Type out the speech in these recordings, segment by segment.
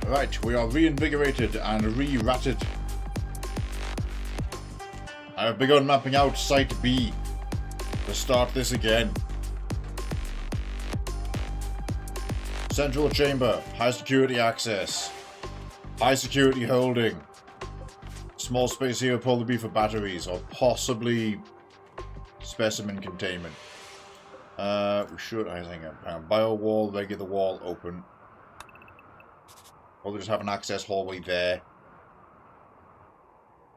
Right, we are reinvigorated and re-ratted. I have begun mapping out Site B to start this again. Central chamber, high security access, high security holding. Small space here will probably be for batteries or possibly specimen containment. We should, I think, bio wall, regular wall, open. Probably just have an access hallway there.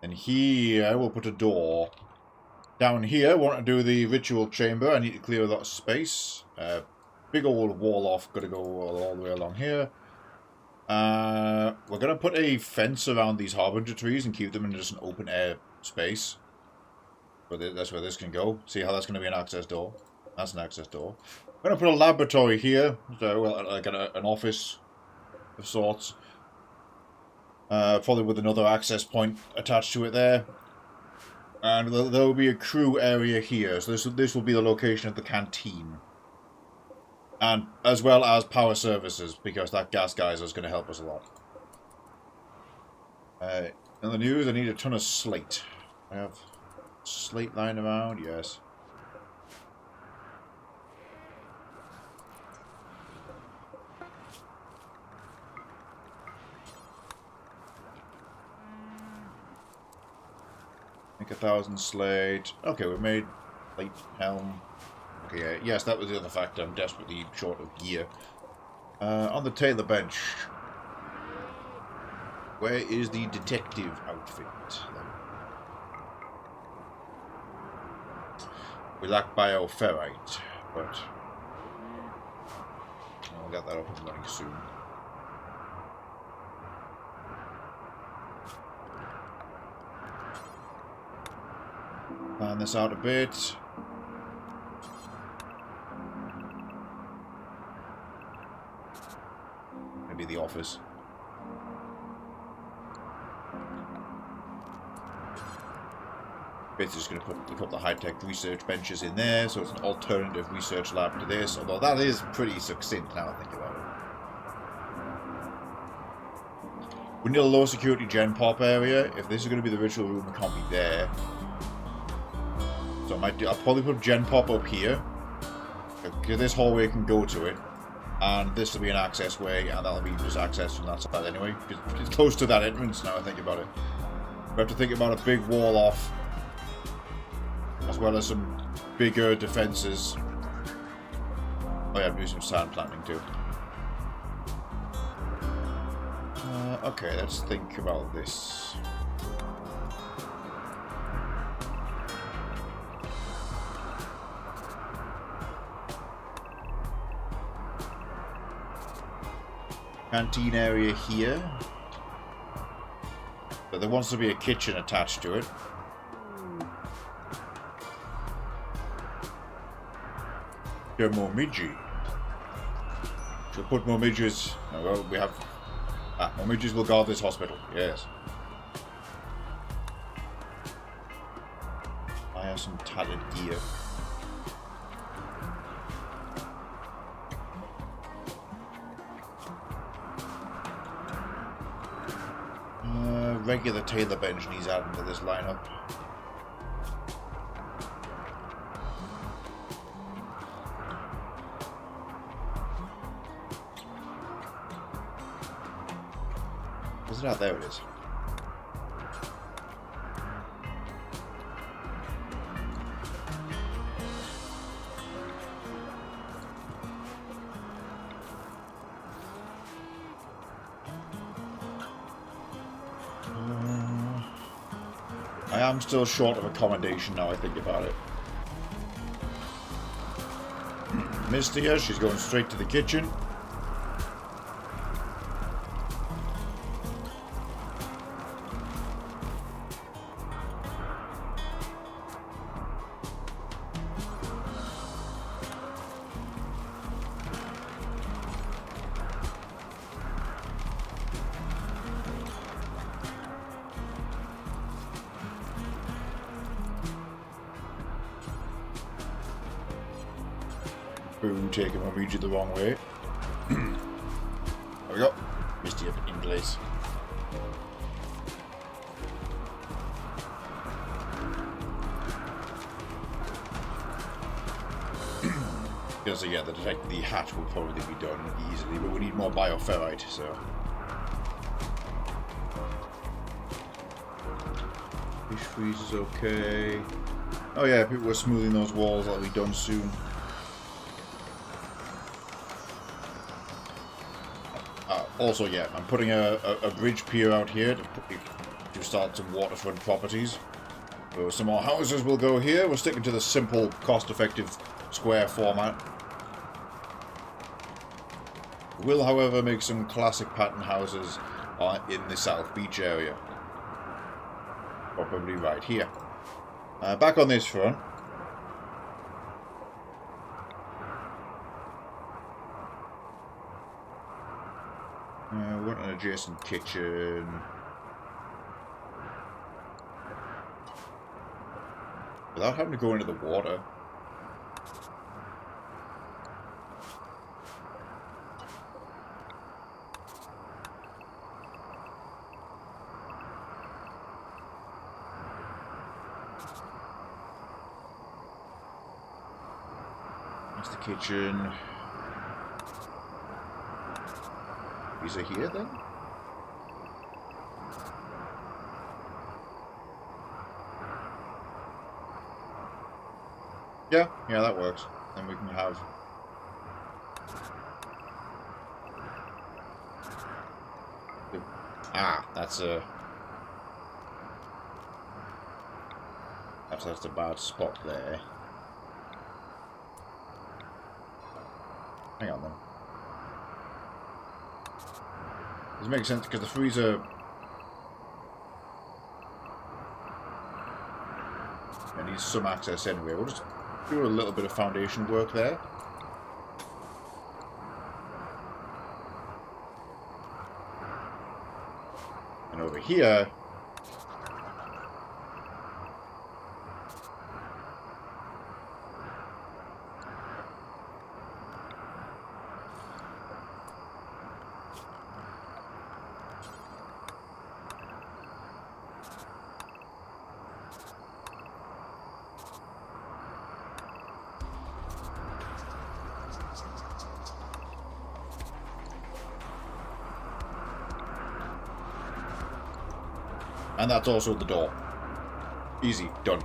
And here we'll put a door. Down here, I want to do the ritual chamber. I need to clear a lot of space. Big old wall off, gotta go all the way along here. We're gonna put a fence around these harbinger trees and keep them in just an open air space. But that's where this can go. See how that's gonna be an access door? That's an access door. I'm gonna put a laboratory here, so like an office of sorts. Probably with another access point attached to it there. And there will be a crew area here, so this will be the location of the canteen. And as well as power services, because that gas geyser is going to help us a lot. In the news, I need a ton of slate. I have slate lying around, yes. Make 1,000 slate. Okay, we made plate, helm. Okay, yes, that was the other factor. I'm desperately short of gear. On the tailor bench. Where is the detective outfit? We lack bioferrite, but I'll get that up and running soon. Plan this out a bit. Maybe the office. Basically just going to put a couple of high-tech research benches in there, so it's an alternative research lab to this, although that is pretty succinct now I think about it. We need a low security gen pop area. If this is going to be the ritual room, it can't be there. So I'll probably put gen pop up here, because this hallway can go to it, and this will be an access way, and that'll be just access from that side anyway. It's close to that entrance now I think about it. We have to think about a big wall off, as well as some bigger defenses. Oh yeah, I'm doing some sand planting too. Okay, let's think about this. Canteen area here. But there wants to be a kitchen attached to it. Momiji. Should put Momijis. Oh, well, we have. Momijis will guard this hospital. Yes. I have some tattered gear. Regular tailor bench needs added to this lineup. Is it out? There it is. I am still short of accommodation now I think about it. Misty here, she's going straight to the kitchen. Boom, taking my Ouija the wrong way. There we go. Misty in place. Because yeah, the hatch will probably be done easily, but we need more bioferrite, so. Fish freeze is okay. Oh yeah, people were smoothing those walls. That'll be done soon. Also, yeah, I'm putting a bridge pier out here to start some waterfront properties. So some more houses will go here. We're sticking to the simple, cost-effective square format. We'll, however, make some classic pattern houses in the South Beach area. Probably right here. Back on this front. We want an adjacent kitchen. Without having to go into the water. That's the kitchen. Is it here then? Yeah, that works. Then we can have that's a bad spot there. Hang on then. This makes sense because the freezer needs some access anyway. We'll just do a little bit of foundation work there. And over here, and that's also the door. Easy, done.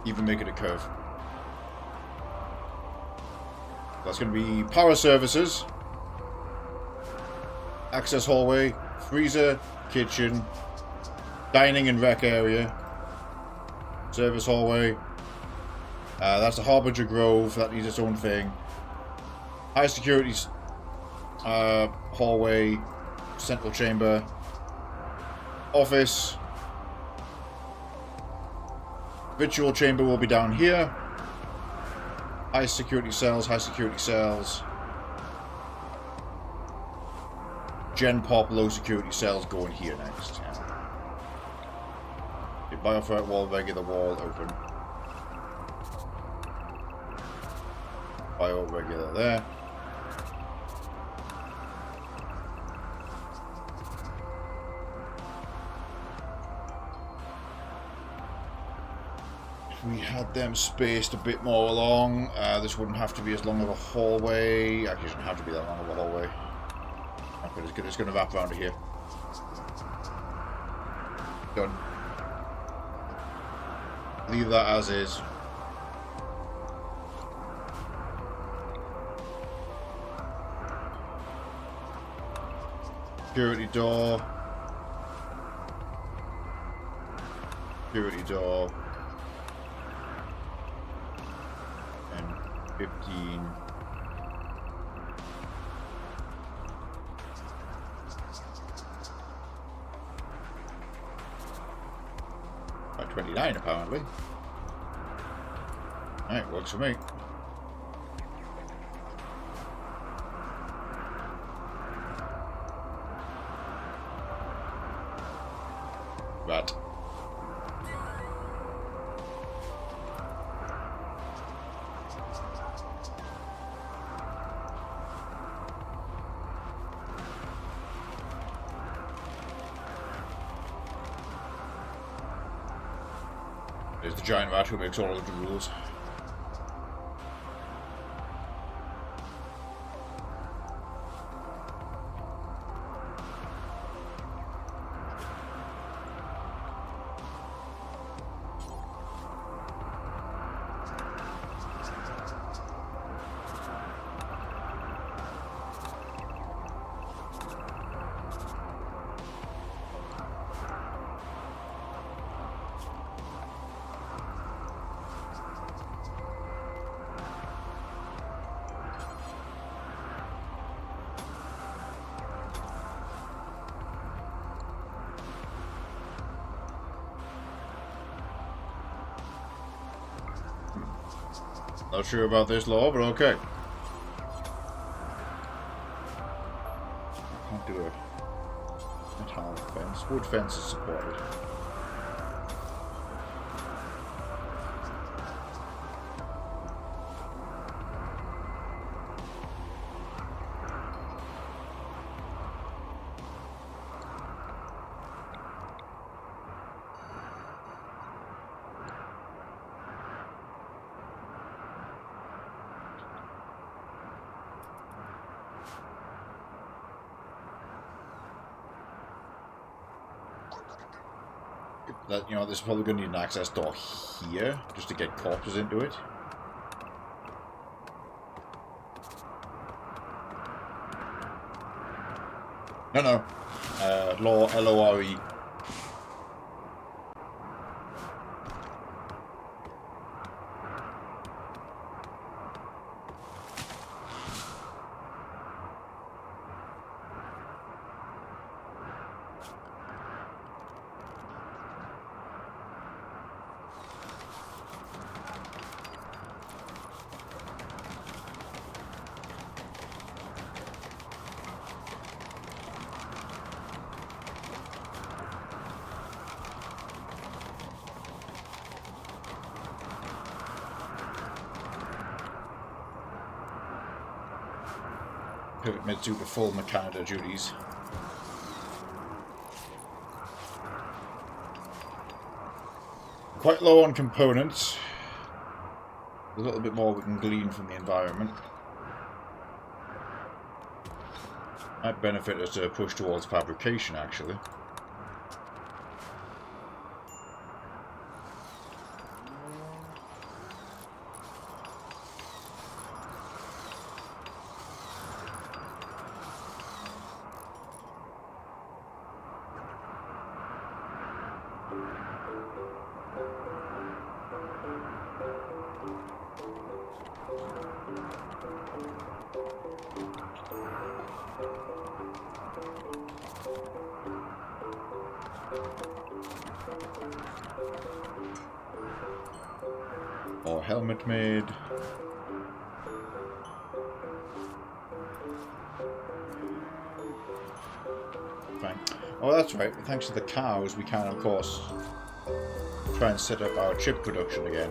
Even make it a curve. That's going to be power services, access hallway, freezer, kitchen, dining and rec area, service hallway. That's the Harbinger Grove, that needs its own thing. High security hallway, central chamber, office, virtual chamber will be down here. High security cells, Gen Pop, low security cells going here next. Yeah. Bioferrite wall, regular wall, open. Bio regular there. We had them spaced a bit more along. This wouldn't have to be as long of a hallway. Actually, it shouldn't have to be that long of a hallway. Okay, it's going to wrap around to here. Done. Leave that as is. Security door. Security door. 15. By 29 apparently. Alright, works for me. Right. There's the giant rat who makes all of the rules. Not sure about this law, but okay. I can't do a metal fence. Wood fence is supported. That, you know, this is probably going to need an access door here, just to get corpses into it. No. Law, L-O-R-E. Pivot mid to the full Canada duties. Quite low on components. A little bit more we can glean from the environment. Might benefit us to push towards fabrication, actually. Or helmet made. Fine. Oh, that's right. Thanks to the cows, we can, of course, try and set up our chip production again.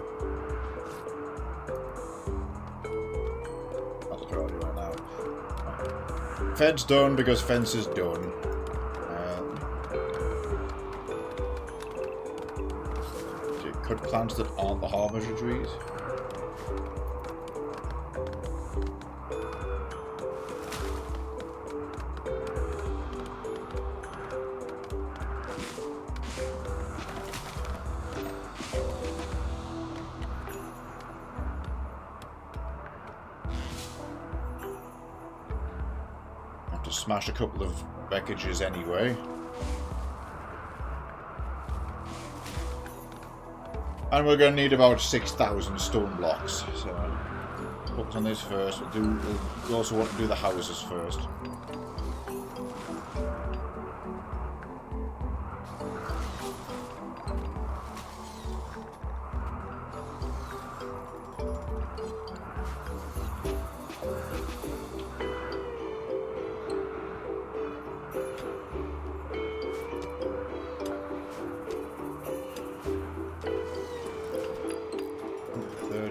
That's what I'll do right now. Fence done because fence is done. Cut plants that aren't the harvester trees. Have to smash a couple of wreckages anyway. And we're going to need about 6,000 stone blocks. So, focus on this first. We'll also want to do the houses first.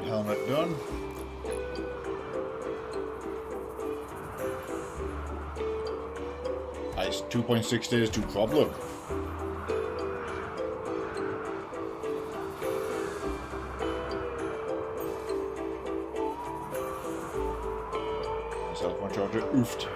Helmet done. Nice. 2.6 days to problem. Cell phone charger. Oofed.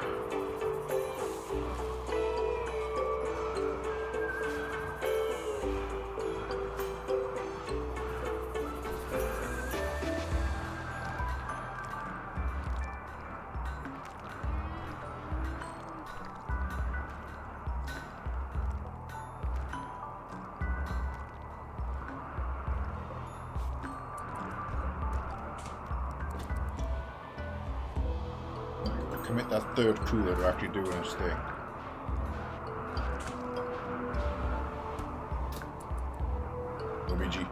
Commit that third cooler to actually doing its thing. Luigi.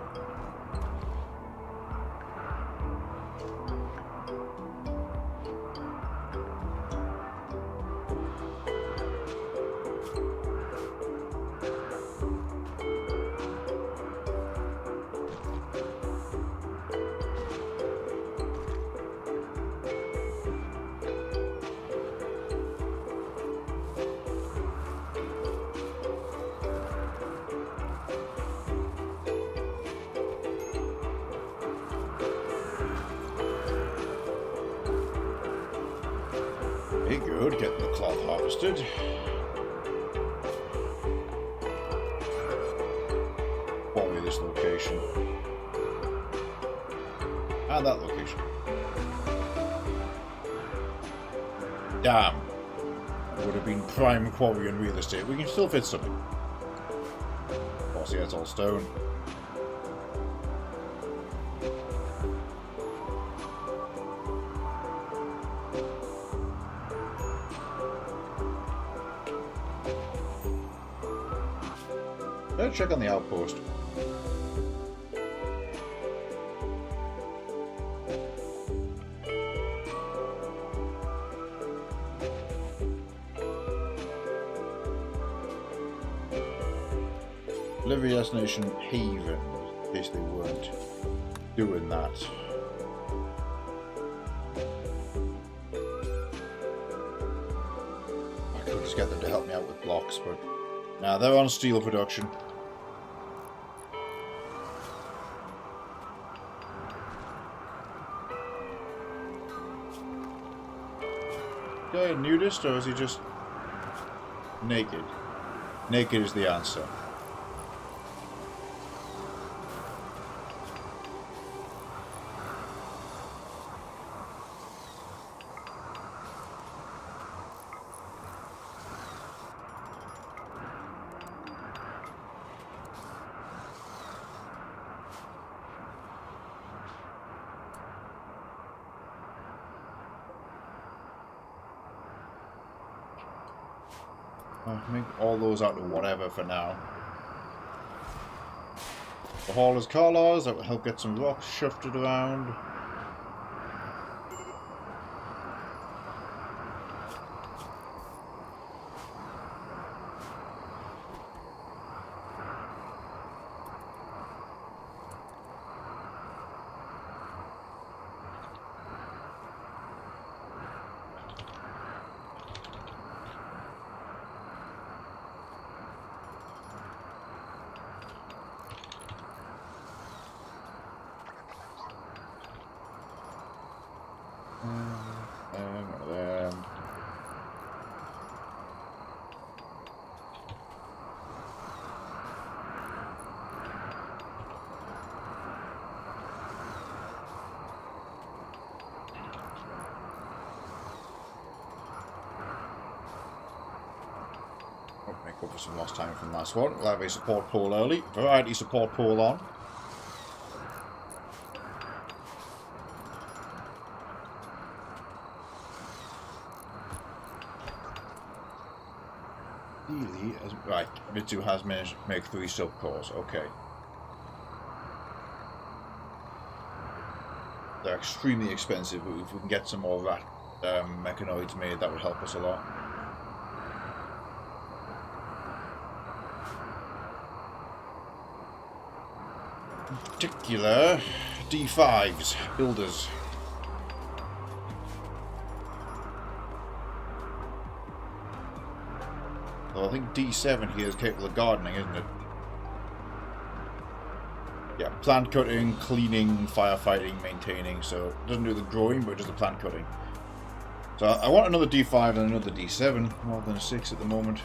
Very good, getting the cloth harvested. Probably this location. And that location. Damn. That would have been prime quarry and real estate. We can still fit something. Of course, yeah, it's all stone. Let's check on the outpost. Delivery destination Haven, in case they weren't doing that. I could just get them to help me out with blocks, but now they're on steel production. Is he a nudist or is he just naked? Naked is the answer. Make all those out of whatever for now. The hauler's collars, that will help get some rocks shifted around. One of them. Make up for some lost time from last one. We'll have a support pole early. Variety support pole on. Right, Mitsu has managed to make 3 sub-cores, okay. They're extremely expensive, but if we can get some more rat mechanoids made, that would help us a lot. In particular, D5s, builders. Well, I think D7 here is capable of gardening, isn't it? Yeah, plant cutting, cleaning, firefighting, maintaining, so it doesn't do the growing, but it does the plant cutting. So I want another D5 and another D7, more than a 6 at the moment.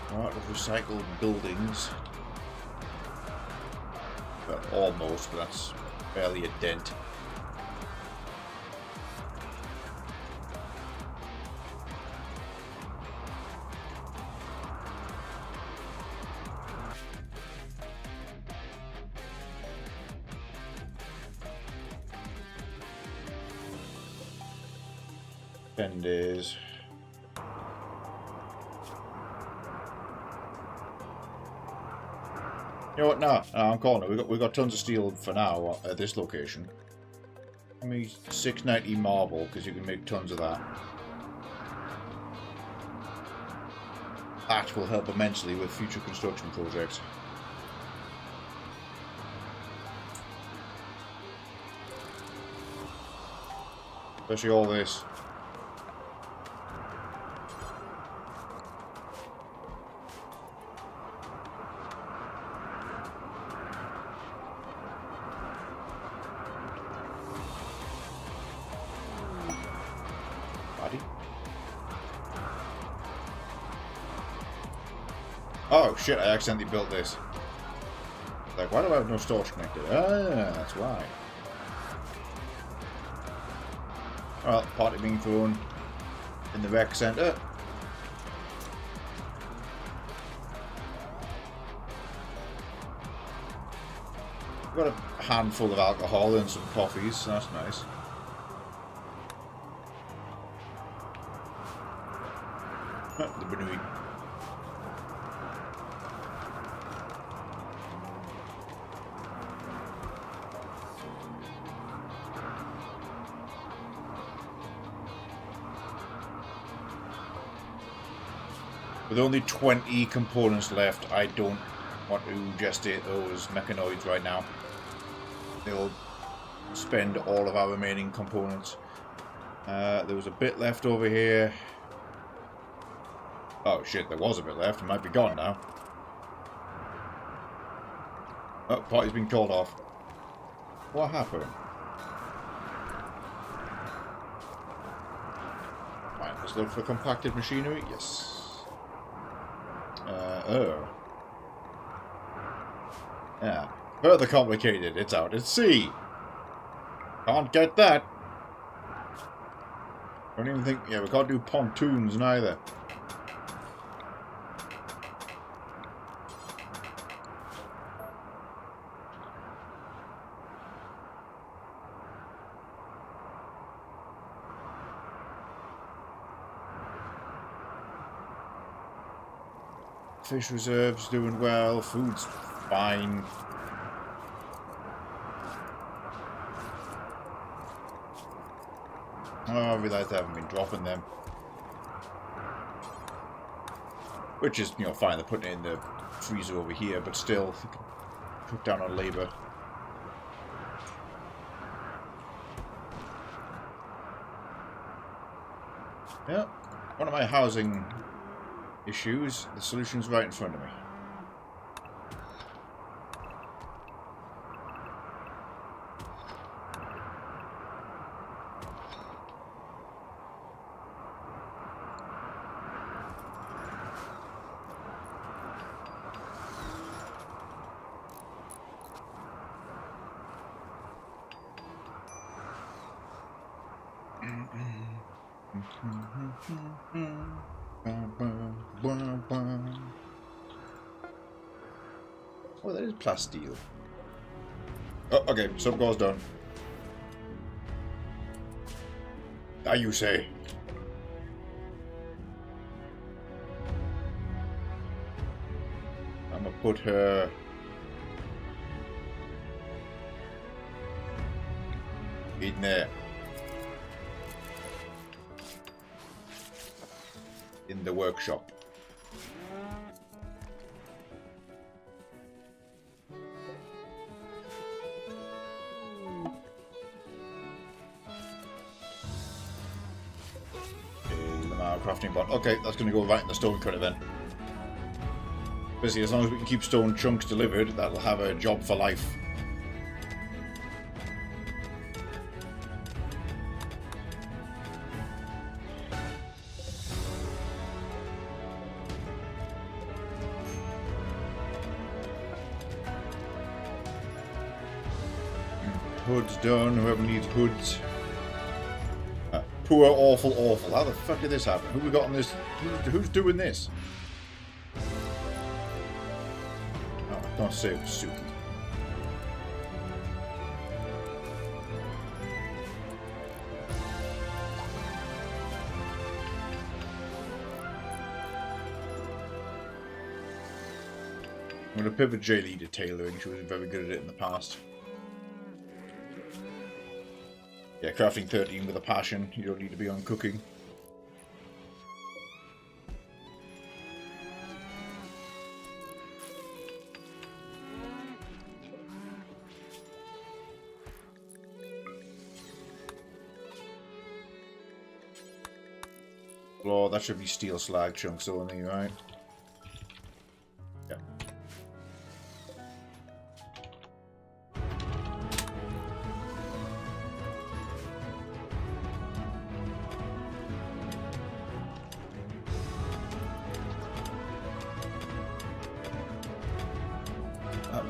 Part of recycled buildings. Well, almost, but that's barely a dent. Ten days. You know what? No, I'm calling it. We got tons of steel for now at this location. Give me 690 marble because you can make tons of that. That will help immensely with future construction projects. Especially all this. Oh shit, I accidentally built this. Like, why do I have no storage connected? Ah, that's why. Well, party being thrown in the rec centre. Got a handful of alcohol and some coffees, so that's nice. The Benui. With only 20 components left, I don't want to gestate those mechanoids right now. They'll spend all of our remaining components. There was a bit left over here. Oh shit, there was a bit left. It might be gone now. Oh, party's been called off. What happened? Right, let's look for compacted machinery. Yes. Oh. Yeah. Further complicated. It's out at sea. Can't get that. Don't even think... Yeah, we can't do pontoons neither. Fish reserves doing well, food's fine. Oh, I realised I haven't been dropping them. Which is, you know, fine, they're putting it in the freezer over here, but still, put down on labour. Yeah, one of my housing issues, the solution's right in front of me. Oh, that is plasteel. Oh, okay, some goes done. Ah, you say. I'm gonna put her... in there. In the workshop. Crafting bot. Okay, that's going to go right in the stone cutter then. Basically, as long as we can keep stone chunks delivered, that'll have a job for life. Hood's done. Whoever needs hoods. Poor, awful, awful. How the fuck did this happen? Who we got on this? Who's doing this? Oh, don't say it was Suki. I'm going to pivot Jaylee to tailoring. She was very good at it in the past. Yeah, crafting 13 with a passion. You don't need to be on cooking. Oh, that should be steel slag chunks only, right? Yeah.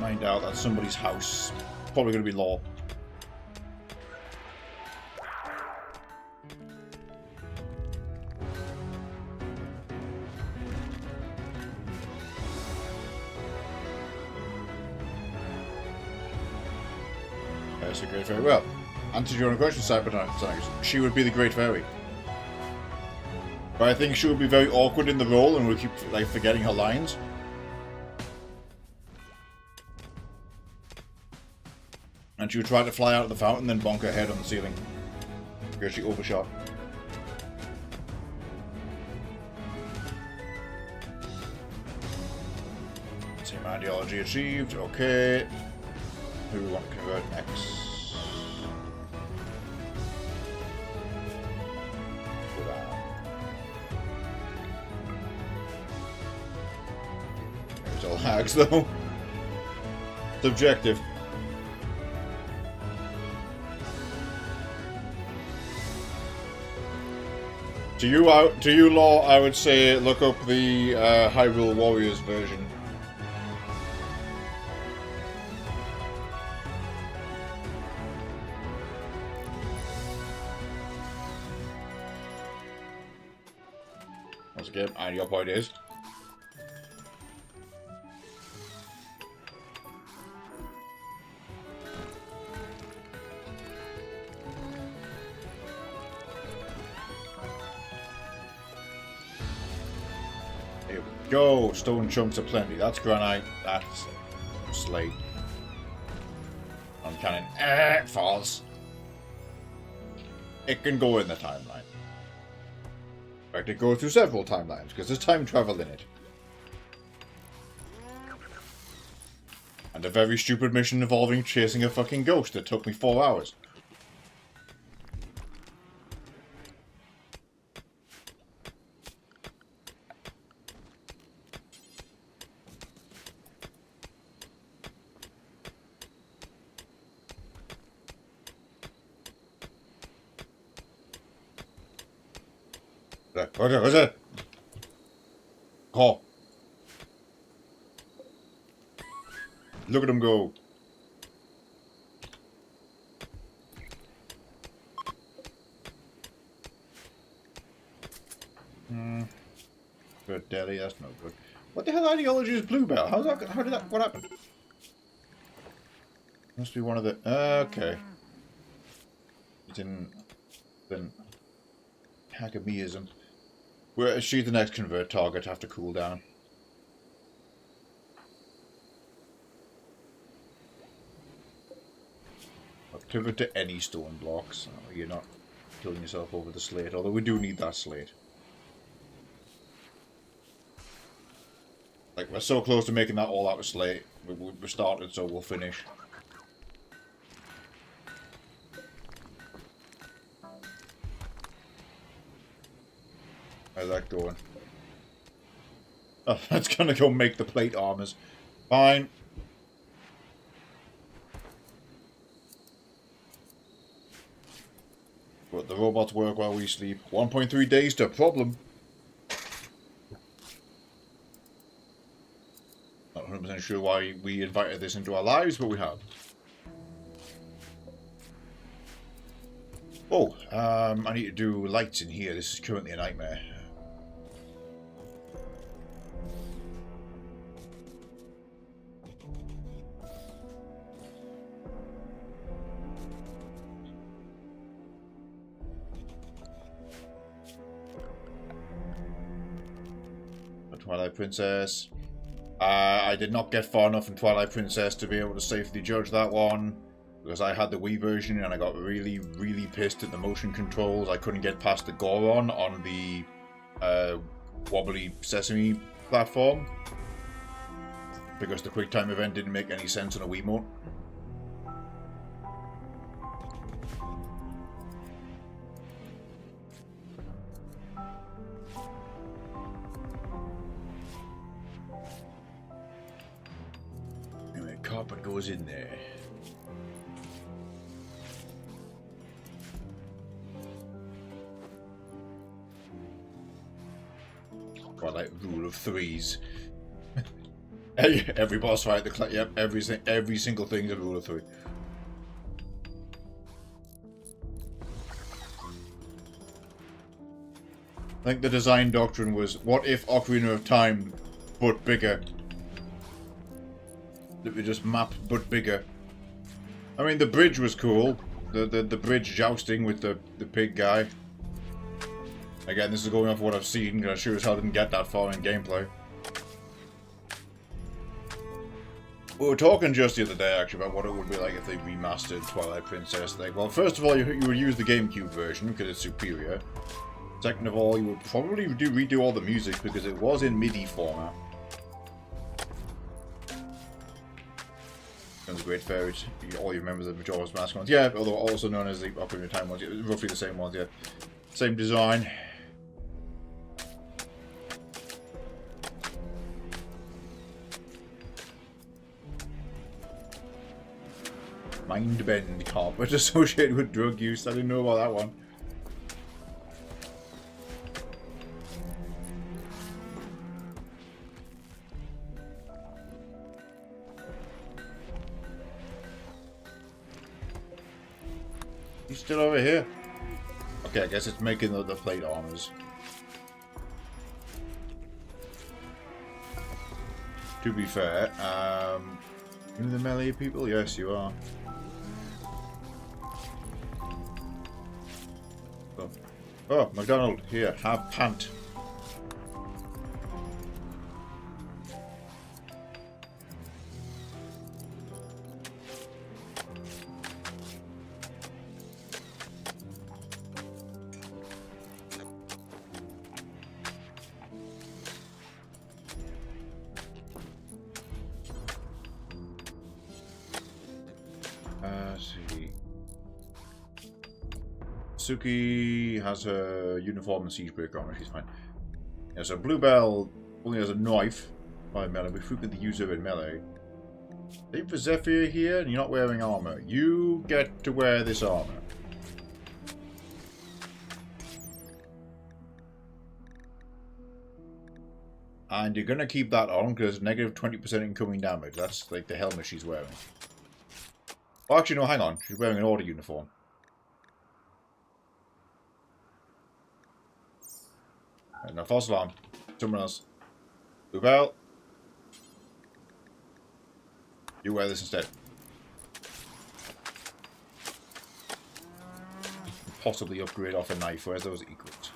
Mind out, that's somebody's house. Probably going to be law. That's a great fairy. Well, answered your own question, Cybertonics. She would be the great fairy. But I think she would be very awkward in the role and would keep like forgetting her lines. And she would try to fly out of the fountain, then bonk her head on the ceiling. Because she overshot. Same ideology achieved. Okay. Who do we want to convert next? There's all hags, though. Subjective. To you, Law, I would say look up the Hyrule Warriors version. Once again, and your point is. Go! Stone chunks aplenty. That's granite. That's slate. On cannon. False. It can go in the timeline. In fact, it goes through several timelines, because there's time travel in it. And a very stupid mission involving chasing a fucking ghost that took me 4 hours. What is it? Oh. Look at him go. Good Delhi, that's no good. What the hell ideology is Bluebell? How did that, what happened? Must be one of the, okay. It's in, then, Hagameism. Where she's the next convert target after cooldown. Pivot to any stone blocks. Oh, you're not killing yourself over the slate, although we do need that slate. Like, we're so close to making that all out of slate. We started, so we'll finish. How's that going? Oh, that's gonna go make the plate armors. Fine. But the robots work while we sleep. 1.3 days to problem. Not 100% sure why we invited this into our lives, but we have. Oh, I need to do lights in here. This is currently a nightmare. Twilight Princess. I did not get far enough in Twilight Princess to be able to safely judge that one, because I had the Wii version and I got really, really pissed at the motion controls. I couldn't get past the Goron on the wobbly Sesame platform, because the QuickTime event didn't make any sense on a Wiimote. Carpet goes in there. Quite like rule of threes. Every boss fight, yep, every single thing is a rule of three. I think the design doctrine was, what if Ocarina of Time, but bigger? That we just map, but bigger. I mean, the bridge was cool. The bridge jousting with the pig guy. Again, this is going off what I've seen, because I sure as hell didn't get that far in gameplay. We were talking just the other day, actually, about what it would be like if they remastered Twilight Princess. Like, well, first of all, you would use the GameCube version, because it's superior. Second of all, you would probably redo all the music, because it was in MIDI format. Sounds a great fairies. All you remember the Majora's Mask ones. Yeah, although also known as the Ocarina of Time ones. Yeah, roughly the same ones, yeah. Same design. Mind bend carpet associated with drug use. I didn't know about that one. He's still over here. Okay, I guess it's making the plate armors. To be fair, you the melee people? Yes, you are. Oh, McDonald, here, have pant. See. Suki has her uniform and siege breaker on her, she's fine. Yeah, so Bluebell only has a knife by melee, we frequently use her in melee. Same for Zephyr here, and you're not wearing armor. You get to wear this armor. And you're gonna keep that on because negative 20% incoming damage. That's like the helmet she's wearing. Oh, actually, no, hang on. She's wearing an order uniform. No, false alarm. Someone else. Bluebell. You wear this instead. Possibly upgrade off a knife, whereas those are equipped.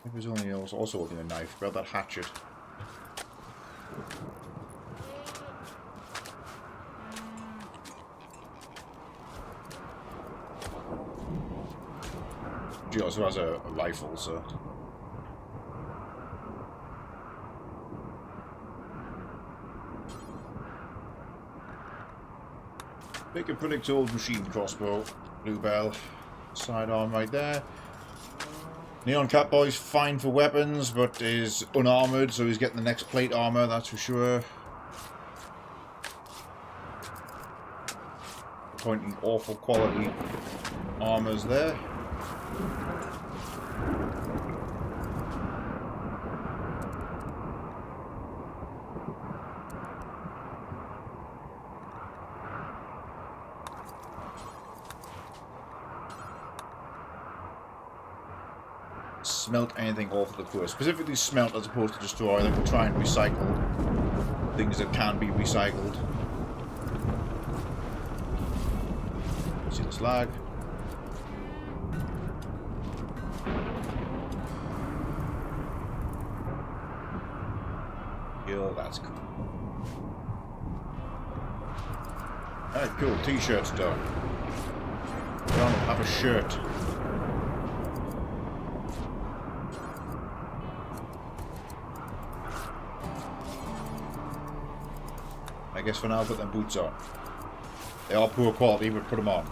If there's only also holding a knife, grab that hatchet. She also has a rifle, so... Make a predict old machine crossbow, Bluebell. Sidearm right there. Neon Catboy's fine for weapons, but is unarmoured, so he's getting the next plate armour, that's for sure. Pointing awful quality armours there. Smelt anything off the poor. Specifically smelt as opposed to destroy. They will try and recycle things that can be recycled. See the slag. Yo, that's cool. Alright, cool. T-shirt's done. Don't have a shirt. I guess for now, put them boots on. They are poor quality, but put them on.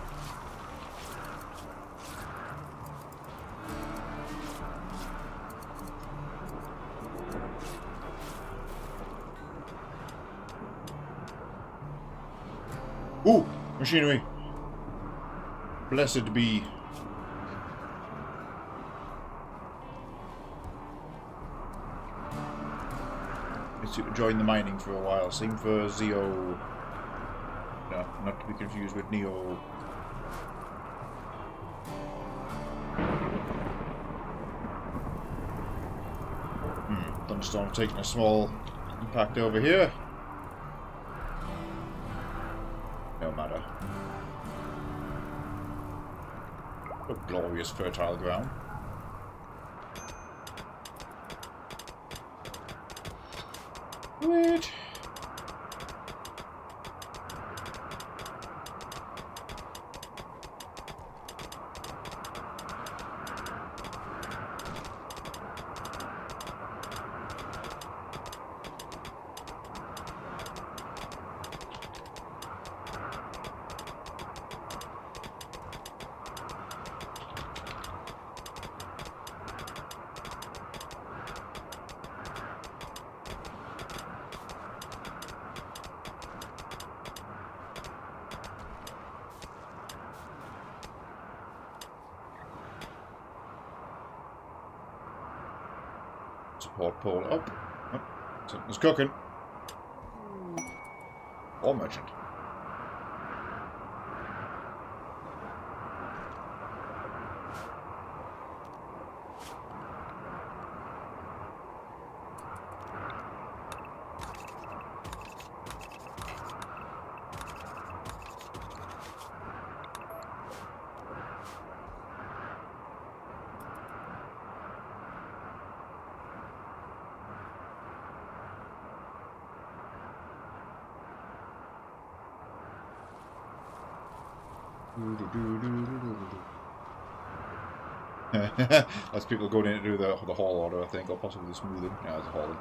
Ooh! Machinery! Blessed be. To join the mining for a while. Same for Zeo. No, not to be confused with Neo. Thunderstorm taking a small impact over here. No matter. A glorious fertile ground. Wait. Support pole up. Oh, something's cooking. Or merchant. That's people going in to do the haul order, I think, or possibly the smoothing. Yeah, it's a hauling.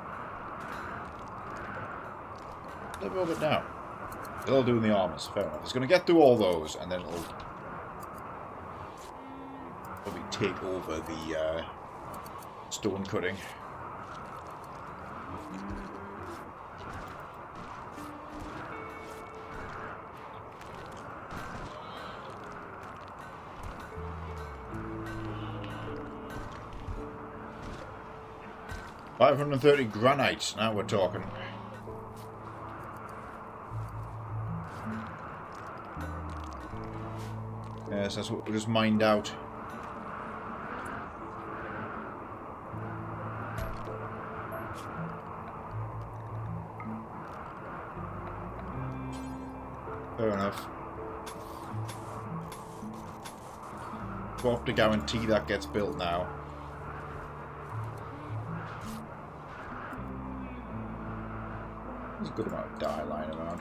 Let me move it now. It'll do in the armors, fair enough. It's going to get through all those, and then it'll probably take over the stone cutting. $530 granite, now we're talking. Yes, that's what we just mined out. Fair enough. We'll have to guarantee that gets built now. There's a good amount of dye lying around.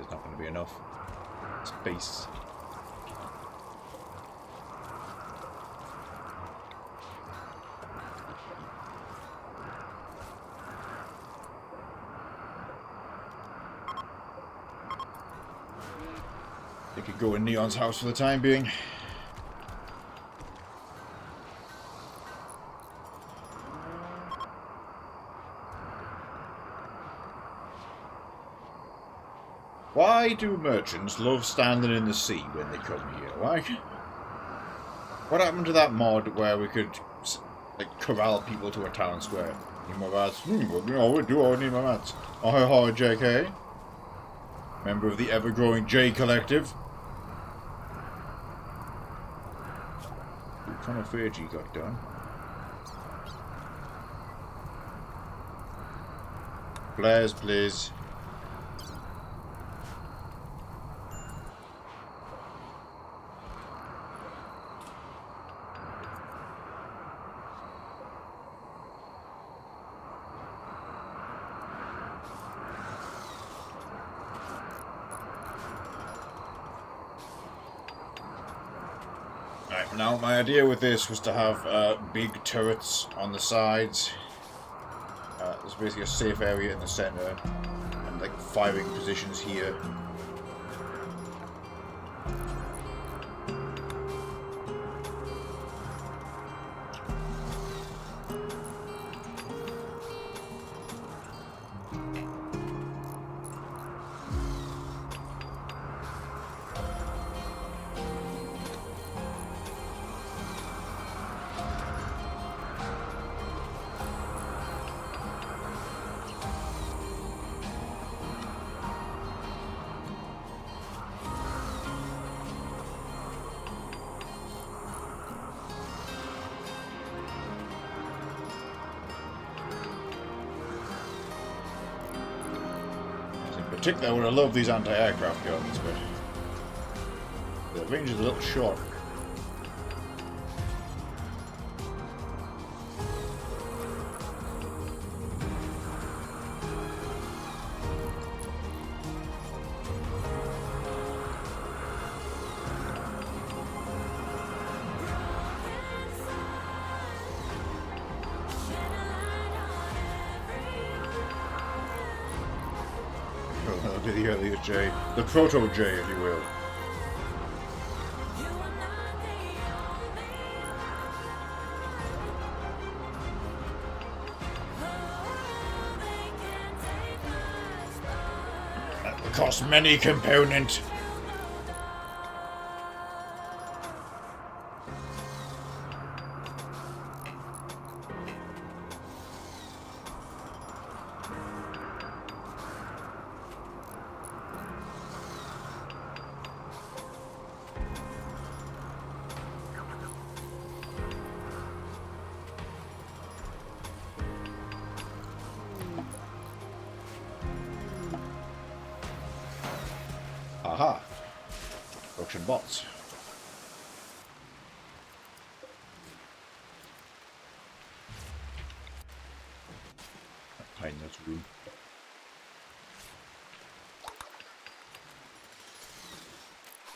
it's not going to be enough space. They could go in Neon's house for the time being. Why do merchants love standing in the sea when they come here? Why? What happened to that mod where we could, like, corral people to a town square? Need more mats? We do all need more mats. Oh, hi, JK. Member of the ever-growing J Collective. What kind of fridge you got done? Blaze, please. Now, my idea with this was to have big turrets on the sides. There's basically a safe area in the center, and like firing positions here. I would have loved these anti-aircraft guns, but the range is a little short. The earlier J, the proto J, if you will. That will cost many component. Aha! Production bots. Behind this room.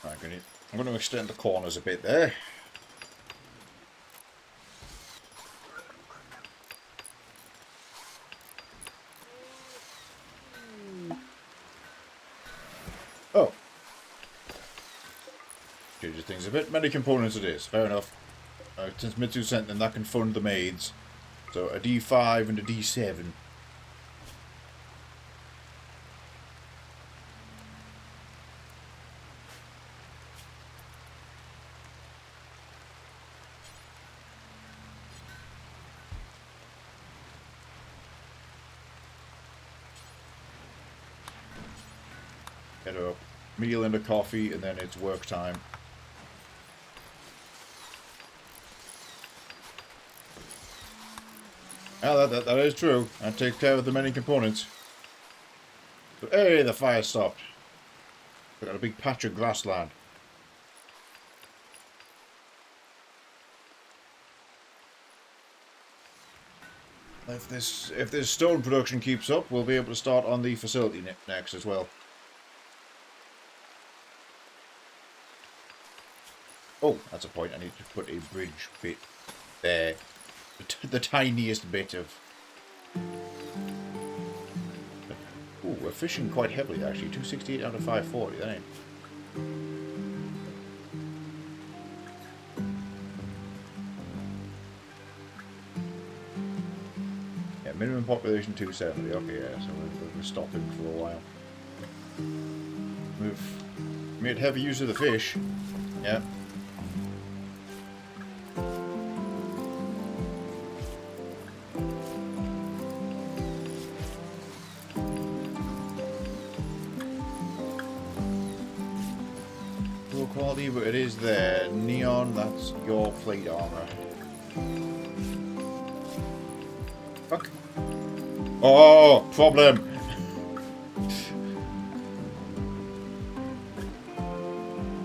I'm going to extend the corners a bit there. Oh. Changes things a bit. Many components it is. Fair enough. Since Mitsu sent them, that can fund the maids. So a D5 and a D7. Get a meal and a coffee, and then it's work time. Yeah, that is true. I take care of the many components. But hey, the fire stopped. We got a big patch of grassland. If this stone production keeps up, we'll be able to start on the facility next as well. Oh, that's a point. I need to put a bridge bit there. The tiniest bit of... Ooh, we're fishing quite heavily, actually. 268 out of 540, that ain't... Yeah, minimum population 270. Okay, yeah, so we're stopping for a while. We've made heavy use of the fish. Yeah. Low quality, but it is there. Neon, that's your plate armor. Fuck. Oh, problem.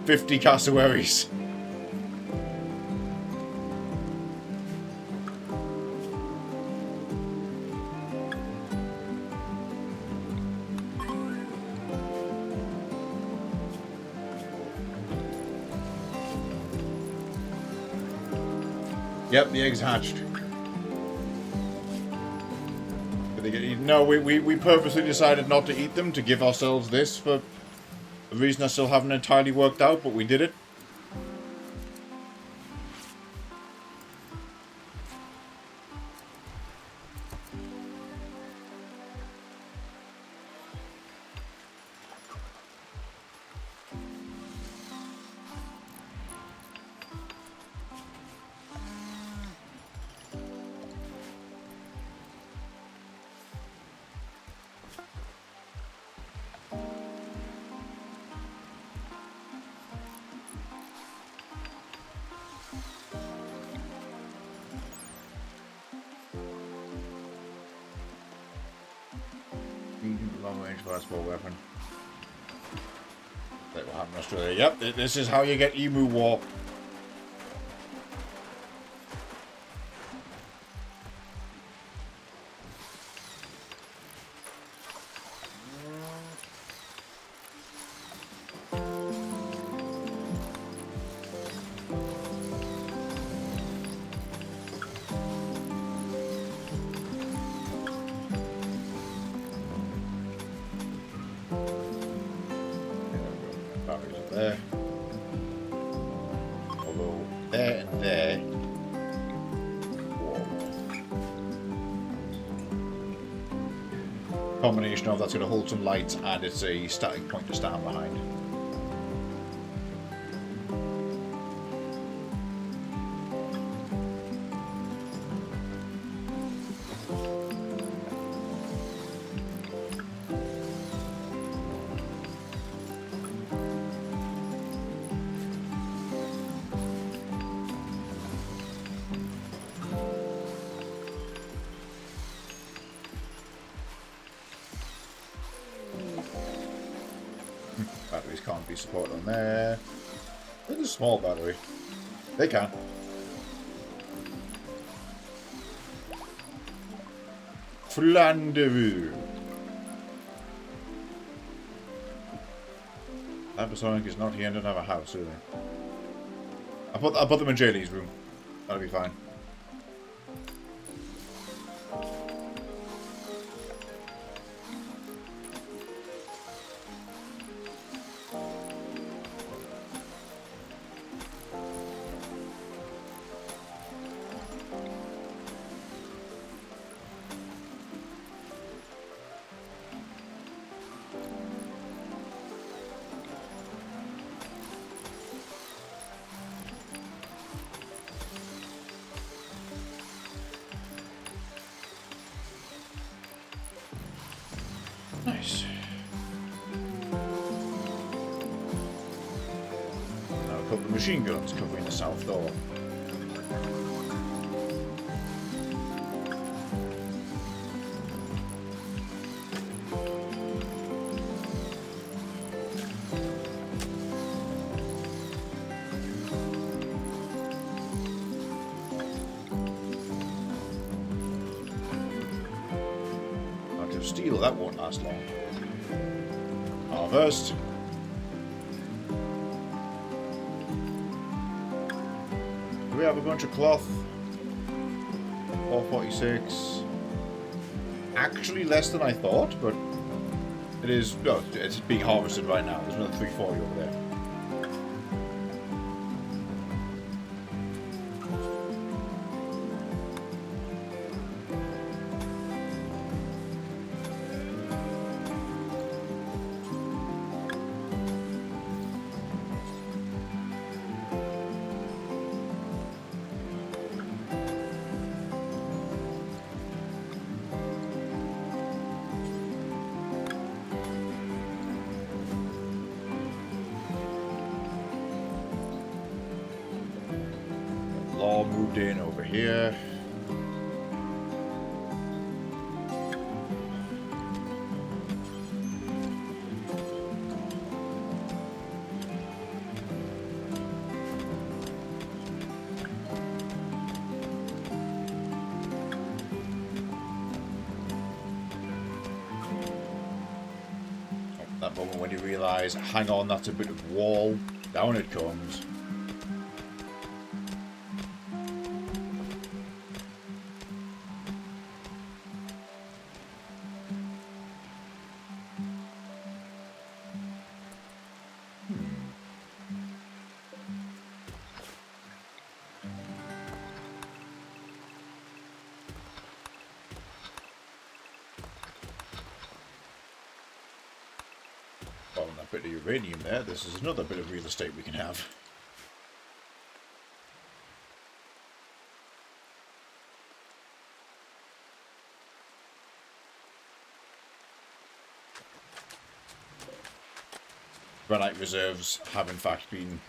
$50 cassowaries. Yep, the eggs hatched. But they get eaten. No, we purposely decided not to eat them to give ourselves this for a reason I still haven't entirely worked out, but we did it. Long-range crossbow weapon. That will happen in Australia. Yep, this is how you get emu war. There. Although there and there. Whoa. Combination of that's going to hold some lights and it's a static point to stand behind. Batteries can't be supported on there. There's a small battery. They can. Flandeville. Episodic is not here and don't have a house, do they? I'll put them in Jaylee's room. That'll be fine. Nice. Now a couple of machine guns covering the south door. Steel, that won't last long. Harvest. we have a bunch of cloth. 446. Actually less than I thought, but it is. No, it's being harvested right now. There's another 340 over there. Law moved in over here. That moment when you realise, hang on, that's a bit of wall. Down it comes. Well, that bit of uranium there, this is another bit of real estate we can have. Granite reserves have in fact been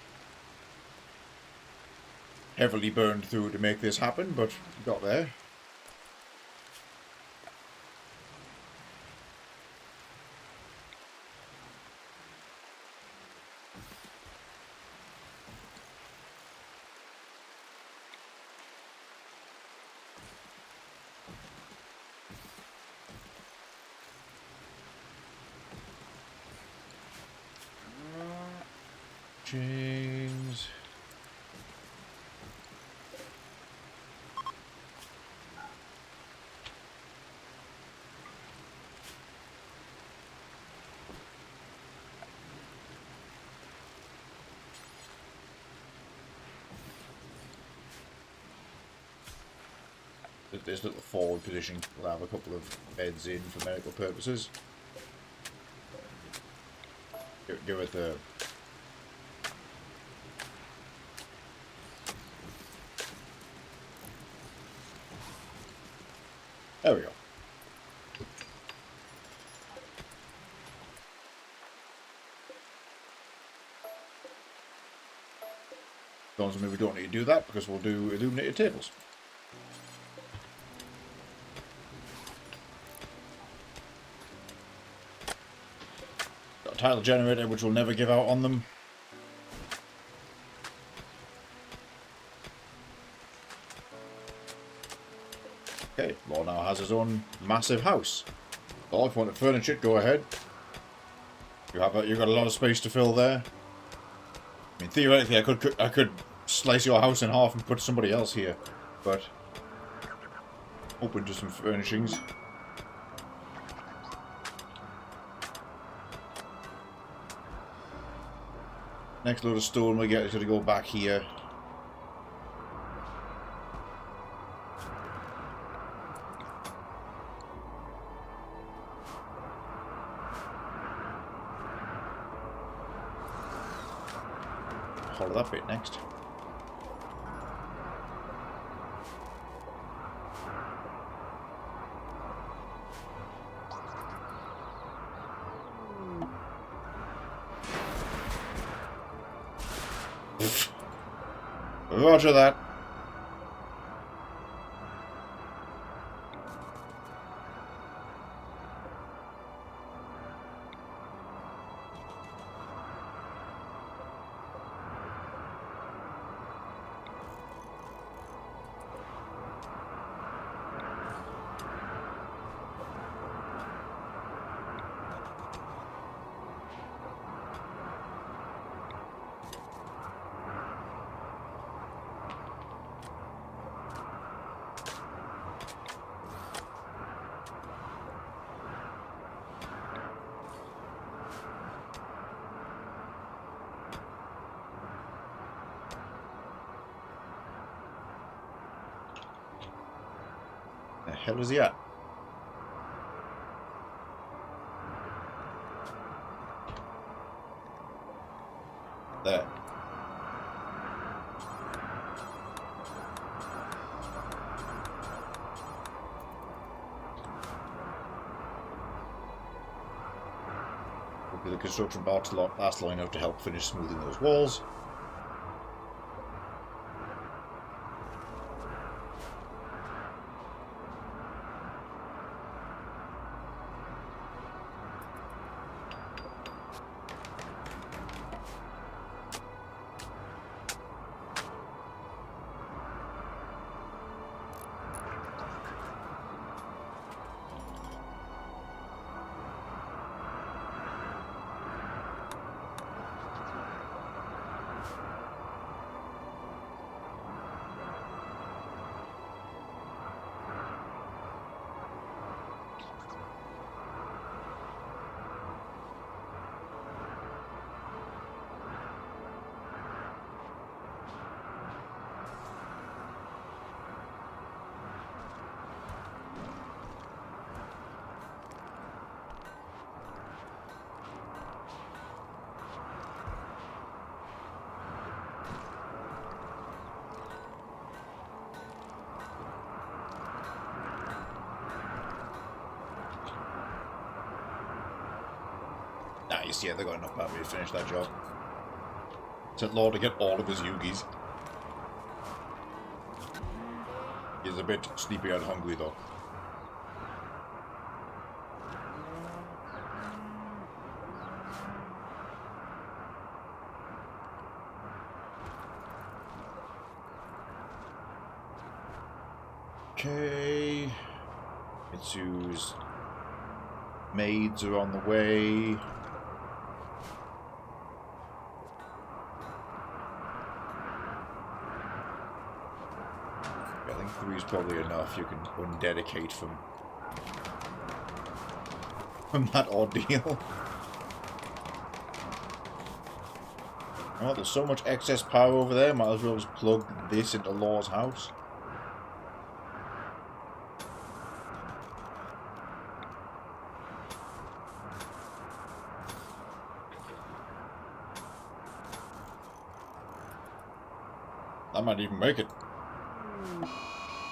heavily burned through to make this happen, but we got there. James. This little forward position will have a couple of beds in for medical purposes. Give it the... There we go. Don't mean we don't need to do that because we'll do illuminated tables. Got a tile generator which will never give out on them. Okay, Law now has his own massive house. Law, if you want to furnish it, go ahead. You've got a lot of space to fill there. I mean, theoretically, I could slice your house in half and put somebody else here, but open to some furnishings. Next load of stone we get is going to go back here. Follow that bit next. Roger that. The hell is he at? There. The construction box last long enough to help finish smoothing those walls. Nice, yeah, they got enough battery to finish that job. Sent Lord to get all of his Yugis. He's a bit sleepy and hungry though. Okay. Mitsu's maids are on the way. I think 3 is probably enough. You can undedicate from that ordeal. Oh, there's so much excess power over there, might as well just plug this into Law's house. That might even make it.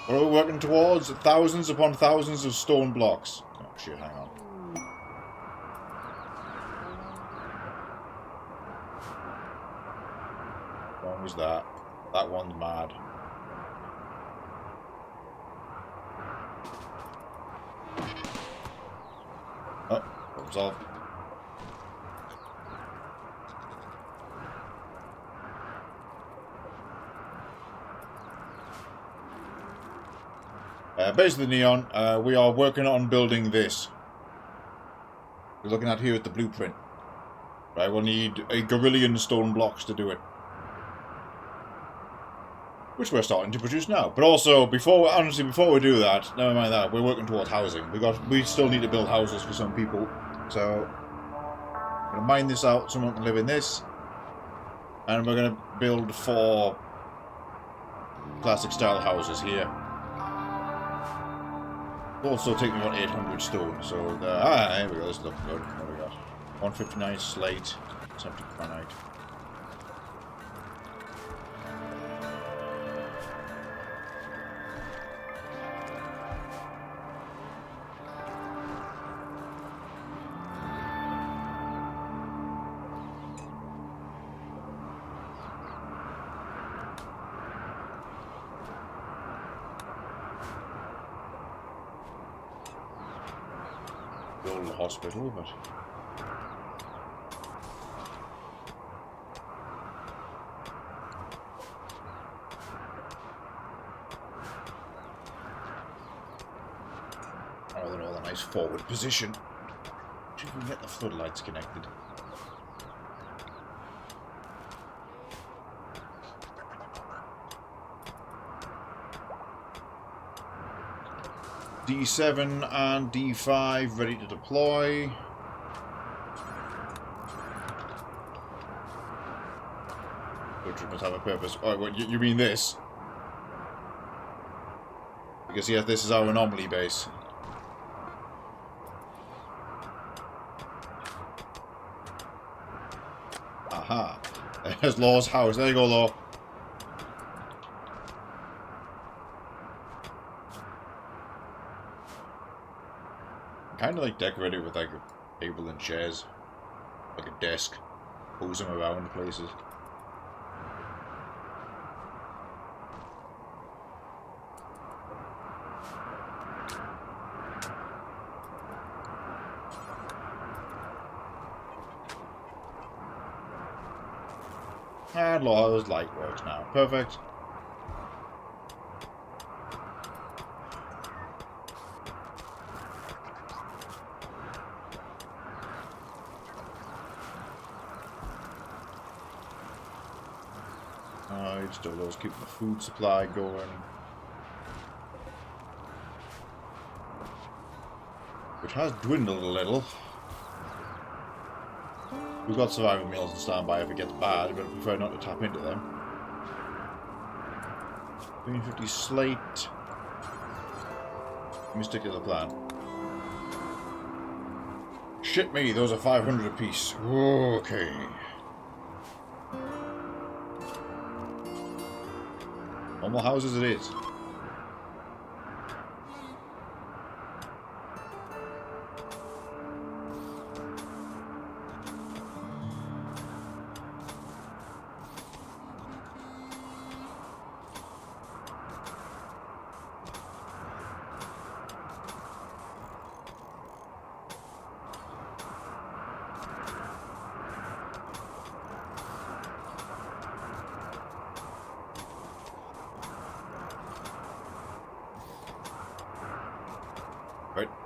What are we working towards? Thousands upon thousands of stone blocks. Oh shit, hang on. What one was that? That one's mad. Oh, problem solved. Base of the Neon, we are working on building this. We're looking at here at the blueprint. Right, we'll need a gorillion stone blocks to do it. Which we're starting to produce now. But also, honestly, before we do that, never mind that, we're working towards housing. We still need to build houses for some people. So, I'm going to mine this out, someone can live in this. And we're going to build 4 classic style houses here. Also take me about 800 stone, so there we go, this is looking good. What do we got? 159 slate, 70 granite. Build a hospital, but oh, they're all a nice forward position. See if we can get the floodlights connected. D7 and D5 ready to deploy. Which must have a purpose. Oh, what, you mean this? Because, yeah, this is our anomaly base. Aha. There's Law's house. There you go, Law. Kind of like decorate it with like a table and chairs. Like a desk. Pose them around places. And Law's light works now. Perfect. Alright, still those keeping the food supply going. Which has dwindled a little. We've got survival meals and standby if it gets bad, but I prefer not to tap into them. 350 slate. Let me stick to the plan. Shit me, those are 500 apiece. Okay. Normal houses it is.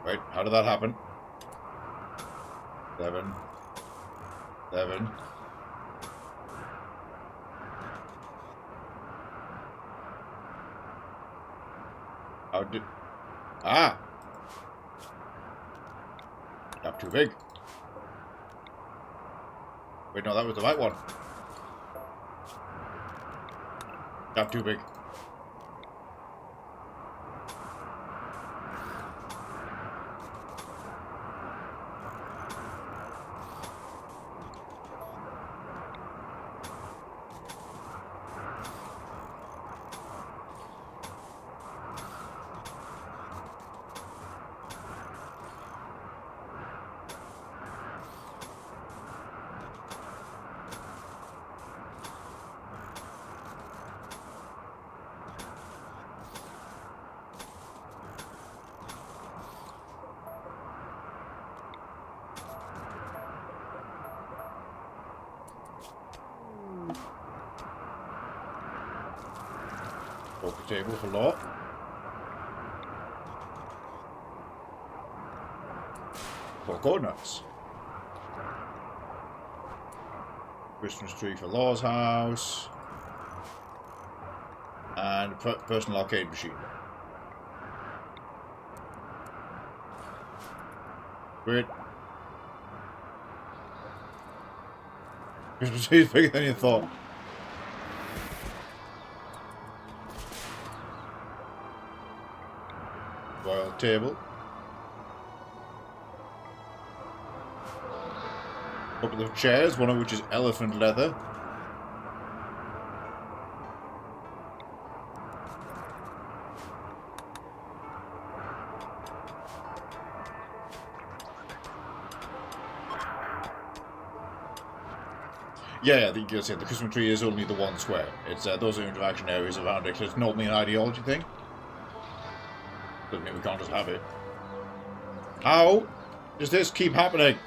Wait, how did that happen? 7. How did... Ah! Not too big. Wait, no, that was the right one. Not too big. Poker table for Law. Cocoa nuts. Christmas tree for Law's house. And personal arcade machine. Great. Christmas tree is bigger than you thought. Royal table. Couple of chairs, one of which is elephant leather. Yeah, the Christmas tree is only the one square. It's those are interaction areas around it. It's normally an ideology thing. Doesn't mean we can't just have it. How does this keep happening?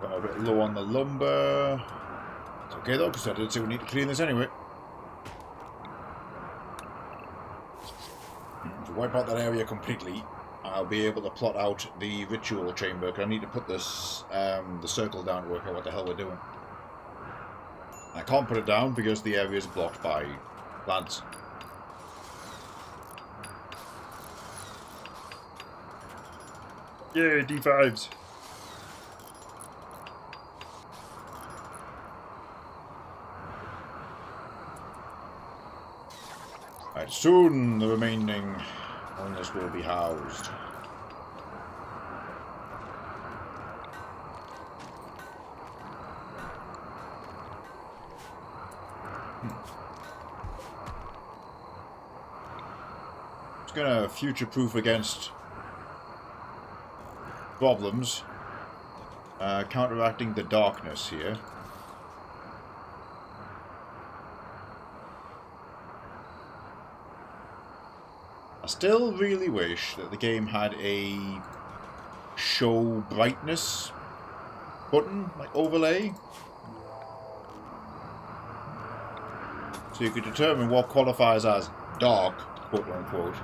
Got a bit low on the lumber. It's okay though, because I did say we need to clean this anyway. If we wipe out that area completely, I'll be able to plot out the ritual chamber. Cause I need to put this the circle down to work out what the hell we're doing. I can't put it down because the area is blocked by plants. Yay, D5s! Right, soon the remaining owners will be housed. It's gonna future-proof against problems, counteracting the darkness here. I still really wish that the game had a show brightness button, like overlay, so you could determine what qualifies as dark, quote unquote.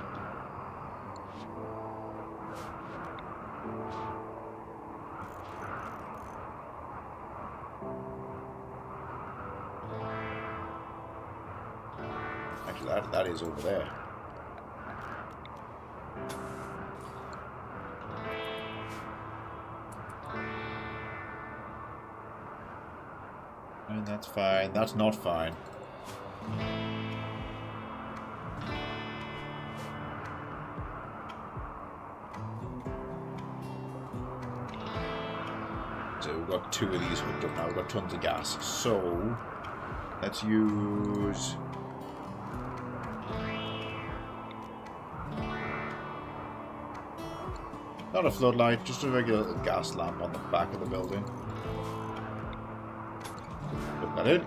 Actually, that is over there. And that's fine. That's not fine. So we've got 2 of these hooked up now. We've got tons of gas. So let's use... not a floodlight, just a regular little gas lamp on the back of the building. Put that in.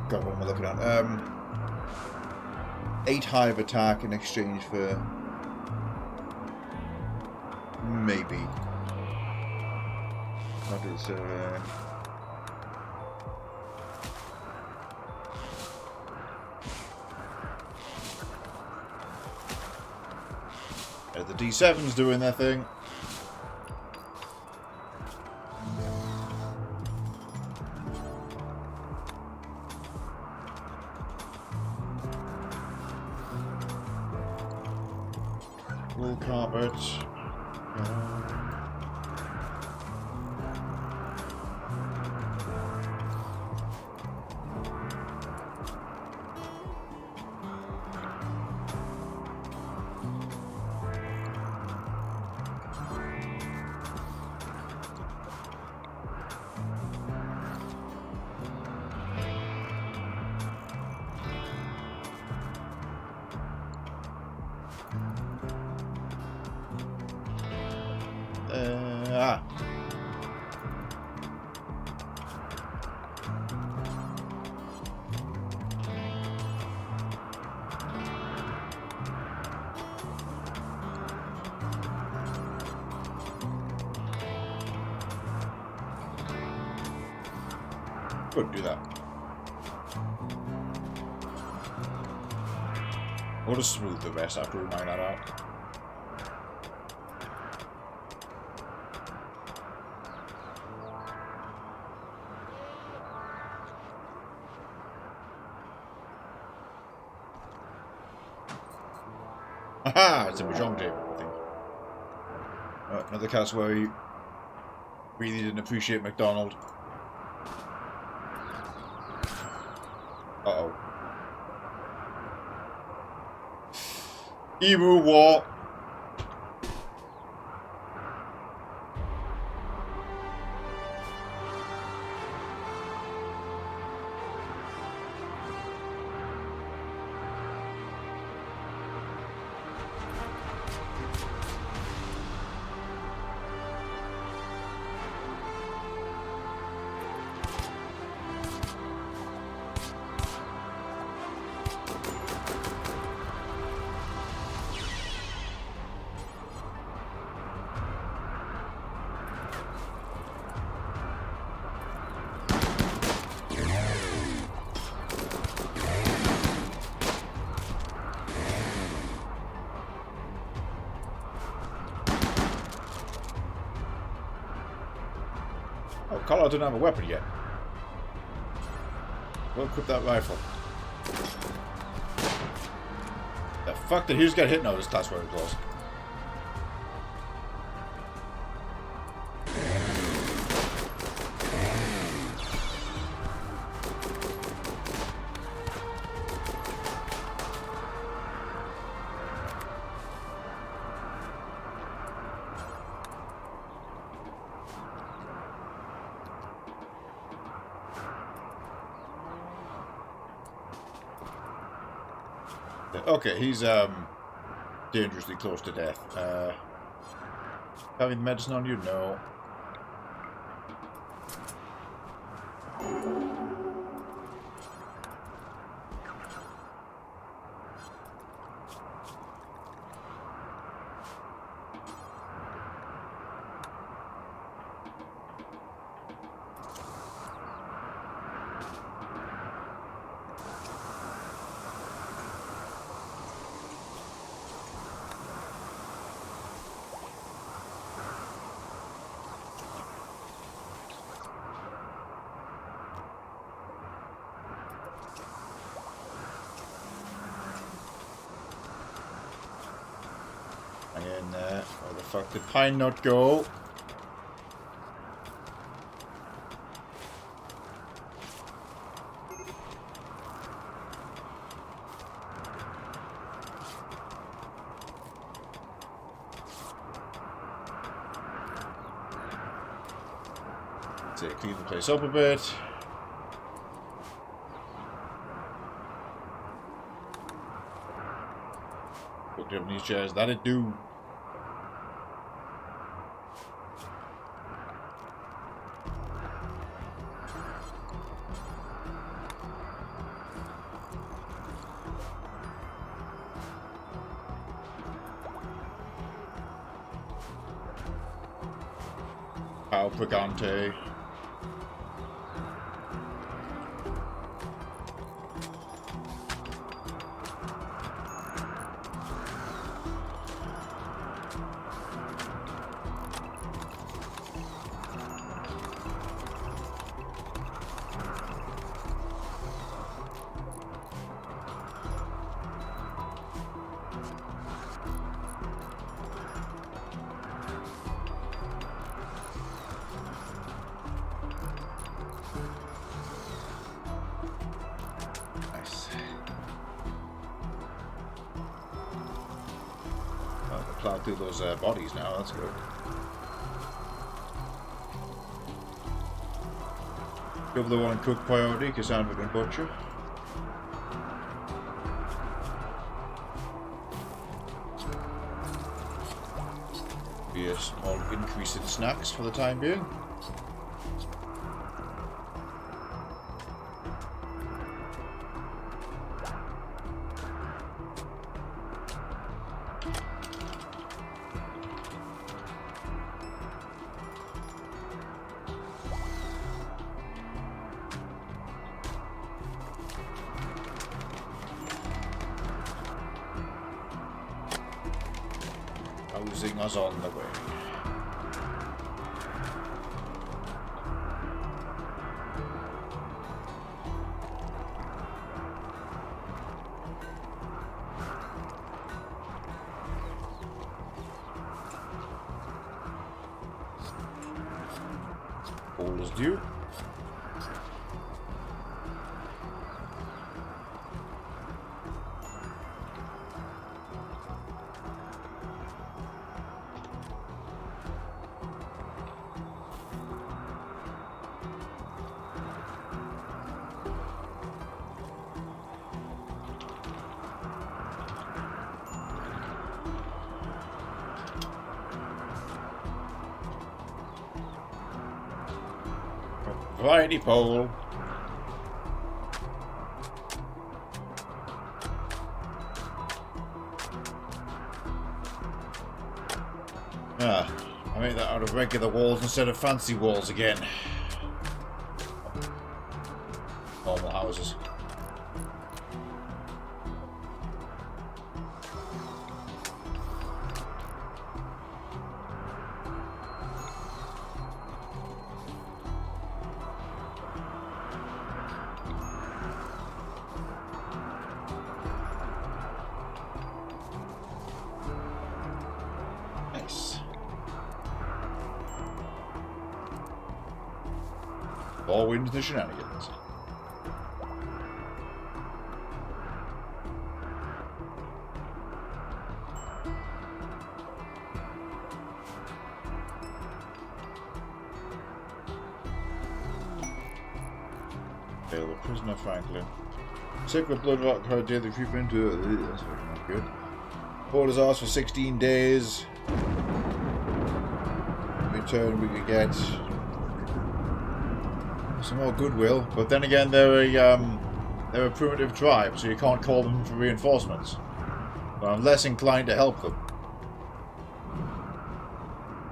God, what am I looking at? 8 hive attack in exchange for maybe. What is the D7's doing their thing. Wool carpet. Couldn't do that. We'll just smooth the rest after we mine that out. Haha! It's a mahjong table, I think. Another cast where we really didn't appreciate McDonald. Uh-oh. Emu War! Oh, Carlo doesn't have a weapon yet. Go equip that rifle. The fuck did he just get hit? No, that's where it goes. Okay, he's dangerously close to death. Having medicine on you? No. And where the fuck did Pine Nut go? Let's clean the place up a bit. Looked up these chairs. That'd do. Pagante. Plow through those bodies now, that's good. Give the one cook priority because I'm a butcher. Be a small increase in snacks for the time being. Housing us on the way. All is due. Variety poll. I make that out of regular walls instead of fancy walls again. Normal houses. All wins the shenanigans. Fail the prisoner, Franklin. Sick with blood rot, her daily treatment. That's not good. Orders asked for 16 days. In return, we could get some more goodwill, but then again, they're a primitive tribe, so you can't call them for reinforcements. But I'm less inclined to help them.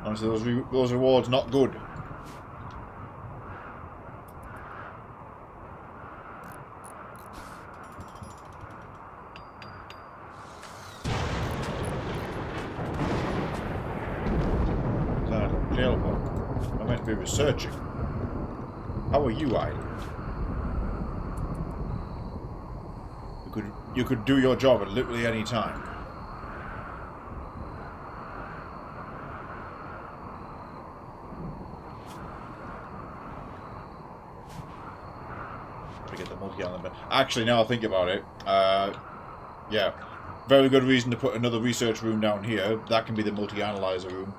Honestly, those rewards not good. I'm meant to be researching. How are you, idle? You could do your job at literally any time. Forget the multi-element. Actually, now I think about it, yeah, very good reason to put another research room down here. That can be the multi-analyzer room.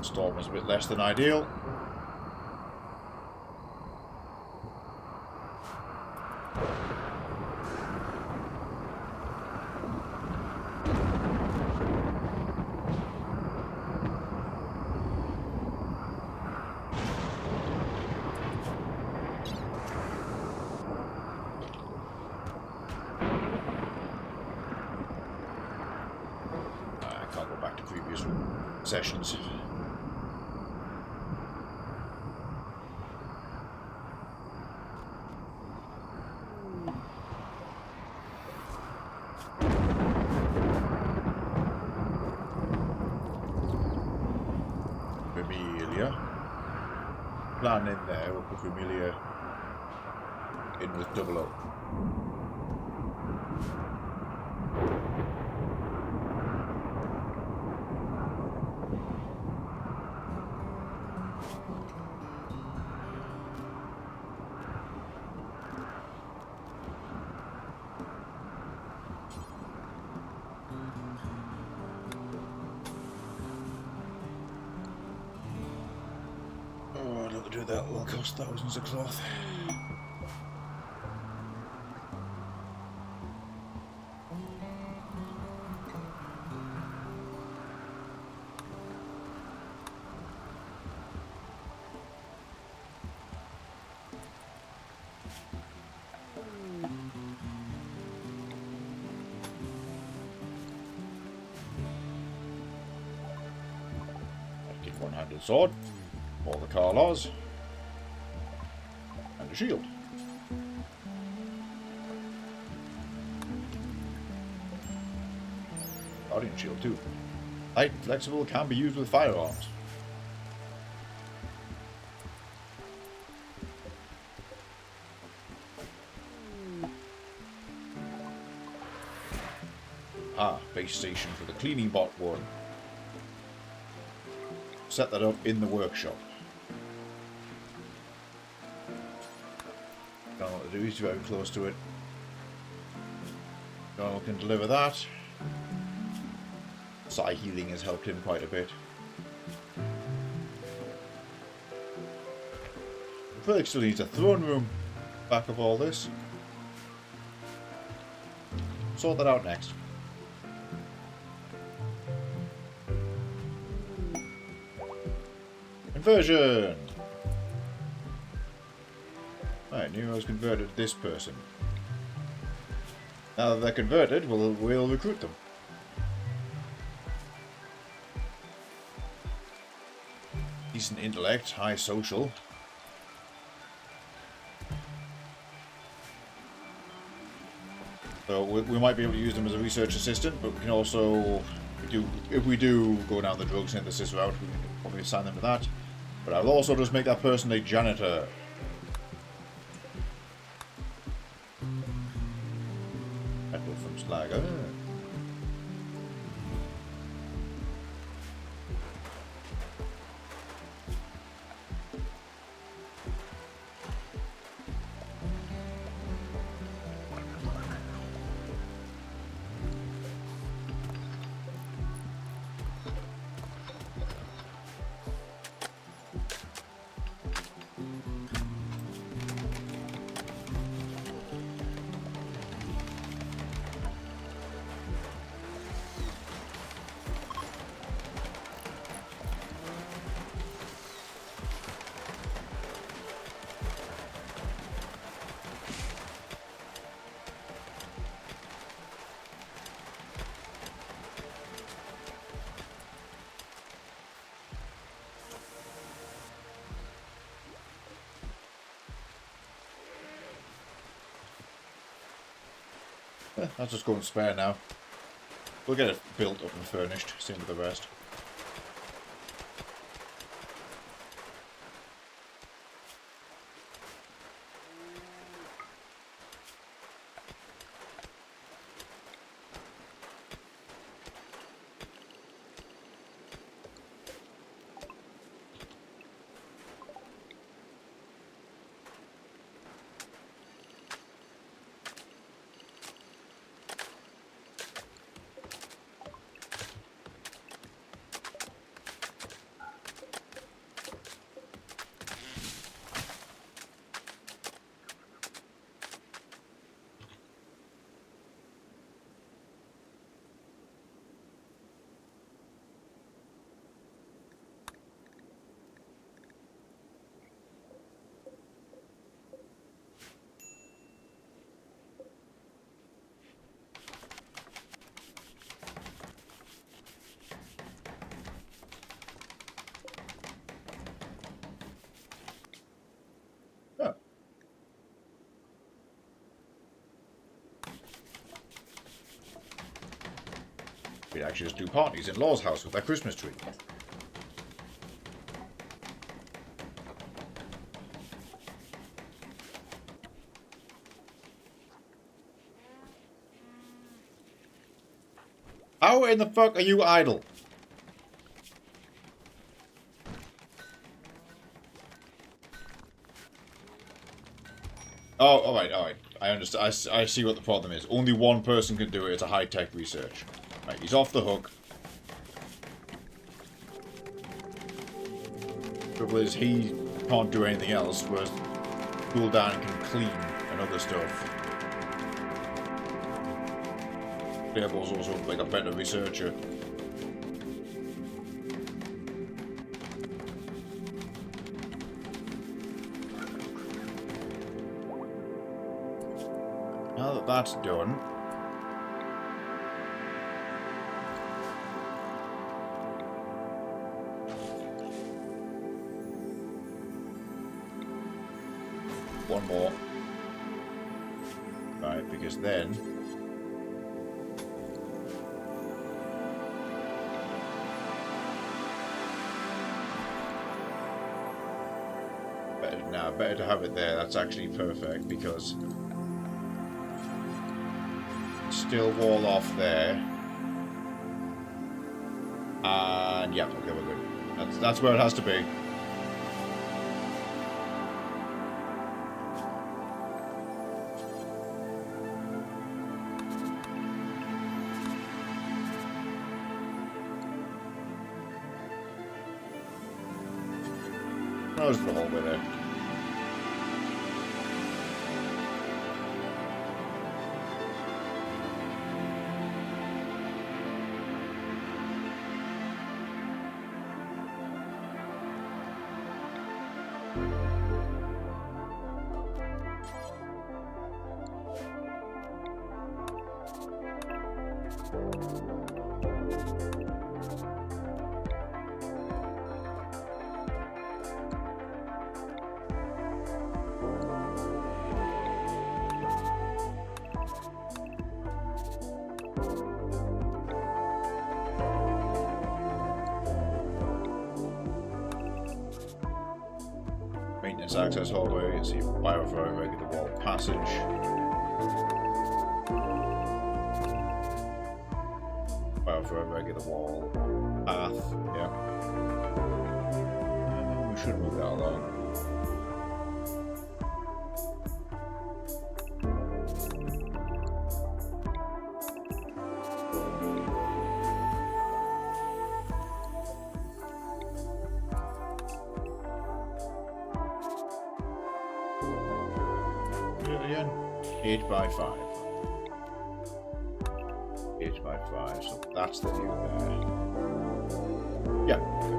Storm was a bit less than ideal. I can't go back to previous sessions. Plan in there, we'll put Amelia in with 00. Do that will cost thousands of cloth. one-handed sword, all the Carlas, and a shield. Guardian shield too. Light and flexible, can be used with firearms. Ah, base station for the cleaning bot one. Set that up in the workshop. Don't know what to do, he's very close to it. Donald can deliver that. Psi healing has helped him quite a bit. Felix still needs a throne room back of all this. Sort that out next. Conversion! Right, Nero's converted this person. Now that they're converted, we'll recruit them. Decent intellect, high social. So we might be able to use them as a research assistant, but we can also, if we do go down the drug synthesis route, we can probably assign them to that. But I will also just make that person a janitor. Metal from Slager. I'll just go and spare now. We'll get it built up and furnished, same with the rest. Oh. We'd actually just do parties in Law's house with their Christmas tree. How in the fuck are you idle? Oh, alright. I understand. I see what the problem is. Only one person can do it. It's a high-tech research. Right, he's off the hook. Trouble is, he can't do anything else, whereas Gul'dan can clean and other stuff. Diablo's also like a better researcher. Now that that's done, one more. Right, because then... better to have it there. That's actually perfect, because... still wall off there. And yeah, okay, we're good. That's where it has to be. That was the whole way there. Maintenance access hallway, see wire for a regular wall passage. Wire for a regular wall path, yeah. We should move that along. Again, 8 by 5. 8 by 5, so that's the view there. Yeah, okay.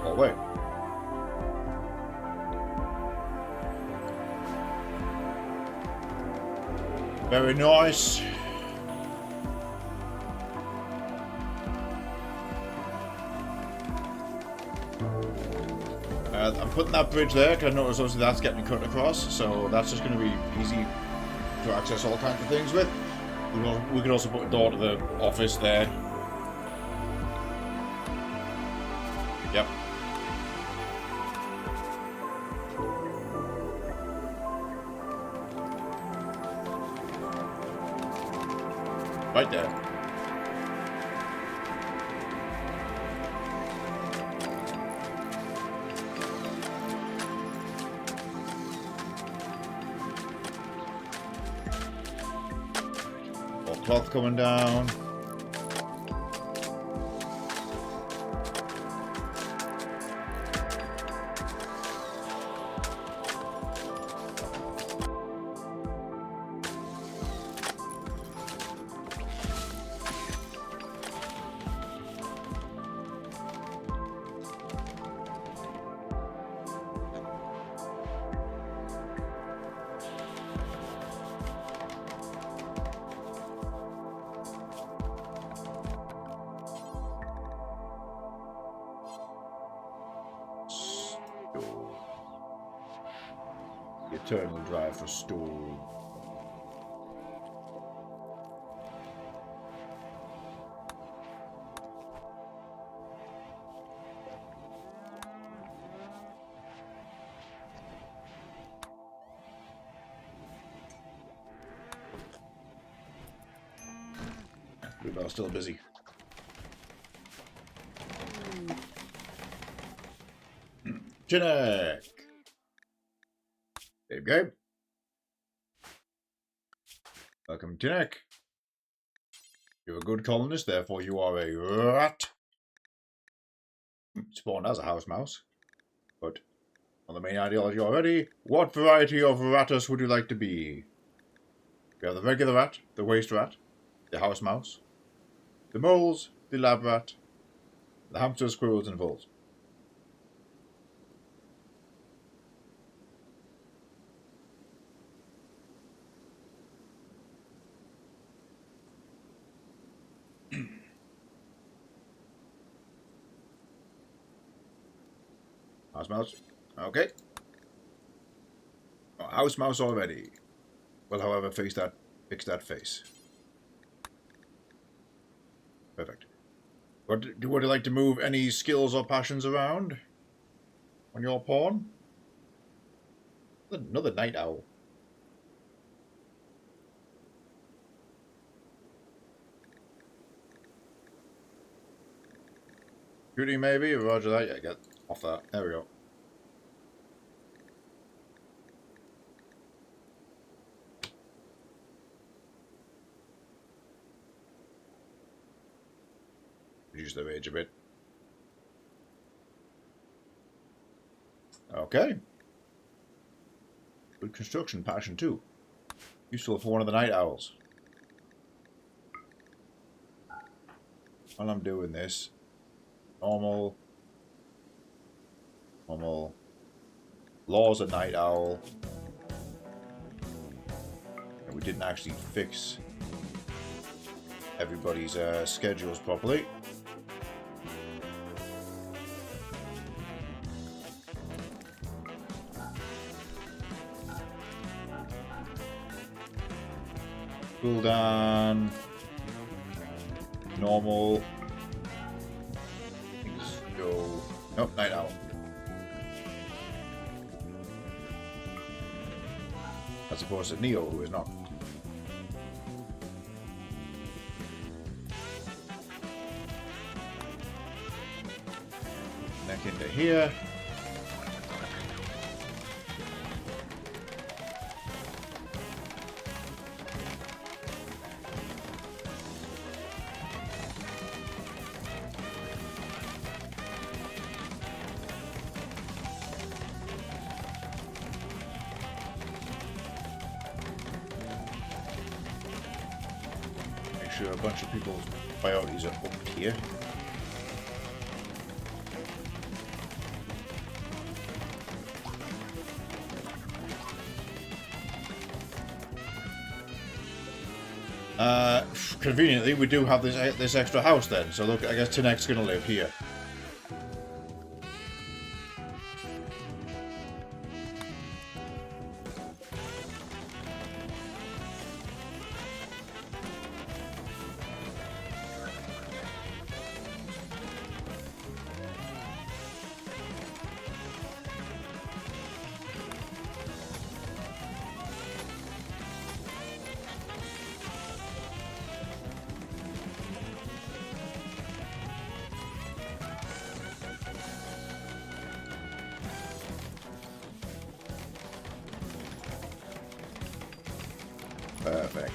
All the way. Very nice. I'm putting that bridge there because I notice obviously that's getting cut across, so that's just going to be easy to access all kinds of things with. We could also put a door to the office there. Yep. Right there. More cloth coming down. Eternal drive for stone. We're still busy. Rimconnect. There you go. Welcome to Rimconnect. You're a good colonist, therefore you are a rat. Spawned as a house mouse. But on the main ideology already, what variety of ratus would you like to be? We have the regular rat, the waste rat, the house mouse, the moles, the lab rat, the hamsters, squirrels, and voles. House mouse. Okay. Oh, house mouse already. Will, however, fix that face. Perfect. Would you like to move any skills or passions around on your pawn? Another night owl. Shooting maybe? Roger that. Yeah, get off that. There we go. Reduce the rage a bit. Okay. Good construction passion too. Useful for one of the night owls. While I'm doing this, normal. Law's a night owl. And we didn't actually fix everybody's schedules properly. Cooldown. Normal. Things go. Nope, night owl. As opposed to Neo, who is not. Neck into here. Sure a bunch of people's priorities are up here. Conveniently, we do have this extra house then. So look, I guess Tinek's gonna live here. Perfect.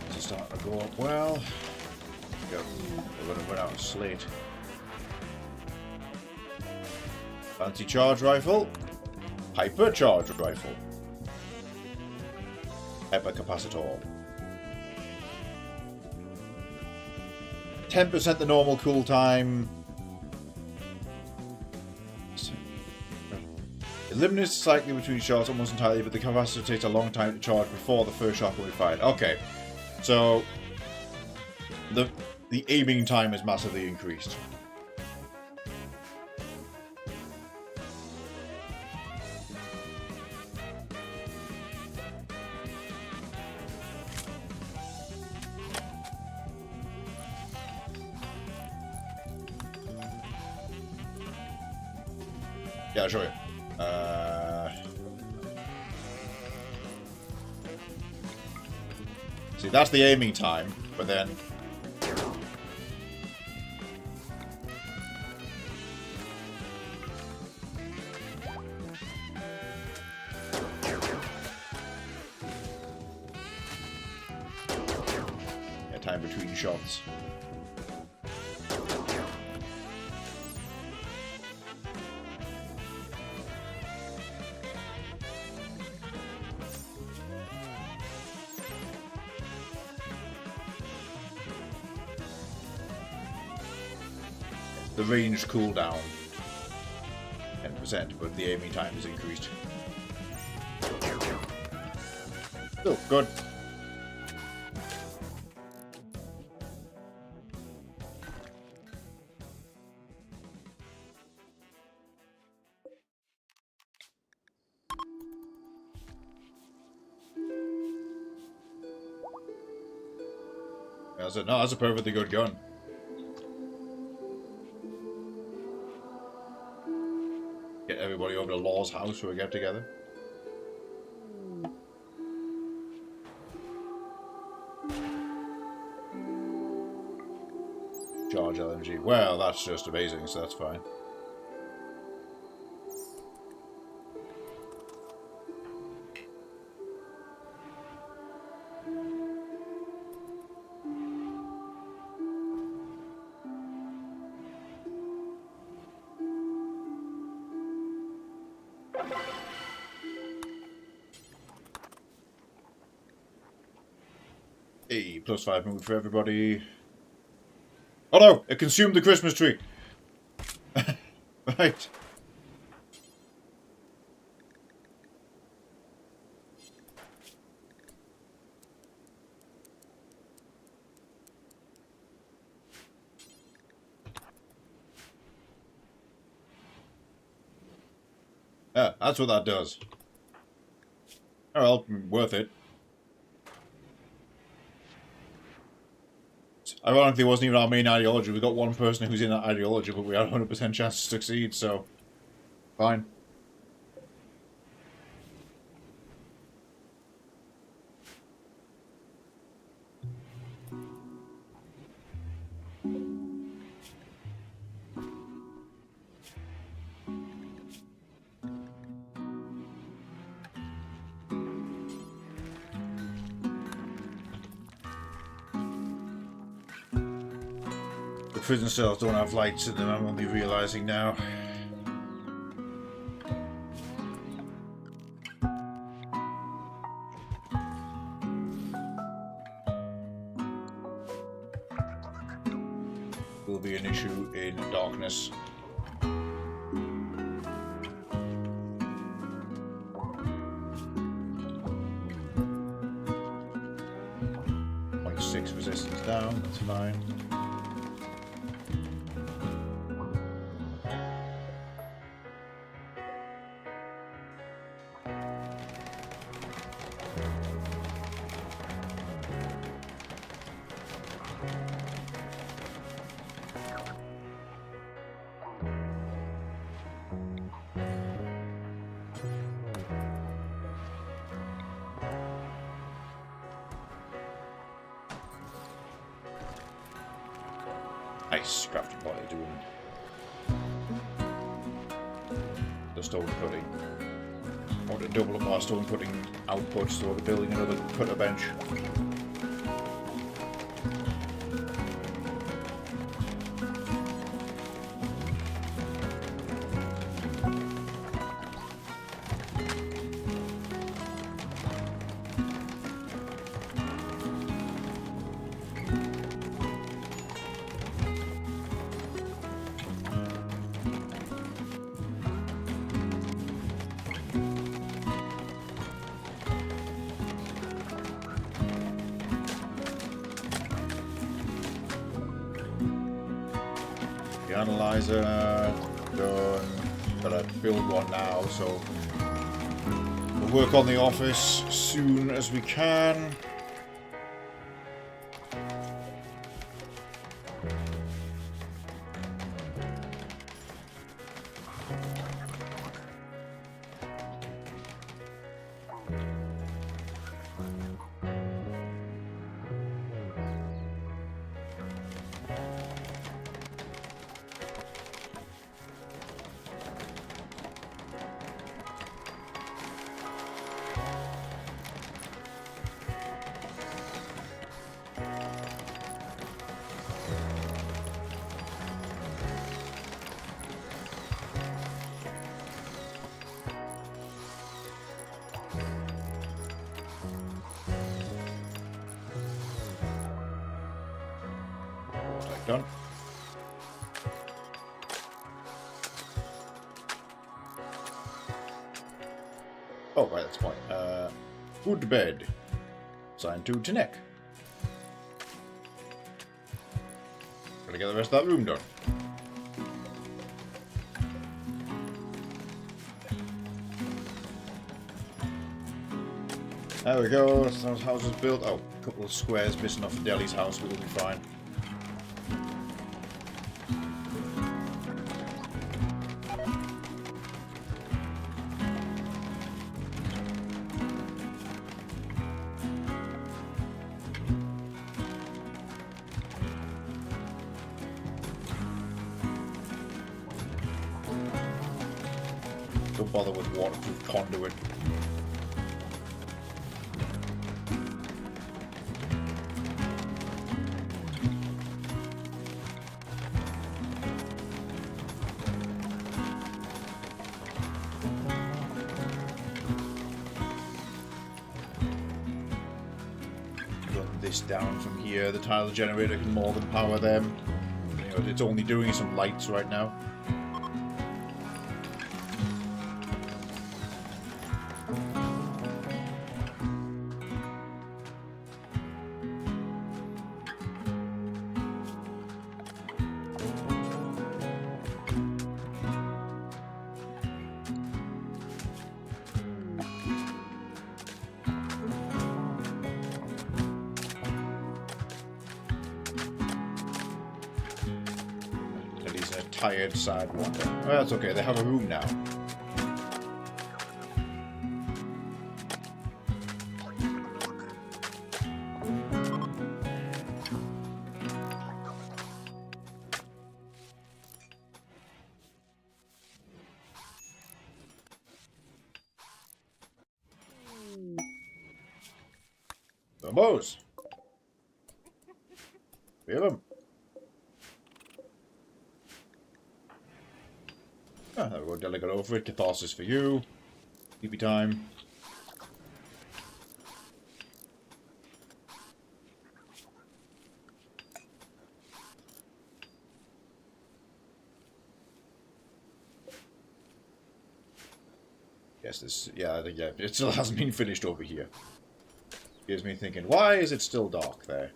This is starting to go up well. Go. We're going to run out of slate. Fancy charge rifle. Hyper charge rifle. Hyper capacitor. 10% the normal cool time. Eliminates the cycling between shots almost entirely, but the capacitor takes a long time to charge before the first shot will be fired. Okay, so the aiming time is massively increased. Yeah, I'll show you. See, that's the aiming time, but then yeah, time between shots. The range cooldown 10%, but the aiming time is increased. Still good. That's it. No, that's a perfectly good gun. Get everybody over to Law's house where we get together. Charge LMG. Well, that's just amazing, so that's fine. Hey, +5 mood for everybody. Oh no! It consumed the Christmas tree! Right. Yeah, that's what that does. Oh well, worth it. Ironically, it wasn't even our main ideology. We got one person who's in that ideology, but we had a 100% chance to succeed, so... Fine. The prison cells don't have lights in them, I'm only realising now. Will be an issue in darkness. .6 resistance down, that's fine. Nice, crafting body doing the stone cutting. I want to double up our stone cutting output, so we're building another cutter bench. Analyzer done. Gotta build one now, so we'll work on the office soon as we can. Done. Oh, right, that's fine. Food bed. Assigned to Tinek. Gotta get the rest of that room done. There we go. Those houses built. Oh, a couple of squares missing off the deli's house, but it'll be fine. Don't bother with waterproof conduit. This down from here. The tile generator can more than power them. You know, it's only doing some lights right now. Tired side wander. Oh, that's okay, they have a room now. Bombos! We have them. Ah, there we go, Deli got over it. Catharsis for you. PP time. Yes, this, yeah, it still hasn't been finished over here. Gives me thinking, why is it still dark there?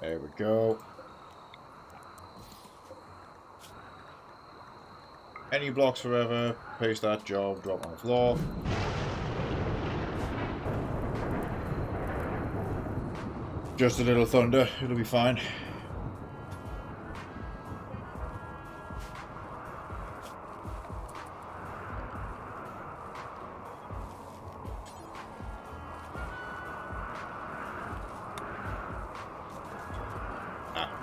There we go. Any blocks forever. Paste that job. Drop on the floor. Just a little thunder. It'll be fine.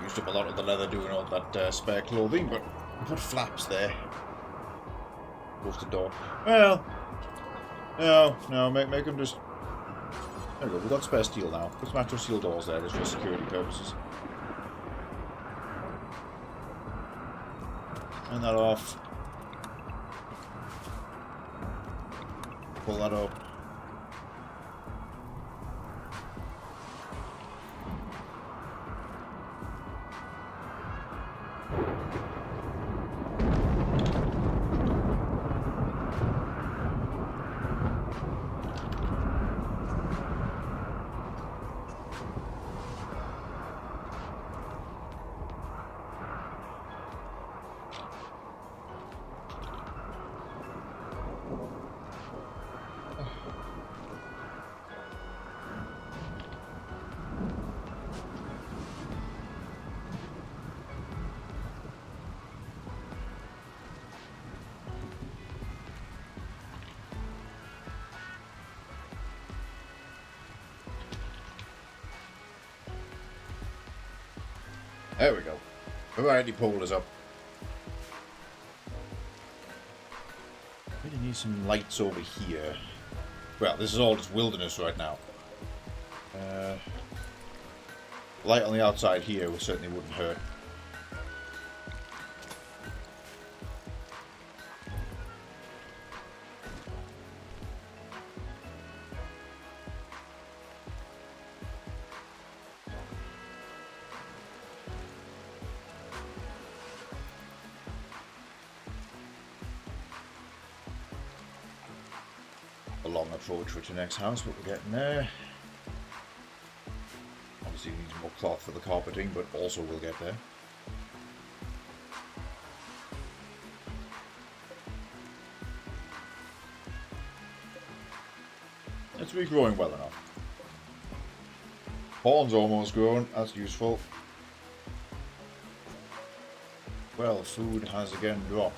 Used up a lot of the leather doing all that spare clothing, but put flaps there. Close the door. Well, no, make them just... There we go, we've got spare steel now. Put some actual steel doors there, just for security purposes. Turn that off. Pull that up. There we go. Variety pole is up. Really need some lights over here. Well, this is all just wilderness right now. Light on the outside here certainly wouldn't hurt. A long approach for the next house, but we're getting there. Obviously we need more cloth for the carpeting, but also we'll get there. It's regrowing well enough. Corn's almost grown, that's useful. Well, food has again dropped.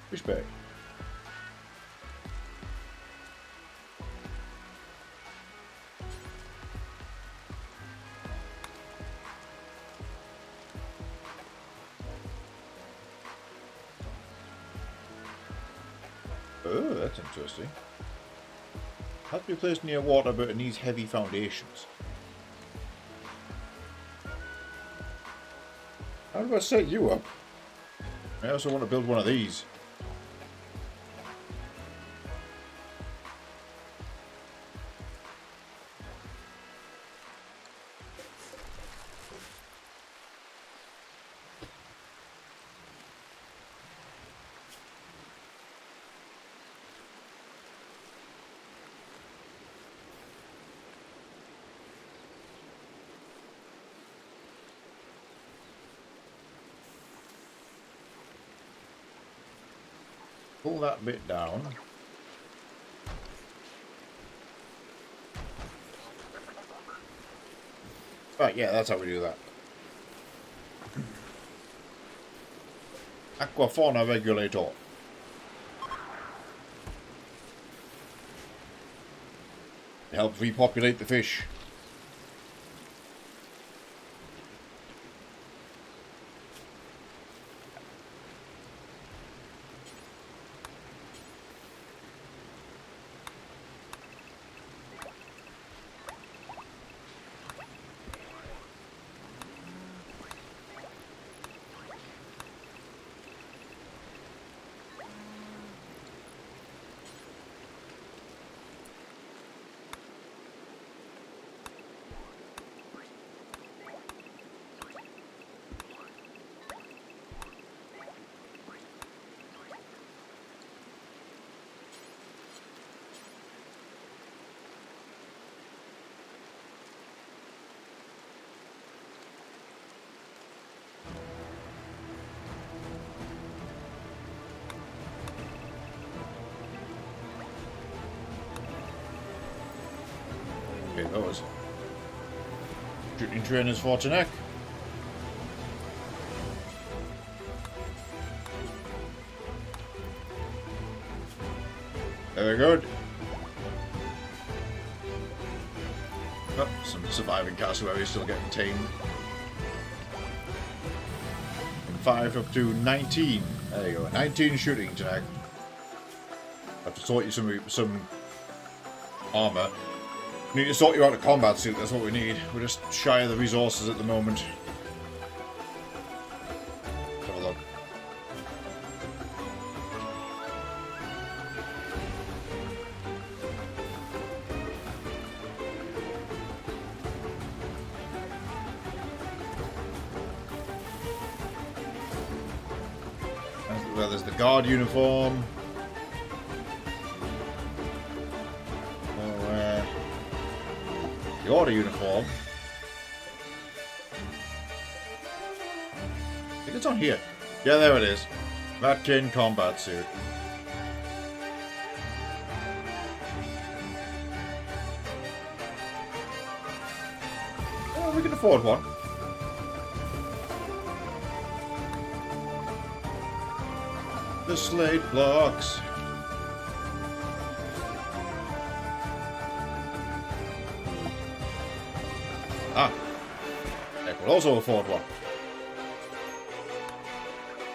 Fish bag. Oh, that's interesting. Has to be placed near water, but it needs heavy foundations. How do I set you up? I also want to build one of these. Pull that bit down. Right, yeah, that's how we do that. Aquafauna regulator. It helps repopulate the fish. Okay, those. Shooting trainers for tonight. Very good. Oh, some surviving cassowaries still getting tamed. From 5 up to 19. There you go, 19 shooting tonight. I have to sort you some armour. We need to sort you out a combat suit, that's what we need. We're just shy of the resources at the moment. Let's have a look. Well, there's the guard uniform. The order uniform. I think it's on here. Yeah, there it is. Ratkin combat suit. Oh, we can afford one. The slate blocks. Ah, I could also afford one.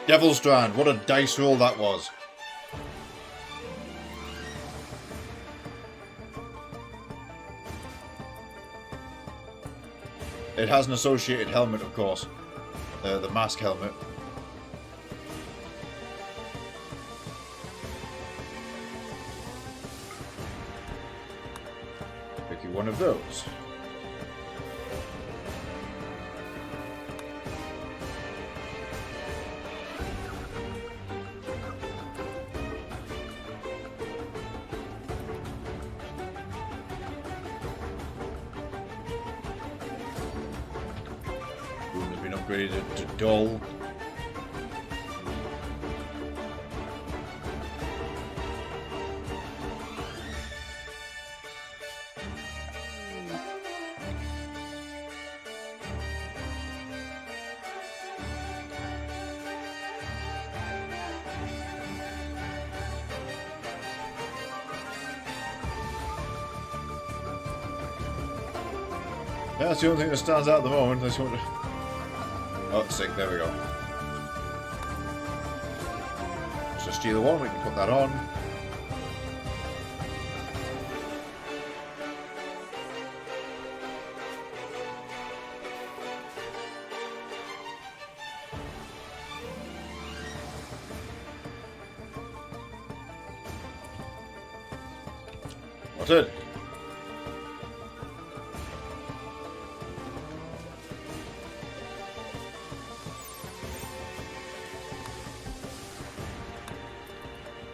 Devil's Strand, what a dice roll that was. It has an associated helmet, of course. The mask helmet. Pick you one of those. Room has been upgraded to dull. That's the only thing that stands out at the moment. I just want to... Oh, sick, there we go. So steal one, we can put that on. What's it?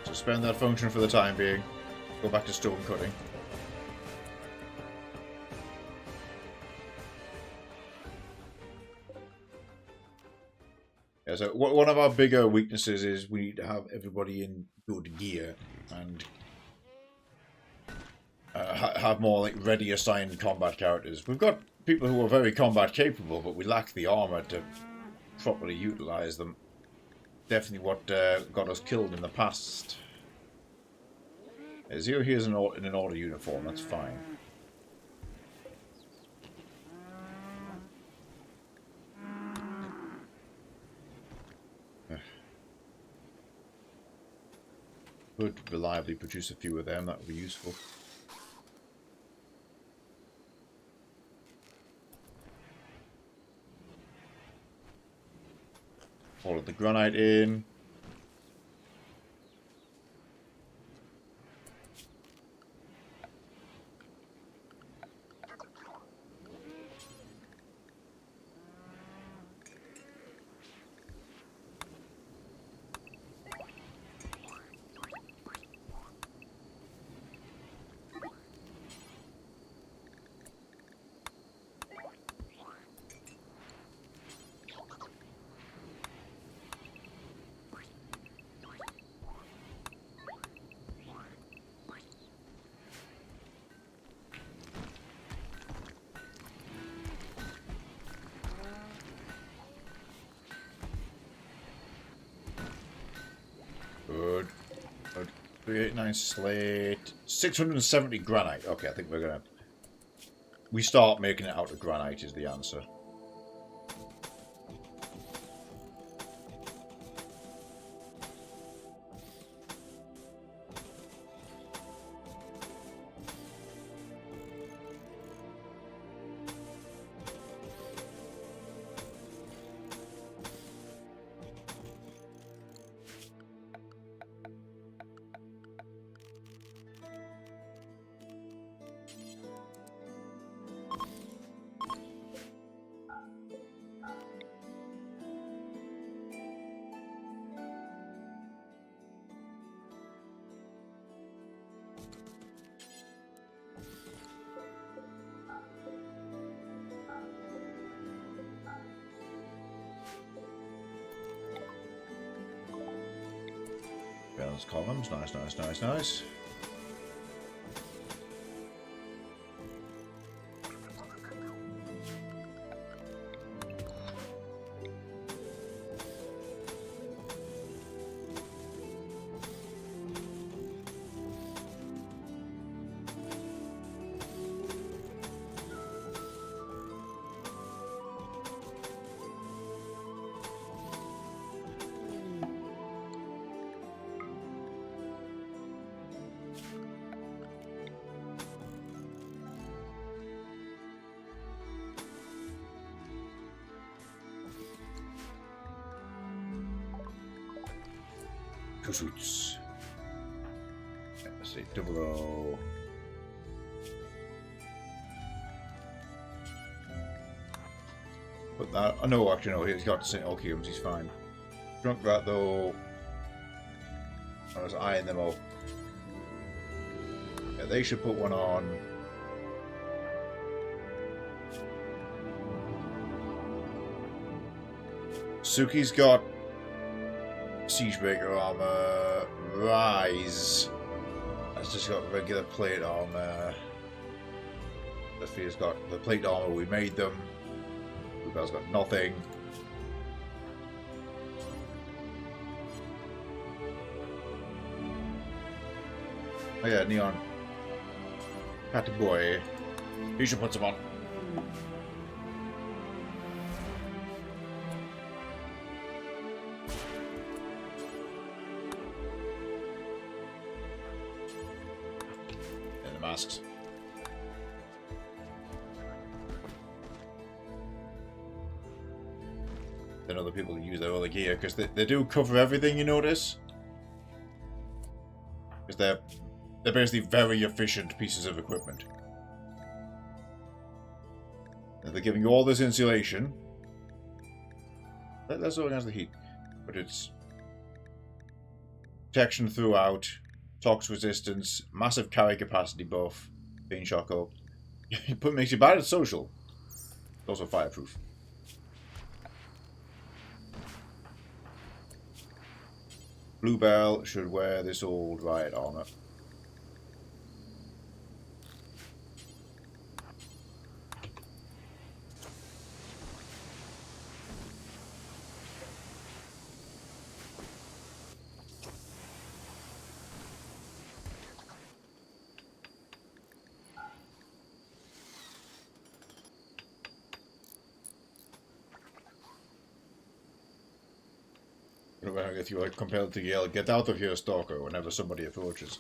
Suspend that function for the time being. Go back to stone cutting. Yeah, so one of our bigger weaknesses is we need to have everybody in good gear and have more like ready assigned combat characters. We've got people who are very combat capable, but we lack the armor to properly utilize them. Definitely what got us killed in the past. Zero here is in an order uniform, that's fine. Could reliably produce a few of them, that would be useful. All of the granite in. Good. 389 slate. 670 granite. Okay, I think we're gonna... We start making it out of granite is the answer. Balance columns. Nice, nice, nice, nice. 2 suits. Let's see, 00. But that, oh no, actually no, he's got St. Okiums, he's fine. Drunk that though. I was eyeing them up. Yeah, they should put one on. Suki's got Siegebreaker armor. Rise has just got regular plate armor. Sophia's got the plate armor, we made them. Bluebell's got nothing. Oh yeah, Neon. Cat boy. You should put some on. And the masks. Then other people use their other gear because they do cover everything, you notice? Because they're basically very efficient pieces of equipment. And they're giving you all this insulation. That's all against the heat. But it's protection throughout, tox resistance, massive carry capacity buff, being shocko. It makes you bad at social. It's also fireproof. Bluebell should wear this old riot armor. If you are compelled to yell, "Get out of here, stalker," whenever somebody approaches.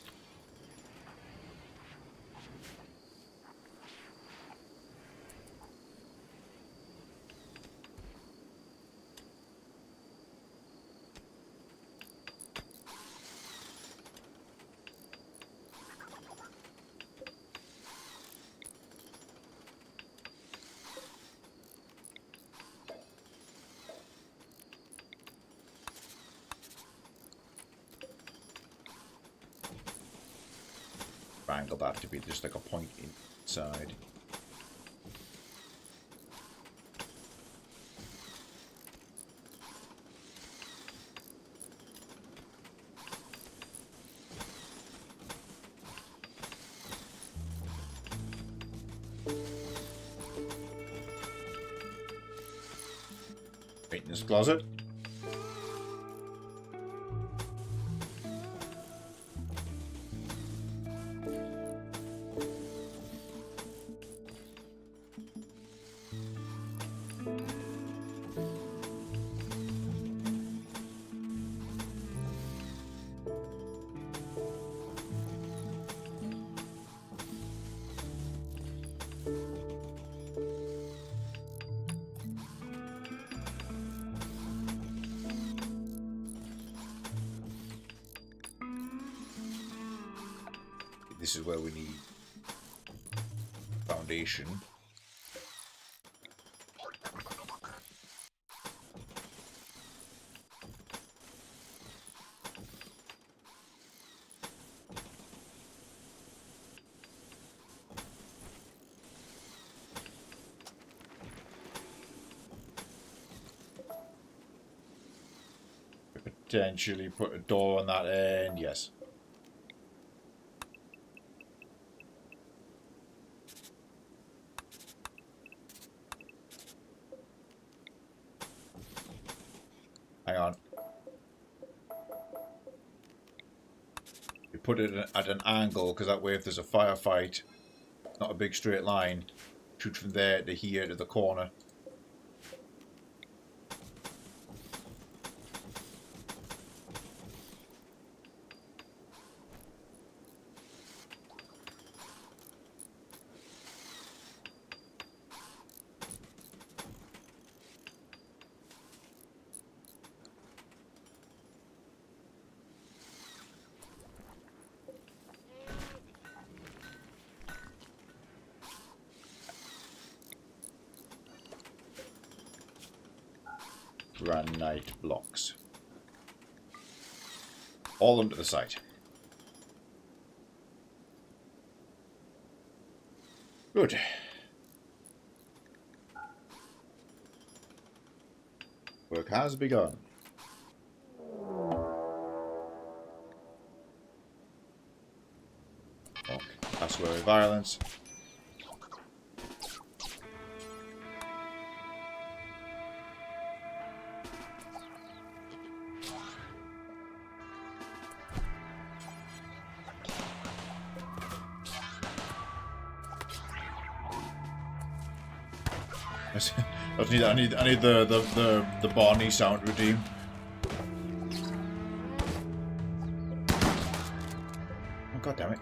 Angle that to be just like a point inside. Maintenance closet. This is where we need foundation. Potentially put a door on that end, yes. Hang on. We put it at an angle because that way if there's a firefight, not a big straight line, shoot from there to here to the corner. granite blocks. All under the site. Good. Work has begun. Okay. Cassowary violence. I need the Barney sound routine. Oh, God damn it!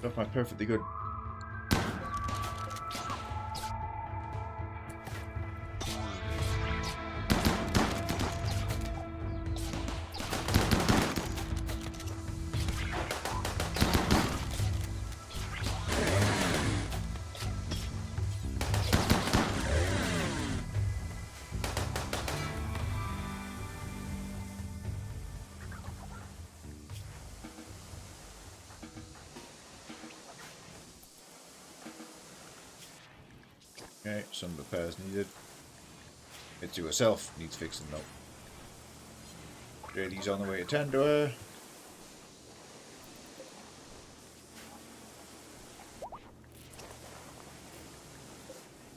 Left my perfectly good. Okay, some repairs needed. It's yourself needs fixing though. JD's on the way to tend to her.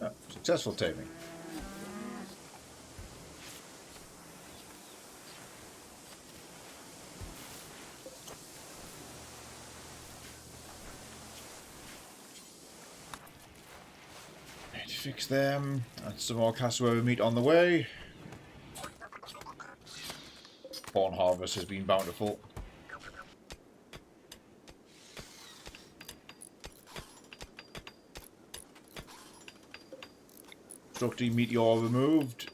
Oh, successful taming. Fix them. And some more cassowary meat on the way. Corn harvest has been bountiful. Destructive meteor removed.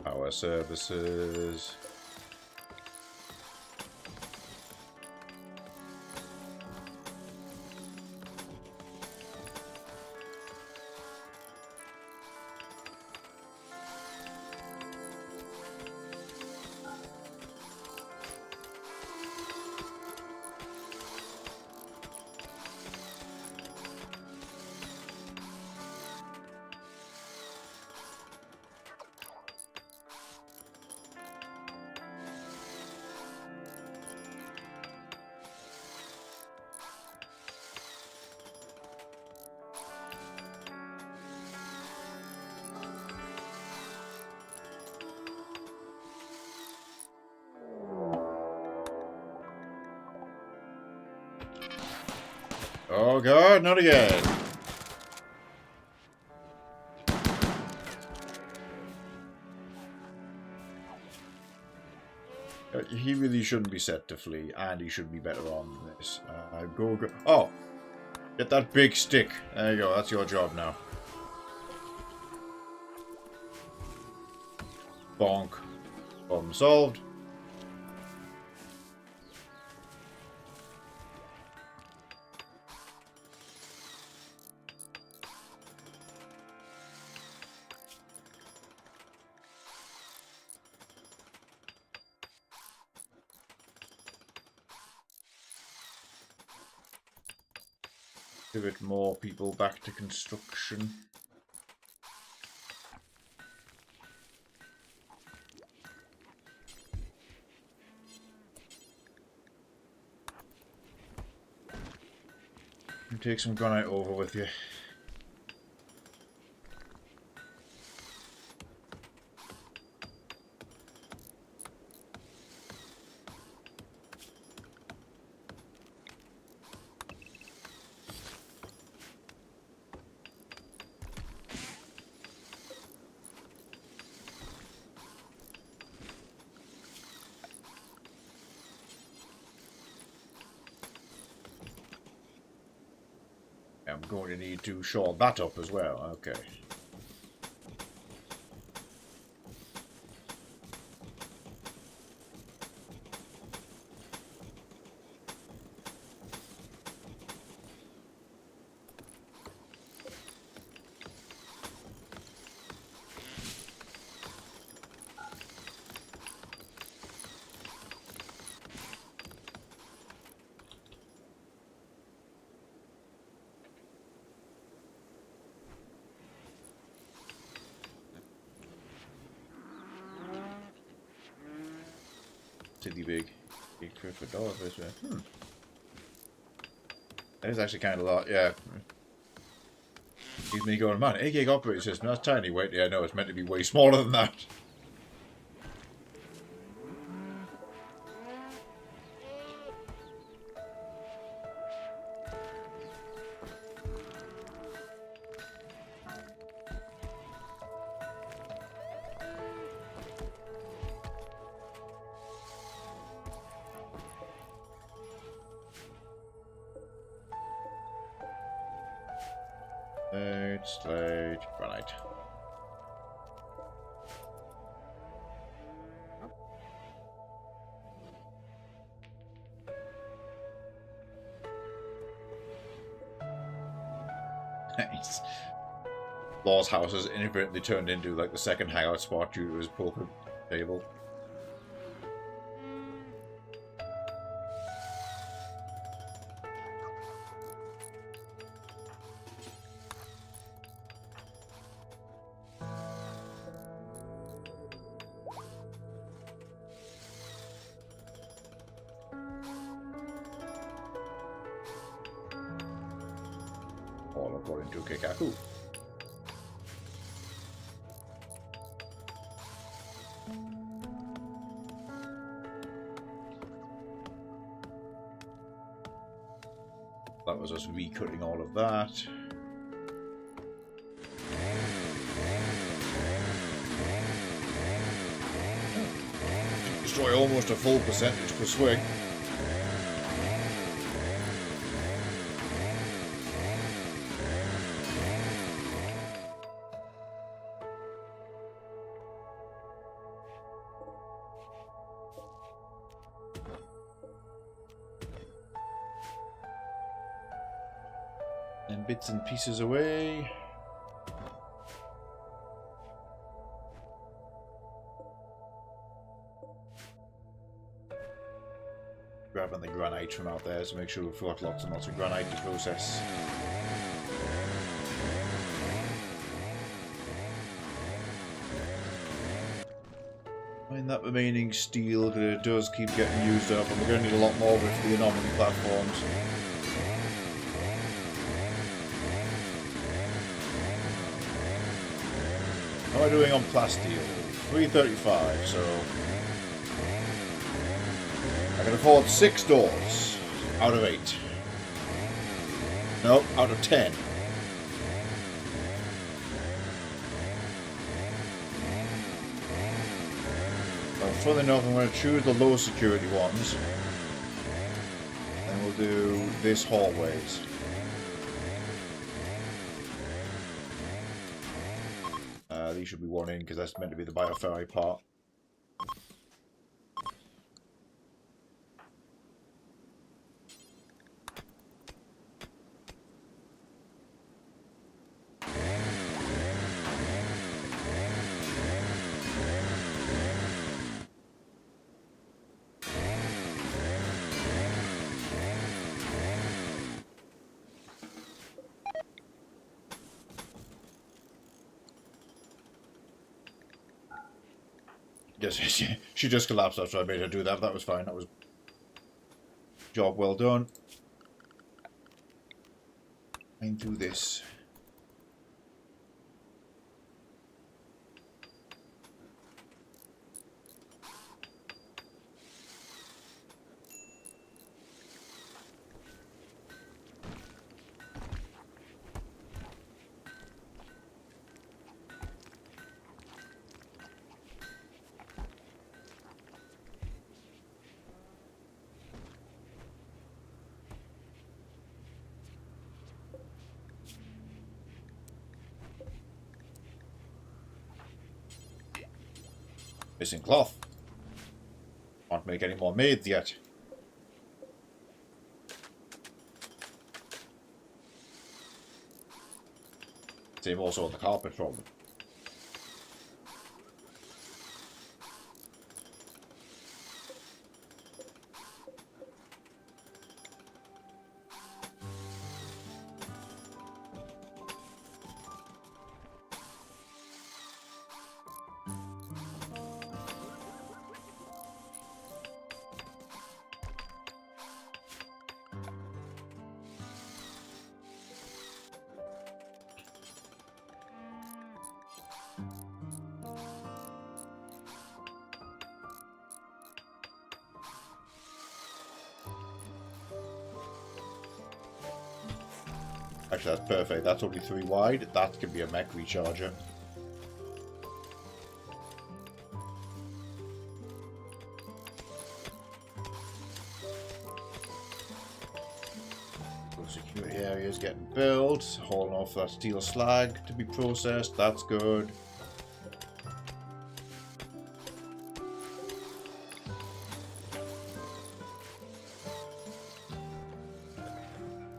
Power services. Oh God, not again. He really shouldn't be set to flee, and he should be better on this. Go. Oh! Get that big stick. There you go, that's your job now. Bonk. Problem solved. Pivot more people back to construction. You take some granite over with you. I'm going to need to shore that up as well. Okay. City big. Big for dollar this way. That is actually kind of a lot, yeah. Keeps me going, man, 8 gig operating system, that's tiny. Wait, yeah, no, it's meant to be way smaller than that. Slate, granite. Nice. Law's house has inadvertently turned into like the second hangout spot due to his poker table. All according to Kikaku. That was us recutting all of that. Destroy almost a full percentage per swing. And bits and pieces away. Grabbing the granite from out there to make sure we've got lots and lots of granite to process. Find that remaining steel, because it does keep getting used up, and we're going to need a lot more of it for the anomaly platforms. How am I doing on plasteel? 335, so I can afford 6 doors out of 8. No, out of 10. Well, further enough, I'm going to choose the low security ones, and we'll do this hallways. These should be one in because that's meant to be the bioferrite part. Yes, she just collapsed after I made her do that. That was fine. That was job well done. Climb through this. Missing cloth. Can't make any more maids yet. Same also on the carpet problem. Actually, that's perfect. That's only 3 wide. That can be a mech recharger. Security area is getting built. Hauling off that steel slag to be processed. That's good.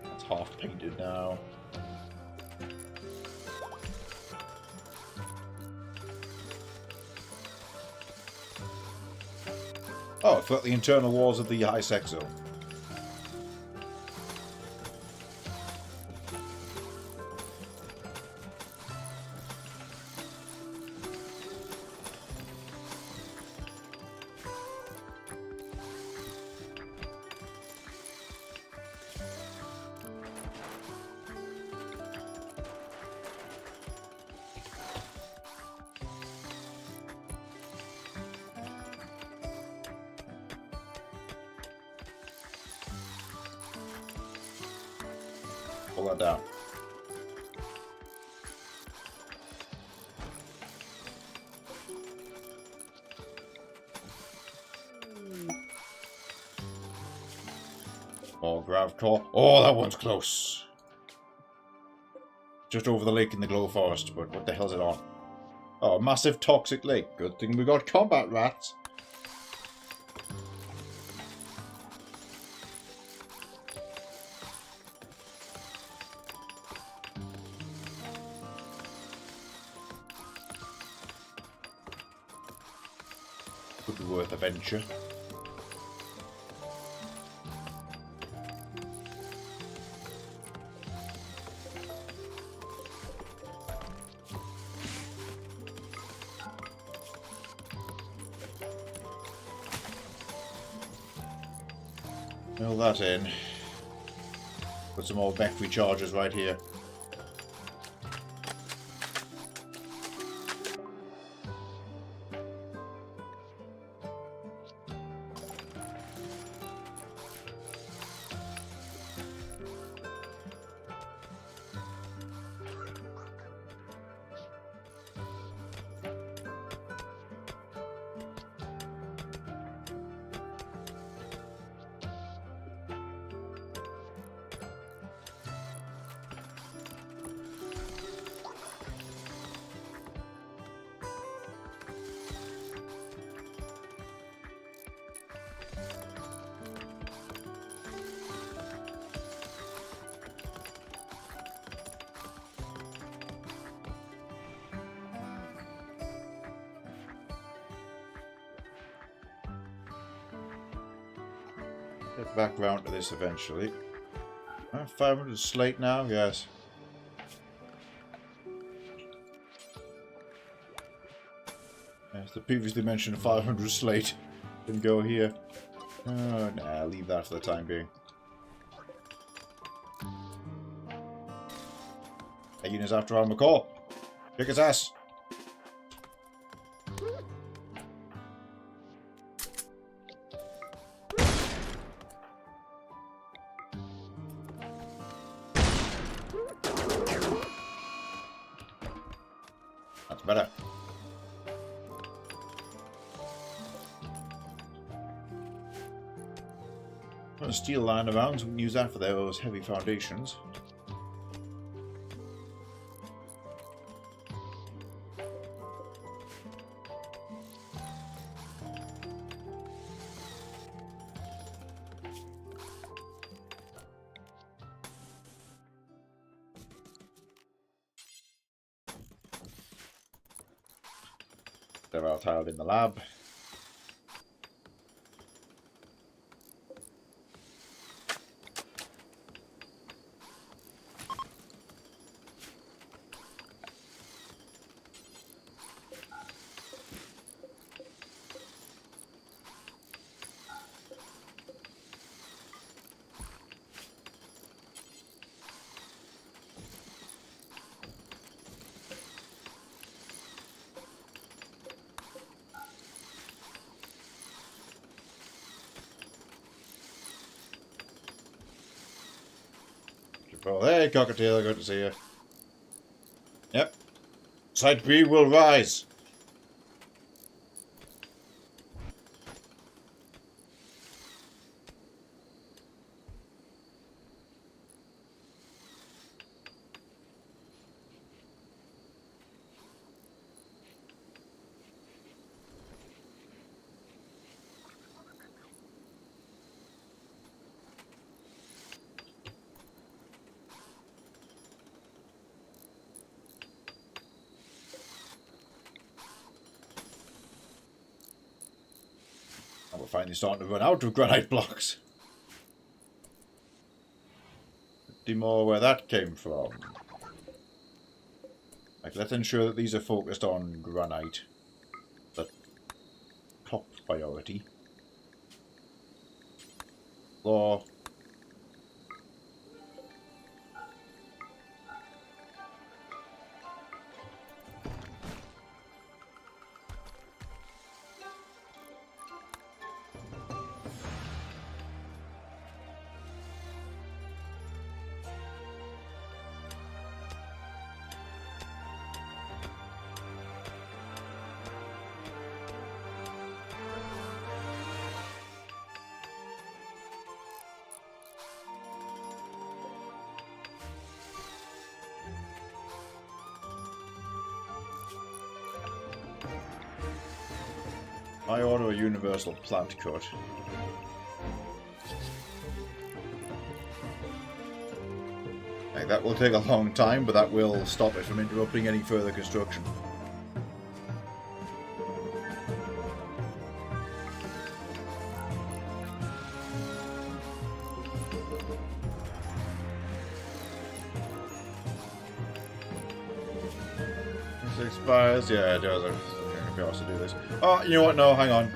That's half painted now. Oh, it's got the internal walls of the high sec zone. Pull that down. Oh, grav core. Oh, that one's close. Just over the lake in the glow forest, but what the hell's it on? Oh, a massive toxic lake. Good thing we got combat rats. Could be worth a venture. Mill that in. Put some more mech rechargers right here. Get back round to this eventually. 500 slate now, yes. Yes, the previously mentioned 500 slate can go here. Nah, leave that for the time being. That unit's after our McCall. Kick his ass. That's better. Got a steel line around, so we can use that for those heavy foundations. They're all tiled in the lab. Oh, hey, Cockatiel, good to see you. Yep. Site B will rise. And we're finally starting to run out of granite blocks. Do more where that came from. Like, let's ensure that these are focused on granite. The top priority. Floor. I order a universal plant cut. Like, that will take a long time, but that will stop it from interrupting any further construction. This expires? Yeah, it does. Be able to do this. Oh, you know what? No, hang on.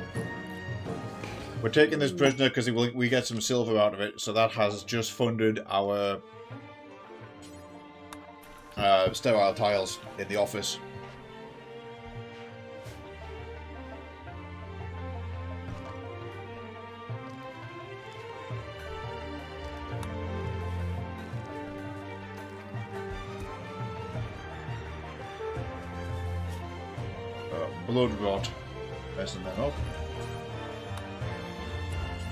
We're taking this prisoner because we get some silver out of it, so that has just funded our sterile tiles in the office. Blood rot. Messing them up.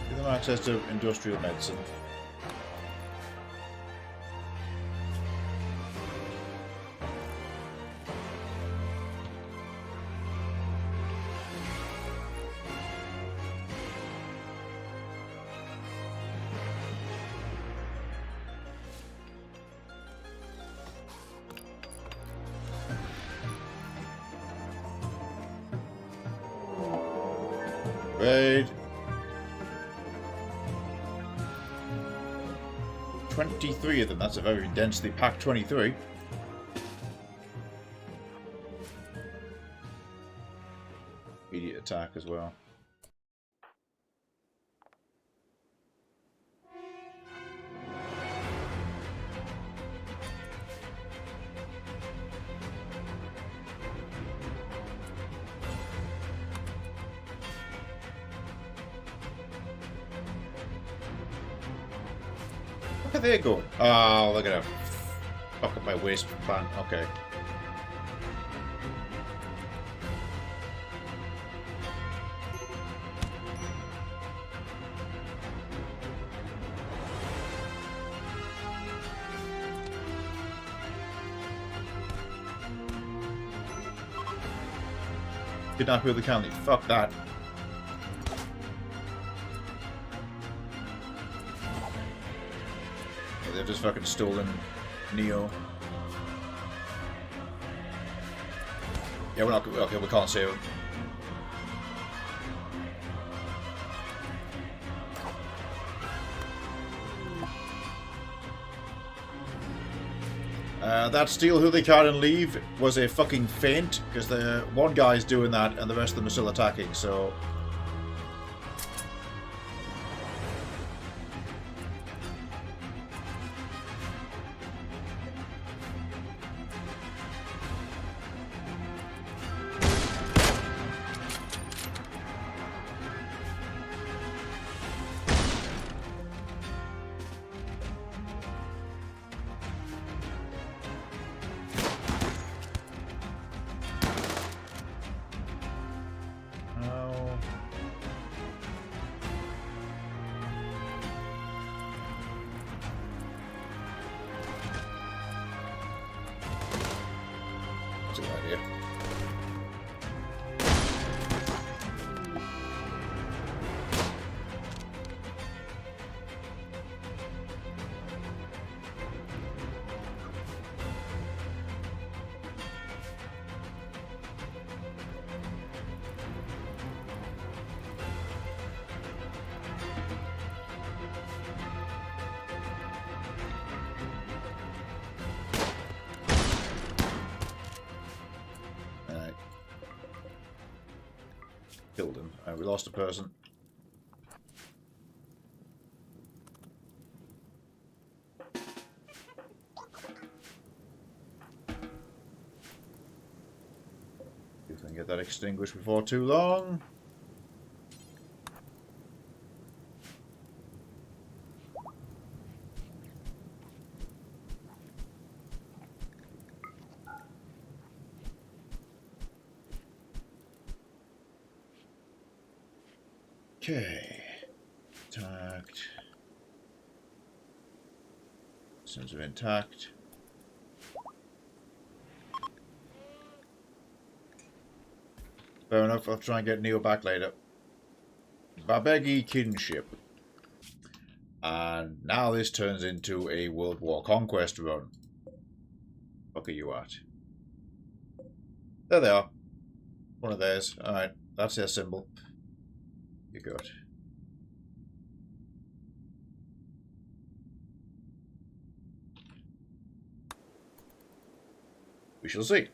Give them access to industrial medicine. Raid. 23 of them. That's a very densely packed 23. Immediate attack as well. Look at they going. Oh, they're gonna fuck up my waste plan. Okay. Kidnap who they can. Fuck that. They've just fucking stolen Neo. Yeah, we're not. Okay, we can't save him. That steal who they can and leave was a fucking feint, because the one guy's doing that and the rest of them are still attacking, so... That's a good idea. Killed him. We lost a person. See if I can get that extinguished before too long. Okay, intact. Systems are intact. Fair enough, I'll try and get Neo back later. Babegi kinship. And now this turns into a World War Conquest run. Fuck are you at? There they are. One of theirs. Alright, that's their symbol. You're good. We shall see.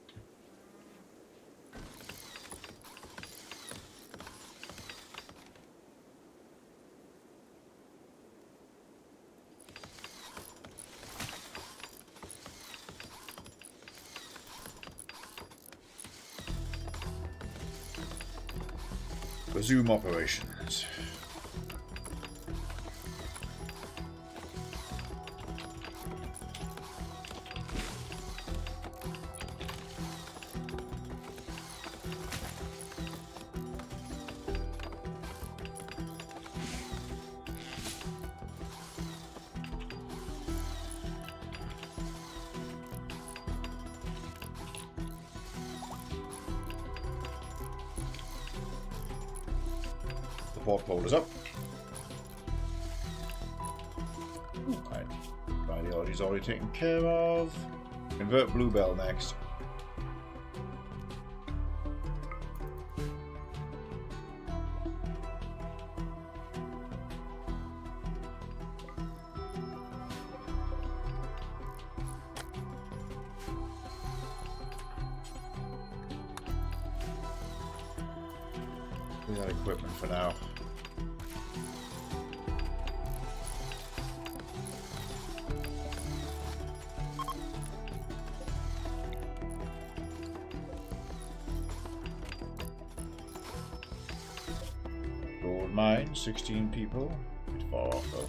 Resume operations. Port holders up. Right. Radiology's already taken care of. Convert Bluebell next. Do that equipment for now. Gold mine, 16 people. Bit far off though.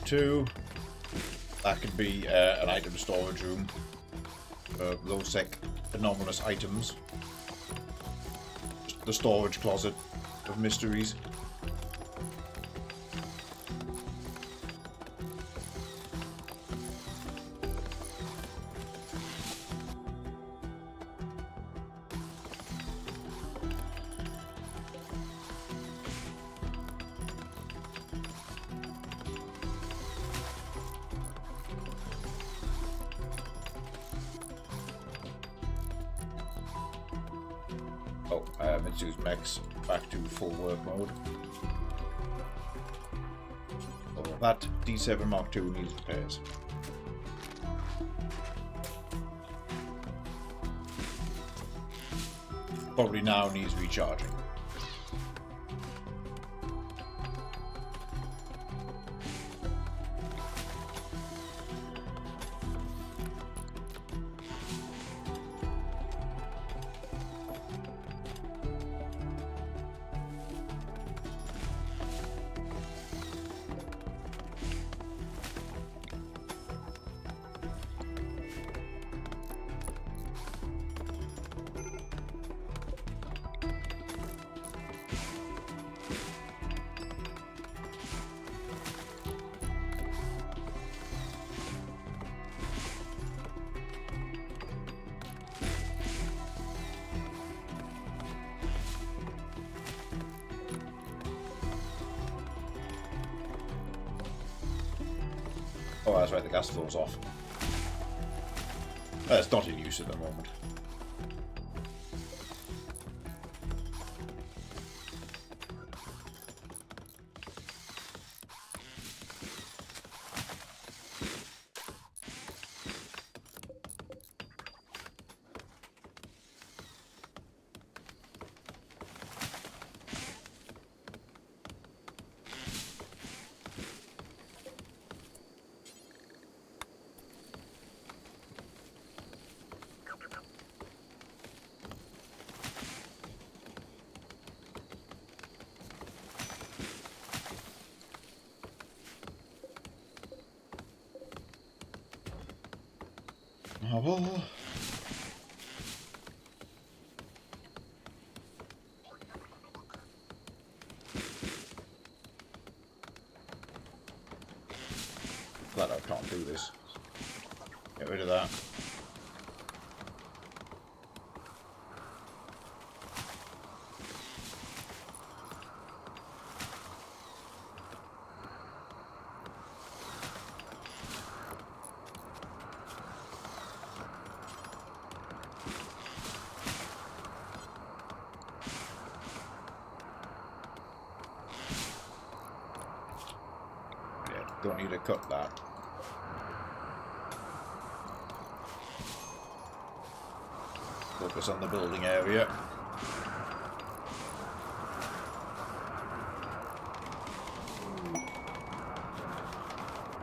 2. That could be an item storage room. Low-sec anomalous items. The storage closet of mysteries. Mitsu's mechs back to full work mode. Although that D7 Mark II needs repairs. Probably now needs recharging. Oh, that's right, the gas flow's off. It's not in use at the moment. Oh, well. Glad I can't do this. Get rid of that. Don't need to cut that. Focus on the building area.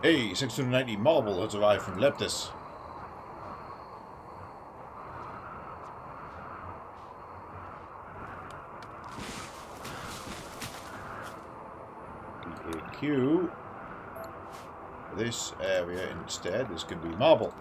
Hey, 690 marble has arrived from Leptis. EAQ. This area instead, this could be marble.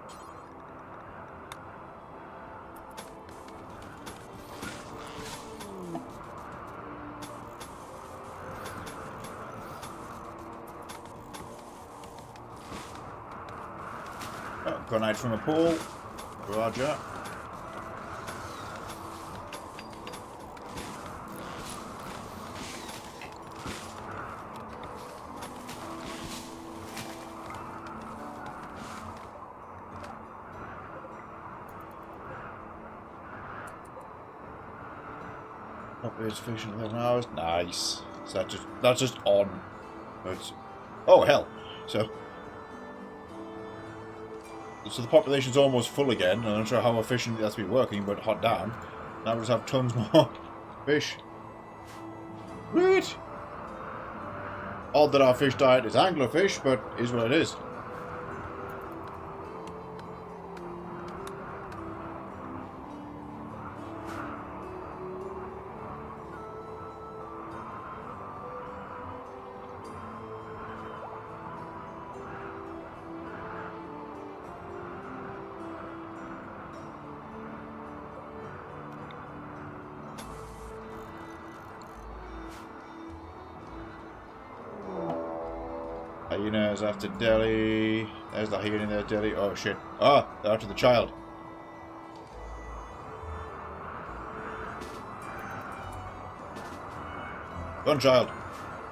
Oh, grenade from a pool. Roger. Operates fishing 11 hours. Nice. So that's just on. It's, oh hell. So the population's almost full again. I'm not sure how efficiently that's been working, but hot damn. Now we just have tons more fish. Great. Odd that our fish diet is anglerfish, but is what it is. Hyenas after Delhi. There's the hyena there, Delhi. Oh shit. Ah, they're after the child. Run, child.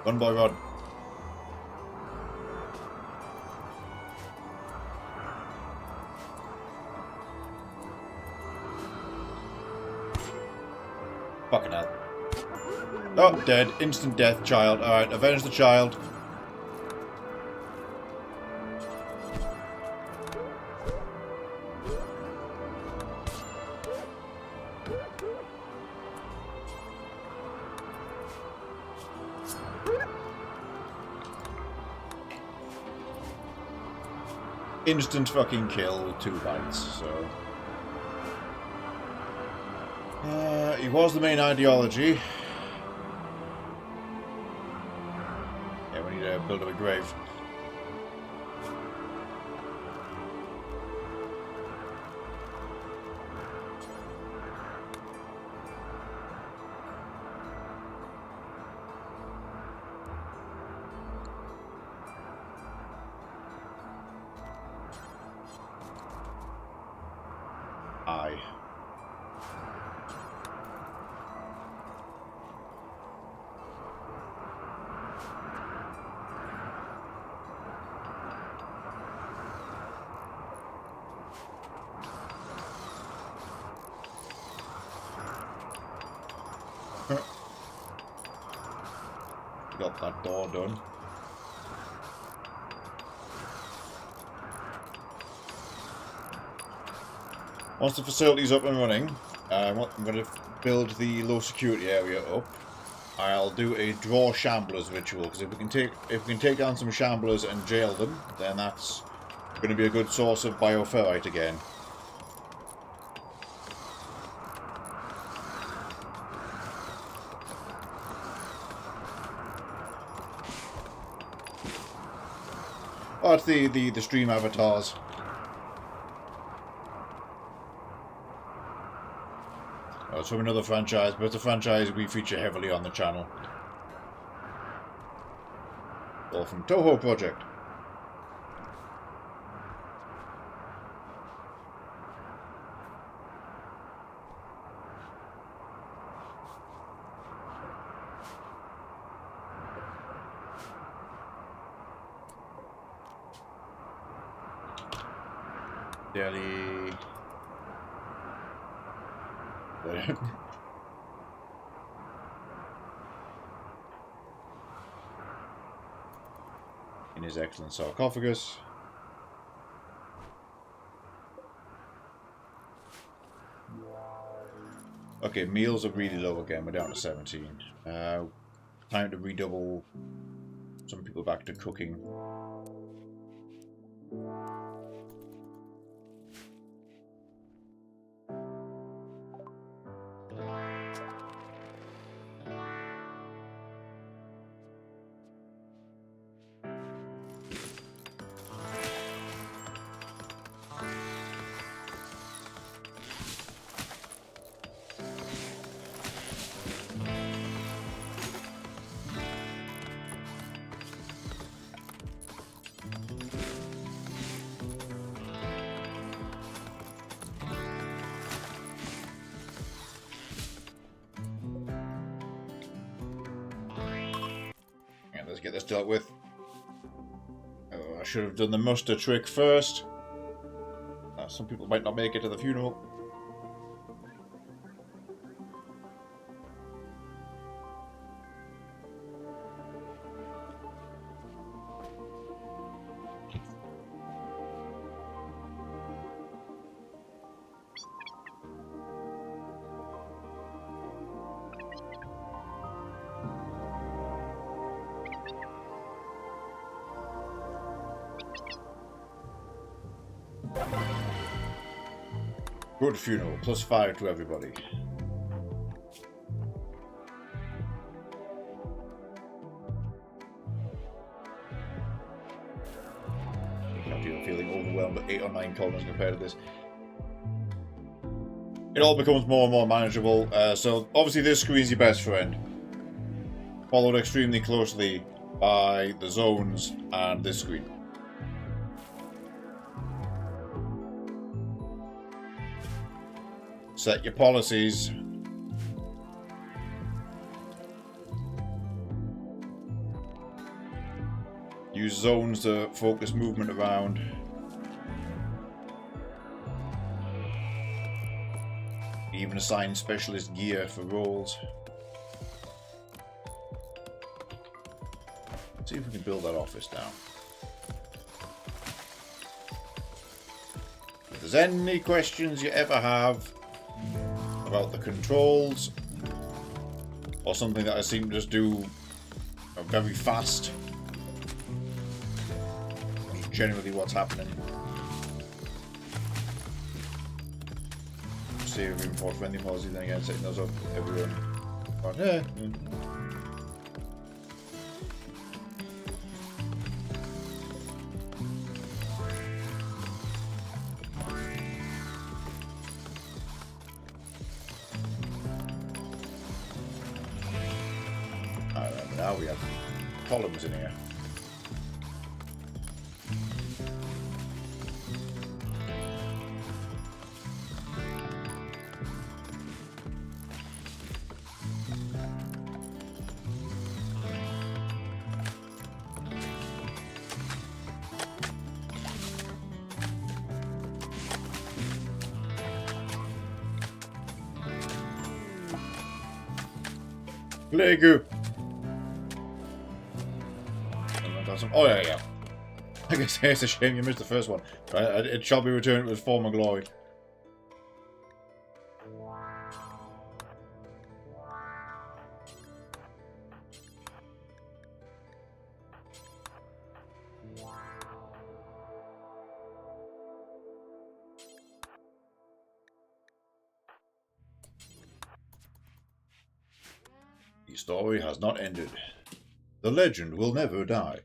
Run, boy, run. Fucking hell. Oh, dead. Instant death, child. Alright, avenge the child. Instant fucking kill with 2 bites, so... he was the main ideology. Yeah, we need to build up a grave. Aye. Got that door done. Once the facility's up and running, I'm going to build the low security area up. I'll do a draw shamblers ritual, because if we can take down some shamblers and jail them, then that's going to be a good source of bioferrite again. Oh, it's the stream avatars. Oh, it's from another franchise, but it's a franchise we feature heavily on the channel. All from Toho Project. Delhi. In his excellent sarcophagus. Okay, meals are really low again. We're down to 17. Time to redouble some people back to cooking. Let's get this dealt with. Oh, I should have done the muster trick first. Some people might not make it to the funeral. Good funeral, +5 to everybody. I'm feeling overwhelmed at 8 or 9 columns compared to this. It all becomes more and more manageable. So obviously this screen's your best friend. Followed extremely closely by the zones and this screen. Set your policies. Use zones to focus movement around. Even assign specialist gear for roles. Let's see if we can build that office now. If there's any questions you ever have about the controls, or something that I seem to just do very fast, that's generally what's happening. Save import friendly policy, then again setting those up everyone. But, now we have columns in here. Lego. Oh yeah. I guess it's a shame you missed the first one. Right? It shall be returned to its former glory. The story has not ended. The legend will never die.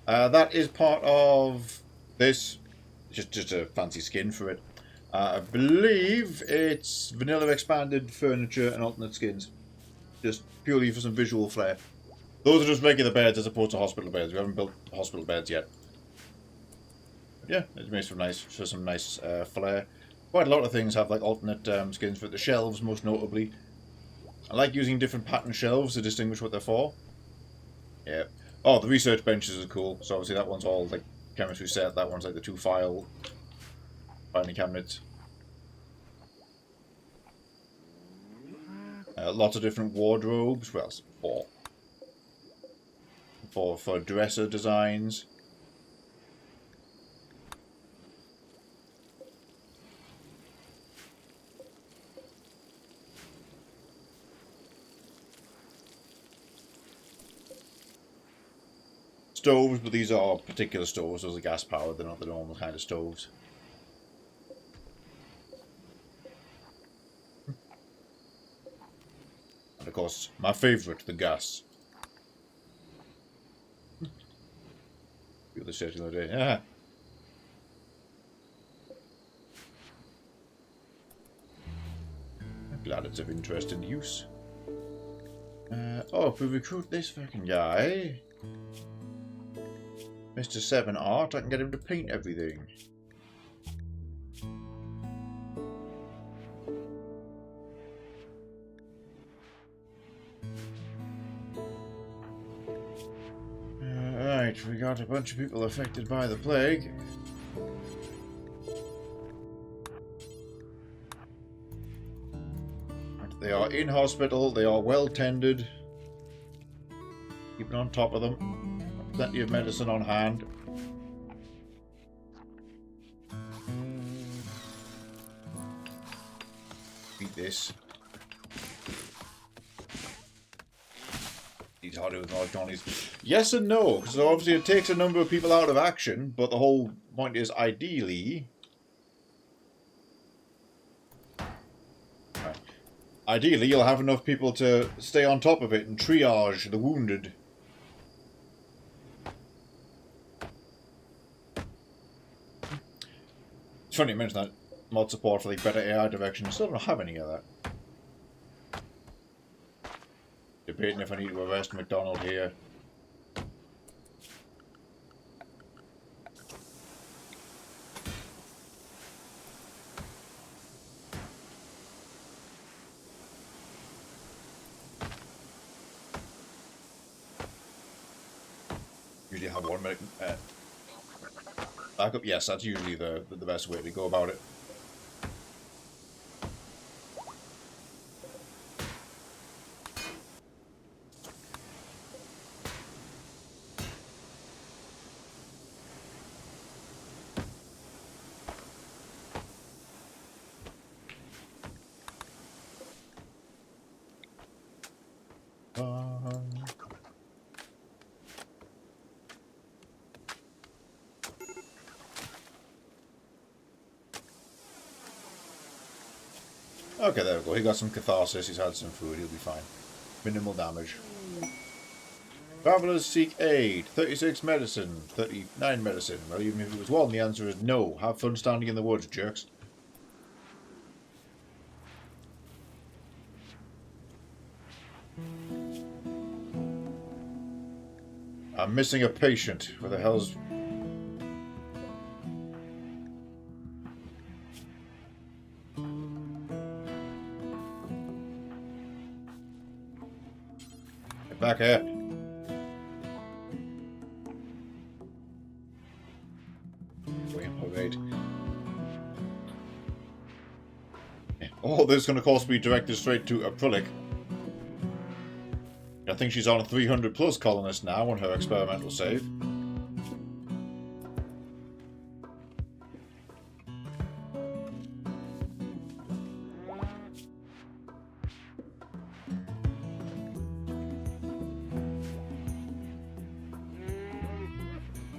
That is part of this. Just a fancy skin for it. I believe it's vanilla expanded furniture and alternate skins. Just purely for some visual flair. Those are just regular beds as opposed to hospital beds. We haven't built hospital beds yet. But yeah, it makes for some nice flair. Quite a lot of things have like alternate skins for the shelves, most notably. I like using different pattern shelves to distinguish what they're for. Yeah. Oh, the research benches are cool. So obviously that one's all like chemistry set. That one's like the two filing cabinets. Lots of different wardrobes. Well, for dresser designs. Stoves, but these are particular stoves. Those are gas powered. They're not the normal kind of stoves. And of course, my favourite, the gas. Feel the circular day. Yeah. I'm glad it's of interest and use. Oh, if we recruit this fucking guy, Mr. 7 Art, I can get him to paint everything. Right, we got a bunch of people affected by the plague. They are in hospital, they are well tended. Keeping on top of them. Plenty of medicine on hand. Beat this. It's harder with large colonies. Yes and no, because obviously it takes a number of people out of action, but the whole point is ideally... Ideally, you'll have enough people to stay on top of it and triage the wounded. It's funny you mention that. Mod support for like better AI direction. Still don't have any of that. Debating if I need to arrest McDonald here. Usually have one minute backup. Yes, that's usually the best way to go about it. Okay, there we go. He got some catharsis, he's had some food, he'll be fine. Minimal damage. Travelers seek aid. 36 medicine. 39 medicine. Well, even if it was 1, the answer is no. Have fun standing in the woods, jerks. I'm missing a patient. Where the hell's... Get back here. Wait. Oh, this is going to cost me directed straight to acrylic. I think she's on a 300 plus colonist now on her experimental save.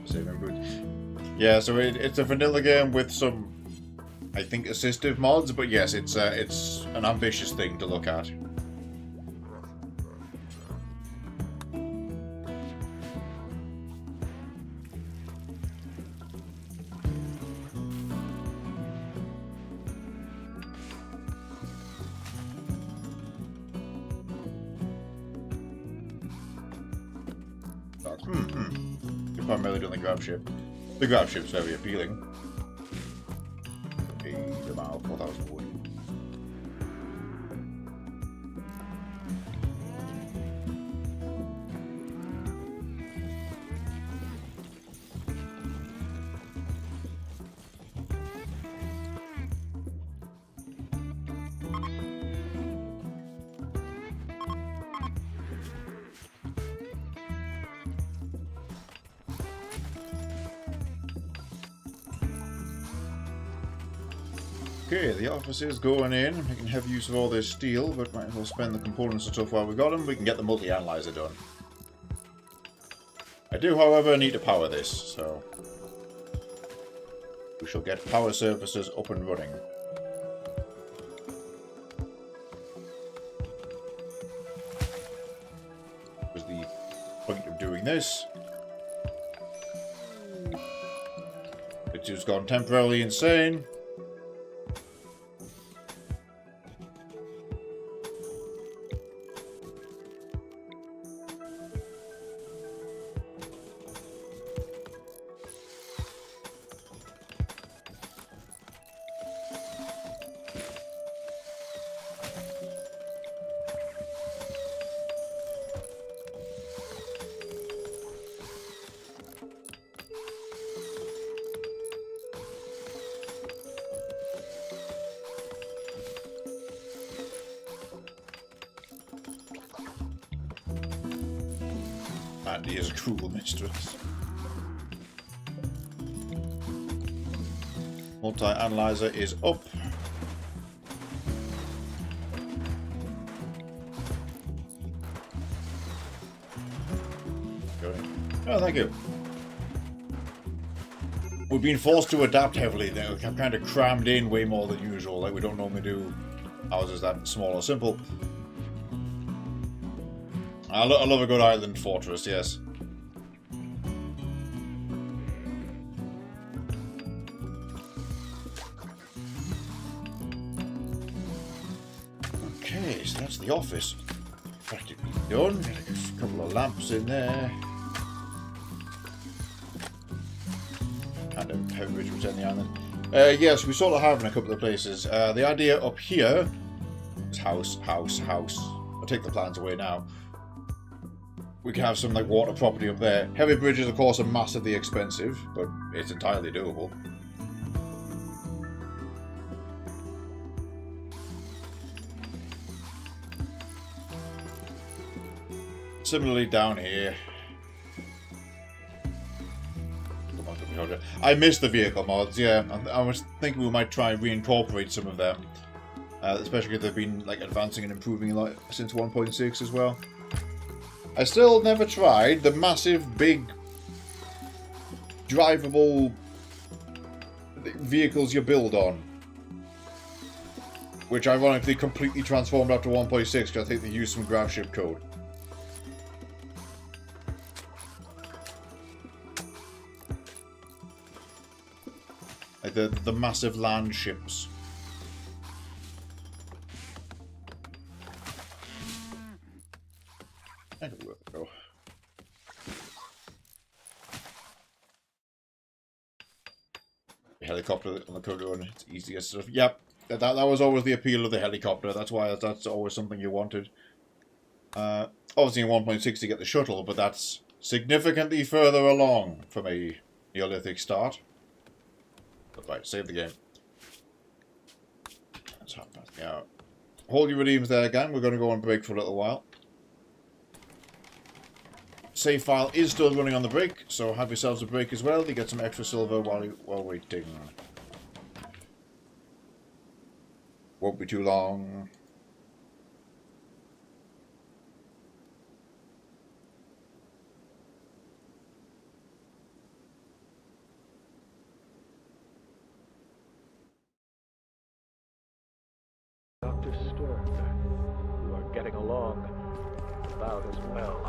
Saving boot. Yeah, so it's a vanilla game with some, I think, assistive mods, but yes, it's an ambitious thing to look at. You're primarily doing the grab ship. The grab ship's very appealing. Hey, the mile, 4,000 wood. Okay, the officer's going in. We can have use of all this steel, but might as well spend the components and stuff while we got them. We can get the multi-analyzer done. I do, however, need to power this, so... we shall get power services up and running. What was the point of doing this? It's just gone temporarily insane. Andy is a cruel mistress. Multi-analyzer is up. Oh, thank you. We've been forced to adapt heavily. I'm kind of crammed in way more than usual, like we don't normally do. Ours is that small or simple. I love a good island fortress, yes. Okay, so that's the office. Practically done. Got a couple of lamps in there. And a heavy bridge which on the island. Yes, we sort of have in a couple of places. The idea up here is house. I'll take the plans away now. We can have some like water property up there. Heavy bridges, of course, are massively expensive, but it's entirely doable. Similarly down here. I missed the vehicle mods, yeah. I was thinking we might try and reincorporate some of them. Especially if they've been like advancing and improving a lot since 1.6 as well. I still never tried the massive, big, drivable vehicles you build on. Which ironically completely transformed after 1.6 because I think they used some GraphShip code. Like the massive land ships. I could work it, though. The helicopter on the code run, it's easier stuff. Yep, that was always the appeal of the helicopter. That's why that's always something you wanted. Obviously in 1.6 you get the shuttle, but that's significantly further along from a Neolithic start. But right, save the game. Let's hop back out. Hold your redeems there again. We're going to go on break for a little while. Save file is still running on the break, so have yourselves a break as well to get some extra silver while waiting. Won't be too long. Dr. Stern, you are getting along about as well.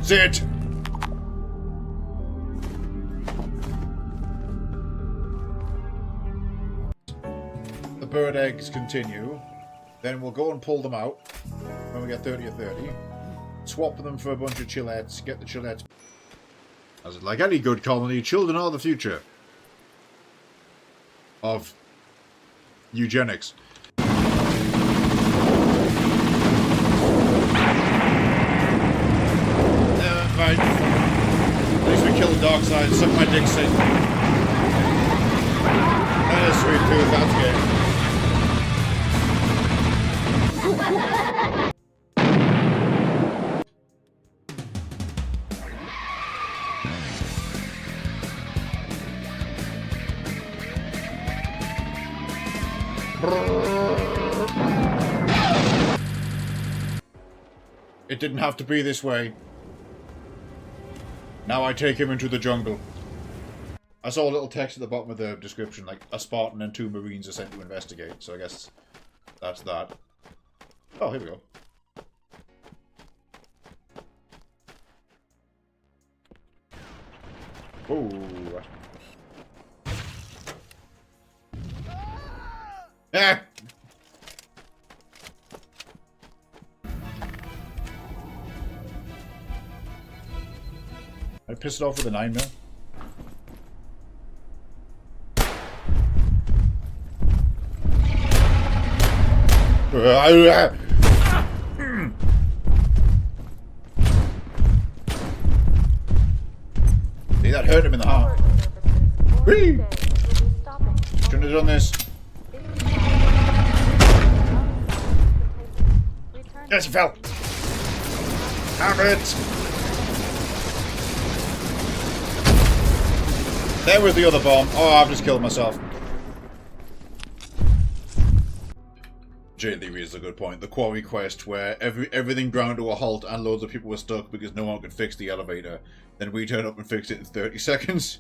Sit! The bird eggs continue. Then we'll go and pull them out when we get 30 or 30. Swap them for a bunch of chillettes. Get the chillettes. As it like any good colony, children are the future of eugenics. Right. At least we killed the dark side. Suck my dick, Satan. That is sweet too. That's good. It didn't have to be this way. Now I take him into the jungle. I saw a little text at the bottom of the description, like, a Spartan and 2 Marines are sent to investigate, so I guess that's that. Oh, here we go. Ooh. Ah! I pissed it off with a 9mm. See, that hurt him in the heart. Whee! Shouldn't have done this. Yes, he fell. Damn it! There was the other bomb. Oh, I've just killed myself. Jay Lee raises a good point. The quarry quest where everything ground to a halt and loads of people were stuck because no one could fix the elevator. Then we turn up and fix it in 30 seconds.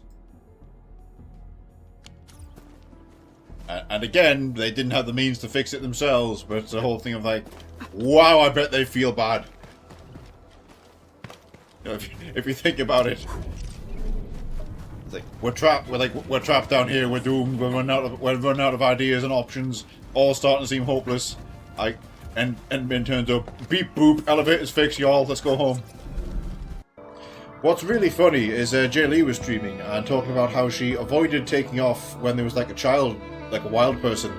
And again, they didn't have the means to fix it themselves, but it's a whole thing of like, wow, I bet they feel bad. You know, if you think about it, it's like we're trapped down here. We're doomed. We're running out of ideas and options. All starting to seem hopeless. And Ben turns up. Beep boop. Elevators fixed, y'all. Let's go home. What's really funny is Jay Lee was streaming and talking about how she avoided taking off when there was like a child, like a wild person,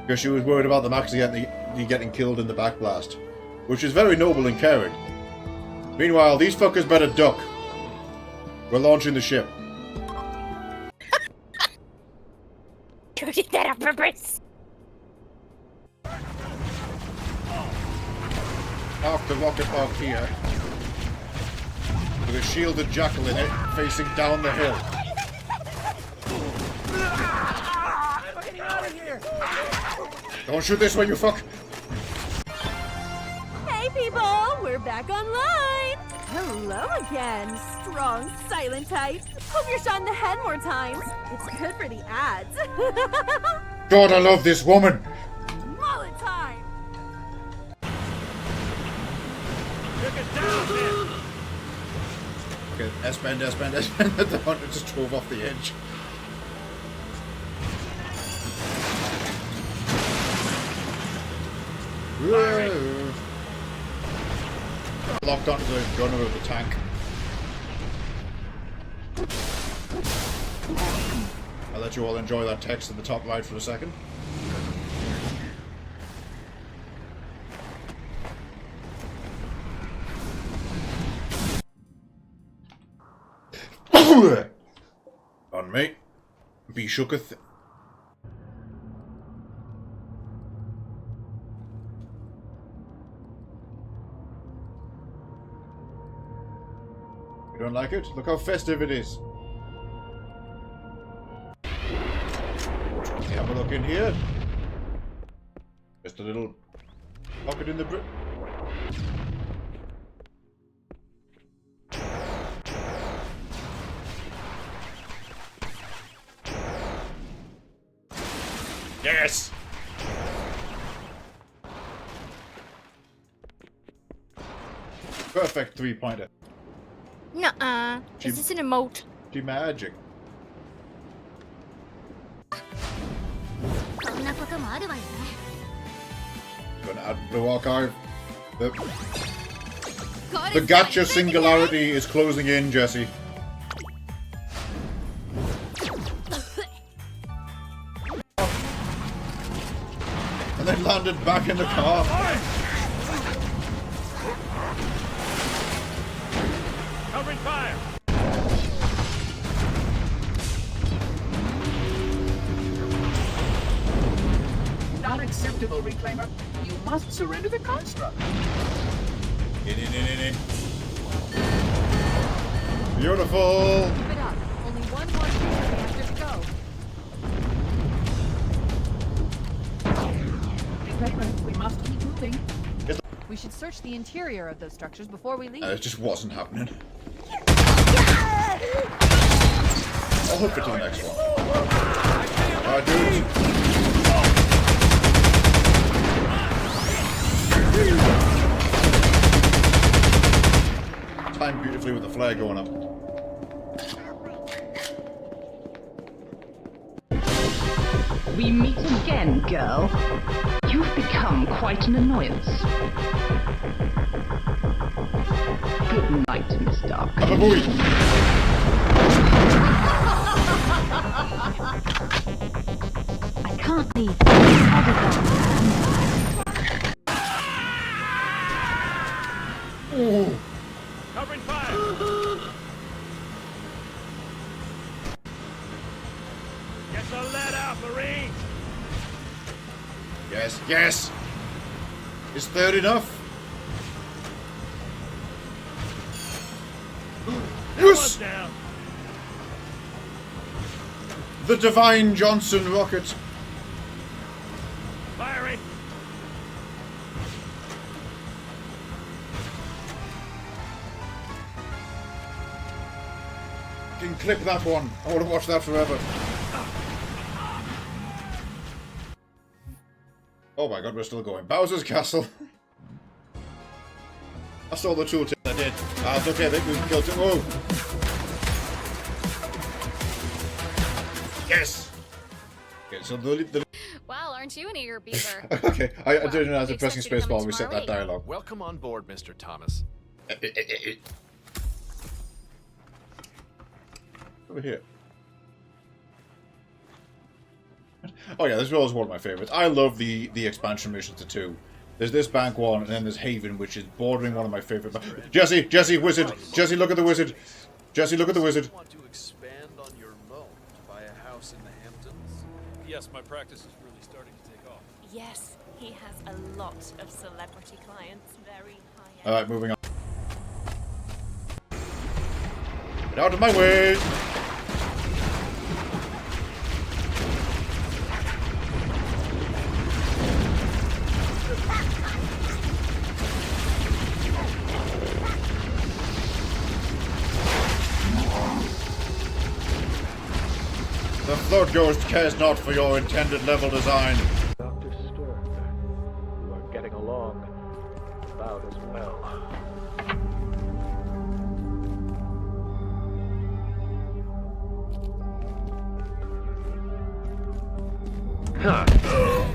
because she was worried about them actually getting killed in the backblast, which is very noble and caring. Meanwhile, these fuckers better duck. We're launching the ship. You did that on purpose. Park the rocket park here, with a shielded jackal in it, facing down the hill. Get out of here! Don't shoot this way, you fuck! Hey people, we're back online! Hello again, strong silent type. Hope you're shot in the head more times. It's good for the ads. God, I love this woman! Mullet time! Took it down, man! Okay, S-bend. The hunter just drove off the edge. Whoa. Locked onto the gunner of the tank. I'll let you all enjoy that text in the top right for a second. On me. Be shooketh. You don't like it? Look how festive it is. Have a look in here. Just a little pocket in the brick. Yes! Perfect three-pointer. Nuh-uh. Is this an emote? She magic. Gonna add Blue Archive. The gotcha singularity is closing in, Jesse. And then landed back in the car. Covering fire! Not acceptable, Reclaimer. You must surrender the construct. In. Beautiful. Keep it up. Only one more reactor to go. Reclaimer, we must keep moving. We should search the interior of those structures before we leave. It just wasn't happening. I'll hope for the next one. Alright, dudes. Timed beautifully with the flare going up. We meet again, girl. You've become quite an annoyance. Good night, Miss Dark. I can't leave. Covering fire! Get the lead out, Marines! Yes. Is third enough? Yes! Down. The Divine Johnson rocket. Fire Fucking clip that one. I want to watch that forever. Oh my god, we're still going. Bowser's Castle. I saw the tool tip. I did. It's okay, I think we can kill two. Oh! Yes! Okay, so the Wow, aren't you an eager beaver? okay, I Well, didn't realize we the pressing expect you to come spacebar into reset our that way. dialogue. Welcome on board, Mr. Thomas. Over here. Oh yeah, this was one of my favorites. I love the expansion missions to 2. There's this bank one, and then there's Haven, which is bordering one of my favorite. Jesse, wizard! Jesse, look at the wizard! Jesse, look at the wizard! Want to expand on your moat to buy a house in the Hamptons? Yes, my practice is really starting to take off. Yes, he has a lot of celebrity clients, very high-end. Alright, moving on. Get out of my way! The Float Ghost cares not for your intended level design. Dr. Stern, you are getting along about as well.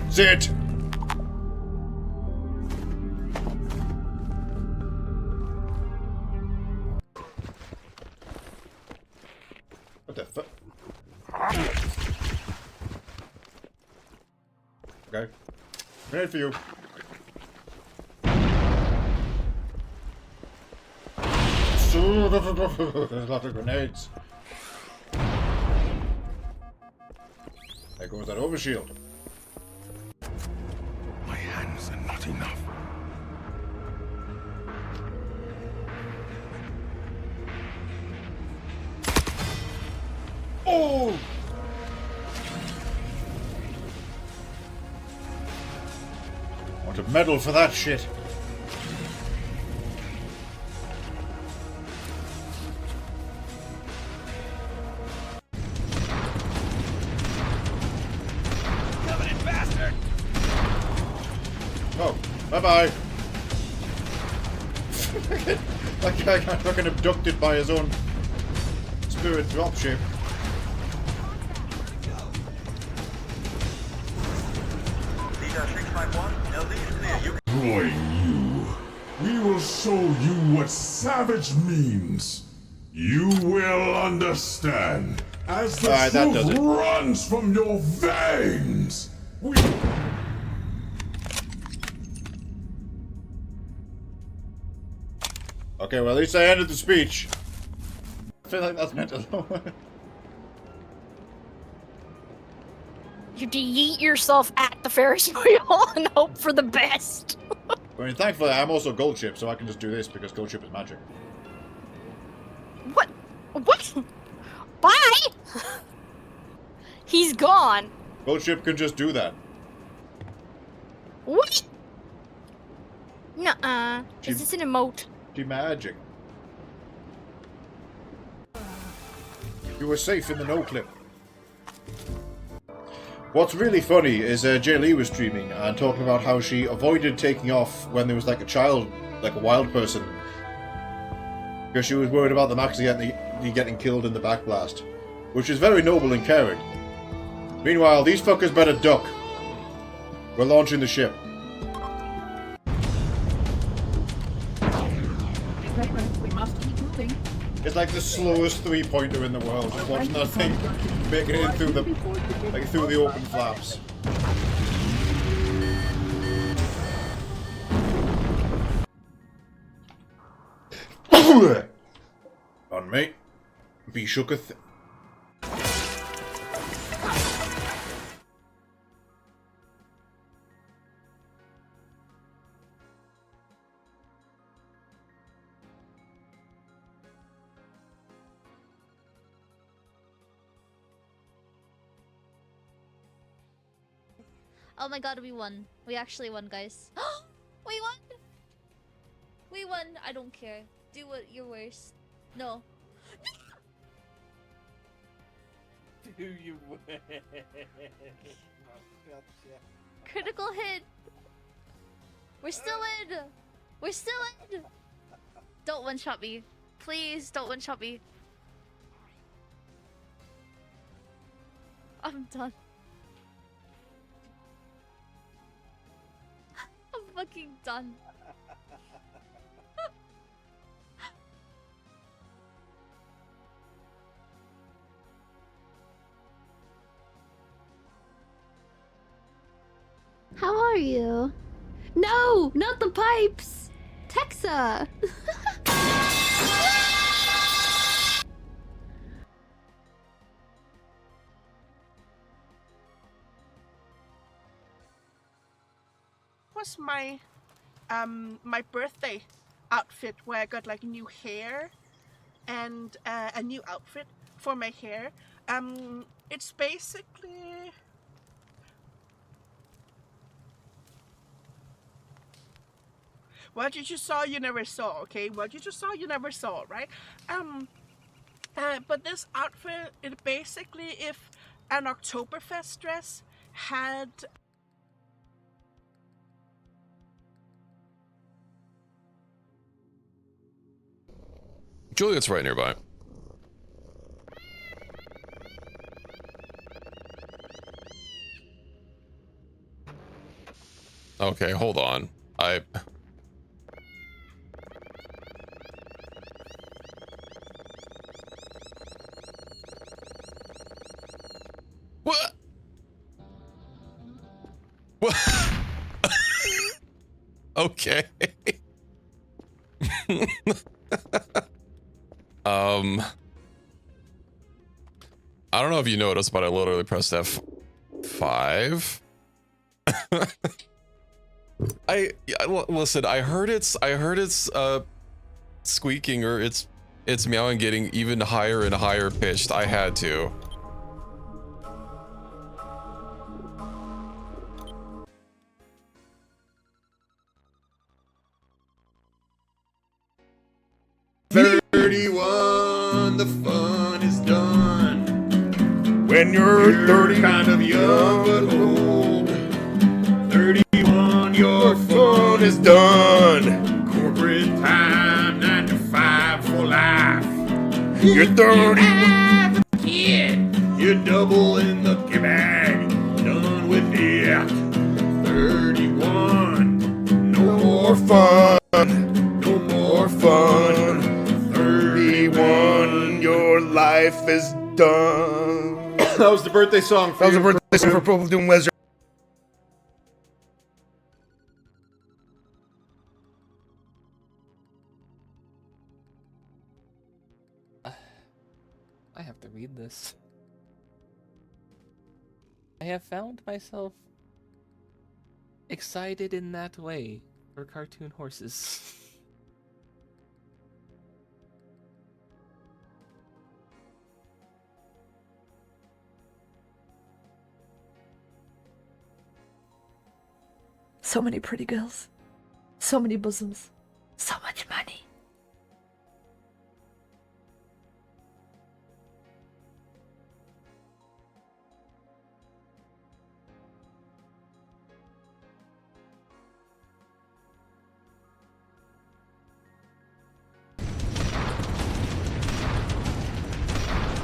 Sit! What the fuck? Okay. Grenade for you. There's a lot of grenades. There goes that overshield. My hands are not enough. Oh! Want a medal for that shit. Covenant bastard! Oh, bye-bye. That guy got fucking abducted by his own spirit dropship. Destroying you. We will show you what savage means. You will understand as the Alright, that does truth it. runs from your veins. Okay, well at least I ended the speech. I feel like that's meant to... You have to yeet yourself at the Ferris wheel and hope for the best. I mean, thankfully I'm also Gold Chip, so I can just do this because Gold Chip is magic. What? What? Bye! He's gone. Gold Chip can just do that. What? Nuh-uh. She- Is this an emote? She magic. You were safe in the no clip. What's really funny is Jay Lee was streaming and talking about how she avoided taking off when there was like a child, like a wild person, because she was worried about them actually getting killed in the backblast, which is very noble and caring. Meanwhile, these fuckers better duck. We're launching the ship. We must keep moving. It's like the slowest three-pointer in the world. Just watching that thing making it in through the through the open flaps. On me, be shooketh. Oh my god, we won. We actually won, guys. We won! We won. I don't care. Do what your worst. No. Do you win? Critical hit. We're still in. We're still in. Don't one-shot me. Please don't one-shot me. I'm done. I'm fucking done. How are you? No, not the pipes. Texa. Was my my birthday outfit where I got like new hair and a new outfit for my hair. It's basically what you just saw you never saw, okay? What you just saw you never saw, right? But this outfit, it basically, if an Oktoberfest dress had Juliet's right nearby. Okay, hold on. What? What? Okay. I don't know if you noticed, but I literally pressed F5. Listen, I heard it's squeaking, or it's meowing getting even higher and higher pitched. I had to. The fun is done. When you're 30, kind of young but old. 31, your fun is done. Corporate time, 9 to 5 for life. You're 31, kid. You're double in the bag. Done with it. 31, no more fun. No more fun. 31, your life is done. That was the birthday song for Purple Doom Wizard. I have to read this. I have found myself excited in that way for cartoon horses. So many pretty girls. So many bosoms. So much money.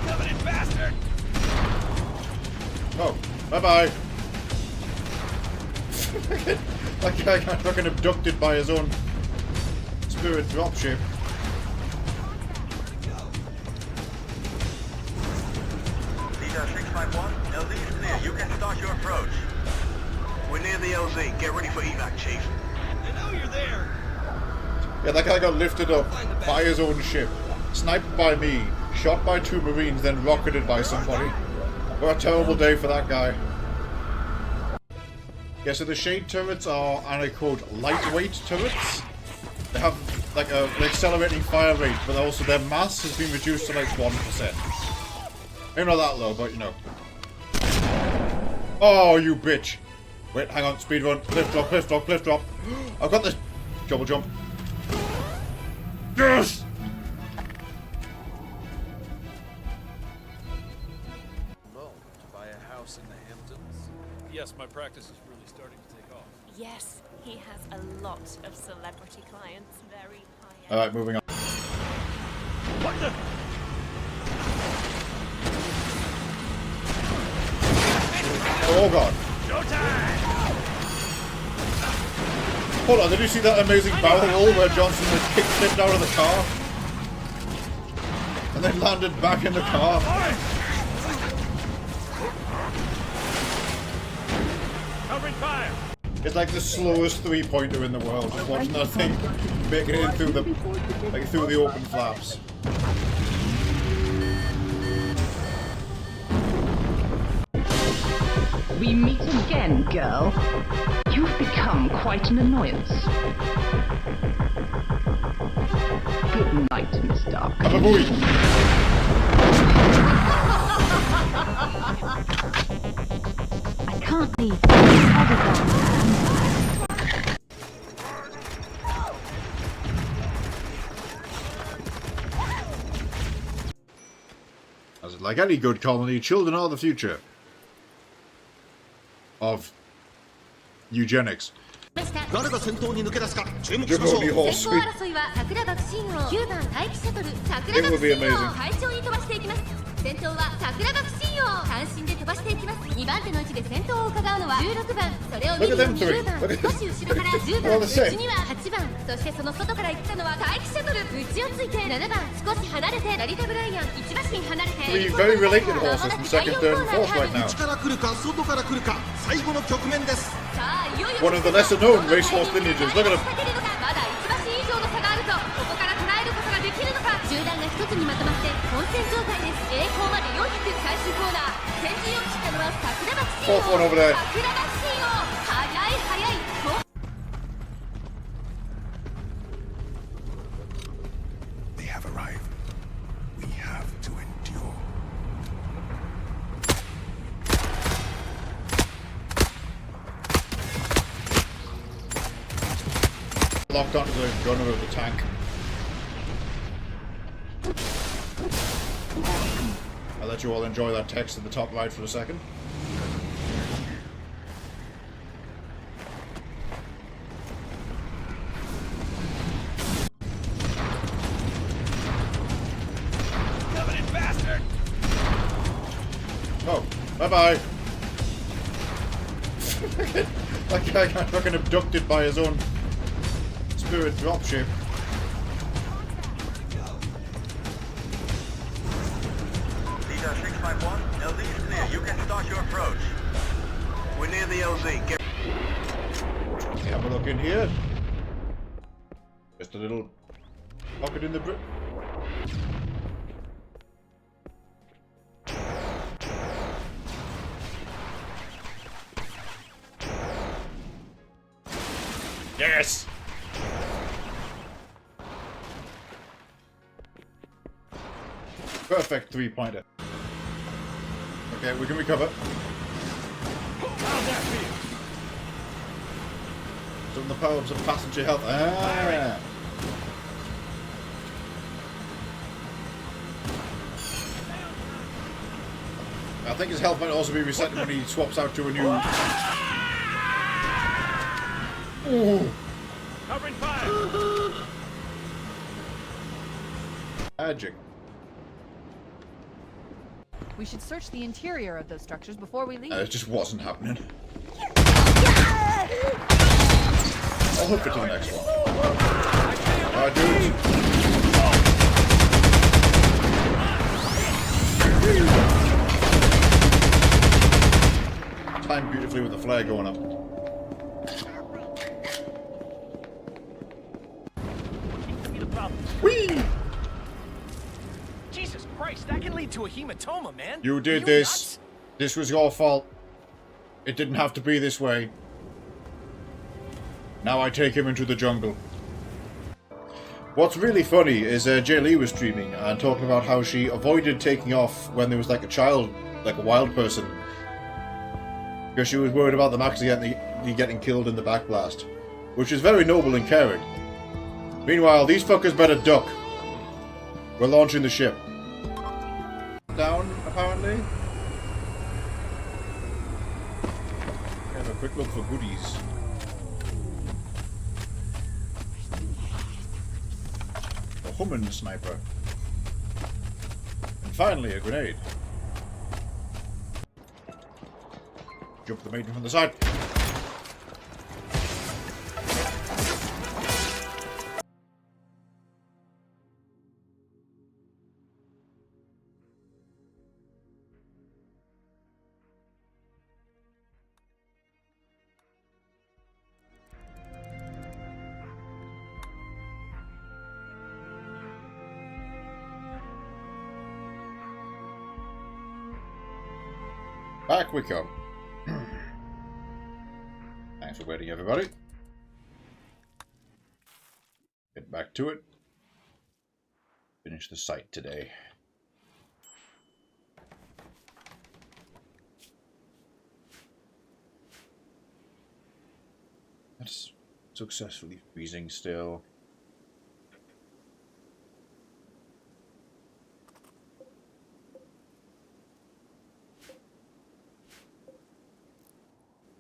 Covenant bastard! Oh, bye-bye. That guy got fucking abducted by his own spirit dropship. Leader 651, LZ is clear. You can start your approach. We're near the LZ. Get ready for evac, Chief. I know you're there. Yeah, that guy got lifted up by his own ship, sniped by me, shot by 2 Marines, then rocketed by somebody. What a terrible day for that guy. Yeah, so the shade turrets are, and I quote, lightweight turrets. They have like an accelerating fire rate, but also their mass has been reduced to like 1%. Maybe not that low, but you know. Oh, you bitch! Wait, hang on, speed run, cliff drop, cliff drop, cliff drop. I've got this. Double jump. Yes! practice is really starting to take off. Yes, he has a lot of celebrity clients. Very high. Alright, moving on. What the? Oh god. Showtime! Hold on, did you see that amazing barrel roll where Johnson was kick-flipped out of the car? And then landed back in the car? Covering fire! It's like the slowest three-pointer in the world. Just watching that thing making it in through the, like, through the open flaps. We meet again, girl. You've become quite an annoyance. Good night, Miss Dark. I can't leave. As it like any good colony, children are the future of eugenics. It will be amazing. 先頭は桜学信用単身で飛ばしていきます2番手の位置で先頭を伺うのは16番それを見る20番少し後ろから10番内には8番そしてその外から行ったのは待機シャトル内をついて7番少し離れてラリタブライアン1馬身離れて Three very related horses in second, third, and fourth right now. 内から来るか外から来るか最後の局面です One of the lesser known racehorse lineages. Look at him. まだ1馬身以上の差があるとここから捉えることができるのか集団が一つにまとまって混戦状態です栄光まで400最終コーナー先陣を切ったのは桜学信用 Fourth one over there. 桜学信用速い速い They have arrived. We have to endure. Locked onto the gunner of the tank. I'll let you all enjoy that text in the top right for a second. Covenant bastard! Oh, bye-bye. That guy got fucking abducted by his own spirit dropship. Leader 651, LZ is clear. You can start your approach. We're near the LZ. Get Have a look in here. Just a little pocket in the brick. Yes! Perfect three-pointer. Okay, we can recover. How's that feel? Some the power of some passenger health. Ah! I think his health might also be reset when he swaps out to a new... Ooh. Covering fire! Magic. We should search the interior of those structures before we leave. It just wasn't happening. I'll hook it to the next one. Alright, dudes. Timed beautifully with the flare going up. Whee! Jesus Christ, that can lead to a hematoma, man. You did Are this. nuts? This was your fault. It didn't have to be this way. Now I take him into the jungle. What's really funny is Jay Lee was streaming and talking about how she avoided taking off when there was like a child, like a wild person, because she was worried about them actually getting killed in the backblast, which is very noble and caring. Meanwhile, these fuckers better duck. We're launching the ship. Down, apparently. Have a quick humming sniper. And finally, a grenade. Jump the maiden from the side. Back we come. Thanks for waiting, everybody. Get back to it. Finish the site today. That's successfully freezing still.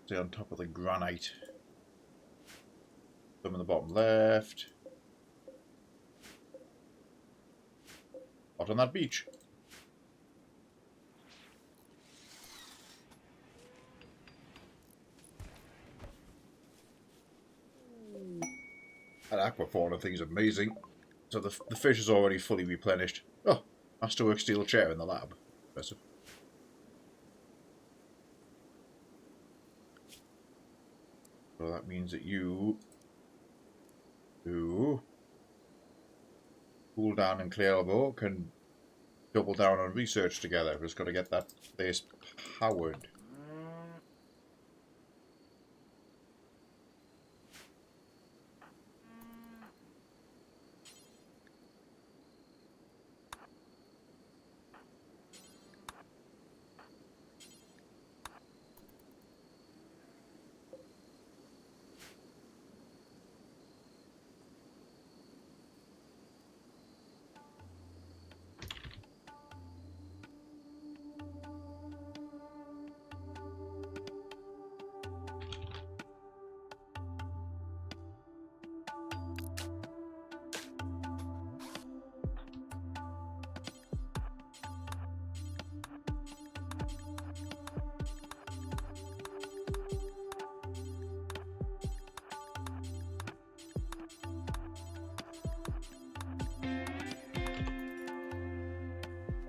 Stay on top of the granite. Some in the bottom left. Out on that beach. That aquafauna thing is amazing. So the fish is already fully replenished. Oh, Masterwork steel chair in the lab. Impressive. So that means that you who Cool Down and Clear Elbow can double down on research together. We've just got to get that place powered.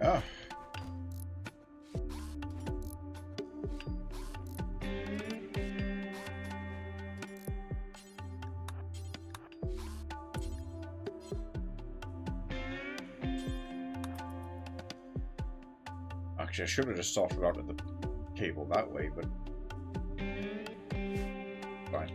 Ah. Actually, I should have just sorted out the cable that way, but fine.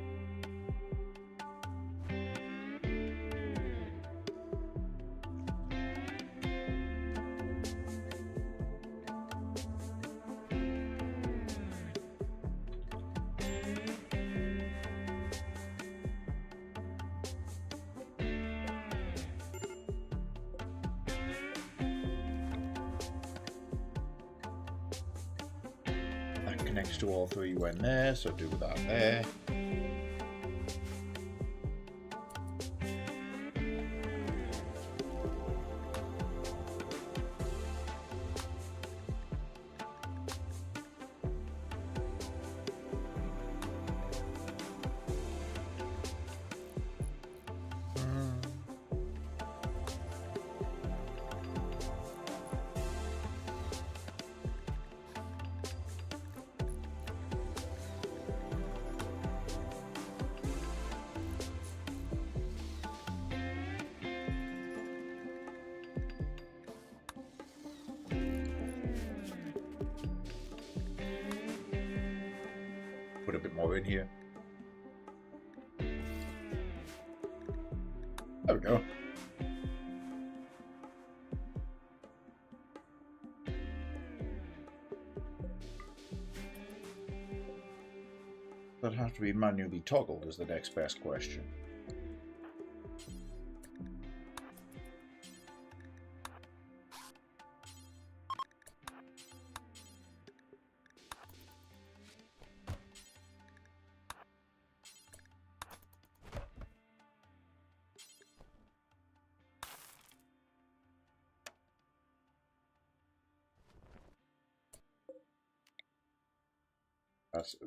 Connects to all three when there, so do that there. Put a bit more in here. There we go. That have to be manually toggled is the next best question.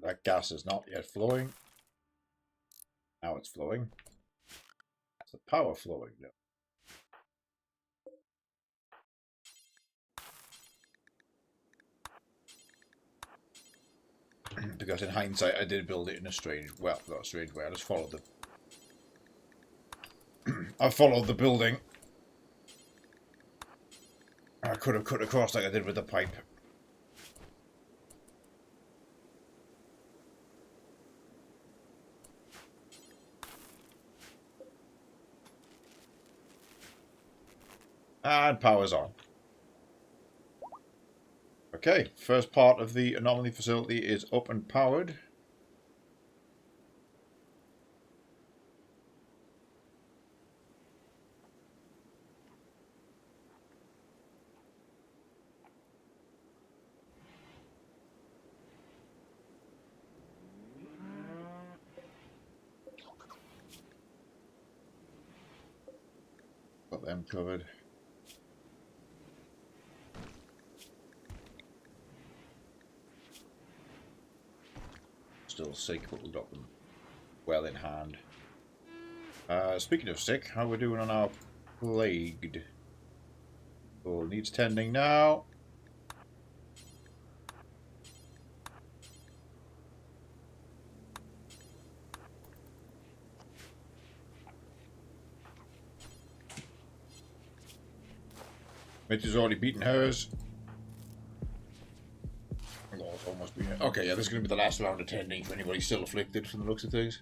That gas is not yet flowing. Now it's flowing. That's the power flowing now. Because in hindsight, I did build it in a strange, well, not a strange way. I just followed the, I followed the building. I could have cut across like I did with the pipe. And power's on. Okay, first part of the anomaly facility is up and powered. Got them covered. Still sick, but we've got them well in hand. Speaking of sick, how are we doing on our plagued? Oh, needs tending now. Mitch has already beaten hers. Oh, it's almost been. Okay, yeah, this is going to be the last round of tending for anybody still afflicted from the looks of things.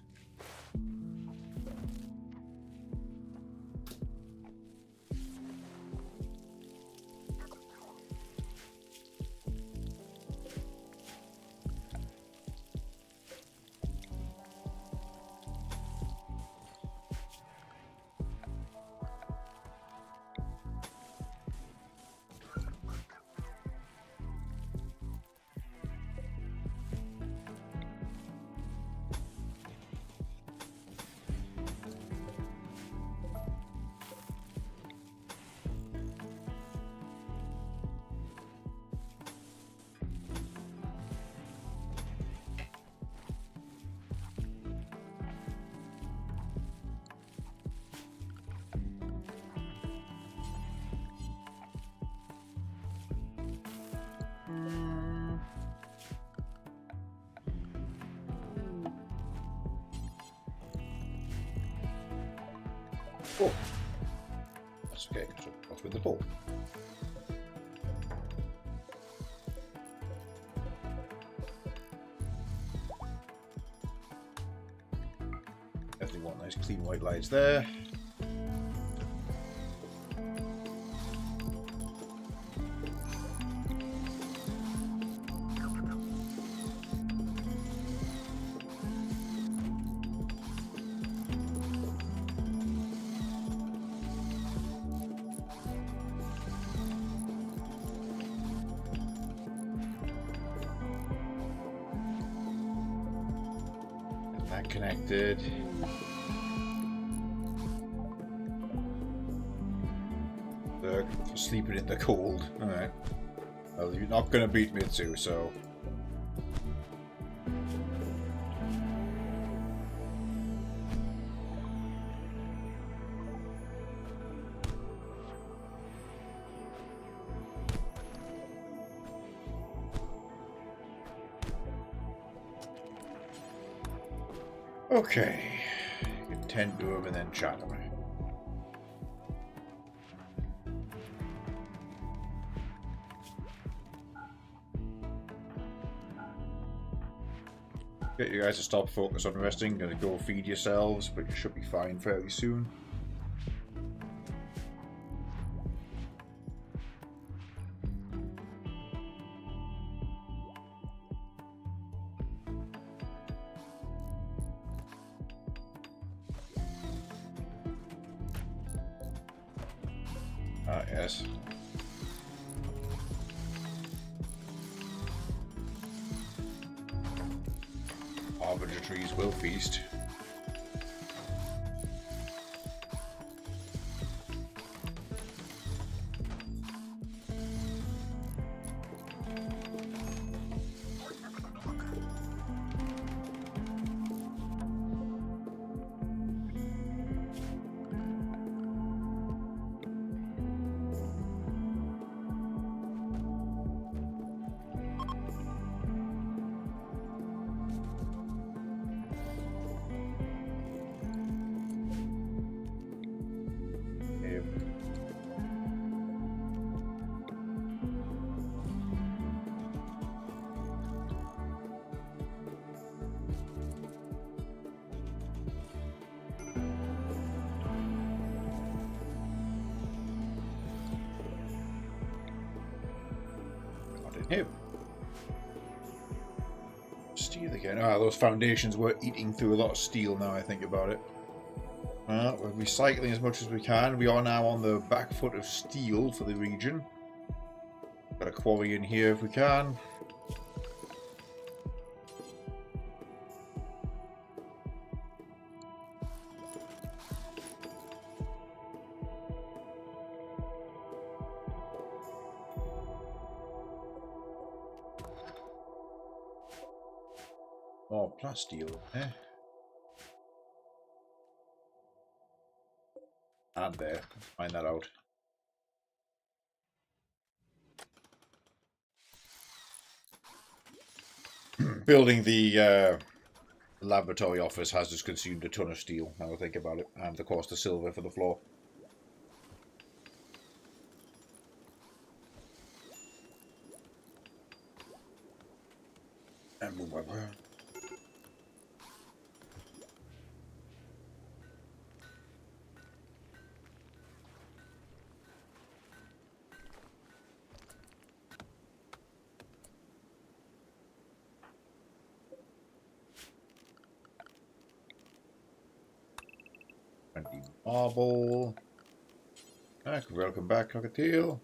Oh, that's okay. So what's with the ball? Definitely want nice clean white lights there. That connected. They're sleeping in the cold. Alright. Well, you're not going to beat me too, so... Okay, you can tend to him and then chat him. Get you guys to stop focus on resting, gonna go feed yourselves, but you should be fine fairly soon. Ah, yes. Harbinger trees will feast. him. Steel again. Ah, those foundations were eating through a lot of steel now I think about it. We're recycling as much as we can. We are now on the back foot of steel for the region. Got a quarry in here if we can. Oh, plasteel, eh? And there. Let's find that out. Building the laboratory office has just consumed a ton of steel, now I think about it. And of course the silver for the floor. And move over. Marble. Welcome back, Cockatiel.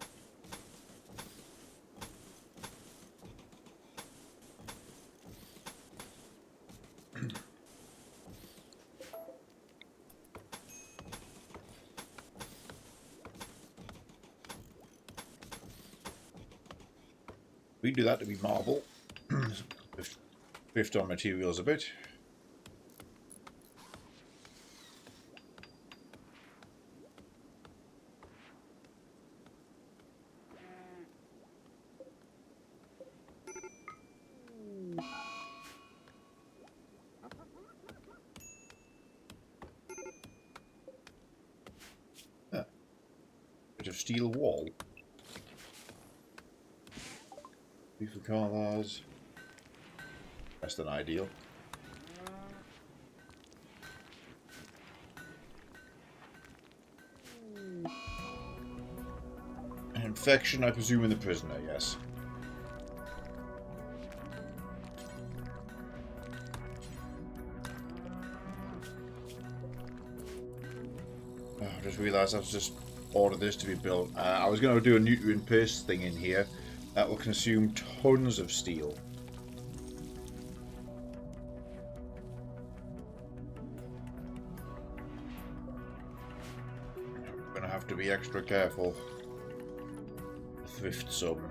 We do that to be marble. Drift on materials a bit. Bit of steel wall. Beef for collars. Less than ideal. An infection, I presume, in the prisoner, yes. Oh, I just realised I've just ordered this to be built. I was going to do a nutrient paste thing in here that will consume tons of steel. I'm going to have to be extra careful. Thrift some.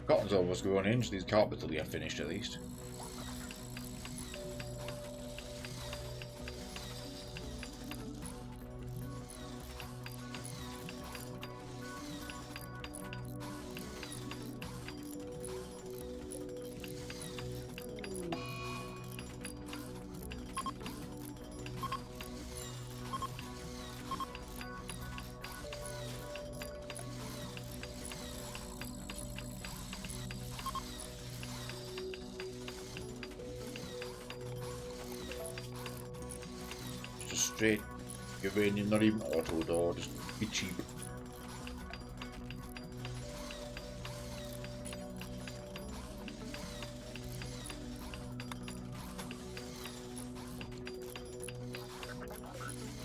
Cotton's almost going in, so these carpets will get finished at least. Straight uranium, not even auto door, just be cheap.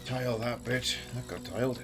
Tile that bit, that got tiled.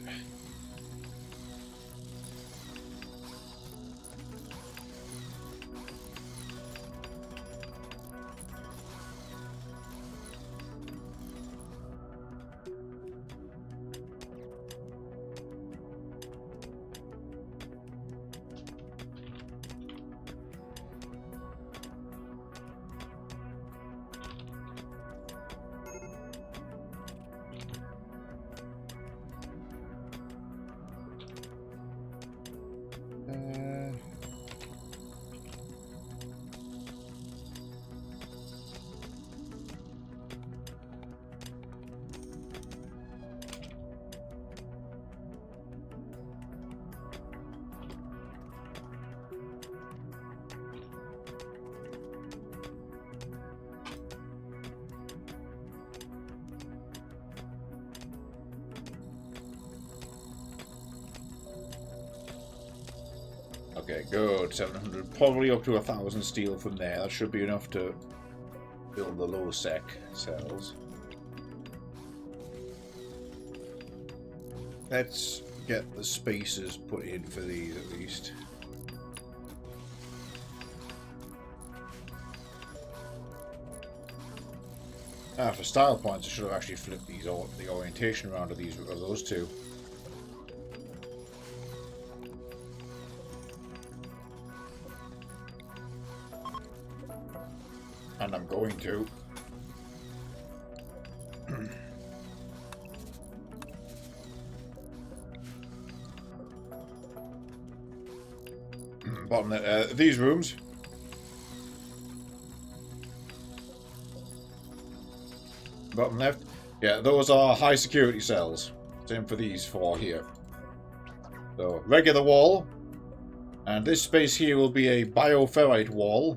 Okay, good. 700, probably up to 1,000 steel from there. That should be enough to build the low sec cells. Let's get the spacers put in for these at least. For style points, I should have actually flipped these the orientation around of these because of those two. And I'm going to. Bottom these rooms. Bottom left. Yeah, those are high security cells. Same for these four here. So, regular wall. And this space here will be a bioferrite wall.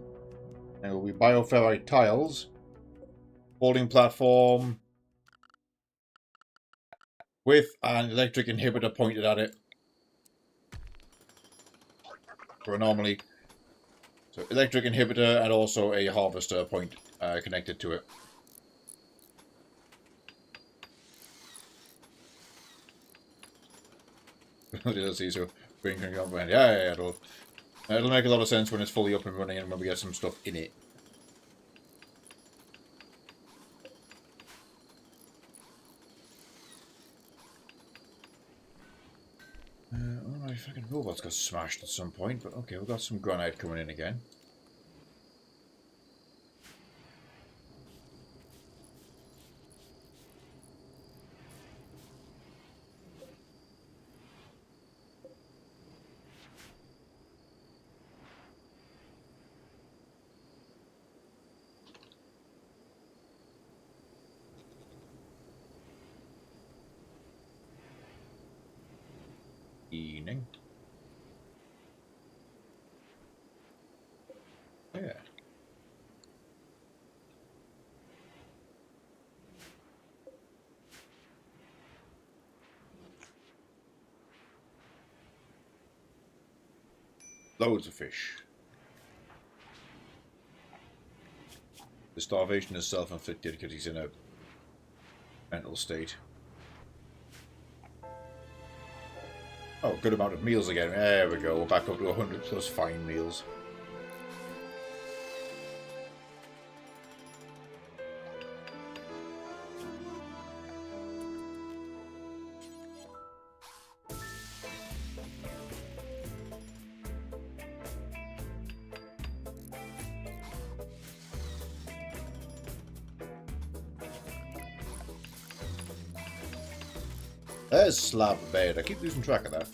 And it will be bioferrite tiles. Holding platform. With an electric inhibitor pointed at it. For anomaly. So, electric inhibitor and also a harvester point connected to it. Let's see, so green can go behind. Yeah, it'll make a lot of sense when it's fully up and running and when we get some stuff in it. Oh, my fucking robots got smashed at some point, but okay, we've got some granite coming in again. Evening. Yeah. Loads of fish. The starvation is self-inflicted because he's in a mental state. Oh, good amount of meals again. There we go. We're back up to 100 plus fine meals. There's slab bed. I keep losing track of that.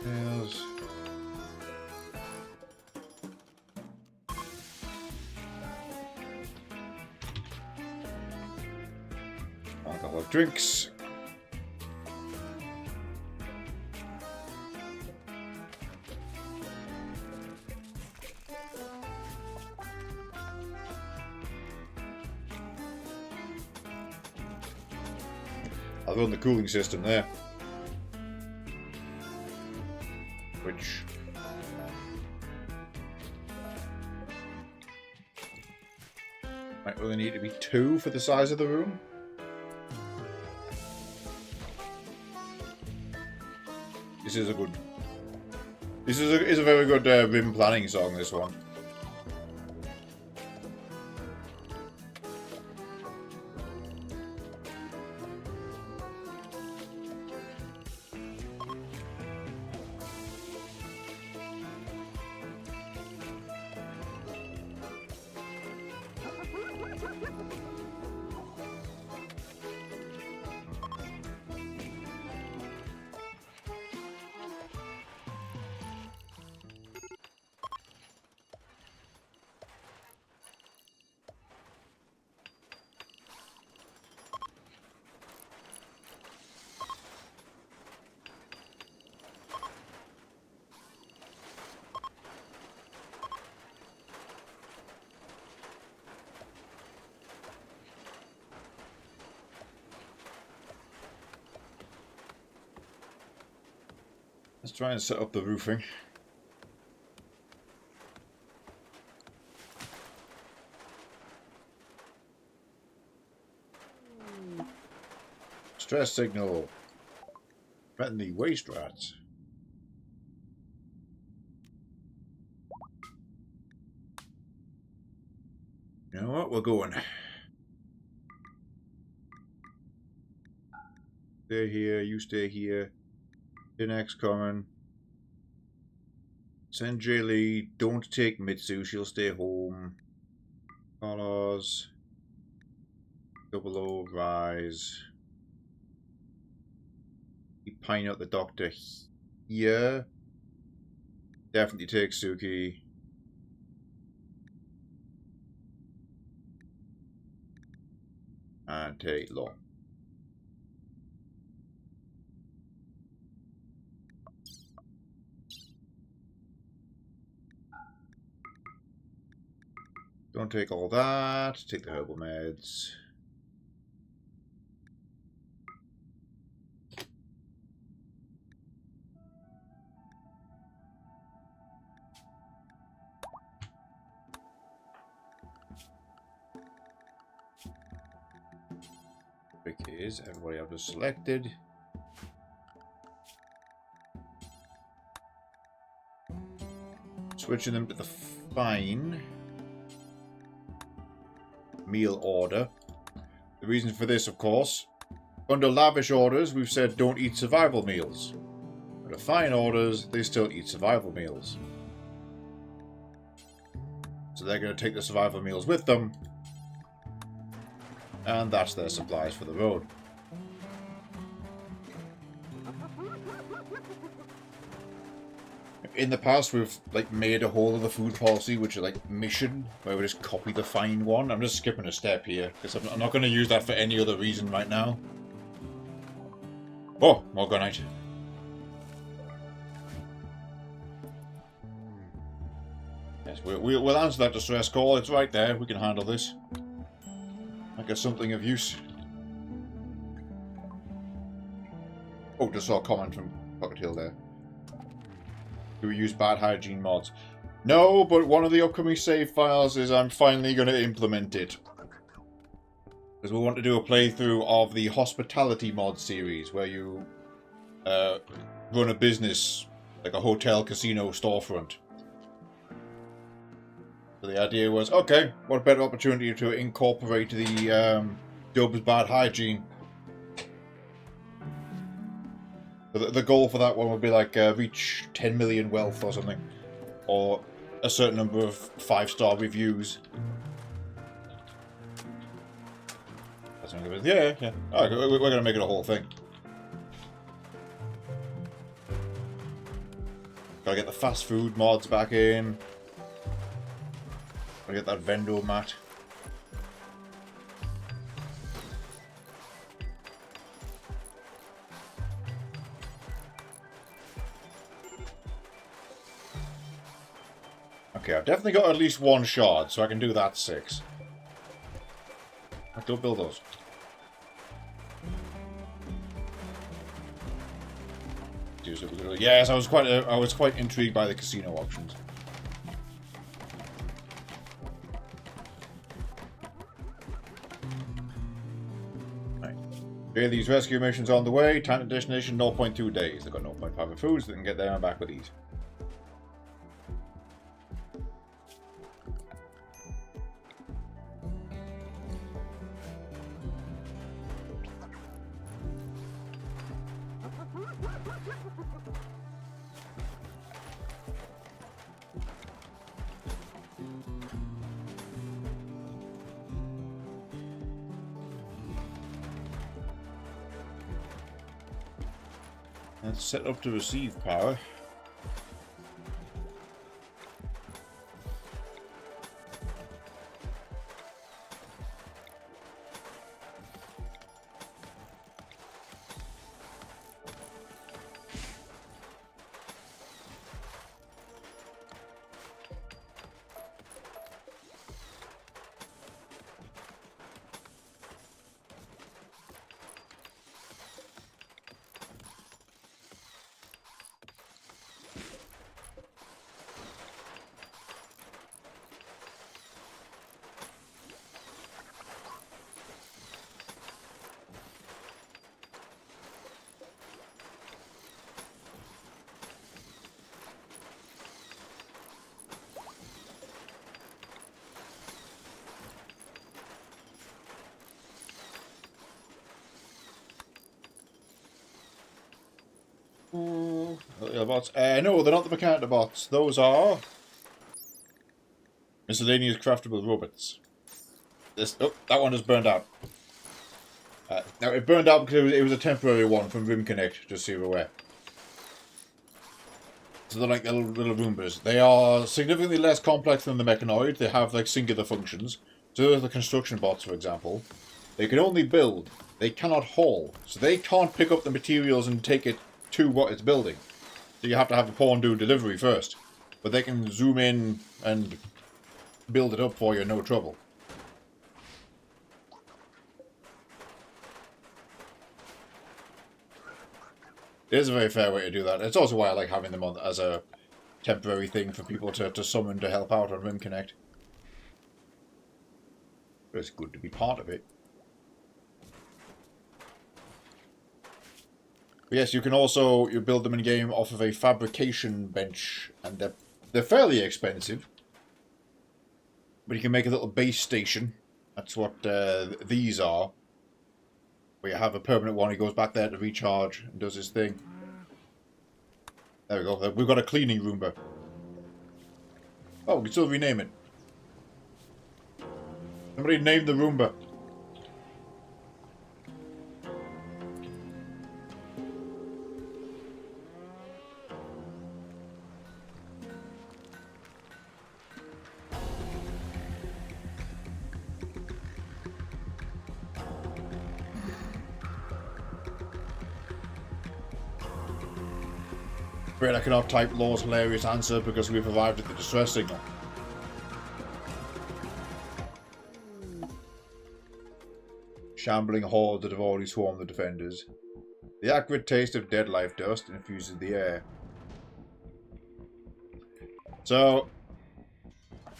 Yes. Alcohol drinks. I'll run the cooling system there. Which might really need to be 2 for the size of the room. This is a good. This is a very good Rim planning song. This one. Let's try and set up the roofing. Stress signal. Threaten the waste rats. You know what? We're going. Stay here. You stay here. Next coming. Send Jaylee. Don't take Mitsu. She'll stay home. Carlos. Double O. Rise. Keep pining out the doctor here. Definitely take Suki. And take Law. Don't take all that. Take the herbal meds. Trick is everybody I've just selected. Switching them to the fine meal order. The reason for this, of course, under lavish orders, we've said don't eat survival meals. Under fine orders, they still eat survival meals. So they're going to take the survival meals with them. And that's their supplies for the road. In the past, we've made a whole other food policy, which is mission, where we just copy the fine one. I'm just skipping a step here, because I'm not going to use that for any other reason right now. Oh, Morganite. Yes, we'll answer that distress call. It's right there. We can handle this. I get something of use. Oh, just saw a comment from Pocket Hill there. Do we use bad hygiene mods? No, but one of the upcoming save files is I'm finally going to implement it. Because we want to do a playthrough of the hospitality mod series, where you run a business, like a hotel, casino, storefront. So the idea was, okay, what a better opportunity to incorporate the Dub's bad hygiene. The goal for that one would be reach 10 million wealth or something. Or a certain number of 5-star reviews. That's yeah. Oh, we're going to make it a whole thing. Gotta get the fast food mods back in. Gotta get that vendor mat. Okay, I've definitely got at least one shard, so I can do that 6. Don't build those. Yes, I was quite intrigued by the casino options. Right. Okay, these rescue missions on the way. Time to destination 0.2 days. They've got 0.5 of food, so they can get there and back with ease. Let's set up to receive power. Mechanical bots? No, they're not the mechanical bots. Those are miscellaneous craftable robots. That one just burned out. Now, it burned out because it was a temporary one from Rimconnect, just so you're aware. So they're like little Roombas. They are significantly less complex than the mechanoid. They have like singular functions. So there's the construction bots, for example. They can only build. They cannot haul. So they can't pick up the materials and take it to what it's building. So you have to have the pawn do delivery first. But they can zoom in and build it up for you, no trouble. It is a very fair way to do that. It's also why I like having them on as a temporary thing for people to summon to help out on Rimconnect. It's good to be part of it. But yes, you can also build them in game off of a fabrication bench, and they're fairly expensive. But you can make a little base station. That's what these are. Where you have a permanent one, he goes back there to recharge and does his thing. There we go. We've got a cleaning Roomba. Oh, we can still rename it. Somebody named the Roomba. Afraid I cannot type Law's hilarious answer because we've arrived at the distress signal. Shambling hordes that have already swarmed the defenders. The acrid taste of dead life dust infuses the air. So,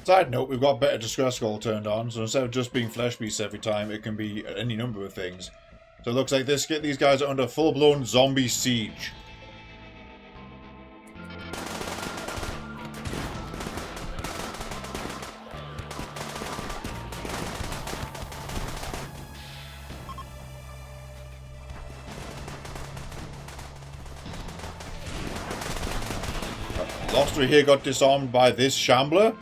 side note, we've got better distress call turned on, so instead of just being flesh beasts every time, it can be any number of things. So it looks like these guys are under full-blown zombie siege. Loster here got disarmed by this shambler.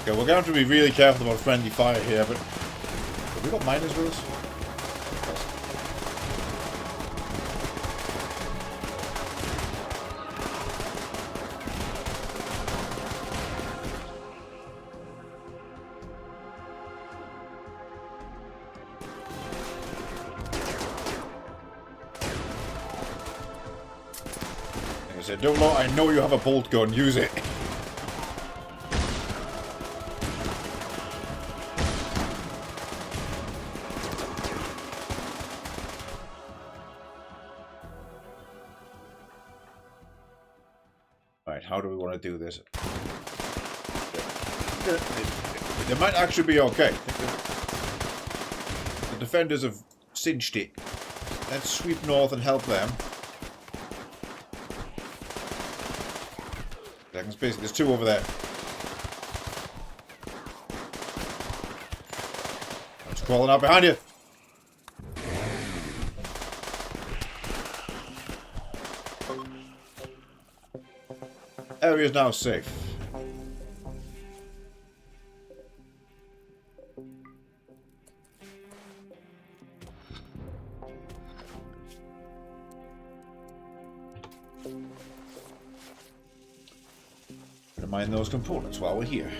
Okay, we're going to have to be really careful about friendly fire here, but have we got miners with us? Don't know, I know you have a bolt gun, use it. Right, how do we want to do this? They might actually be okay. The defenders have cinched it. Let's sweep north and help them. Basically, there's two over there. It's crawling out behind you. Area is now safe. Mine those components while we're here.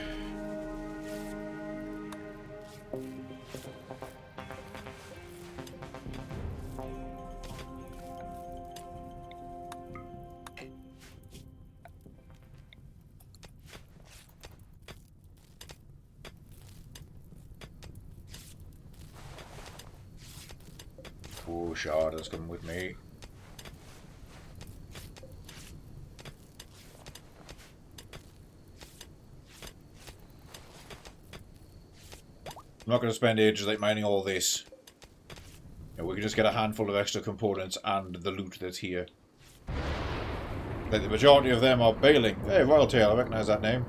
Oh, Sharda's coming with me. I'm not going to spend ages like mining all this. You know, we can just get a handful of extra components and the loot that's here. Like the majority of them are bailing. Hey, Royal Tail, I recognise that name.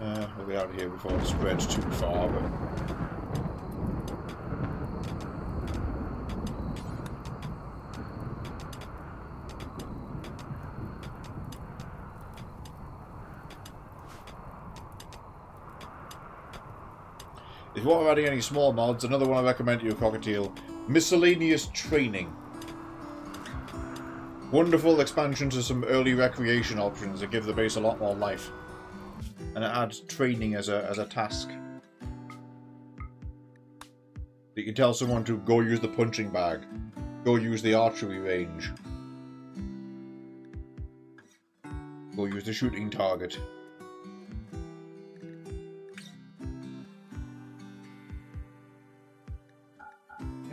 We'll get out of here before it spreads too far, but... If you want adding any small mods, another one I recommend to you, Cockatiel, miscellaneous training. Wonderful expansion to some early recreation options that give the base a lot more life. And it adds training as a task. You can tell someone to go use the punching bag, go use the archery range, go use the shooting target.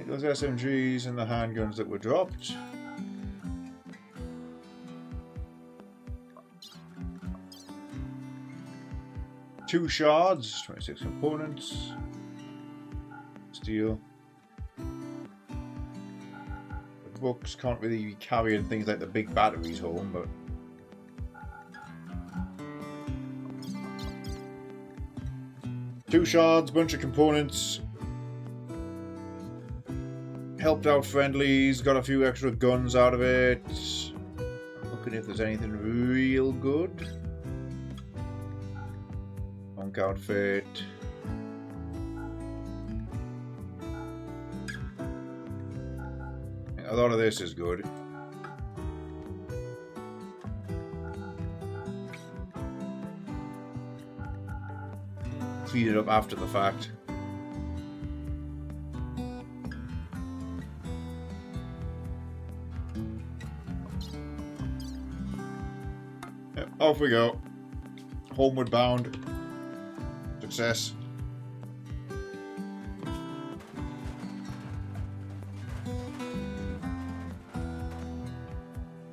Those SMGs and the handguns that were dropped. Two shards, 26 components. Steel. The books can't really be carrying things like the big batteries home, but... Two shards, bunch of components. Helped out friendlies, got a few extra guns out of it. Looking if there's anything real good. Monk outfit. A lot of this is good. Clean it up after the fact. Off we go. Homeward bound. Success.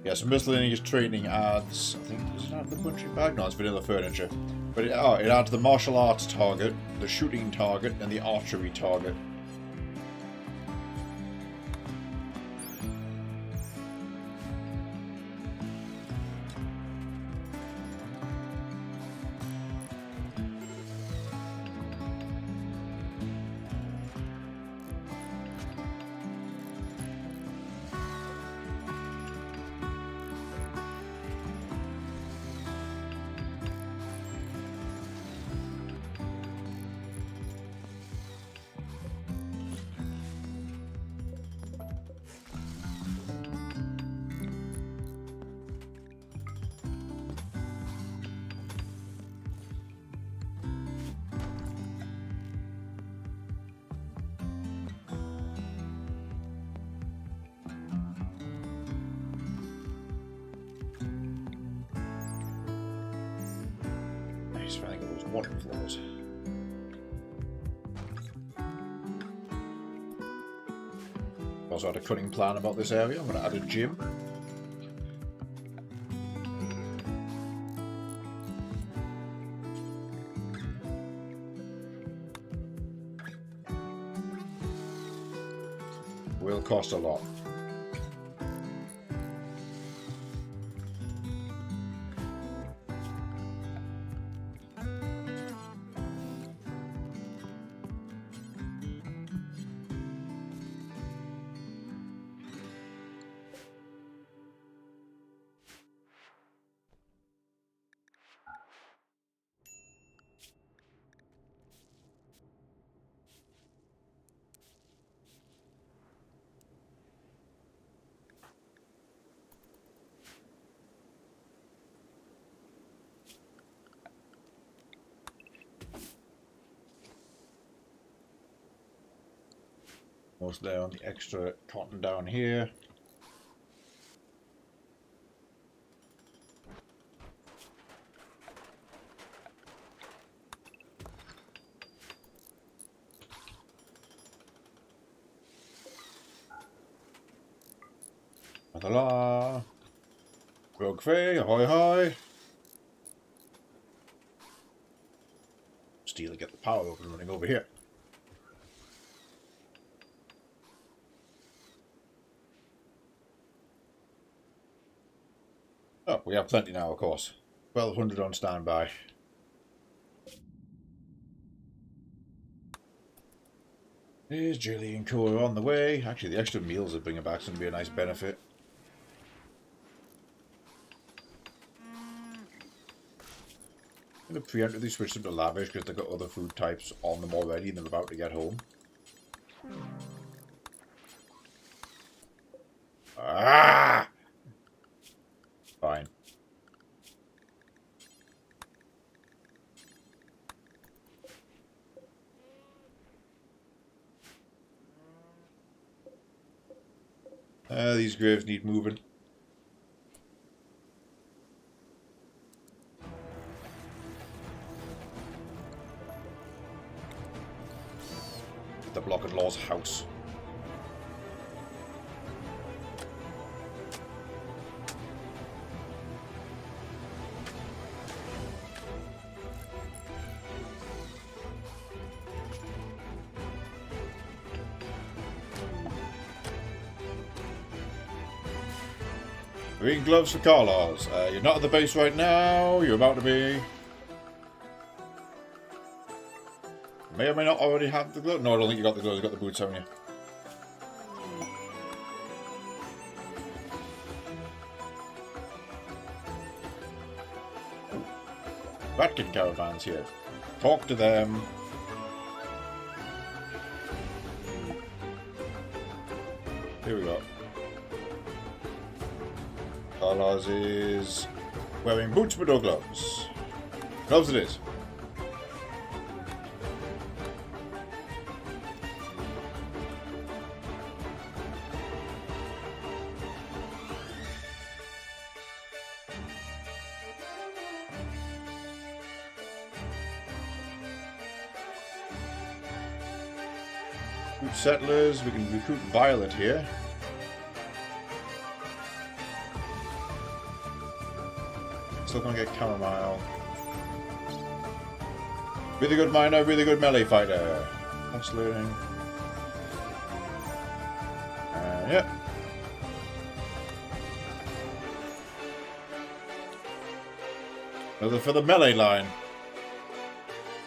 Yeah, so miscellaneous training adds, I think, does it add the punching bag? No, it's vanilla furniture. But it adds the martial arts target, the shooting target, and the archery target. Nice, I think it was water floors. Also had a cunning plan about this area. I'm going to add a gym. Will cost a lot. Almost there on the extra cotton down here. La Rogue Faye, ahoy hoy. Steal and get the power up and running over here. Oh, we have plenty now, of course. 1200 on standby. Here's Jilly and Co on the way. Actually, the extra meals they bring back is going to be a nice benefit. I'm going to preemptively switch them to lavish because they've got other food types on them already and they're about to get home. Ah! Fine. These graves need moving. The block-in-law's house. Green gloves for Carlos. You're not at the base right now. You're about to be. May or may not already have the gloves. No, I don't think you got the gloves. You got the boots, haven't you? Ratkin caravans here. Talk to them. Here we go. Carlos is wearing boots but no gloves. Gloves it is. Recruit settlers, we can recruit Violet here. Still gonna get Chamomile. Really good miner, really good melee fighter. That's learning. Yep. Another for the melee line.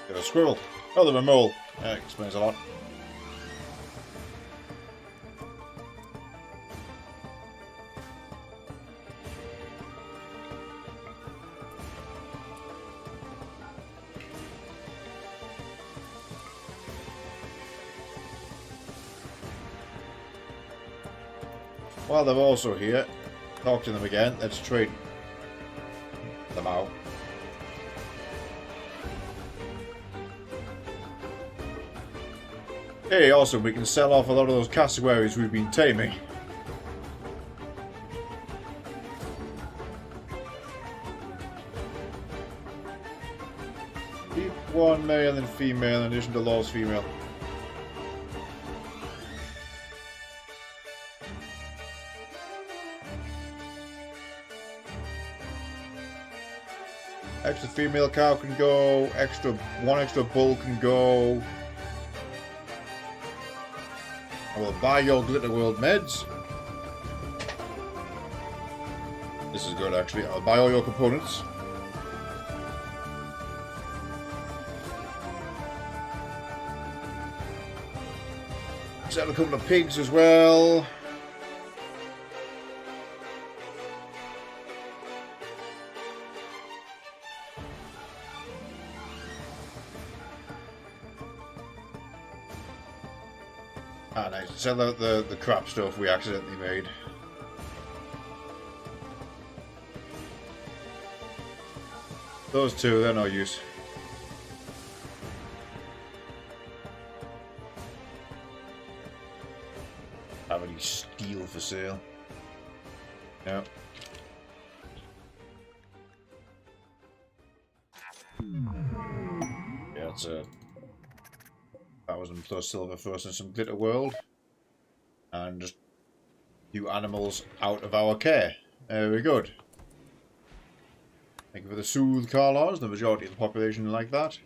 Get a squirrel. Oh, they're a mole. That explains a lot. While they're also here, talk to them again. Let's trade them out. Hey, also, we can sell off a lot of those cassowaries we've been taming. Keep one male and female in addition to Law's female. Extra female cow can go, one extra bull can go. I will buy your Glitter World meds. This is good actually. I'll buy all your components. Sell a couple of pigs as well. Ah, nice. Sell out the crap stuff we accidentally made. Those two, they're no use. Have any steel for sale? No. Yeah, it's a 1,000 plus silver for us in some Glitter World. And just few animals out of our care. Very good. Thank you for the soothe, Carlos. The majority of the population like that.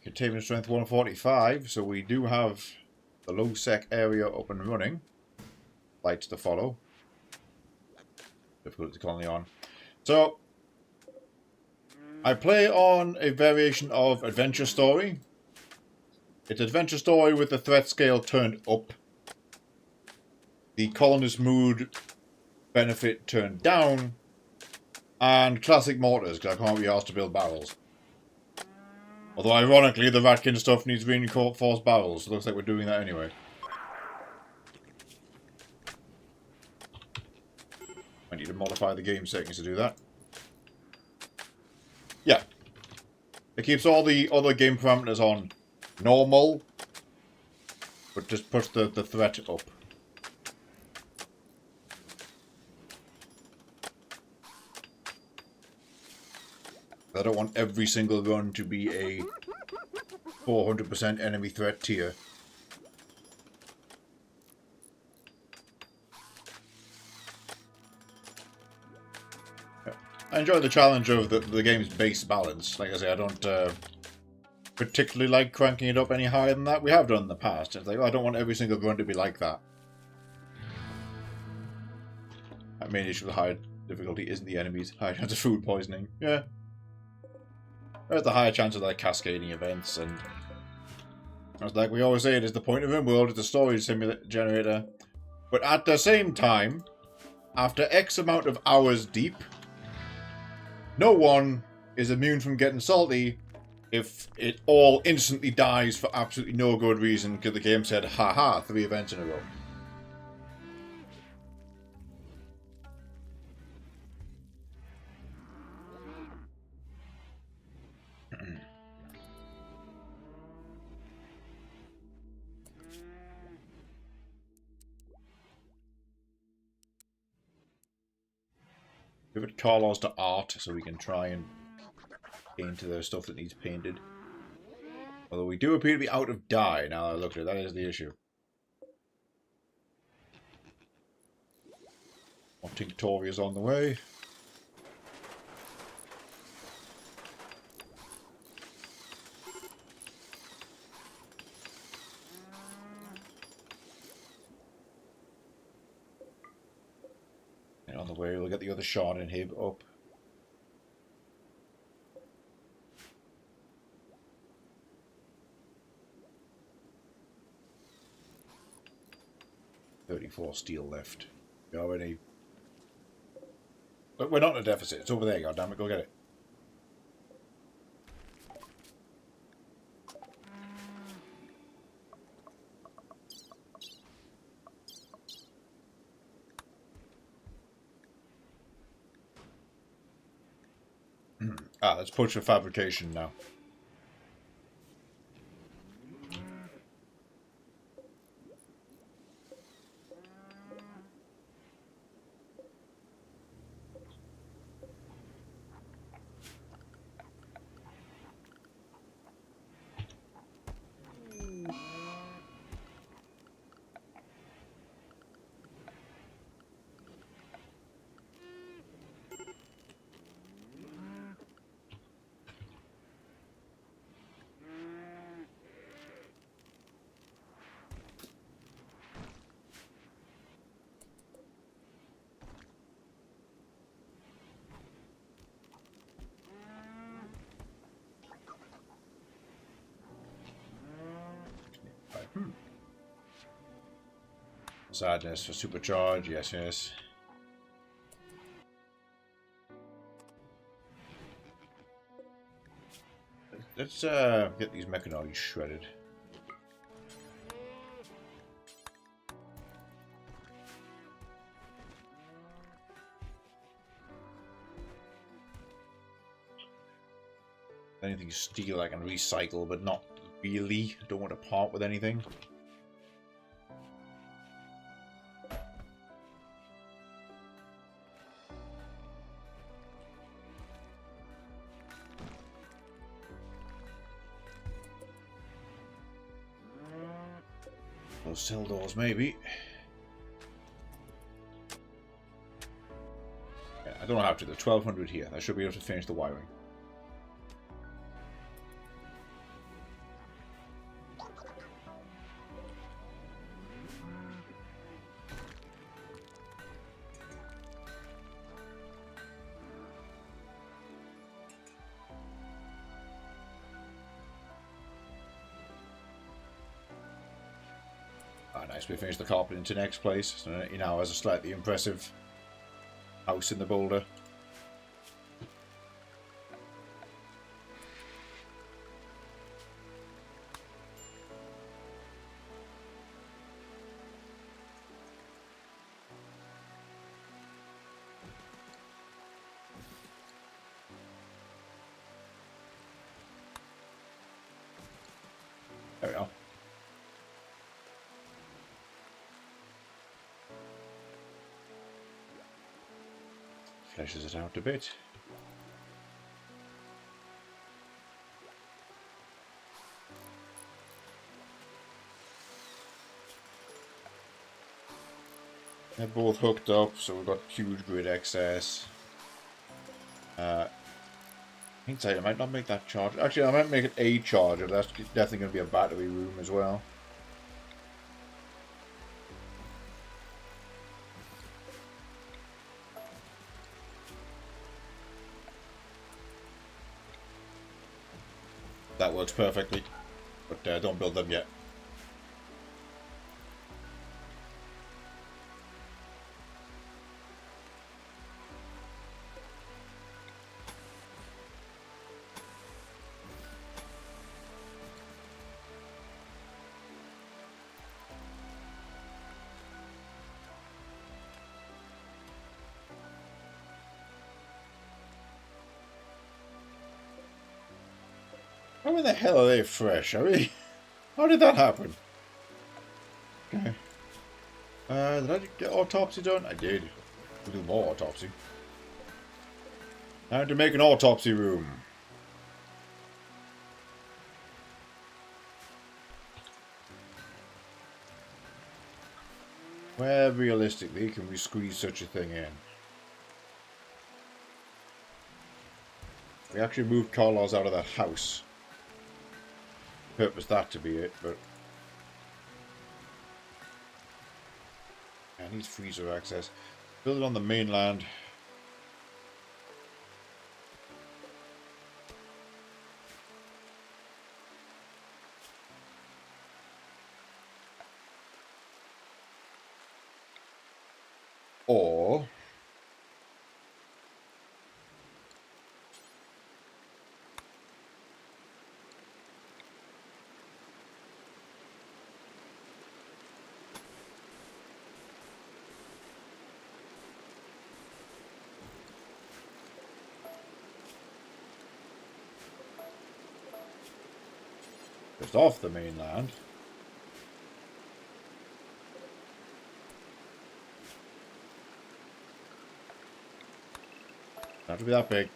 containment strength 145, so we do have the low sec area up and running. Lights to follow. Difficult to colony on. So, I play on a variation of Adventure Story. It's Adventure Story with the threat scale turned up. The colonist mood benefit turned down. And classic mortars, because I can't be asked to build barrels. Although, ironically, the Ratkin stuff needs reinforced barrels. So it looks like we're doing that anyway. I need to modify the game settings to do that. Yeah. It keeps all the other game parameters on normal, but just push the threat up. I don't want every single run to be a 400% enemy threat tier. I enjoy the challenge of the game's base balance. Like I say, I don't particularly like cranking it up any higher than that. We have done in the past. It's like, oh, I don't want every single run to be like that. My main issue with high difficulty isn't the enemies. High chance of food poisoning. Yeah. There's the higher chance of like cascading events, and it's like we always say, it is the point of RimWorld, it's a story generator. But at the same time, after X amount of hours deep, no one is immune from getting salty if it all instantly dies for absolutely no good reason because the game said, haha, 3 events in a row. Give it Carlos to art so we can try and paint the stuff that needs painted. Although we do appear to be out of dye now that I look at it, that is the issue. More Tinctoria's on the way. And on the way we'll get the other Sean and Hib up. $34 steel left. We already... But we're not in a deficit. It's over there, goddammit. Go get it. Let's push for fabrication now. Sadness for supercharge, yes, yes. Let's get these mechanoids shredded. Anything steel I can recycle, but not really. Don't want to part with anything. Those cell doors, maybe. Yeah, I don't have to. There's 1200 here. I should be able to finish the wiring. nice. We finished the carpet into next place. So he now has a slightly impressive house in the boulder. There we go. Fleshes it out a bit. They're both hooked up, so we've got huge grid access. I might not make that charge. Actually, I might make it a charger. That's definitely going to be a battery room as well. That works perfectly, but don't build them yet. How in the hell are they fresh? I mean, how did that happen? Okay. Did I get autopsy done? I did. We'll do more autopsy. Time to make an autopsy room. Where realistically can we squeeze such a thing in? We actually moved Carlos out of that house. Purpose that to be it, but I need freezer access. Build it on the mainland. Or just off the mainland. Not to be that big.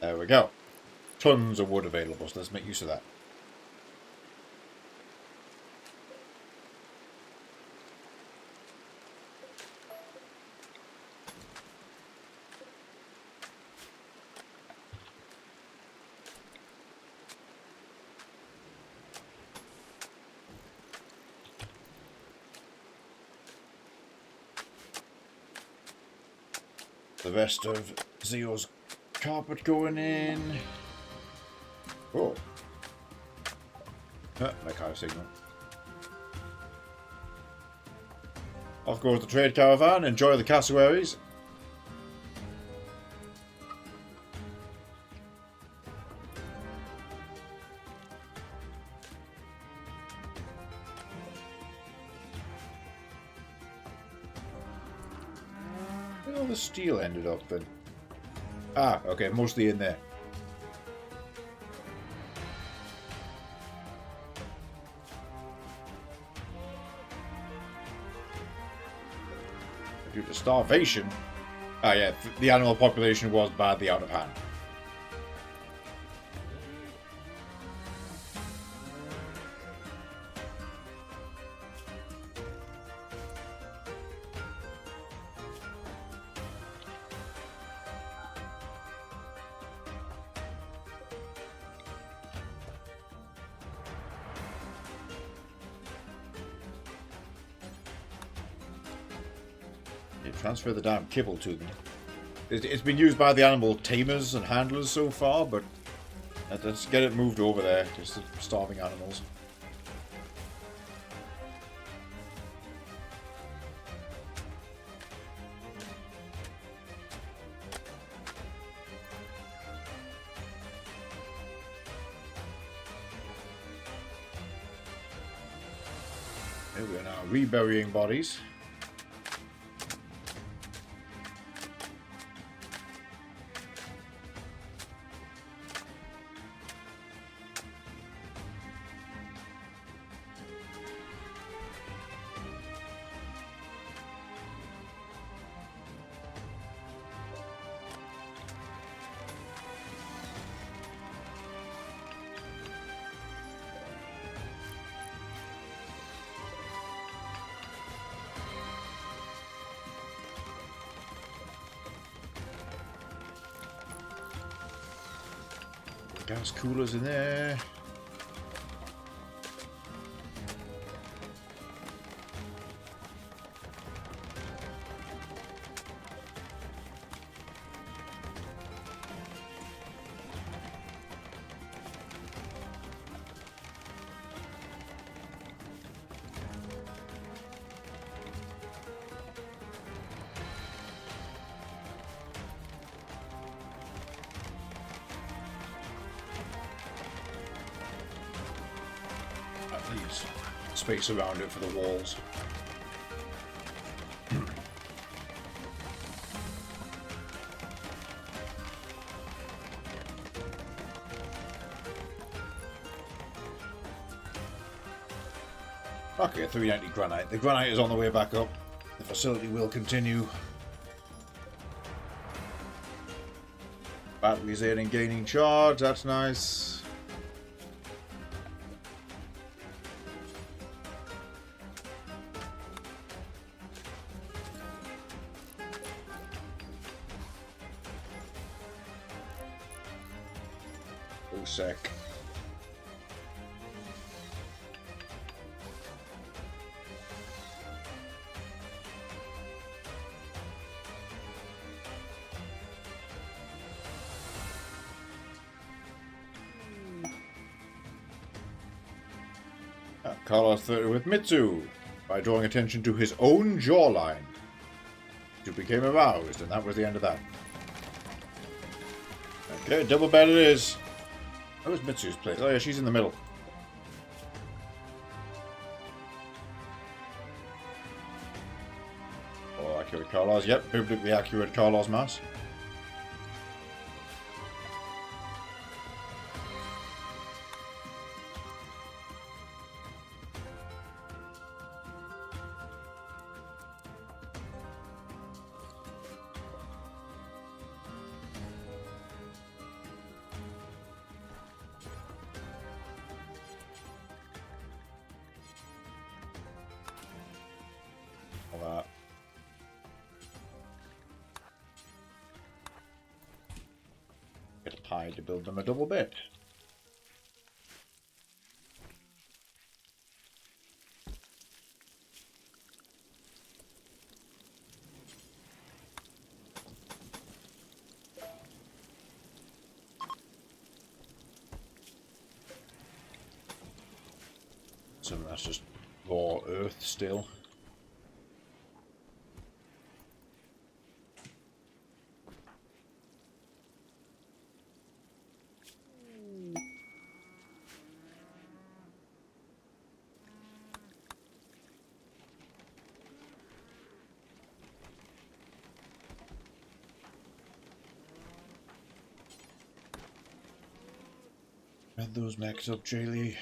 There we go. Tons of wood available, so let's make use of that. The rest of Zio's carpet going in. Oh. My car signal. Off goes the trade caravan. Enjoy the cassowaries. Where all the steel ended up then? Ah, okay, mostly in there. Due to starvation. Ah, yeah, the animal population was badly out of hand. Okay, transfer the damn kibble to them. It's been used by the animal tamers and handlers so far, but let's get it moved over there. Just the starving animals. Here we are now reburying bodies. Gas coolers in there. Leaves space around it for the walls. Okay, 390 granite. The granite is on the way back up. The facility will continue. Batteries aiding gaining charge, that's nice. Oh, sick. Carlos flirted with Mitsu by drawing attention to his own jawline. Mitsu became aroused, and that was the end of that. Okay, double bed it is. Where's Mitsu's place? Oh yeah, she's in the middle. Oh, accurate Carlos. Yep, biblically accurate Carlos mass. Get a pie to build them a double bed. So that's just raw earth still. Add those mechs up, Jaylee.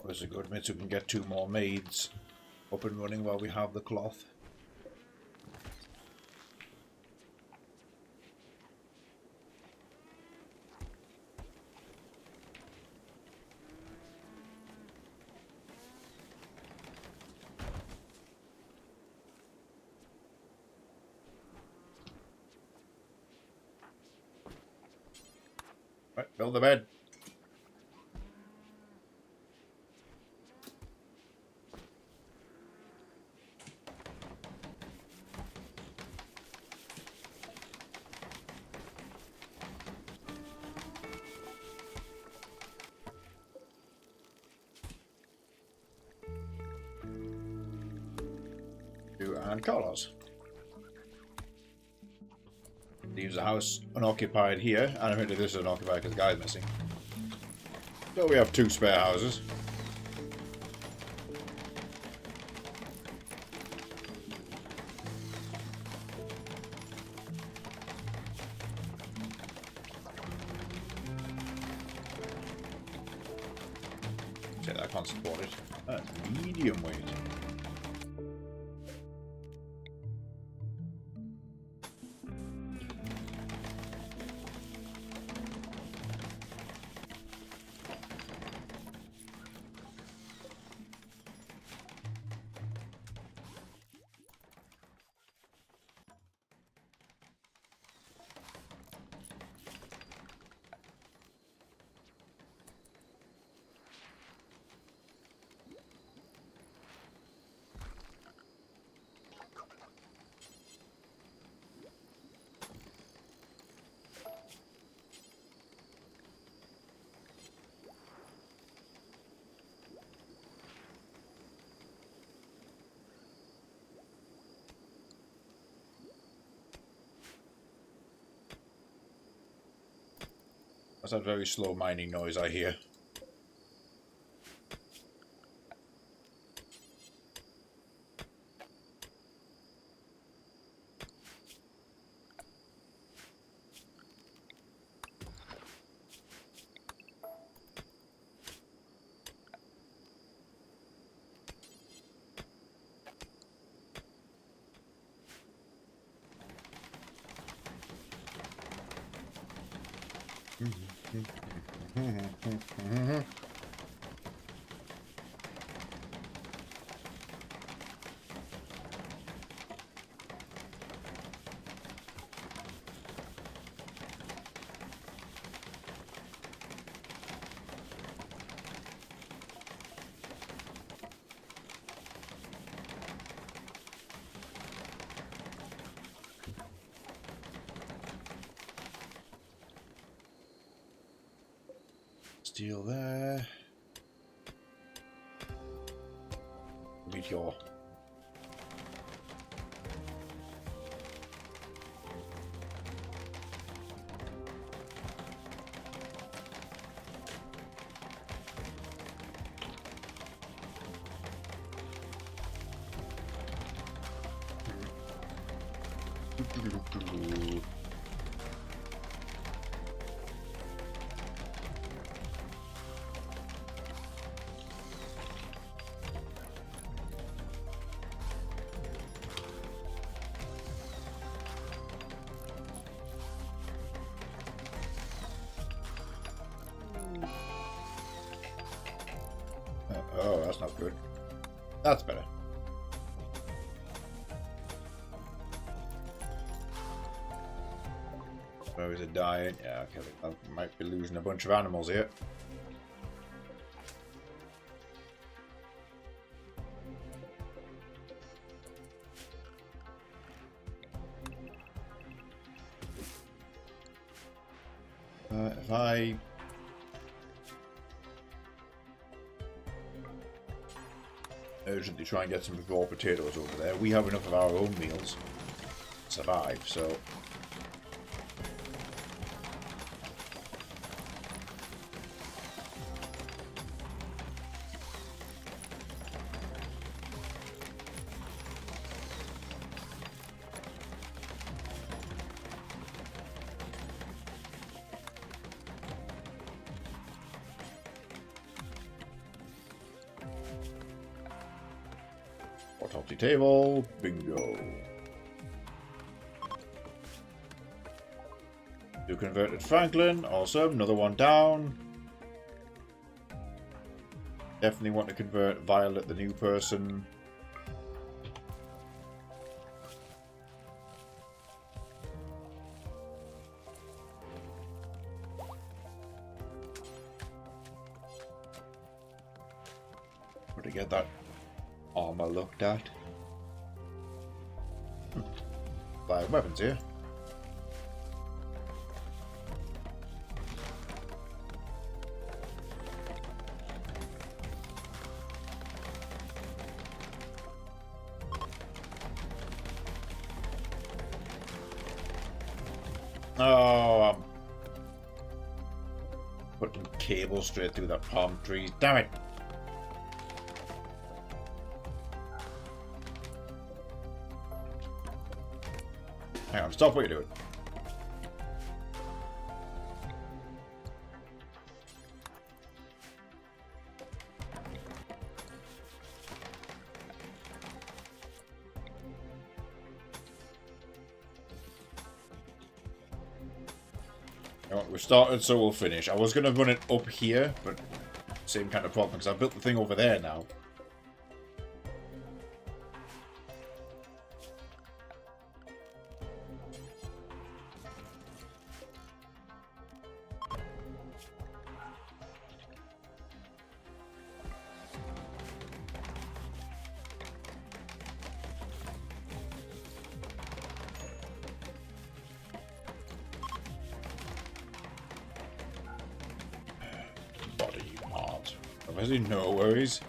This is good. Mitsu can get 2 more maids up and running while we have the cloth. Right, build the bed. And Carlos. Leaves the house unoccupied here, and apparently this is unoccupied because the guy's missing. So we have 2 spare houses. Check that, I can't support it. That's medium weight. That's that very slow mining noise I hear. Steel there. Meteor. Oh, that's not good. That's better. Where is it dying? Yeah, okay. I might be losing a bunch of animals here. If I urgently try and get some raw potatoes over there, we have enough of our own meals to survive, so autopsy table, bingo. You converted Franklin, awesome, another one down. Definitely want to convert Violet, the new person. to get that armor looked at. Like weapons here. Oh, I'm putting cable straight through that palm tree. Damn it! Hang on, stop what you're doing. We started, so we'll finish. I was going to run it up here, but same kind of problem, because I built the thing over there now. No worries.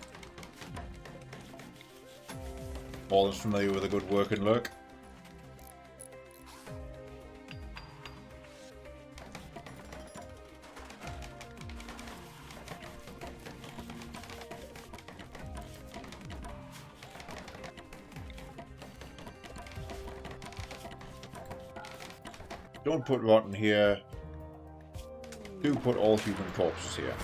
All is familiar with a good working look. Don't put rotten here. Do put all human corpses here.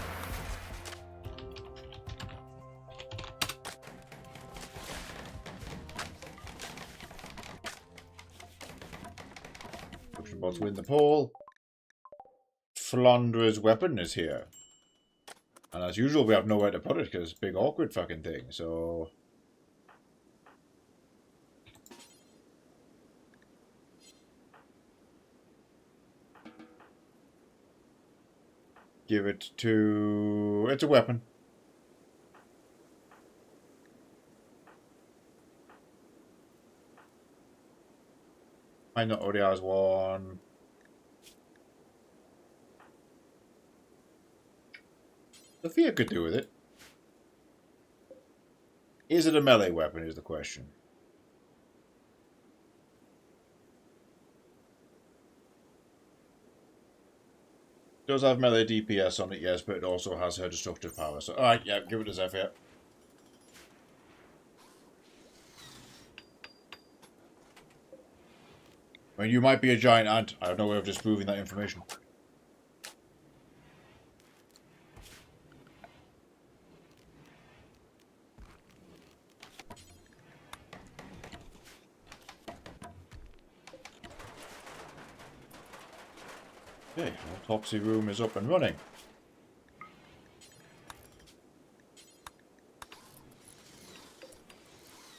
To win the poll. Flandre's weapon is here. And as usual, we have nowhere to put it because it's a big awkward fucking thing, so... Give it to... It's a weapon. Might not already has one. Sophia could do with it. Is it a melee weapon is the question. Does have melee DPS on it, yes, but it also has her destructive power. So, alright, yeah, give it to Zephyr. I mean, you might be a giant ant. I have no way of disproving that information. Okay, autopsy room is up and running.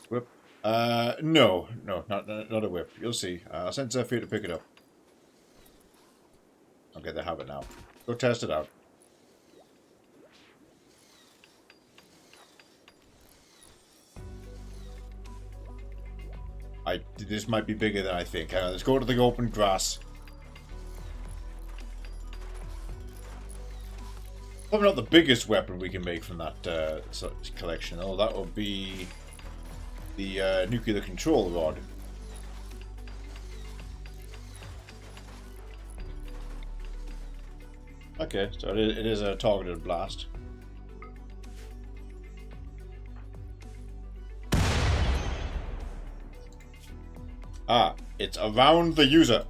Whip. No, not a whip. You'll see. I'll send Zephyr to pick it up. Okay, they have it now. Go test it out. This might be bigger than I think. Let's go to the open grass. Probably not the biggest weapon we can make from that collection. Oh, that would be the nuclear control rod. Okay, so it is a targeted blast. Ah, it's around the user.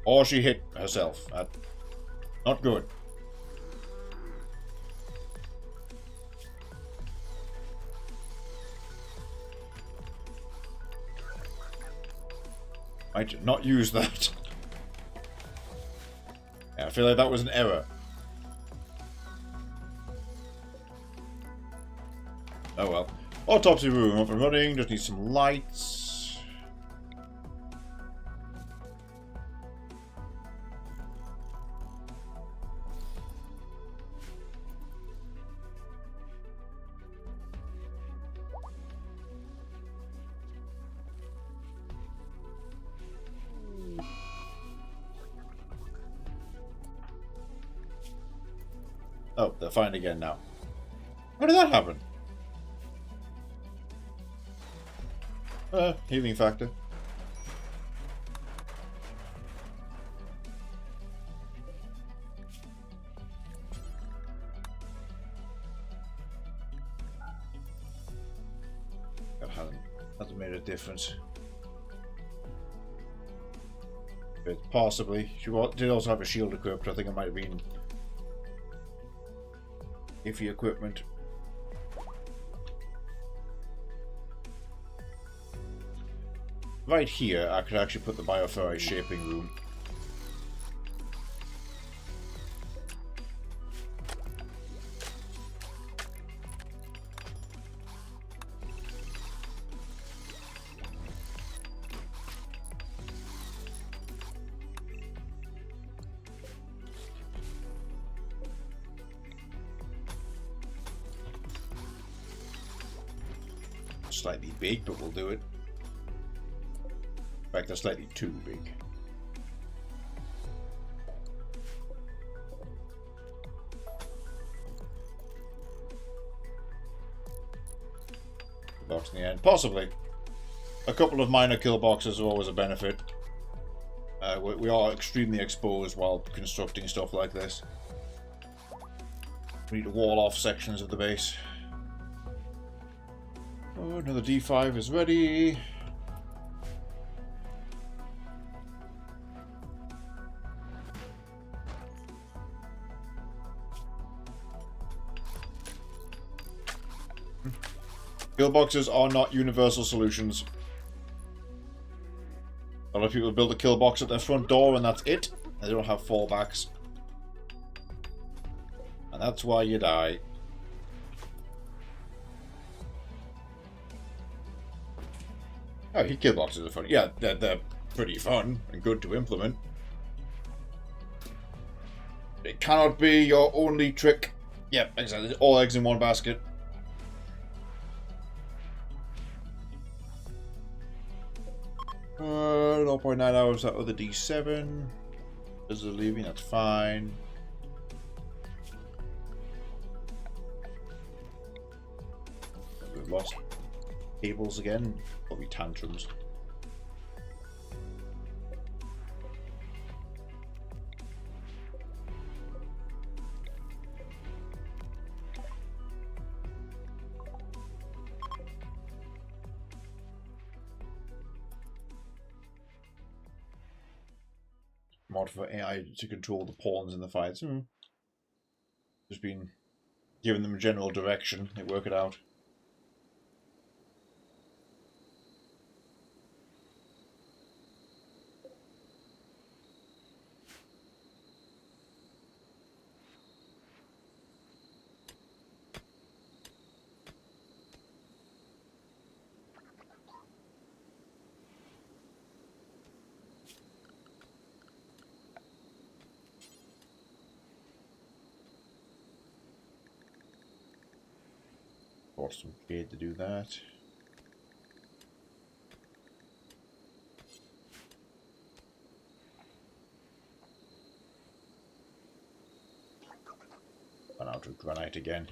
Or she hit herself. Not good. Might not use that. Yeah, I feel like that was an error. Oh well. Autopsy room up and running. Just need some lights. Oh, they're fine again now. How did that happen? Healing factor. That hasn't made a difference. But possibly. She did also have a shield equipped. I think it might have been iffy equipment. Right here, I could actually put the bioferrite shaping room. Slightly big, but we'll do it. In fact, they're slightly too big. Box in the end. Possibly. A couple of minor kill boxes are always a benefit. We are extremely exposed while constructing stuff like this. We need to wall off sections of the base. Oh, another D5 is ready. Killboxes are not universal solutions. A lot of people build a kill box at their front door and that's it. They don't have fallbacks. And that's why you die. Oh, kill boxes are fun. Yeah, they're pretty fun and good to implement. It cannot be your only trick. Yep, exactly. All eggs in one basket. Uh, 0.9 hours out of the D7. Is it leaving? That's fine. We've lost cables again. Probably tantrums. Mod for AI to control the pawns in the fights. Just been giving them a general direction. They work it out. Bought some shade to do that. Run out of granite again.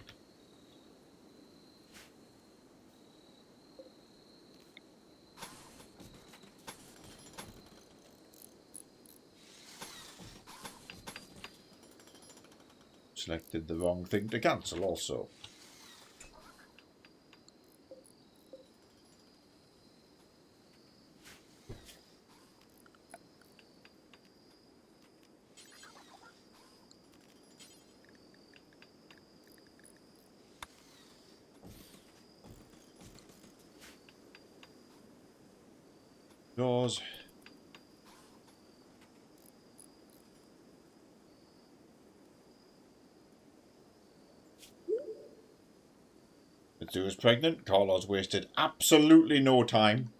Selected the wrong thing to cancel also. Doors. Mitsu is pregnant. Carlos wasted absolutely no time.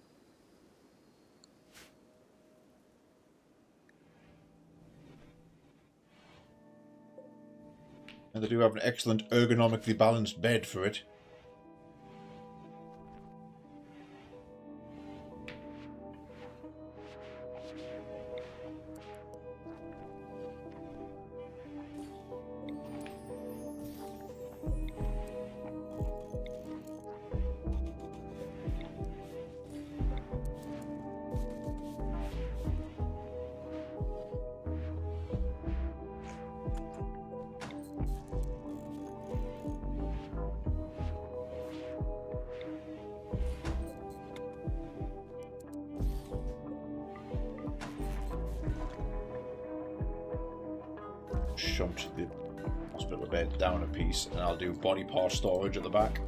And they do have an excellent ergonomically balanced bed for it. shunt the hospital bed down a piece, and I'll do body part storage at the back.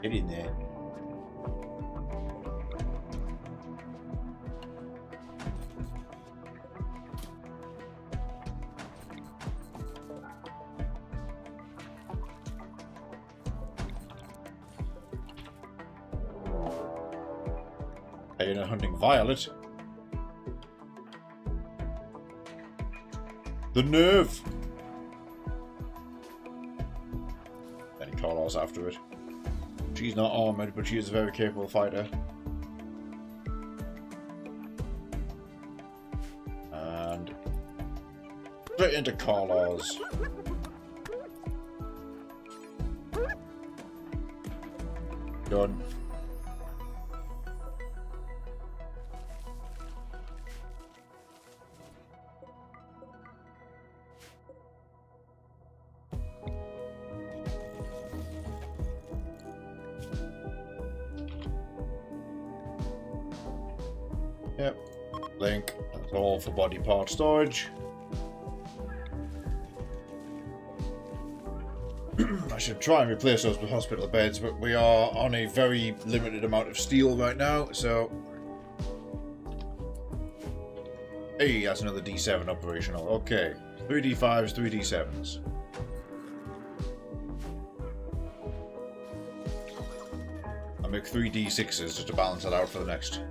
Get in there. Hyena hunting Violet. The nerve! Then he calls after it. She's not armoured, but she is a very capable fighter. And straight into Carlos. Done. Yep, link, that's all for body part storage. I should try and replace those with hospital beds, but we are on a very limited amount of steel right now, so... Hey, that's another D7 operational. Okay, 3 D5s, 3 D7s. I'll make 3 D6s just to balance it out for the next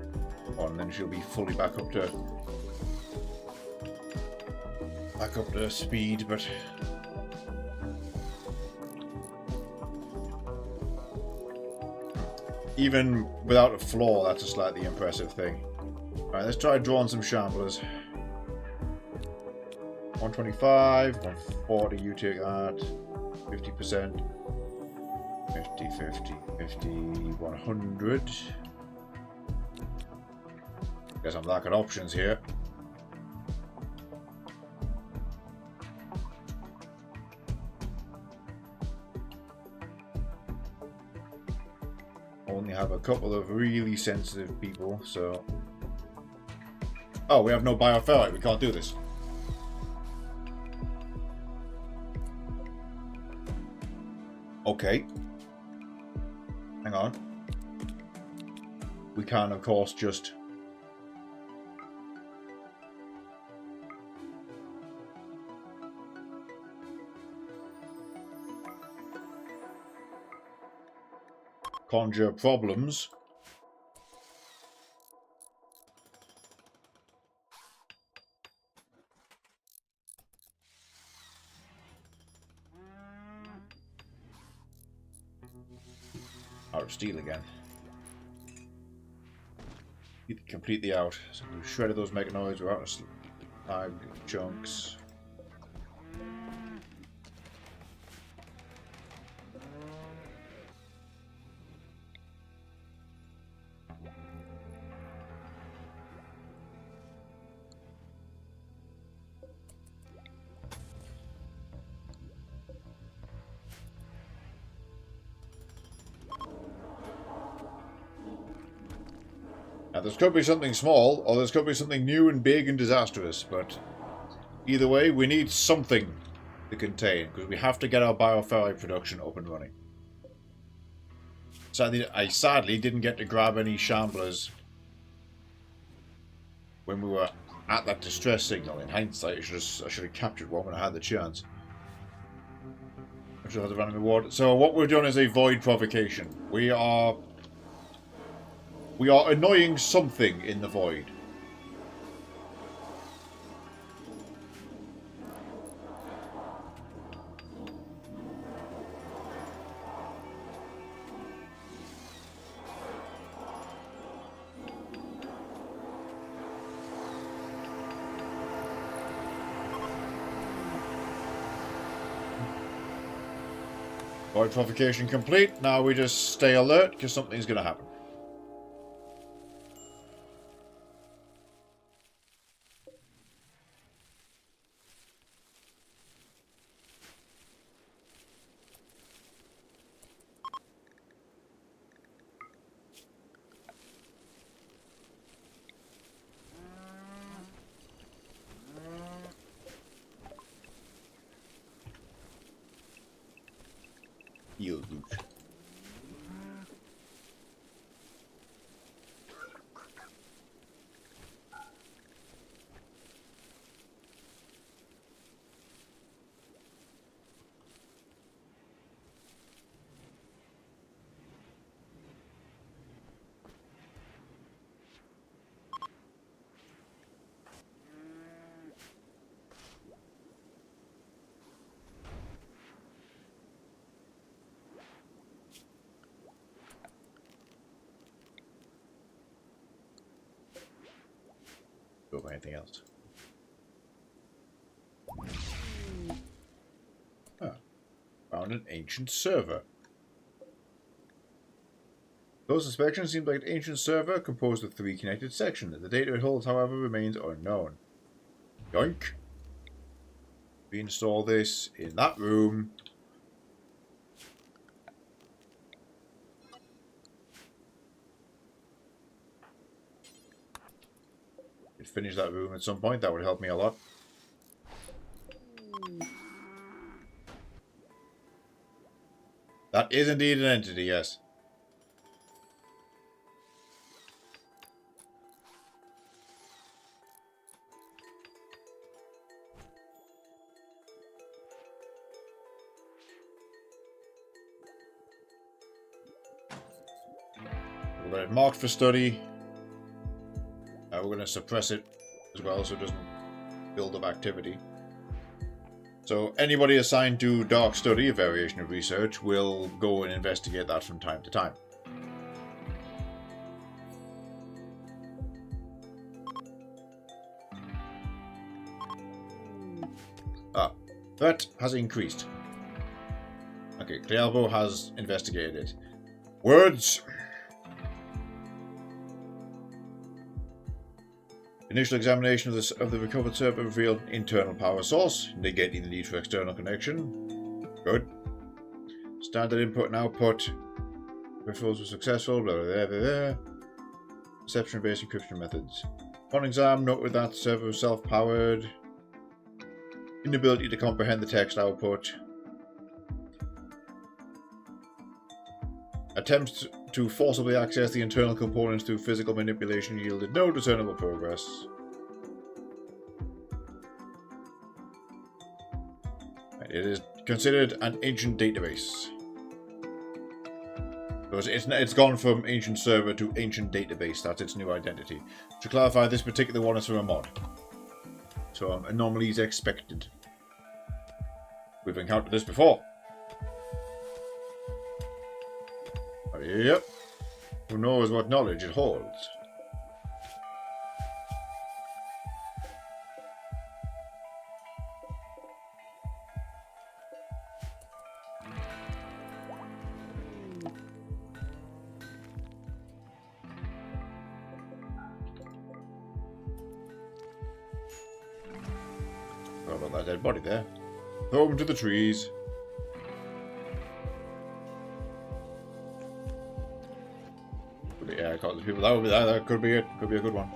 one, and then she'll be fully back up to speed, but even without a flaw, that's a slightly impressive thing. Alright, let's try drawing some shamblers. 125, 140, you take that. 50%. 50, 50, 50, 100. Guess I'm lacking options here. Only have a couple of really sensitive people, so... Oh, we have no bioferrite, we can't do this. Okay. Hang on. We can, of course, just... conjure problems. Out of steel again. Complete the out. So we've shredded those mechanoids. We're out of slag chunks. Now, this could be something small, or this could be something new and big and disastrous, but either way, we need something to contain, because we have to get our bioferrite production up and running. I sadly didn't get to grab any shamblers when we were at that distress signal. In hindsight, I should have captured one when I had the chance. I should have the random reward. So what we've done is a void provocation. We are annoying something in the void. Void provocation complete. Now we just stay alert because something's going to happen. loot. Don't have anything else. Ah, found an ancient server. Close inspection seems like an ancient server composed of 3 connected sections. The data it holds, however, remains unknown. Yoink. We install this in that room. Could finish that room at some point. That would help me a lot. That is indeed an entity, yes. We've got it marked for study. We're going to suppress it as well so it doesn't build up activity. So anybody assigned to dark study, a variation of research, will go and investigate that from time to time. Ah, threat has increased. Okay, Clealbo has investigated it. Words. Initial examination of the recovered server revealed internal power source, negating the need for external connection. Good. Standard input and output. Peripherals were successful. Blah, blah, blah, blah. Perception-based encryption methods. Upon exam, noted that the server was self-powered. Inability to comprehend the text output. Attempts to forcibly access the internal components through physical manipulation yielded no discernible progress. It is considered an ancient database. It's gone from ancient server to ancient database. That's its new identity. To clarify, this particular one is from a mod. So anomalies expected. We've encountered this before. Yep. Who knows what knowledge it holds? What about that dead body there? Throw him to the trees. Yeah, I caught the people. That would be that. That could be it. Could be a good one.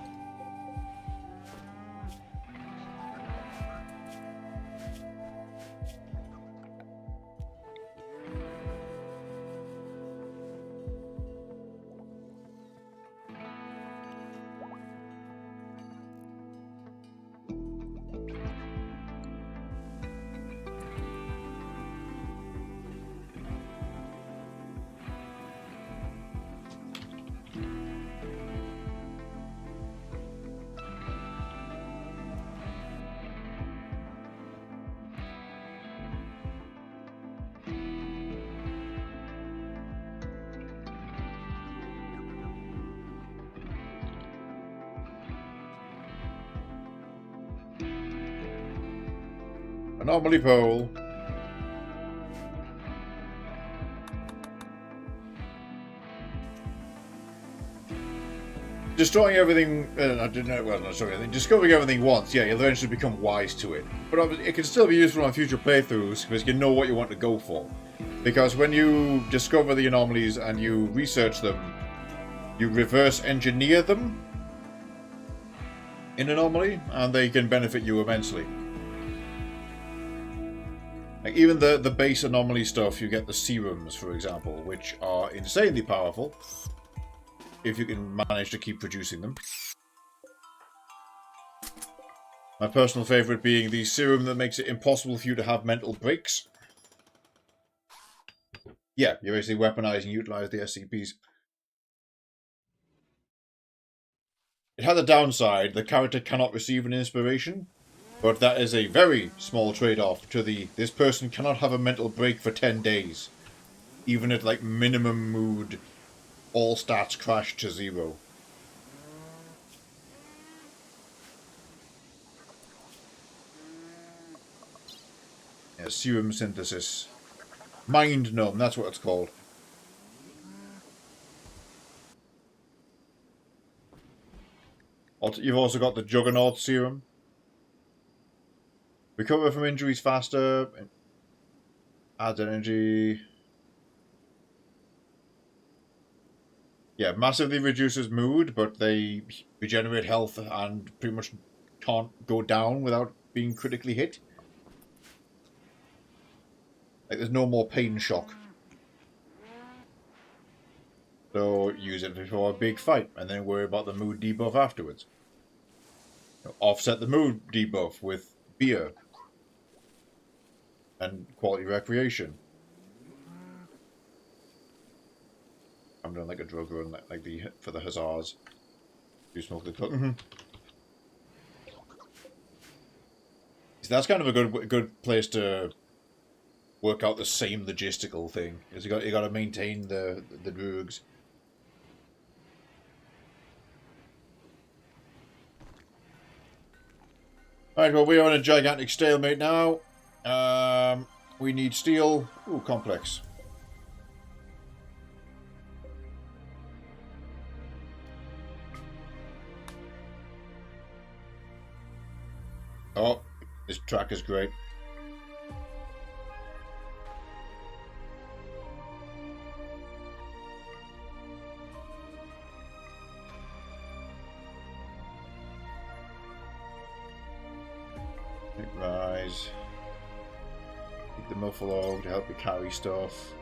Anomaly pole. Destroying everything, I didn't know, well, not destroying everything. Discovering everything once, yeah, you'll eventually become wise to it. But it can still be useful on future playthroughs because you know what you want to go for. Because when you discover the anomalies and you research them, you reverse engineer them in Anomaly, and they can benefit you immensely. Like even the base anomaly stuff, you get the serums, for example, which are insanely powerful if you can manage to keep producing them. My personal favourite being the serum that makes it impossible for you to have mental breaks. Yeah, you basically weaponize and utilize the SCPs. It had a downside, the character cannot receive an inspiration, but that is a very small trade-off to this person cannot have a mental break for 10 days. Even at like minimum mood, all stats crash to 0. Yeah, serum synthesis. Mind numb, that's what it's called. You've also got the Juggernaut serum. Recover from injuries faster. Adds energy. Yeah, massively reduces mood, but they regenerate health and pretty much can't go down without being critically hit. Like, there's no more pain shock. So use it before a big fight, and then worry about the mood debuff afterwards. Offset the mood debuff with beer and quality recreation. I'm doing like a drug run, like for the huzzas. You smoke the cook. So that's kind of a good place to work out the same logistical thing. Is you got to maintain the drugs. Alright, well, we are in a gigantic stalemate now. We need steel. Ooh, complex. Oh, this track is great. Rise. Keep the muffalo to help you carry stuff.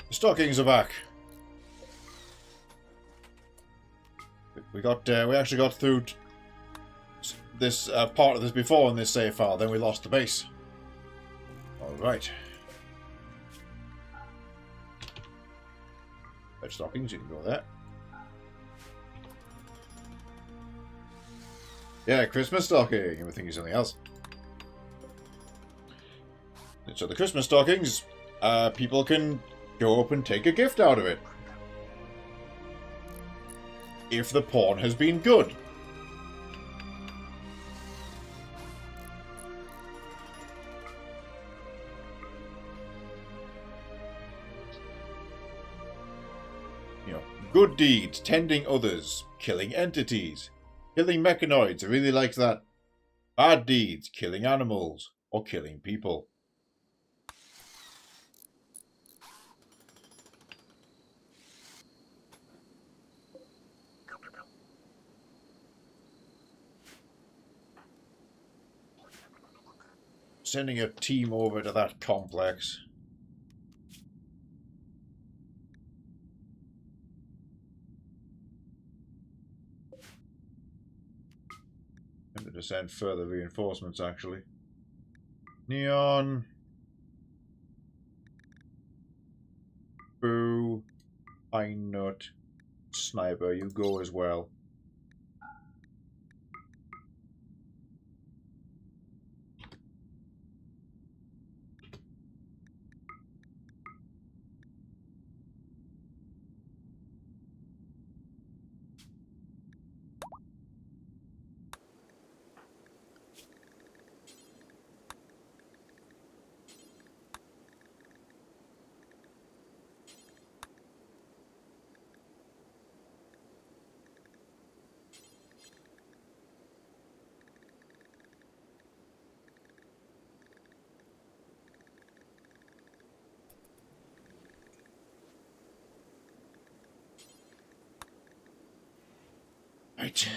The stockings are back. We actually got through this part of this before in this save file. Then we lost the base. All right. Red stockings, you can go there. Yeah, Christmas stocking. And we're thinking something else. So the Christmas stockings, people can go up and take a gift out of it. If the pawn has been good. You know, good deeds, tending others, killing entities, killing mechanoids, I really like that. Bad deeds, killing animals, or killing people. Sending a team over to that complex. I'm to send further reinforcements, actually. Neon. Boo. Pine Nut. Sniper, you go as well. Right.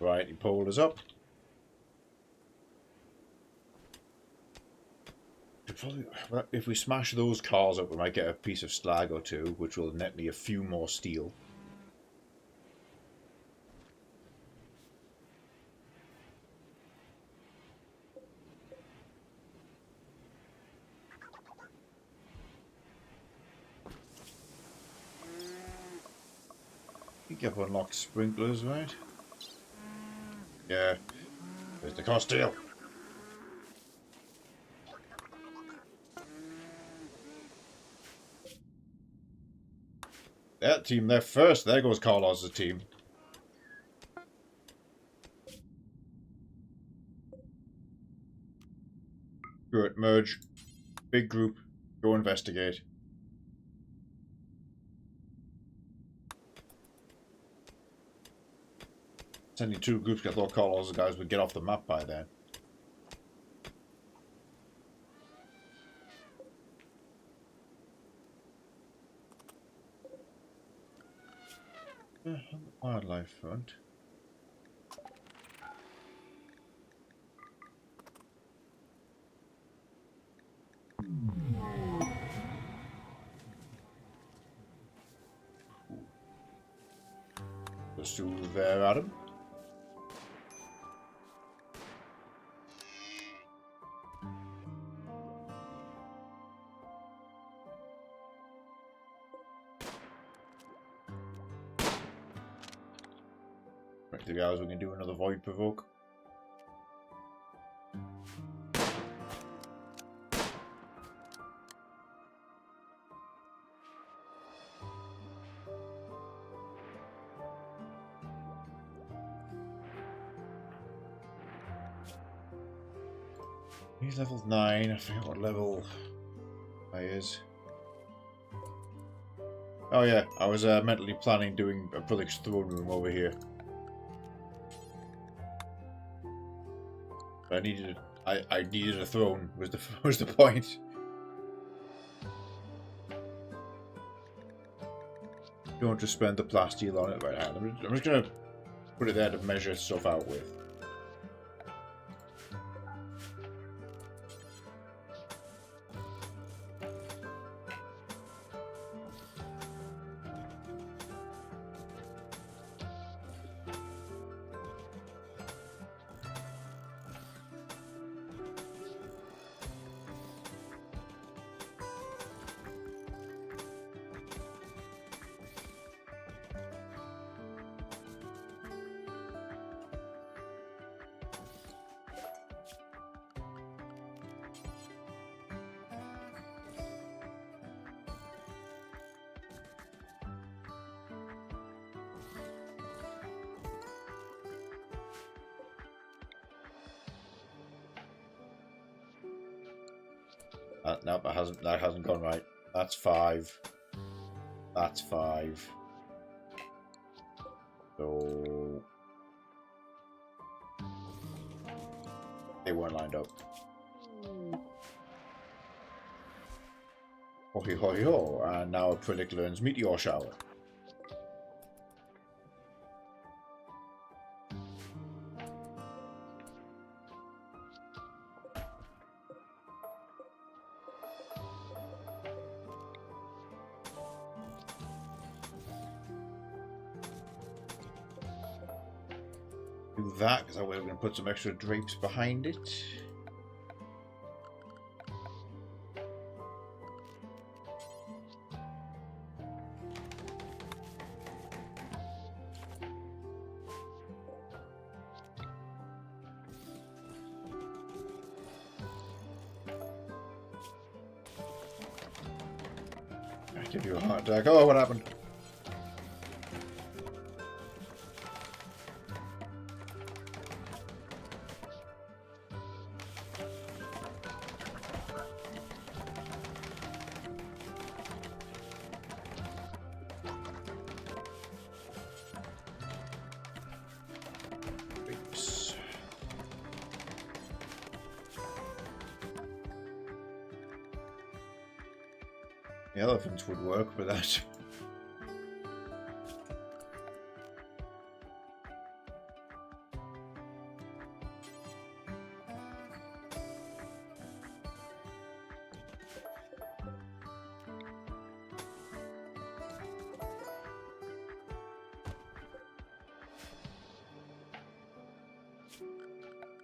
Right, he pulled us up. If we smash those cars up, we might get a piece of slag or two, which will net me a few more steel. I think I've unlocked sprinklers, right? Yeah. There's the car steel. That team, they're first. There goes Carlos's team. Good, merge. Big group. Go investigate. Sending two groups, I thought Carlos's guys would get off the map by then. On the wildlife front. Let's do there, Adam. Right, 3 hours we can do another void provoke. He's level 9, I forget what level I is. Oh yeah, I was mentally planning doing a Brother's throne room over here. I needed a throne was the point. Don't just spend the plasteel on it right now. I'm just gonna put it there to measure stuff out with. No, that hasn't gone right. That's 5. That's 5. So they weren't lined up. Hoi hoi ho, and now a critic learns meteor shower. Do that because we're going to put some extra drapes behind it. I give you a heart attack. Oh, what happened? The elephants would work, but that.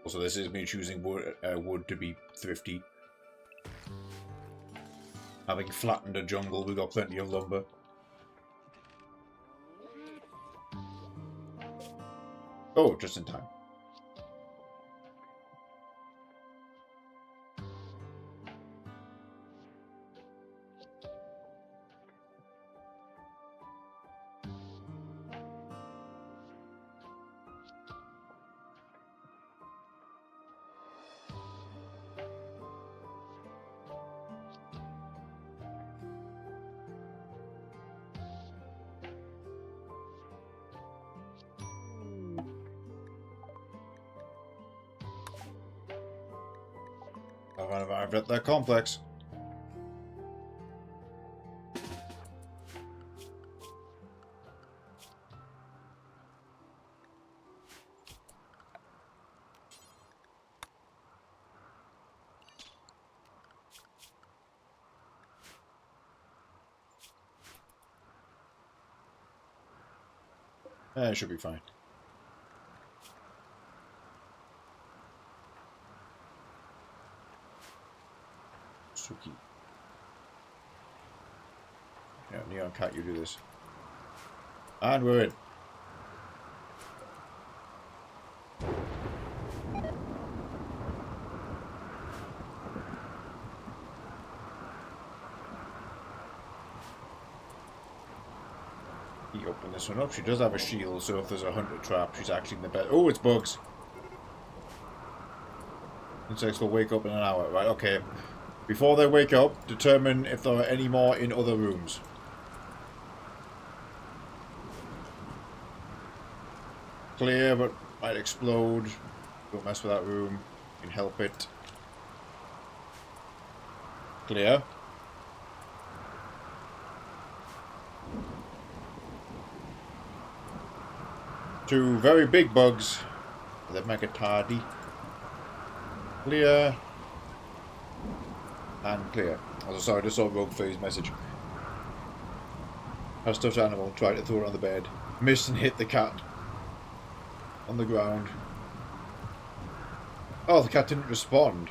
Also, this is me choosing wood to be thrifty. Having flattened a jungle, we've got plenty of lumber. Oh, just in time. I've arrived at that complex. It should be fine. Suki. Yeah, Neon Cat, you do this. And we're in. He opened this one up. She does have a shield, so if there's a hunter trap, she's actually in the bed. Oh, it's bugs. Insects will wake up in an hour. Right, okay. Before they wake up, determine if there are any more in other rooms. Clear, but might explode. Don't mess with that room. You can help it. Clear. Two very big bugs that make it tardy. Clear. And clear. Also, sorry, I just saw Rogue Phase message. A stuffed animal tried to throw it on the bed. Missed and hit the cat. On the ground. Oh, the cat didn't respond.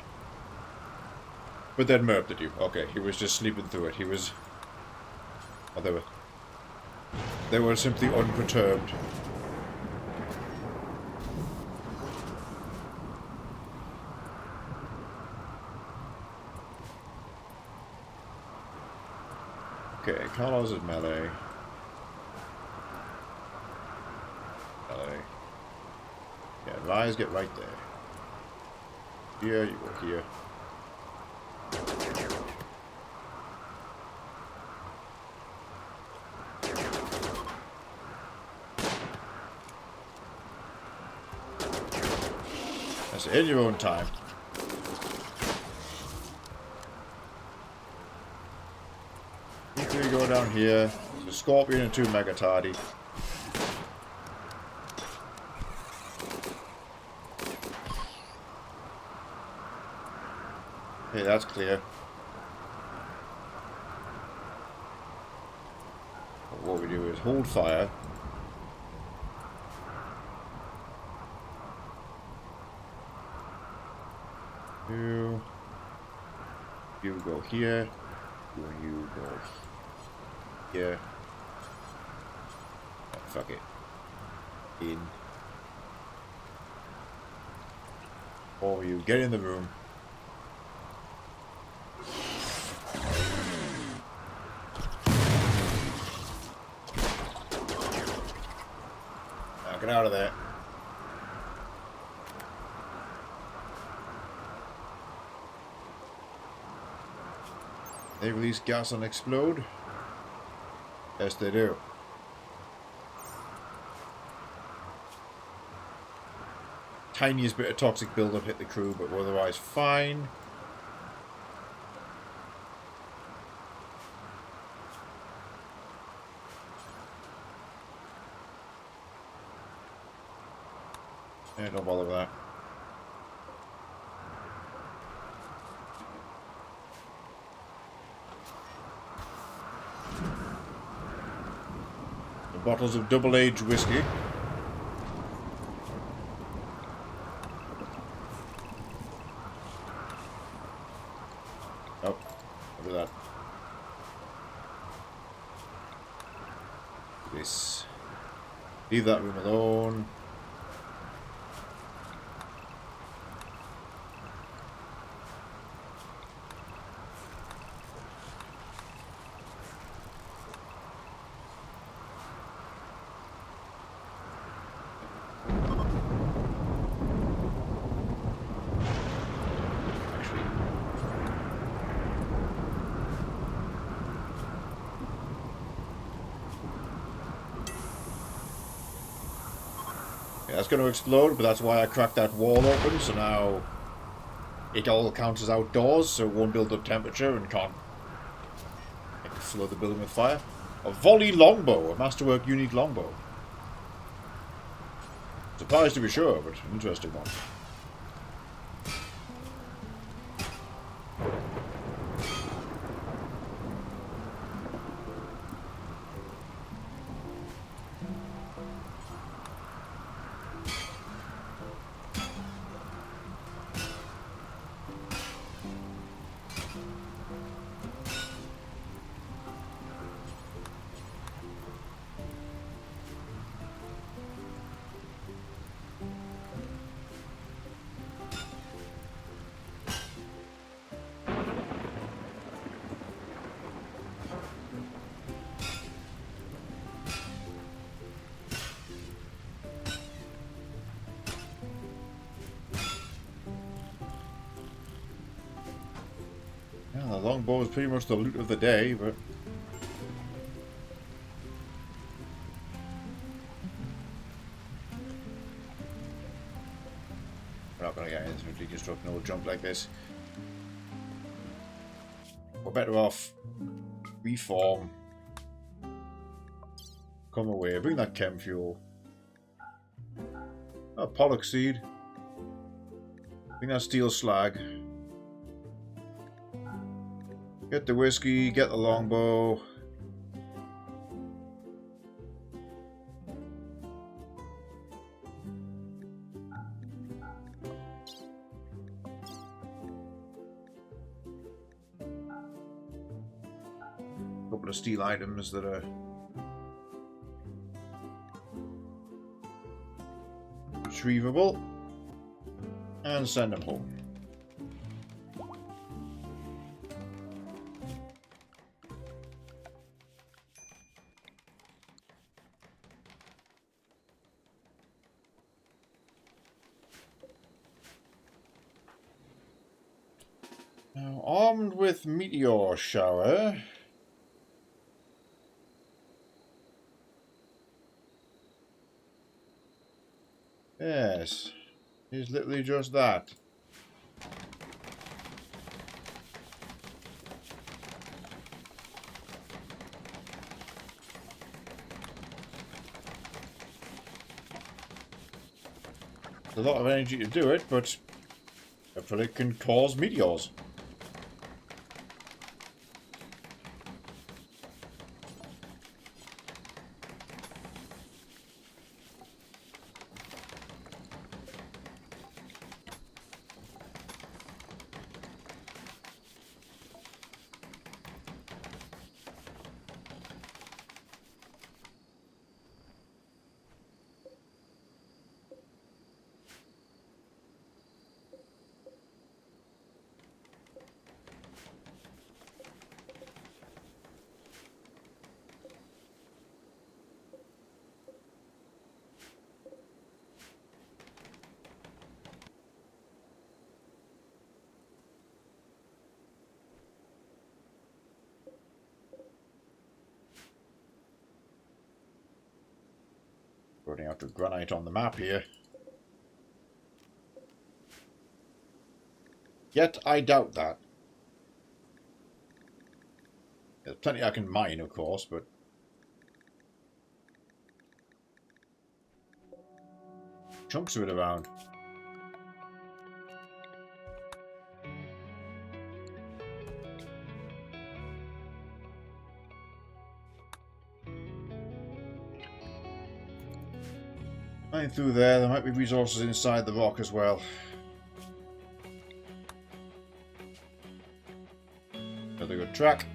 But then murped at you. Okay, he was just sleeping through it. He was... Oh, they were simply unperturbed. Okay, Carlos is melee. Melee. Yeah, Rise, get right there. Here, you go here. in your own time. You three go down here. The Scorpion and 2 Mega Tardy. Okay, that's clear. What we do is hold fire. You go here. You go here. Oh, fuck it. In. Or you get in the room. Now get out of there. They release gas and explode? Yes, they do. Tiniest bit of toxic buildup hit the crew, but otherwise fine. Yeah, don't bother with that. Bottles of double-aged whiskey. Oh, look at that. This. Leave that room alone. Yeah, that's going to explode, but that's why I cracked that wall open, so now it all counts as outdoors, so it won't build up temperature and can't flood the building with fire. A volley longbow, a masterwork unique longbow. Surprised to be sure, but an interesting one. Yeah, the longbow is pretty much the loot of the day, but we're not going to get anything to deconstruct no jump like this. We're better off reform. Come away, bring that chem fuel. Oh, pollock seed. Bring that steel slag. Get the whiskey, get the longbow. Couple of steel items that are retrievable. And send them home. Now, armed with meteor shower. Yes. It's literally just that. It's a lot of energy to do it, but hopefully it can cause meteors. Running out of granite on the map here. Yet I doubt that. There's plenty I can mine, of course, but chunks of it around. Mine through there might be resources inside the rock as well. Another good track.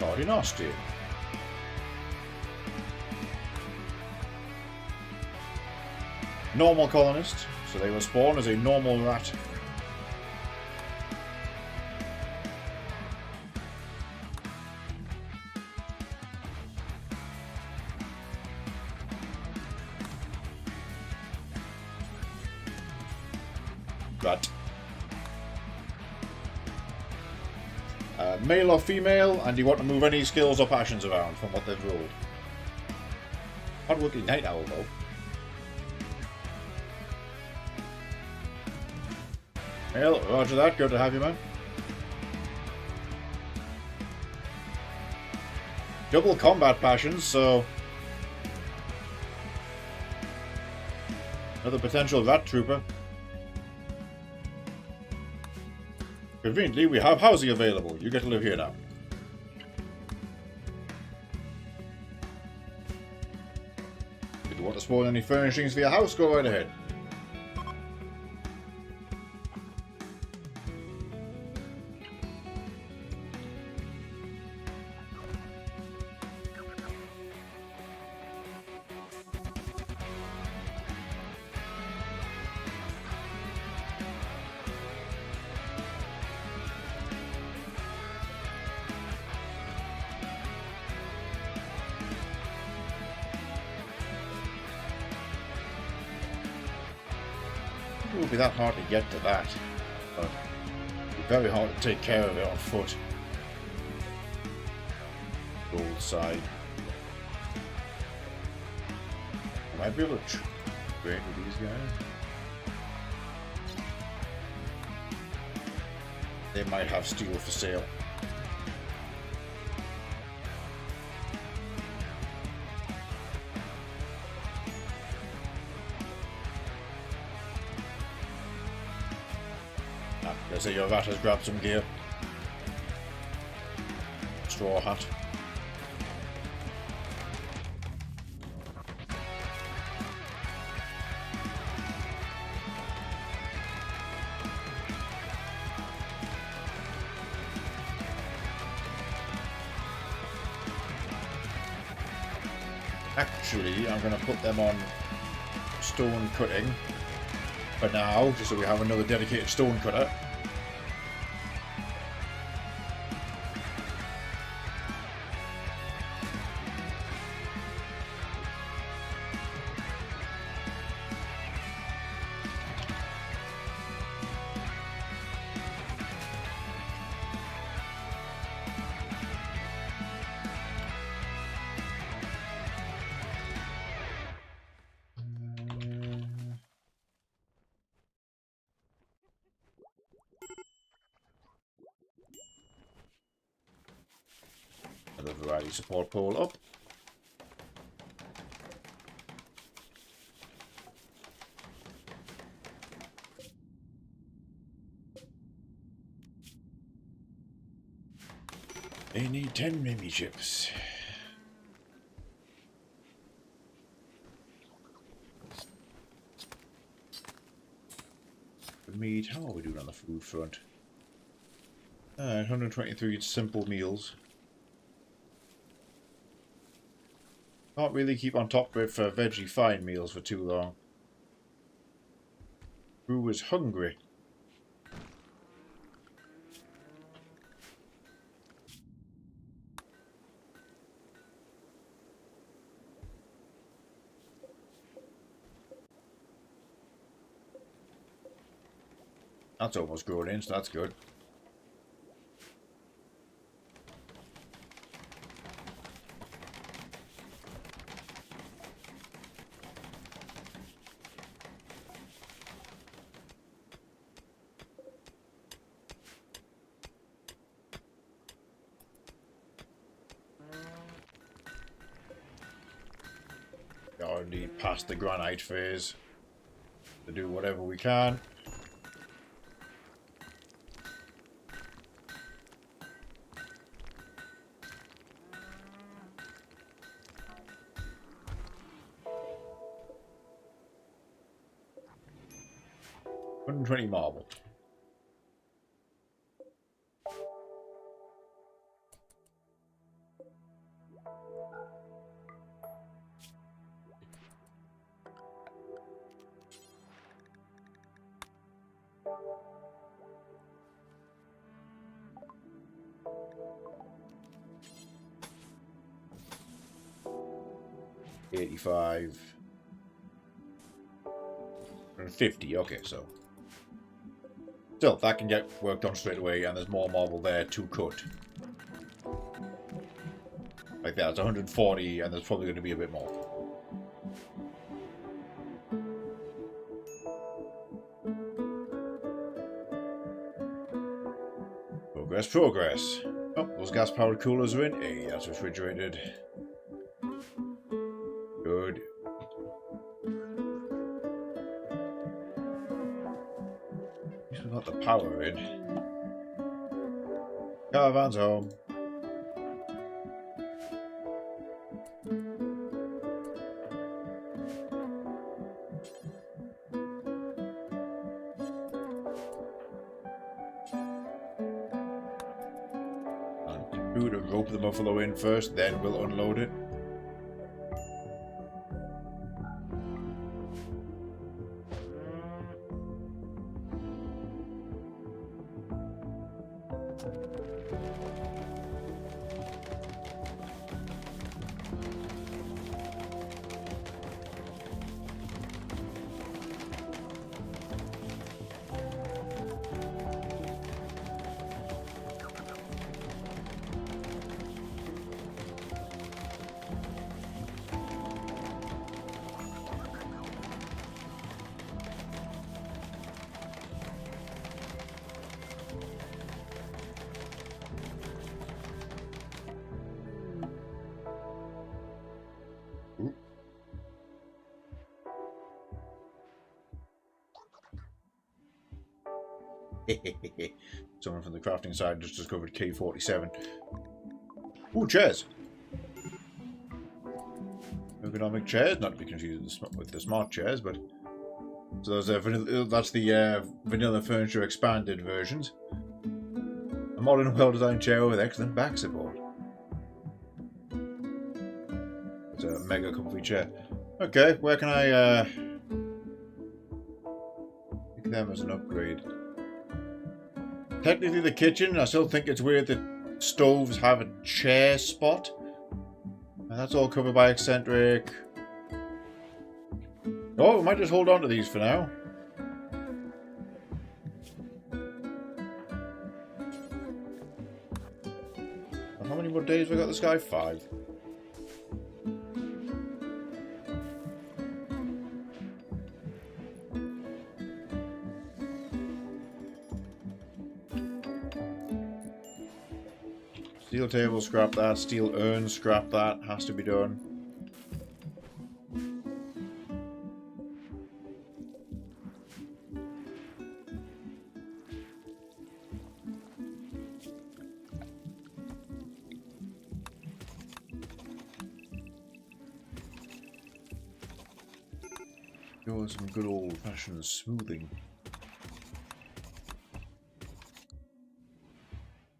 Already nasty. Normal colonist, so they were spawned as a normal rat. Rat. Male or female, and you want to move any skills or passions around from what they've rolled. Hard-working night owl, though. Male, roger that. Good to have you, man. Double combat passions, so another potential rat trooper. Conveniently, we have housing available. You get to live here now. If you want to spawn any furnishings for your house, go right ahead. It won't be that hard to get to that, but it's very hard to take care of it on foot. Gold side. I might be able to trade with these guys. They might have steel for sale. Let's say your rat has grabbed some gear. Straw hat. Actually, I'm going to put them on stone cutting for now, just so we have another dedicated stone cutter. Another variety support pole up. They need 10 mini chips. Meat, how are we doing on the food front? 123 simple meals. Can't really keep on top with veggie fine meals for too long. Who is hungry? That's almost grown in, so that's good. Already past the granite phase to do whatever we can. $120 marble. $85 and $50. Okay, so still that can get worked on straight away, and there's more marble there to cut. Like that, it's 140, and there's probably going to be a bit more. Progress, progress. Oh, those gas-powered coolers are in. Hey, that's refrigerated. Good. At least we got the power in. Caravan's home. And to rope the buffalo in first, then we'll unload it. Someone from the crafting side just discovered K47. Ooh, chairs! Ergonomic chairs, not to be confused with the smart chairs, but... So that's the vanilla furniture expanded versions. A modern, well-designed chair with excellent back support. It's a mega comfy chair. Okay, where can I pick them as an upgrade? Technically the kitchen, I still think it's weird that stoves have a chair spot. And that's all covered by eccentric. Oh, we might just hold on to these for now. How many more days have we got this guy? 5. Steel table, scrap that. Steel urn, scrap that. Has to be done. Doing some good old-fashioned smoothing.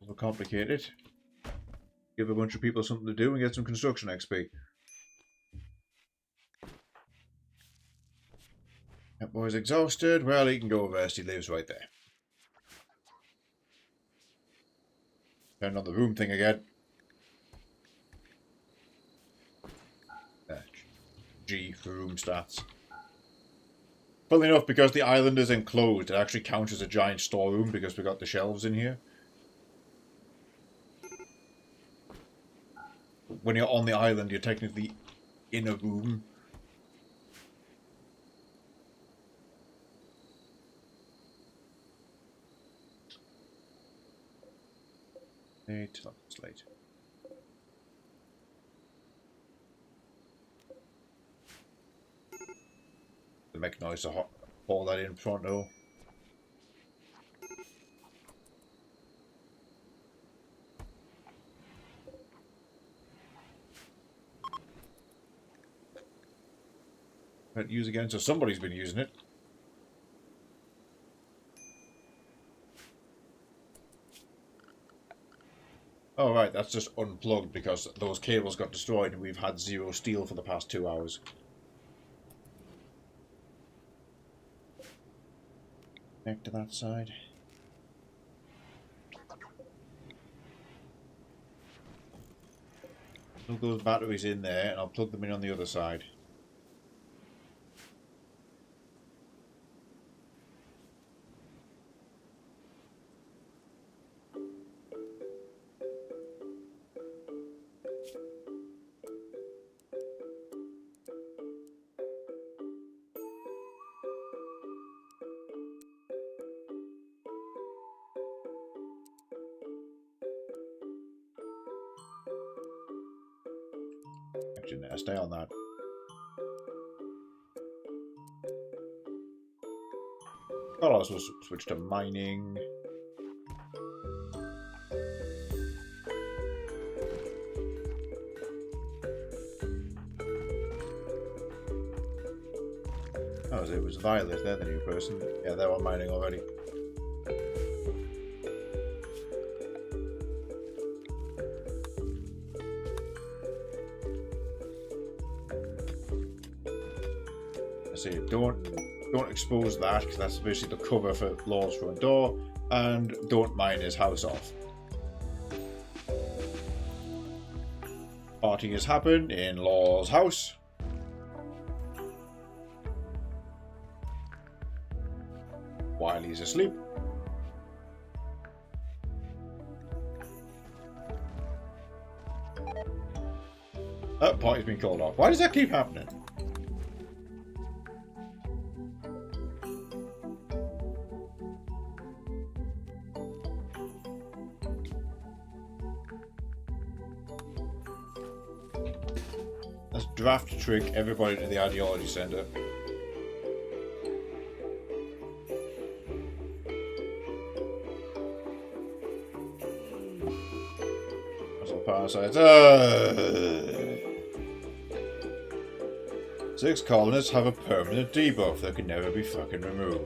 Overcomplicated. Give a bunch of people something to do and get some construction XP. That boy's exhausted. Well, he can go rest. He lives right there. Turn on the room thing again. G for room stats. Funnily enough, because the island is enclosed, it actually counts as a giant storeroom because we got the shelves in here. When you're on the island, you're technically in a room. It's late. To make noise to haul that in front though. Can't use again, so somebody's been using it. Oh right, that's just unplugged because those cables got destroyed and we've had 0 steel for the past 2 hours. Connect to that side. Plug those batteries in there and I'll plug them in on the other side. Stay on that. I'll also switch to mining. Oh, it was Violet, they're the new person. Yeah, they're on mining already. See, don't expose that because that's basically the cover for Law's front door, and don't mine his house off. Party has happened in Law's house. While he's asleep. That party's been called off. Why does that keep happening? Let's draft trick everybody to the ideology center. Parasites. 6 colonists have a permanent debuff that can never be fucking removed.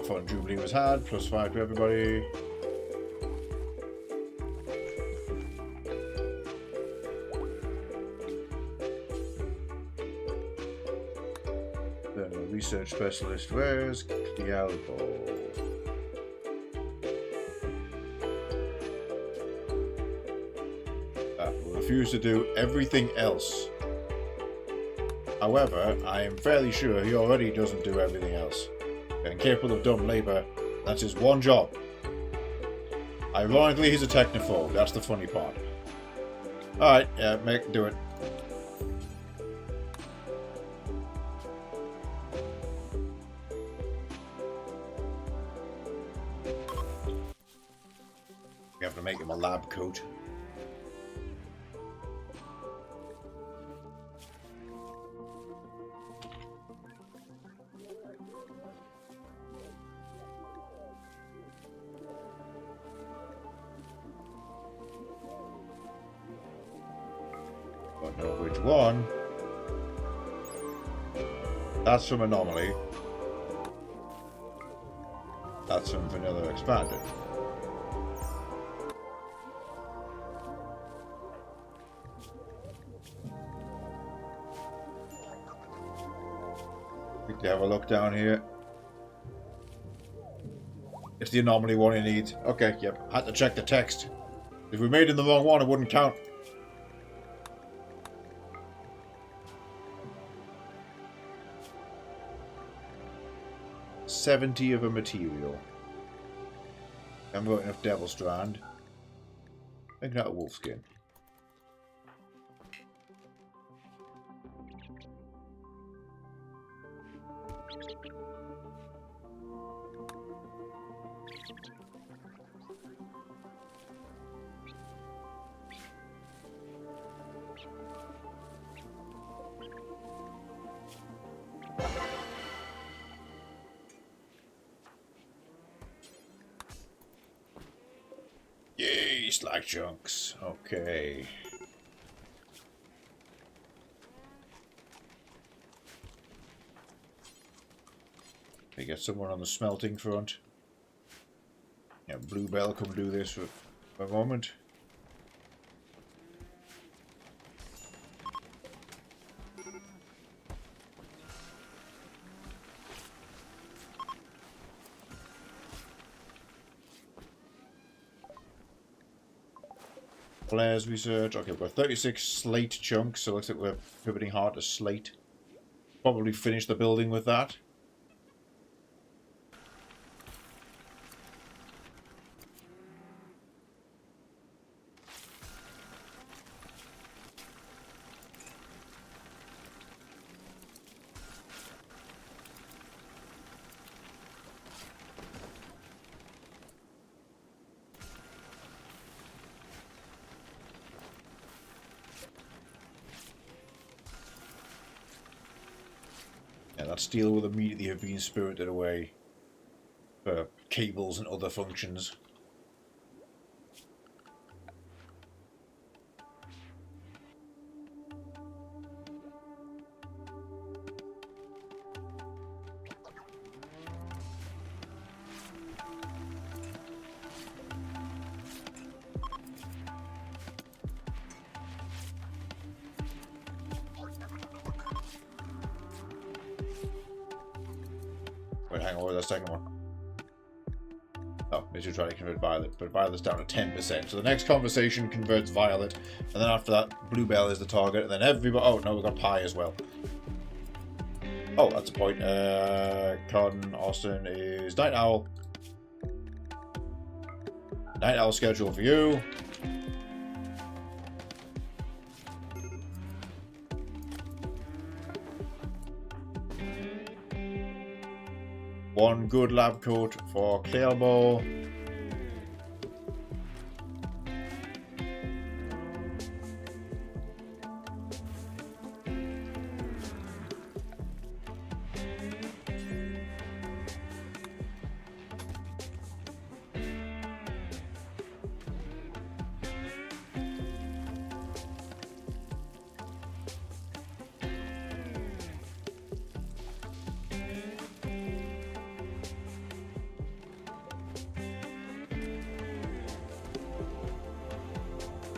Fun Jubilee was had, +5 to everybody. The research specialist, where's Dialbo? Will refuse to do everything else. However, I am fairly sure he already doesn't do everything else. Incapable of dumb labour, that's his one job. Ironically, he's a technophobe, that's the funny part. Alright, yeah, do it. We have to make him a lab coat. Don't know which one. That's from Anomaly. That's from Vanilla Expanded. Quickly have a look down here. It's the Anomaly one he needs. Okay, yep. Had to check the text. If we made it the wrong one, it wouldn't count. $70 of a material. I haven't got enough Devil Strand. Make that a wolf skin. Yay, slag chunks. Okay. They get someone on the smelting front. Yeah, Bluebell, come do this for a moment. Blair's research. Okay, we've got 36 slate chunks, so it looks like we're pivoting hard to slate. Probably finish the building with that. Yeah, that steel will immediately have been spirited away for cables and other functions. Wait, hang on, what was that second one? Oh, we should try to convert Violet, but Violet's down to 10%. So the next conversation converts Violet, and then after that, Bluebell is the target, and then everybody... Oh, no, we've got Pie as well. Oh, that's a point. Con Austin is Night Owl. Night Owl schedule for you. One good lab coat for Clairbo.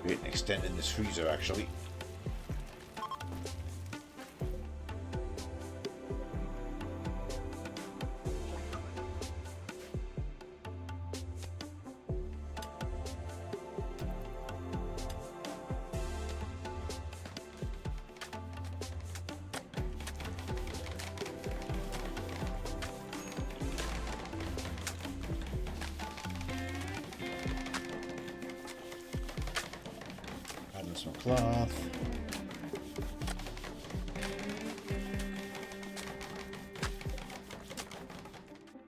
Wait, extending this freezer actually. Some cloth.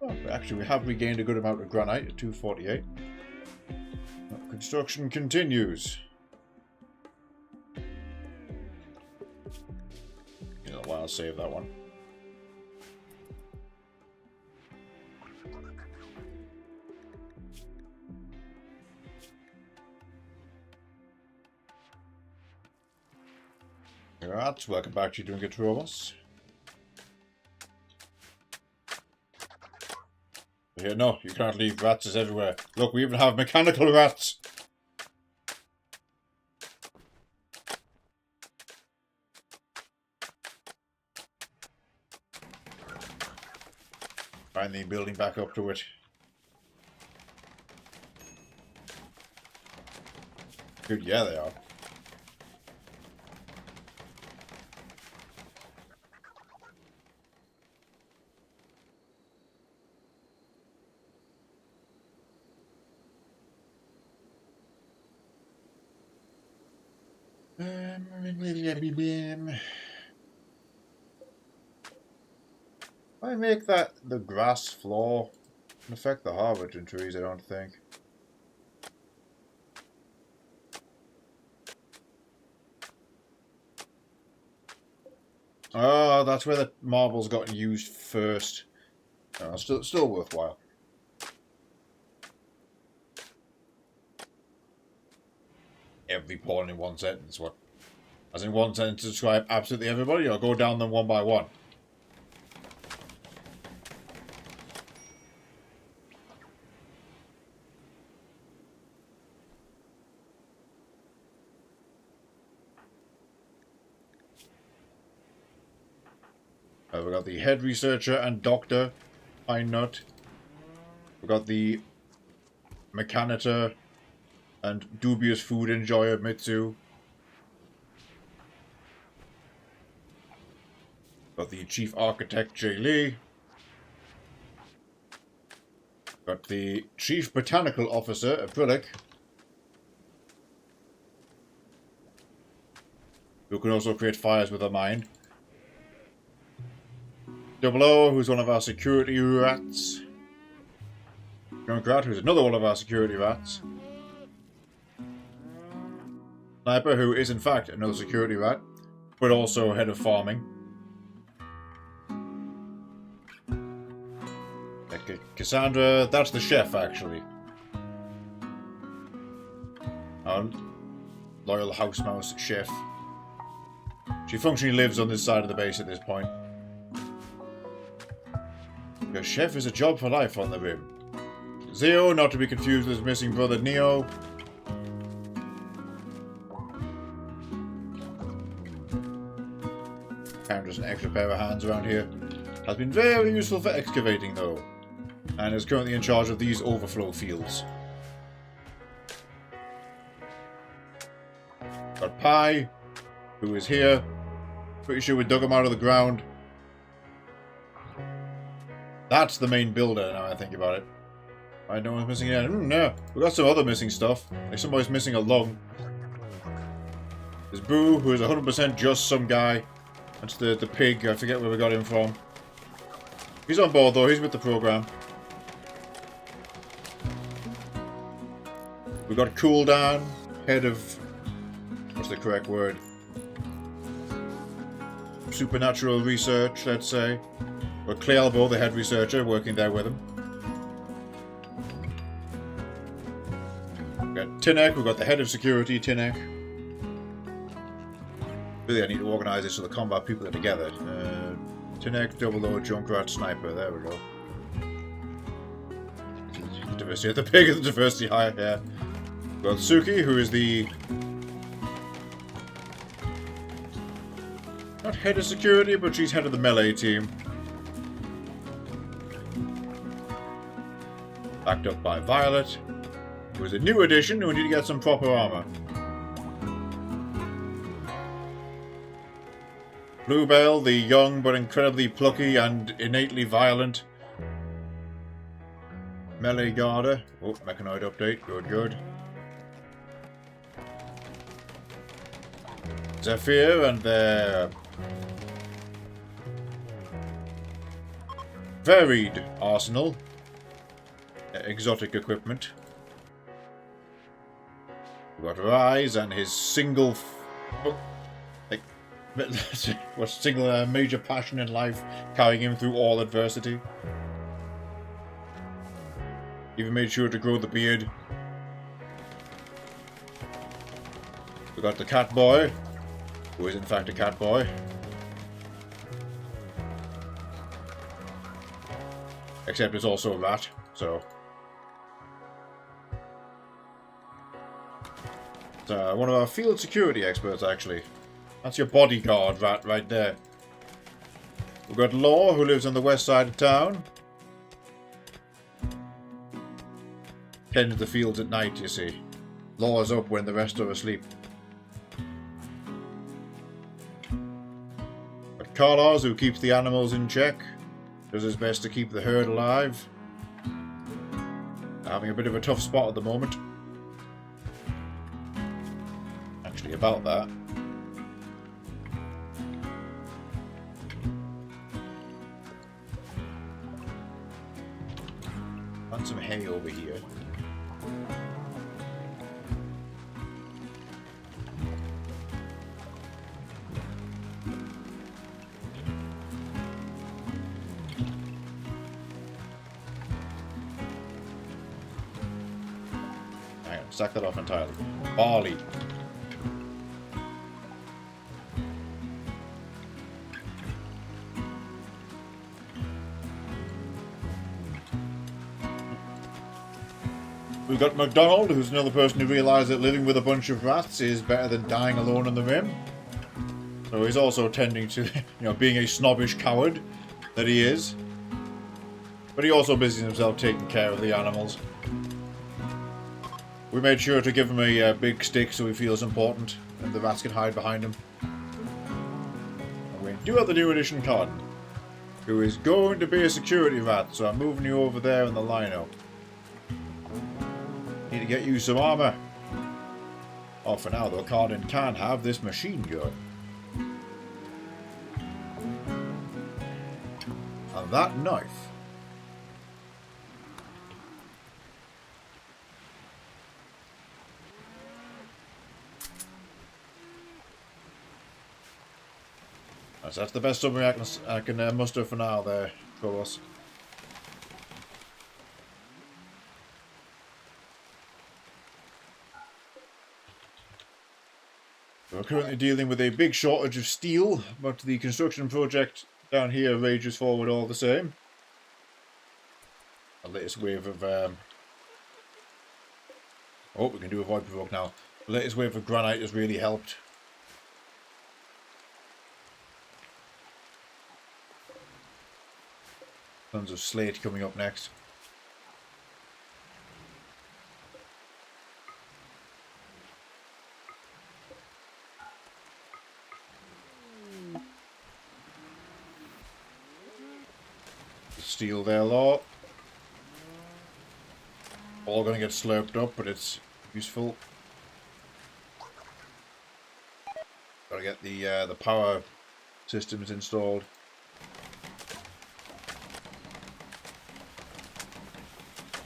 Oh, actually, we have regained a good amount of granite at 248. Construction continues. You know, I'll save that one. Alright, welcome back to doing good robots. Here, no, you can't leave rats everywhere. Look, we even have mechanical rats. Finally building back up to it. Good, yeah, they are. I make that the grass floor can affect the harvesting trees, I don't think. Oh, that's where the marbles got used first. Oh, still worthwhile. Every pawn in one sentence, what? As in one sentence to describe absolutely everybody, or go down them one by one? We've got the head researcher and doctor, Pine Nut. We've got the mechanitor and dubious food enjoyer, Mitsu. Got the chief architect, Jay Lee. Got the chief botanical officer, Brillick. Who can also create fires with her mind. Double O, who's one of our security rats. Junkrat, who's another one of our security rats. Sniper, who is in fact another security rat, but also head of farming. Cassandra, that's the chef, actually. Our loyal house mouse chef. She functionally lives on this side of the base at this point. Your chef is a job for life on the Rim. Zeo, not to be confused with his missing brother Neo. And just an extra pair of hands around here. Has been very useful for excavating though. And is currently in charge of these overflow fields. Got Pi, who is here. Pretty sure we dug him out of the ground. That's the main builder, now I think about it. Right, no one's missing it. No, we got some other missing stuff. Like somebody's missing a lung. There's Boo, who is 100% just some guy. That's the pig, I forget where we got him from. He's on board though, he's with the program. We got Cooldown, head of... what's the correct word? Supernatural research, let's say. Got Clealbo, the head researcher, working there with him. We've got Tinek, we've got the head of security, Tinek. Really, I need to organise this so the combat people are together. Tinek, Double O, Junkrat, Sniper, there we go. Diversity, the pig is the diversity higher, yeah. We've got Suki, who is the not head of security, but she's head of the melee team. Backed up by Violet, who is a new addition who need to get some proper armor. Bluebell, the young but incredibly plucky and innately violent melee guarder. Oh, mechanoid update. Good, good. Zephyr and their varied arsenal. Exotic equipment. We've got Rise and his single... single major passion in life, carrying him through all adversity. Even made sure to grow the beard. We got the cat boy, who is in fact a cat boy. Except it's also a rat, so... It's one of our field security experts, actually. That's your bodyguard rat right there. We've got Law, who lives on the west side of town. Tends the fields at night, you see. Law is up when the rest are asleep. But Carlos, who keeps the animals in check, does his best to keep the herd alive. Having a bit of a tough spot at the moment. Actually, about that. Find some hay over here. Hang on, sack that off entirely. Barley. We've got MacDonald, who's another person who realised that living with a bunch of rats is better than dying alone on the rim. So he's also tending to, being a snobbish coward that he is. But he also busies himself taking care of the animals. We made sure to give him a big stick so he feels important, and the rats can hide behind him. And we do have the new edition Cotton, who is going to be a security rat, so I'm moving you over there in the lineup. Need to get you some armor. Oh, for now though, Cardin can have this machine gun. And that knife. That's the best summary I can muster for now there, Phobos. We're currently dealing with a big shortage of steel, but the construction project down here rages forward all the same. The latest wave of... Oh, we can do a void provoke now. The latest wave of granite has really helped. Tons of slate coming up next. Steel there, Law. All gonna get slurped up, but it's useful. Gotta get the power systems installed.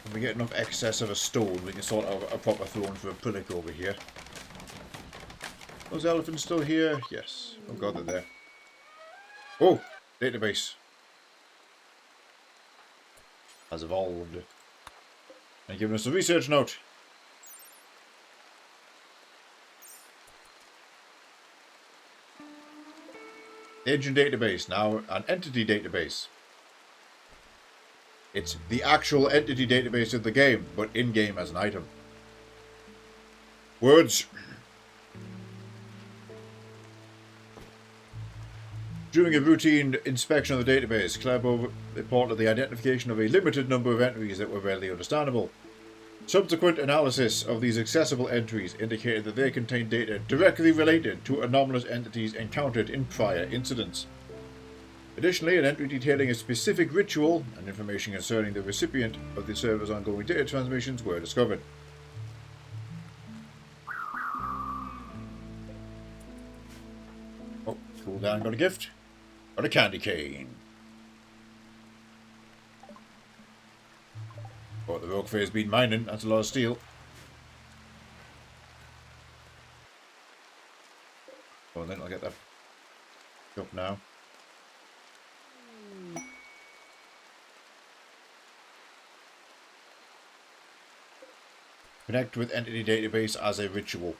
If we get enough excess of a stone, we can sort out a proper throne for a Prillic over here. Those elephants still here? Yes. Oh god, they're there. Oh! Database. Has evolved. And given us a research note. Agent database, now an entity database. It's the actual entity database of the game, but in-game as an item. Words. During a routine inspection of the database, Clairbo reported the identification of a limited number of entries that were readily understandable. Subsequent analysis of these accessible entries indicated that they contained data directly related to anomalous entities encountered in prior incidents. Additionally, an entry detailing a specific ritual and information concerning the recipient of the server's ongoing data transmissions were discovered. Oh, cool down, got a gift. Got a candy cane. Oh, the rogue fair's been mining. That's a lot of steel. Well, then I'll get that up now. Connect with entity database as a ritual.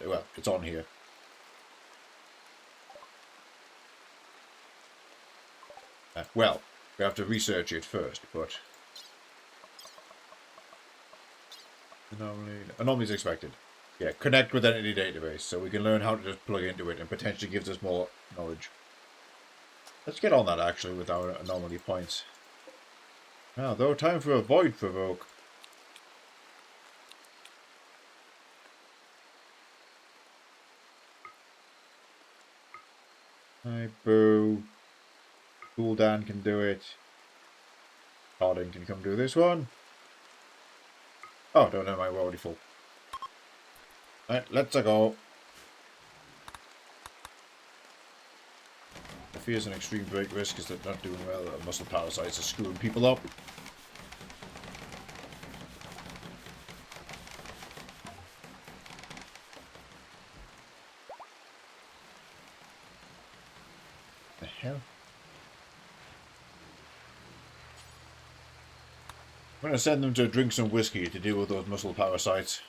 Well, it's on here. Well, we have to research it first, but anomaly is expected. Yeah, connect with entity database so we can learn how to just plug into it and potentially gives us more knowledge. Let's get on that actually with our anomaly points. Now, though, time for a void provoke. Hi, boo. Cool Dan can do it. Harding can come do this one. Oh, don't know, we're already full. Right, let's go. I fear an extreme break risk is that not doing well. Muscle parasites are screwing people up. The hell? I'm going to send them to drink some whiskey to deal with those muscle parasites.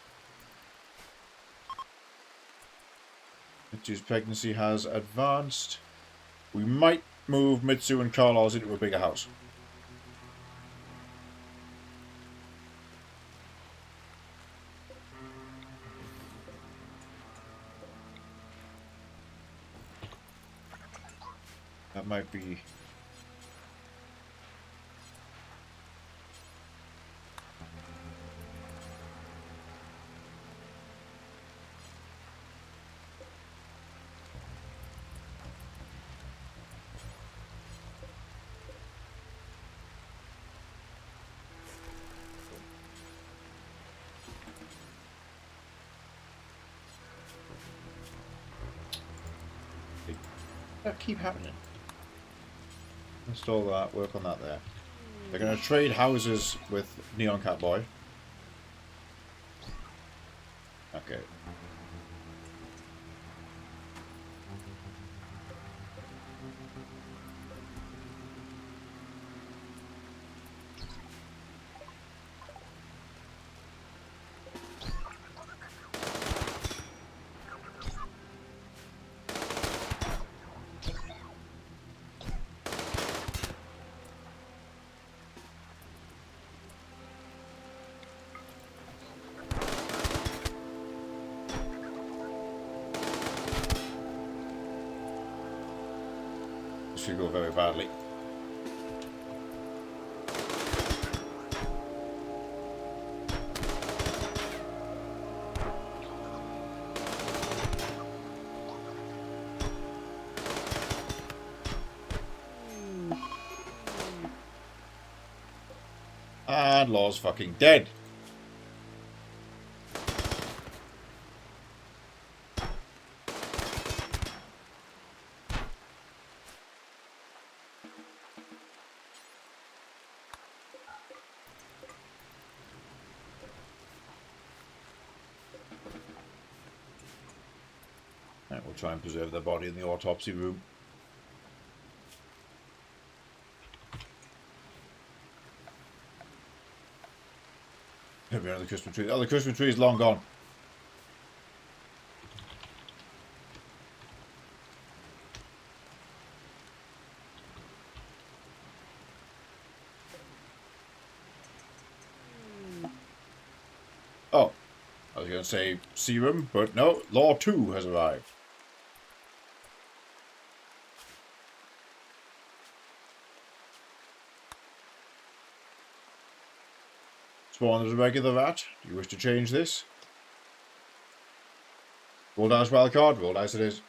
Mitsu's pregnancy has advanced. We might move Mitsu and Carlos into a bigger house. That might be... That keep happening. Install that, work on that there. They're going to trade houses with Neon Cat Boy. Okay. Should go very badly. And Law's fucking dead. We'll try and preserve their body in the autopsy room. Maybe another Christmas tree. Oh, the Christmas tree is long gone. Oh, I was going to say serum, but no, Law 2 has arrived. spawned as a regular rat. Do you wish to change this? Roll dice wildcard. Roll dice it is.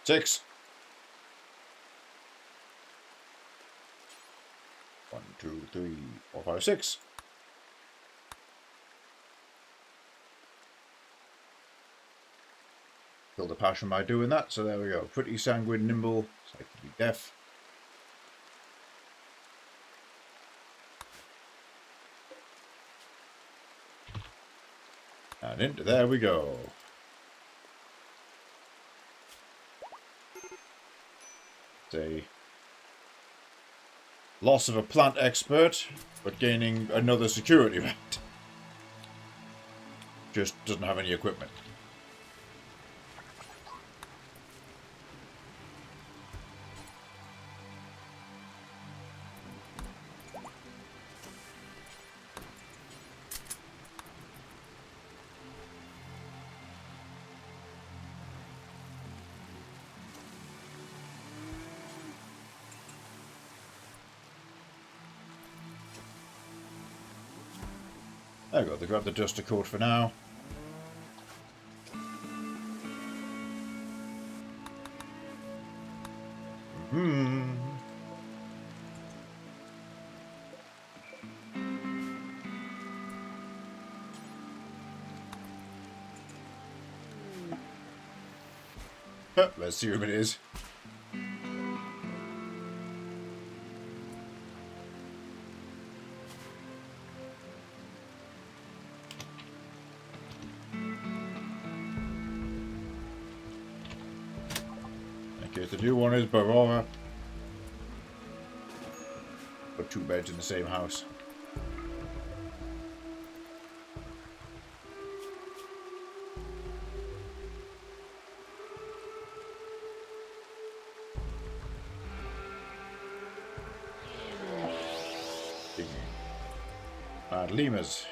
Six. 1, 2, 3, 4, 5, 6. Killed a passion by doing that, so there we go. Pretty sanguine, nimble, psychically deaf. And into there we go. It's a loss of a plant expert, but gaining another security rat. Just doesn't have any equipment. There we go, they grab the duster coat for now. Let's see who it is. Okay, the new one is Barora. Got 2 beds in the same house. Bad lemurs.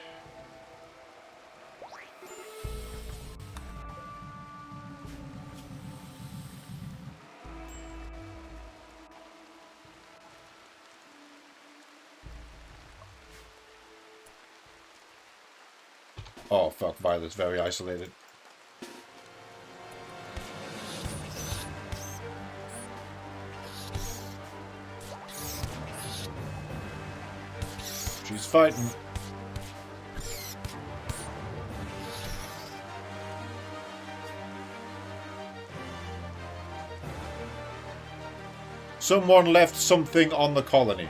Oh fuck, Violet's very isolated. She's fighting. Someone left something on the colony.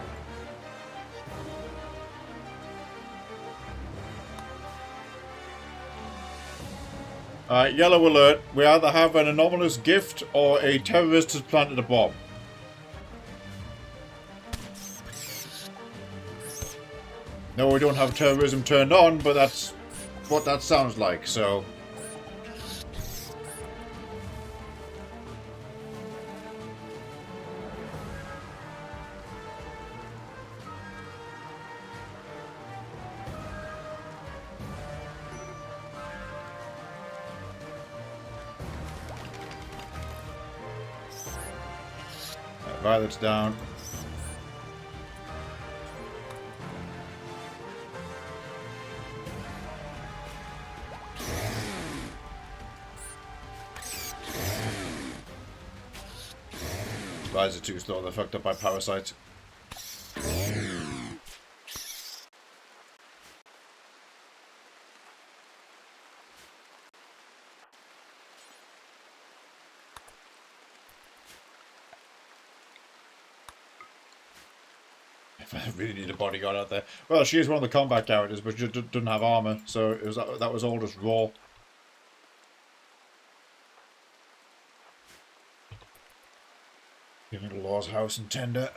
Yellow alert. We either have an anomalous gift or a terrorist has planted a bomb. No, we don't have terrorism turned on, but that's what that sounds like, so... Violet's down. Guys are too slow, they're fucked up by parasites. I really need a bodyguard out there. Well, she is one of the combat characters, but she doesn't have armor, so it was that was all just raw. Giving the Law's house and tender.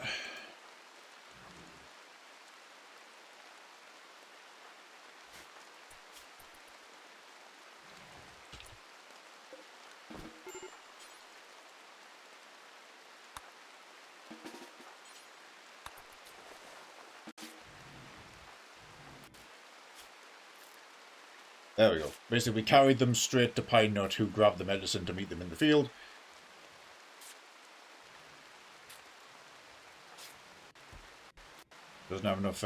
There we go. Basically, we carried them straight to Pine Nut, who grabbed the medicine to meet them in the field. Doesn't have enough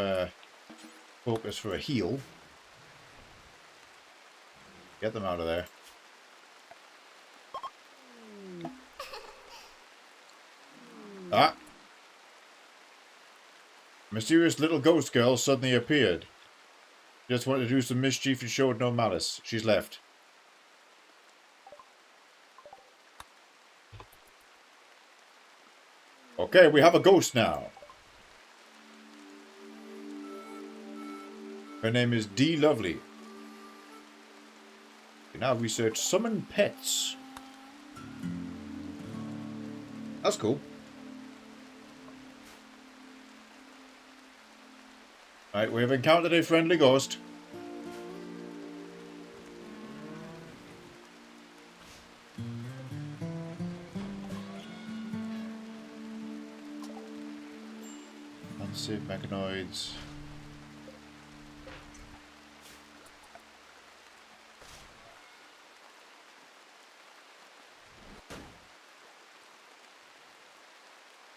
focus for a heal. Get them out of there. Ah! Mysterious little ghost girl suddenly appeared. Just wanted to do some mischief and showed no malice. She's left. Okay, we have a ghost now. Her name is D. Lovely. We now research summon pets. That's cool. Right, we have encountered a friendly ghost. Unsafe mechanoids.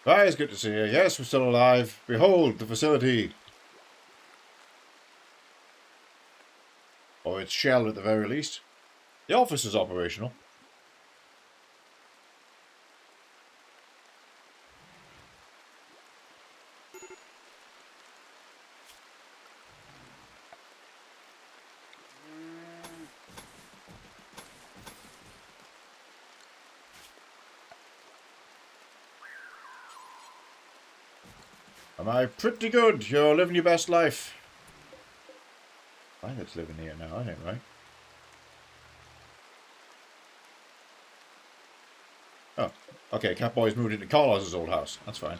Ah, it's good to see you. Yes, we're still alive. Behold, the facility. Or its shell at the very least. The office is operational. Am I pretty good? You're living your best life. I think it's living here now, I think, right? Oh, okay. Catboy's moved into Carlos's old house. That's fine.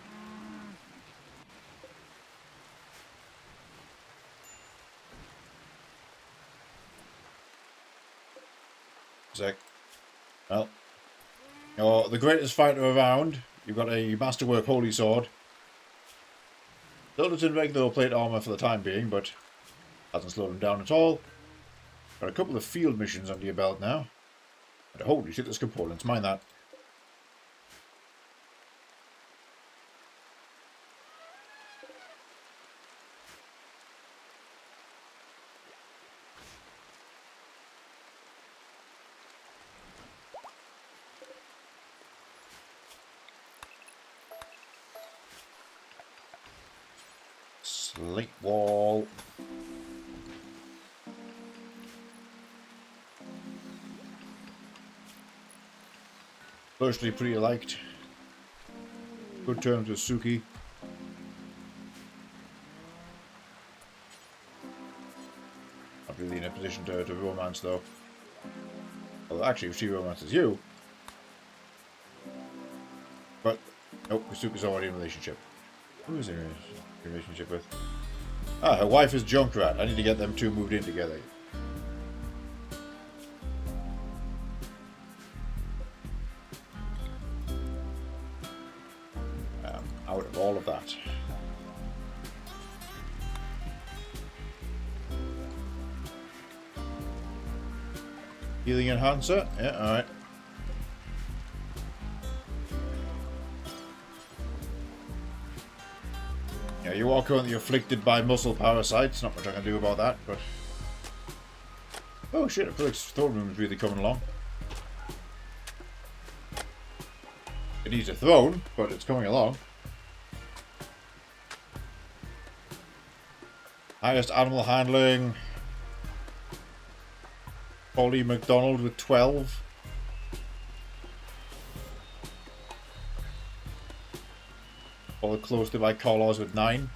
Sick. Well, you're the greatest fighter around. You've got a masterwork holy sword. Still it's in regular plate armor for the time being, but hasn't slowed him down at all. Got a couple of field missions under your belt now. And holy shit, there's components. Mind that. Slate wall. Personally pretty liked. Good terms with Suki. Not really in a position to romance though. Well, actually, if she romances you. But, nope, Suki's already in a relationship. Who is in a relationship with? Ah, her wife is Junkrat. I need to get them two moved in together. Out of all of that. Healing enhancer? Yeah, alright. Yeah, you are currently afflicted by muscle parasites. Not much I can do about that, but... Oh shit, I feel like throne room is really coming along. It needs a throne, but it's coming along. Highest animal handling. Polly McDonald with 12. Followed closely by Carlos with 9.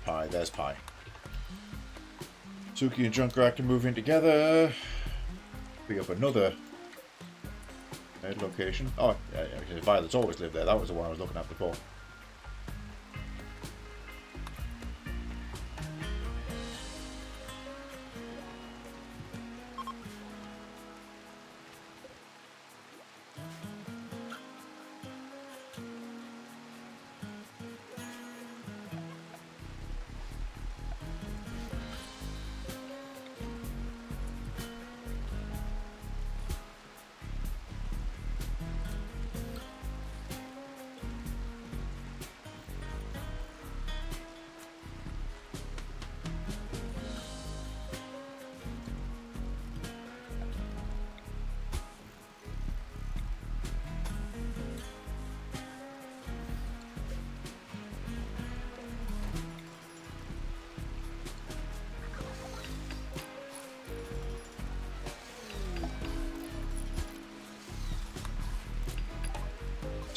Pie. There's Pie. Suki and Junkrat can move in together. Pick up another med location. Oh, yeah, because Violet's always lived there. That was the one I was looking at before.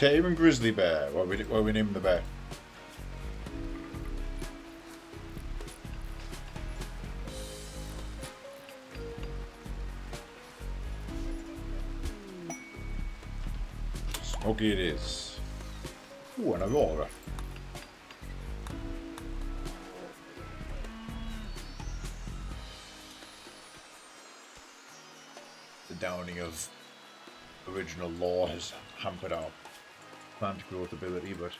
Tame and grizzly bear. What are we naming the bear? Smoky it is. Ooh, an aurora. The downing of original lore has hampered our plant growth ability, but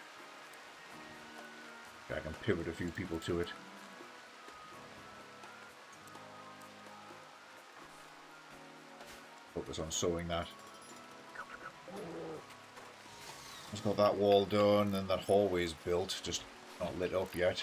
I can pivot a few people to it. Focus on sewing that. Just got that wall done, and that hallway's built, just not lit up yet.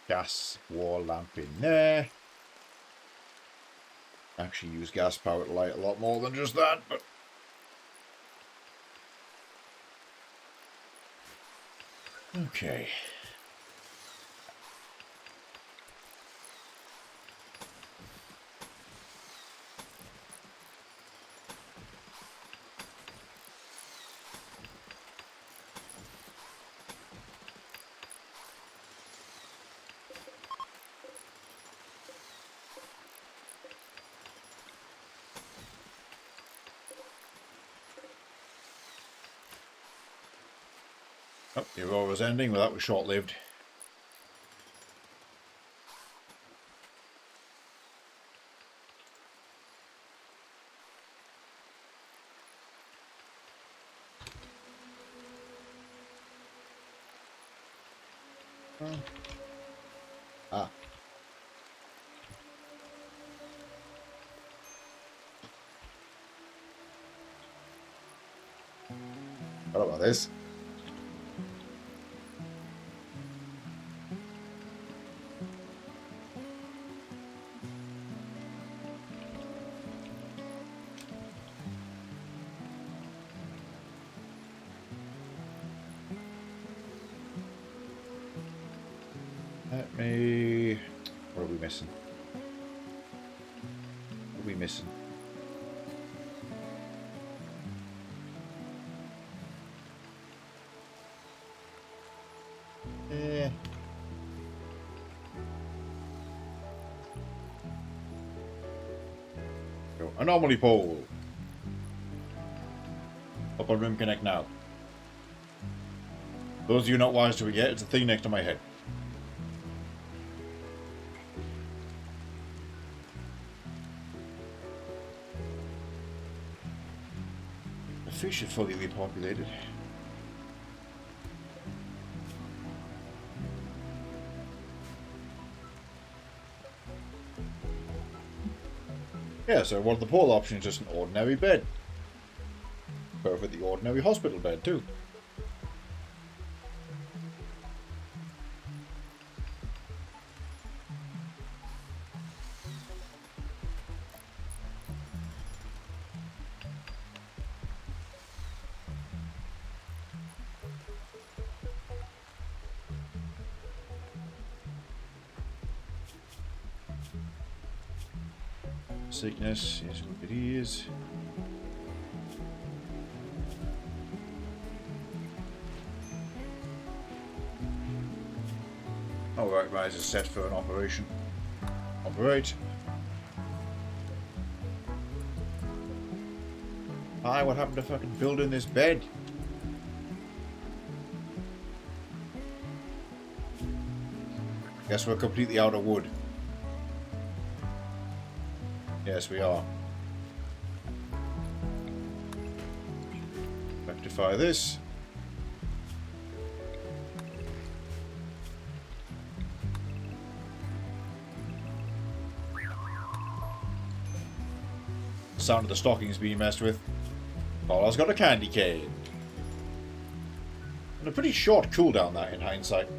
Gas wall lamp in there. Actually use gas power to light a lot more than just that, but okay. Oh, the aurora's ending, but that was short-lived. Ah. What about this? Let me... What are we missing? What are we missing? Anomaly pole. Up on Rimconnect now. Those of you not wise to it yet, it's a thing next to my head. The fish are fully repopulated. Yeah, so one of the pole options is just an ordinary bed. Perfectly ordinary hospital bed, too. Sickness, yes, what it is. Alright, Rise is set for an operation. Operate. Hi, what happened to fucking building this bed? Guess we're completely out of wood. Yes, we are. Rectify this. Sound of the stockings being messed with. Paula's got a candy cane. And a pretty short cooldown that in hindsight.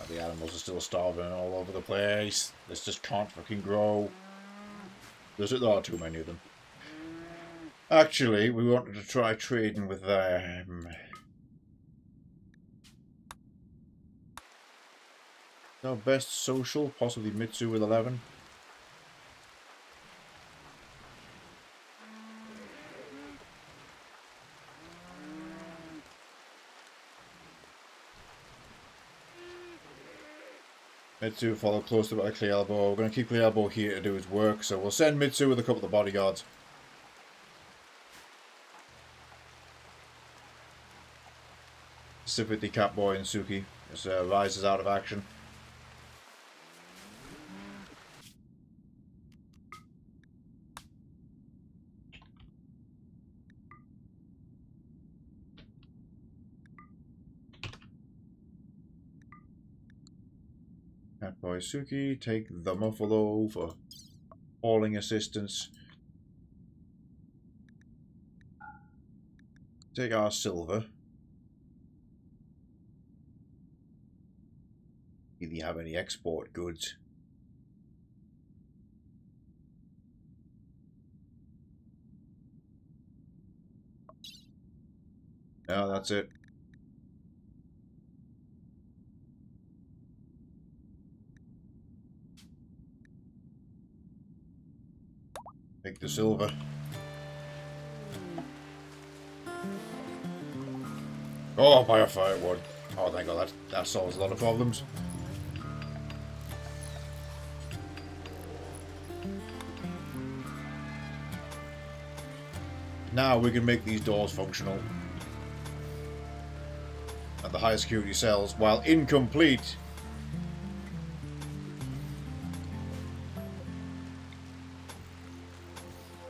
The animals are still starving all over the place. This just can't fucking grow. There are too many of them. Actually, we wanted to try trading with them. Our best social, possibly Mitsu with 11. Mitsu follow closely by Clay Elbow. We're going to keep Clay Elbow here to do his work, so we'll send Mitsu with a couple of bodyguards. Specifically Catboy and Suki, as Rise is out of action. Catboy Suki, take the Muffalo for hauling assistance. Take our silver. Do you have any export goods? No, that's it. Take the silver. Oh, Biofire wood. Oh, thank God, that solves a lot of problems. Now we can make these doors functional. And the high security cells, while incomplete,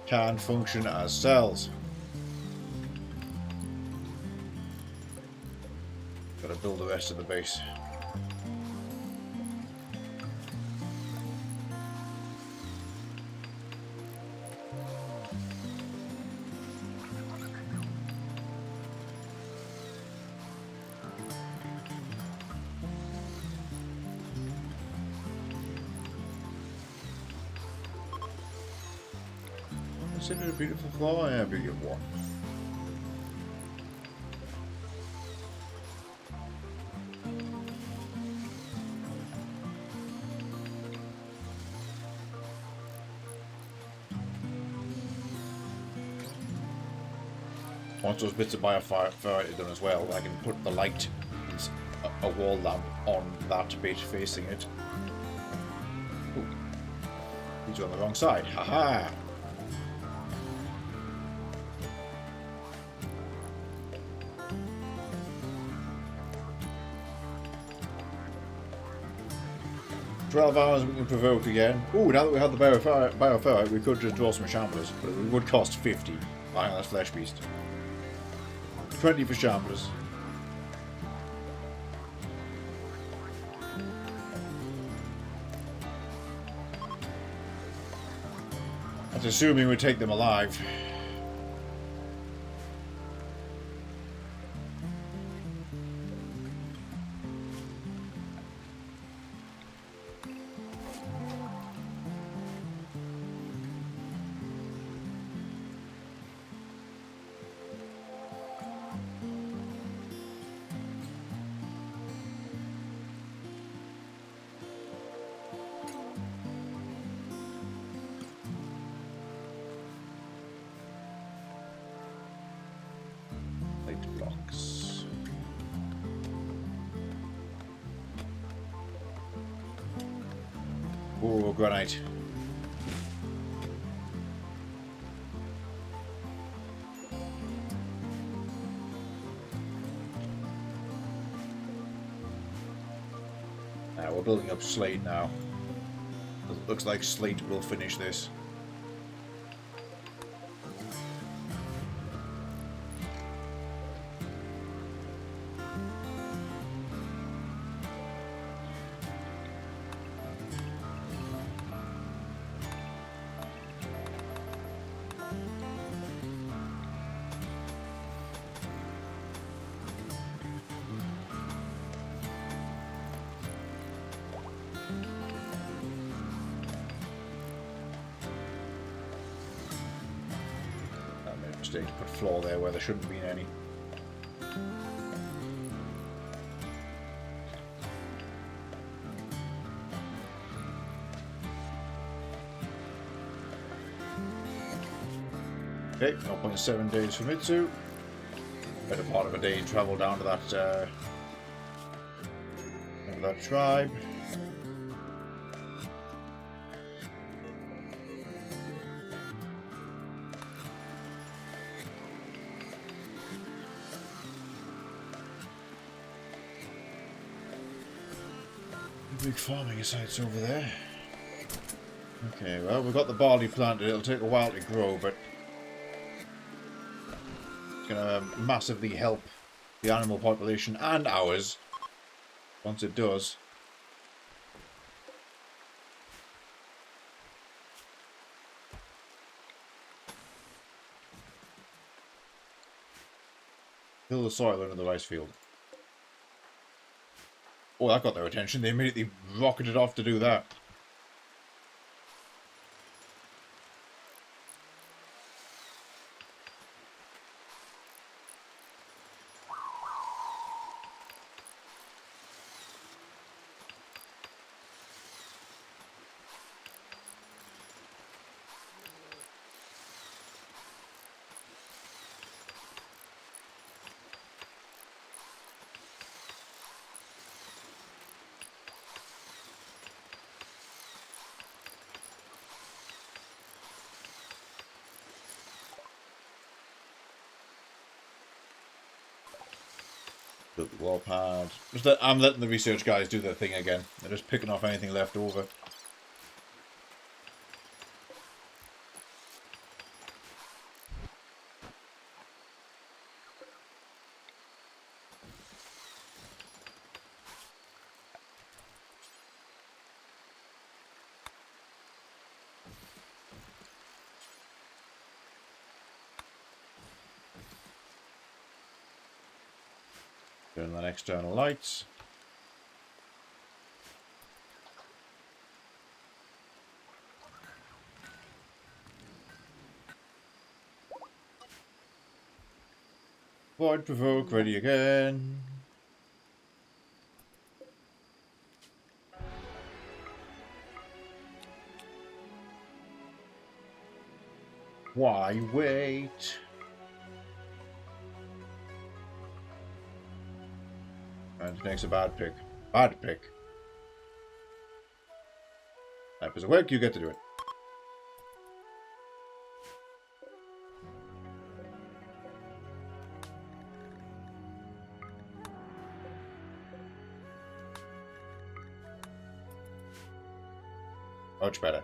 can function as cells. Gotta build the rest of the base. Consider it a beautiful flower? Yeah, beautiful one. Once those bits of biofire are done as well, I can put the light, a wall lamp, on that bit facing it. Ooh. These are on the wrong side. Haha! "12 hours we can provoke again." Ooh, now that we have the bioferrite, we could just draw some shamblers, but it would cost 50. Buying that flesh beast. 20 for shamblers. That's assuming we take them alive. Blocks. Oh, granite. We're building up slate now. It looks like slate will finish this. To put floor there where there shouldn't have been any. Okay, 0.7 days for Mitsu. Better part of a day travel down to that tribe. Big farming sites over there. Okay, well, we've got the barley planted. It'll take a while to grow, but it's going to massively help the animal population and ours once it does. Fill the soil under the rice field. Oh, that got their attention. They immediately rocketed off to do that. Built the wall pad. I'm letting the research guys do their thing again. They're just picking off anything left over. Turn on external lights. Void provoke, ready again. Why wait? And next a bad pick. Bad pick. Type is awake, you get to do it. Much better.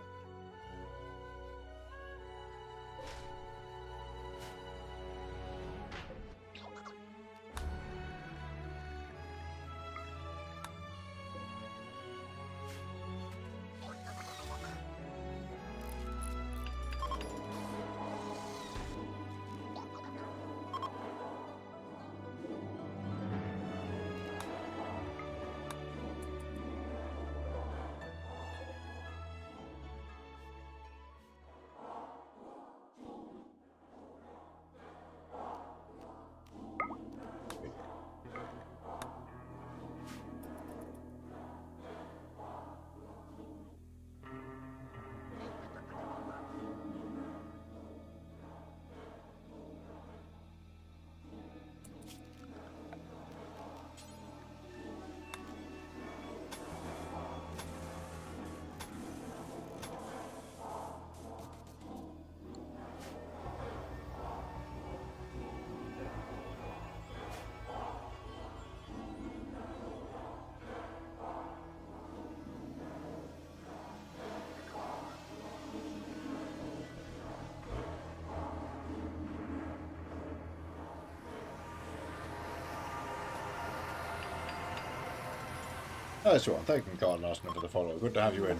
Nice one. Thank you, Carl Larson, for the follow. Good to have you in.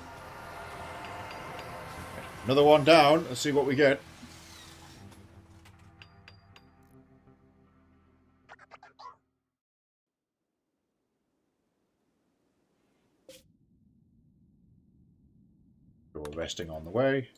Another one down. Let's see what we get. We're resting on the way.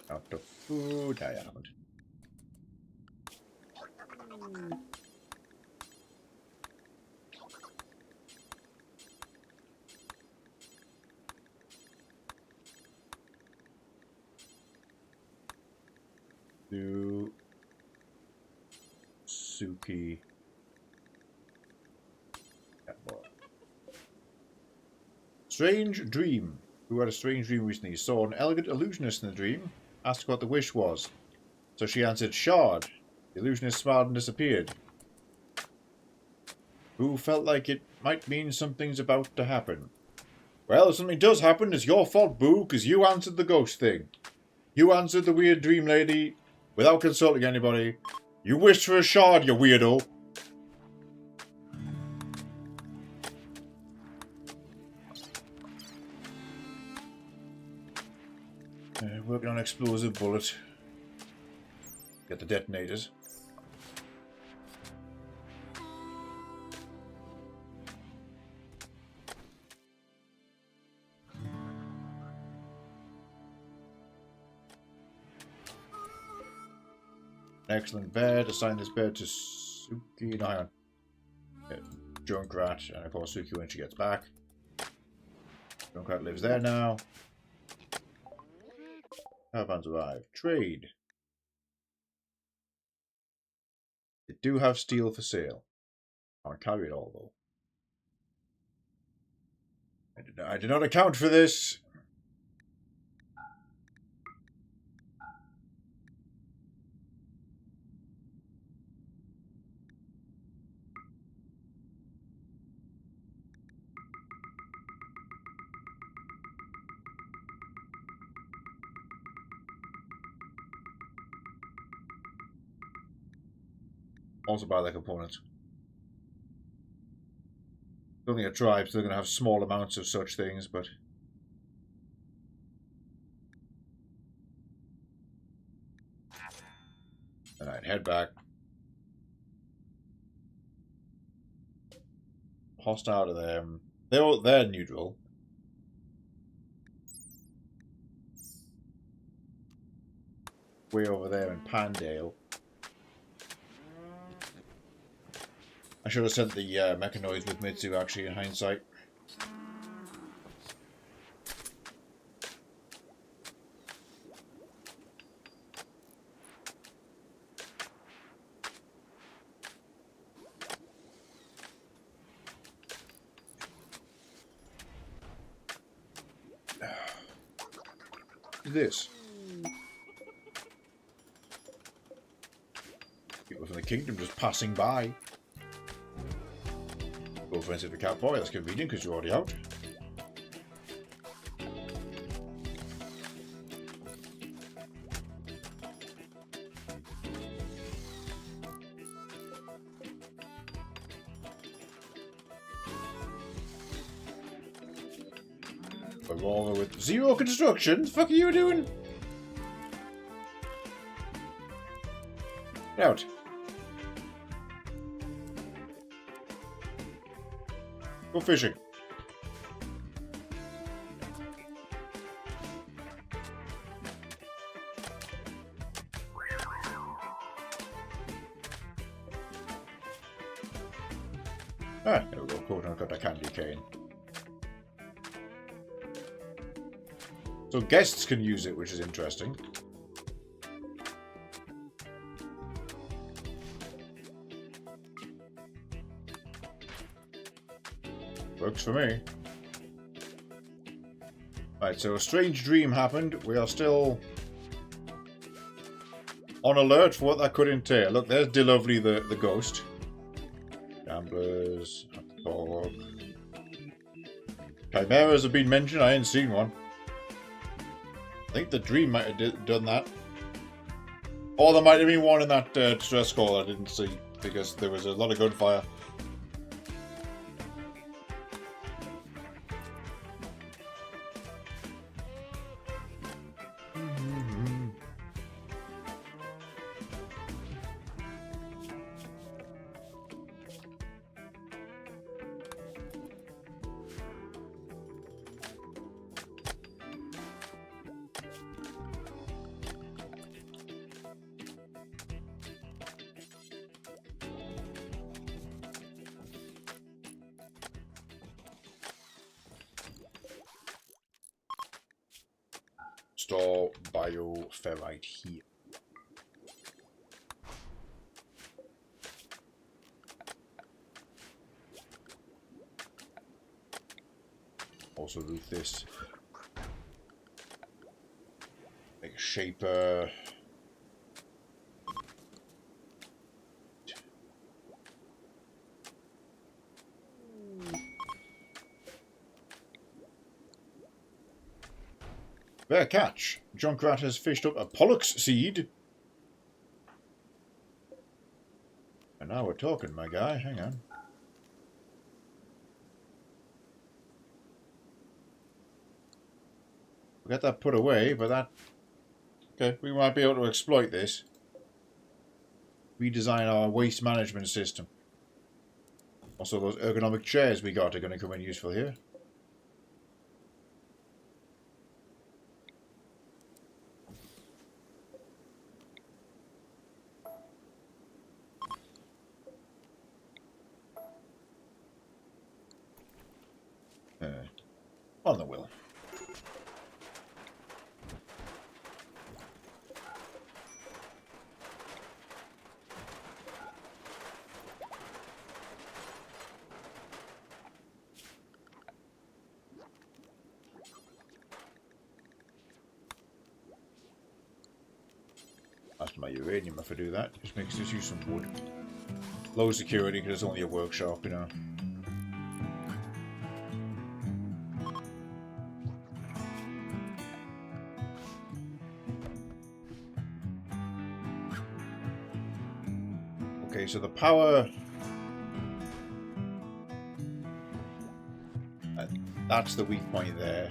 Out of food, I haven't. Do Suki. Strange dream. Who had a strange dream recently? Saw an elegant illusionist in the dream. Asked what the wish was. So she answered, Shard. The illusionist smiled and disappeared. Who felt like it might mean something's about to happen? Well, if something does happen, it's your fault, Boo, because you answered the ghost thing. You answered the weird dream lady without consulting anybody. You wished for a shard, you weirdo. Working on explosive bullet. Get the detonators. Excellent bed. Assign this bed to Suki. No, hang on. Yeah, Junkrat, and of course Suki when she gets back. Junkrat lives there now. Caravans arrive. Trade. They do have steel for sale. Can't carry it all though. I did not account for this. Also buy their components. Only a tribe, so they're going to have small amounts of such things, but... Alright, head back. Hostile to them. They're neutral. Way over there in Pandale. I should have sent the mechanoids with Mitsu, actually, in hindsight. This. People from the kingdom just passing by. Go for instance the cowboy, that's convenient because you're already out. Revolver with zero construction? The fuck are you doing? Get out. Go fishing. Ah, there we go. Cool, I've got that candy cane. So guests can use it, which is interesting. Works for me. Right, so a strange dream happened. We are still on alert for what that could entail. Look, there's Delovely the ghost. Gamblers, dog. Chimeras have been mentioned. I ain't seen one. I think the dream might have done that. Or there might have been one in that distress call I didn't see because there was a lot of gunfire. Store bioferrite here. Also do this. Make a shaper. Fair catch. Junkrat has fished up a Pollux seed. And now we're talking, my guy. Hang on. We'll get that put away, but that... Okay, we might be able to exploit this. Redesign our waste management system. Also, those ergonomic chairs we got are going to come in useful here. On the will. That's my uranium if I do that. Just makes us use some wood. Low security because it's only a workshop, you know. Okay, so the power... that's the weak point there.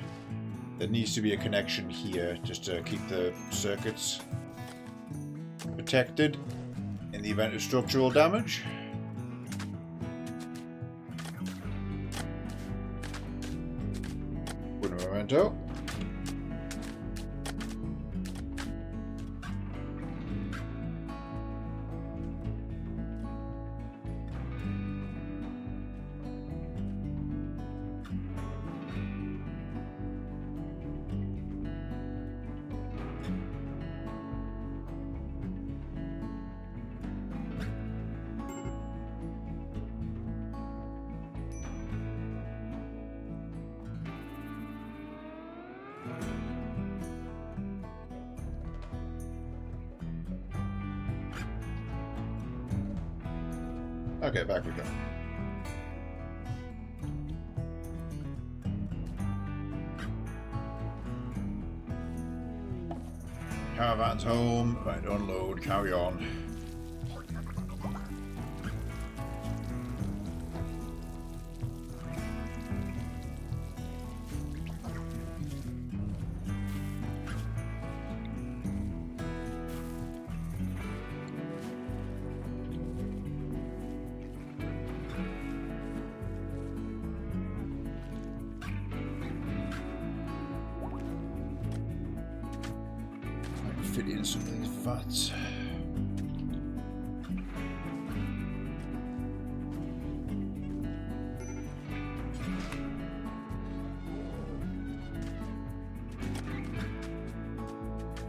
There needs to be a connection here just to keep the circuits protected in the event of structural damage. Put a memento. Okay, back we go. Caravan's home. Right, unload, carry on. Fit in some of these vats.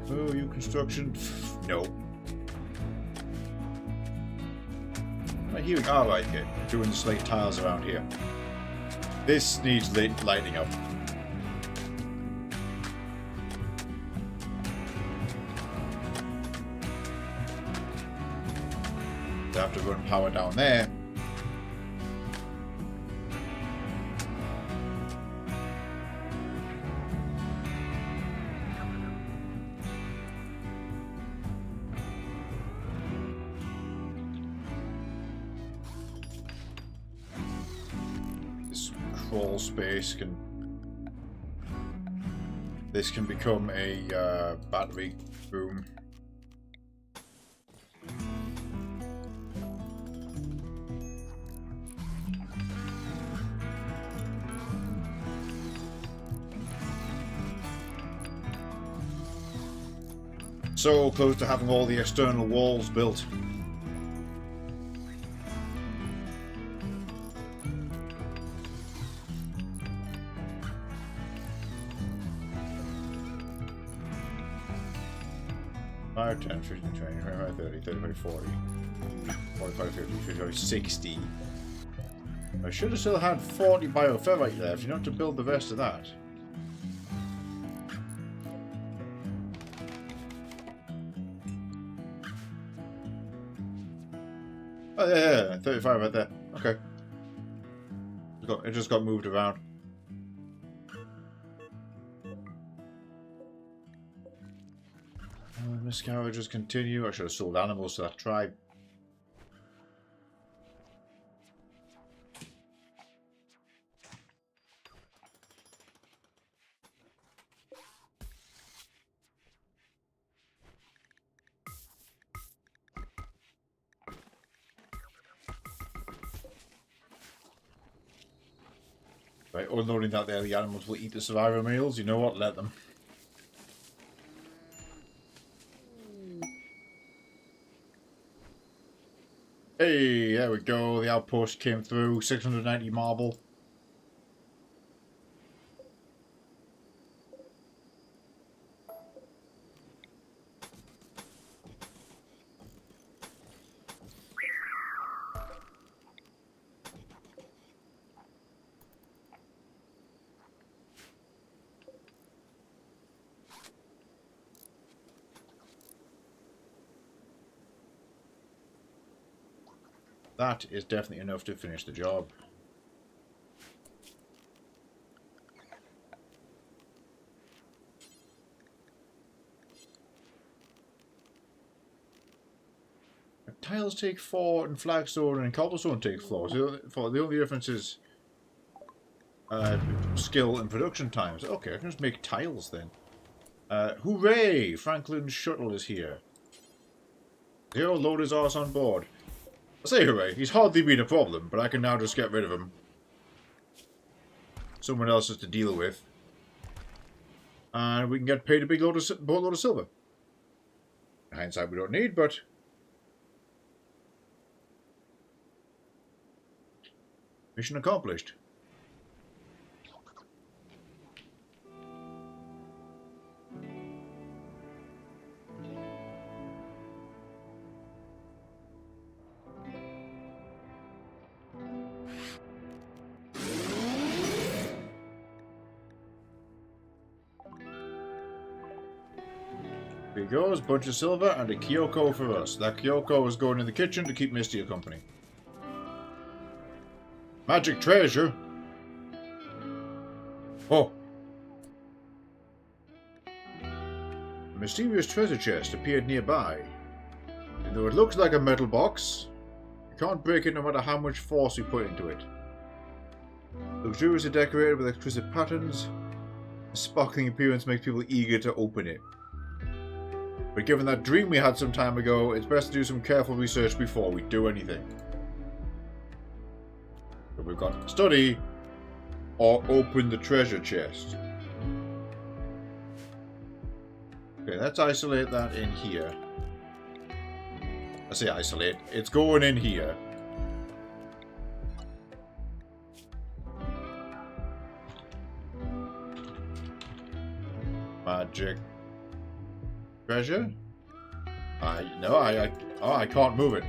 Oh, you construction? No. Right here. Oh, right, okay. Doing the slate tiles around here. This needs lighting up. I have to run power down there. This crawl space can... This can become a battery room. So close to having all the external walls built. Five, 10, 15, 20, 25, 30, 35, 40, 45, 50, 55, 60. I should have still had 40 bioferrite left, you know, to build the rest of that. Oh yeah, 35 right there. Okay. It just got moved around. Miscarriages continue. I should have sold animals to that tribe. Right, unloading that there, the animals will eat the survivor meals. You know what? Let them. Hey, there we go. The outpost came through. 690 marble. That is definitely enough to finish the job. Tiles take 4 and flagstone and cobblestone take 4. So the only difference is skill and production times. Okay, I can just make tiles then. Hooray! Franklin's shuttle is here. Zero, load his arse on board. I say hooray, he's hardly been a problem, but I can now just get rid of him. Someone else has to deal with. And we can get paid a big boatload of silver. In hindsight we don't need, but... Mission accomplished. Here goes, bunch of silver and a Kyoko for us. That Kyoko is going in the kitchen to keep Misty company. Magic treasure? Oh. A mysterious treasure chest appeared nearby. And though it looks like a metal box, you can't break it no matter how much force you put into it. Luxuriously decorated with exquisite patterns, the sparkling appearance makes people eager to open it. But given that dream we had some time ago, it's best to do some careful research before we do anything. So we've got study or open the treasure chest. Okay, let's isolate that in here. I say isolate, it's going in here. Magic. Treasure? No, I can't move it.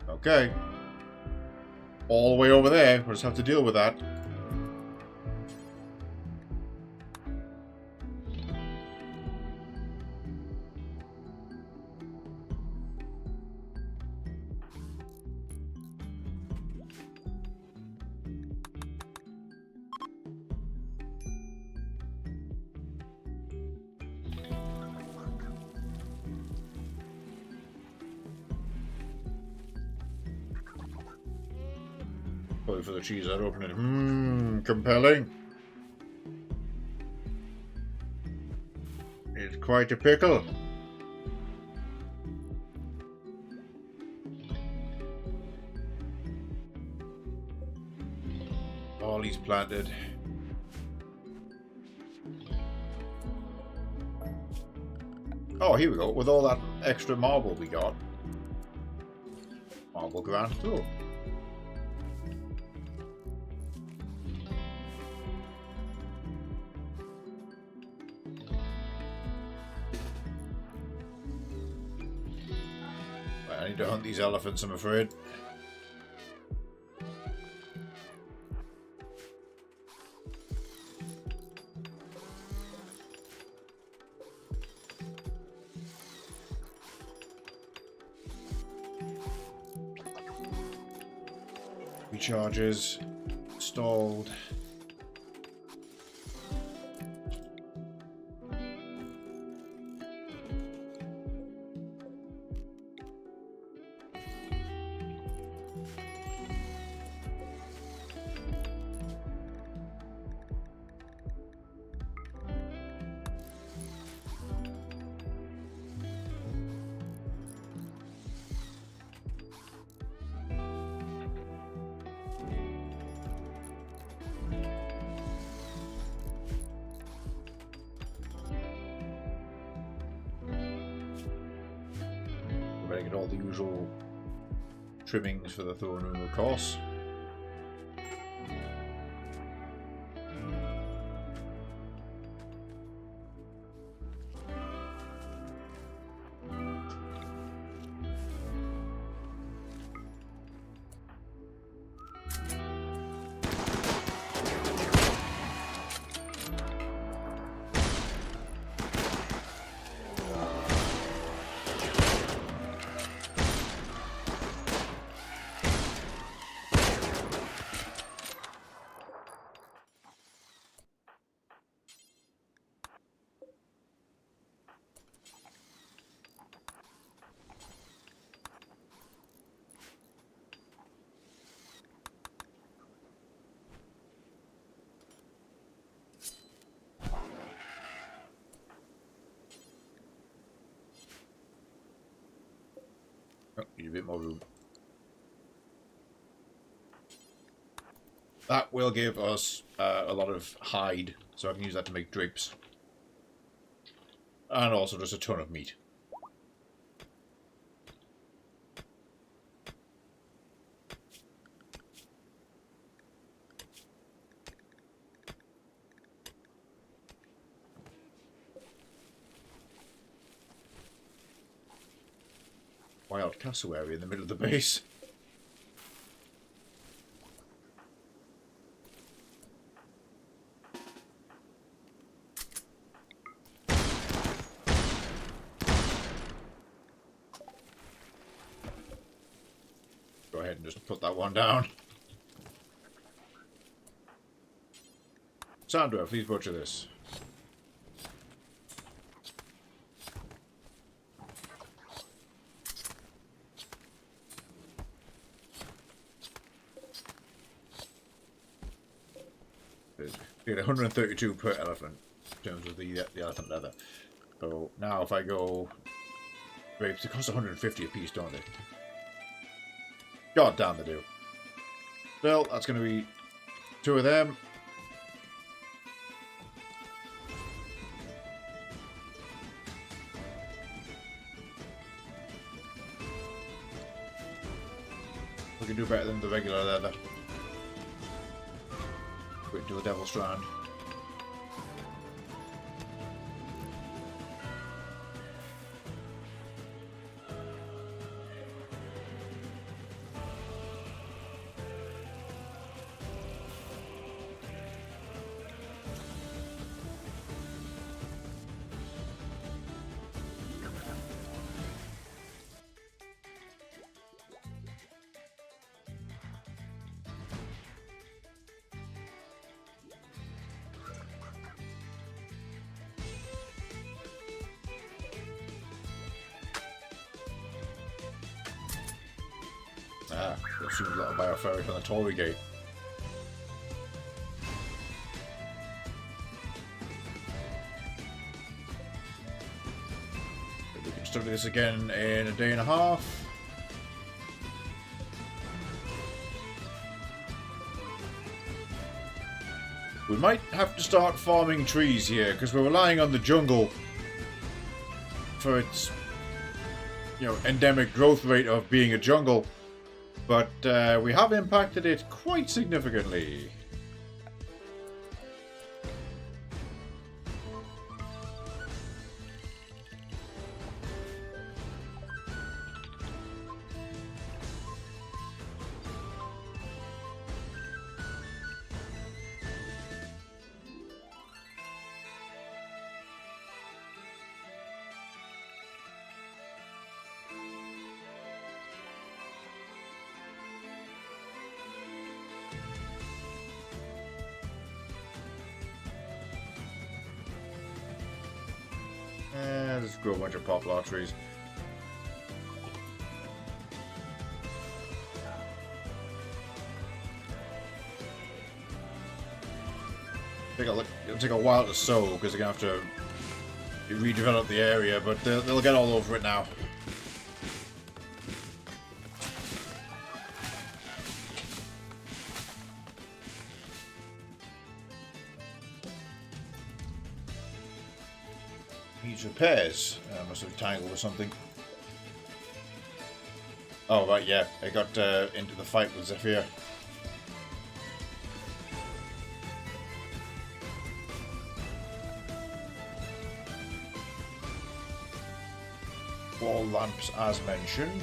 Okay. All the way over there. We'll just have to deal with that. Probably for the cheese, I'd open it. Compelling. It's quite a pickle. All he's planted. Oh, here we go. With all that extra marble we got. Marble grand tool. I need to hunt these elephants, I'm afraid. Recharges. Stalled. Better get all the usual trimmings for the throne room, of course. Oh, need a bit more room. That will give us a lot of hide, so I can use that to make drapes. And also just a ton of meat. Wild castle area in the middle of the base. Go ahead and just put that one down. Sandra, please butcher this. We get 132 per elephant in terms of the elephant leather. So now if I go grapes, they cost 150 a piece, don't they? God damn they do. Still, that's going to be 2 of them. We can do better than the regular leather. Wait until the devil strand. Ah, assume that'll buy a ferry from the Tory Gate. We can study this again in a day and a half. We might have to start farming trees here, because we're relying on the jungle for its, you know, endemic growth rate of being a jungle. But we have impacted it quite significantly. Just grow a bunch of poplar trees. It'll take a while to sow because they're gonna have to redevelop the area, but they'll get all over it now. Needs repairs. Must have tangled or something. Oh, right, yeah. I got into the fight with Zephyr. Wall lamps, as mentioned.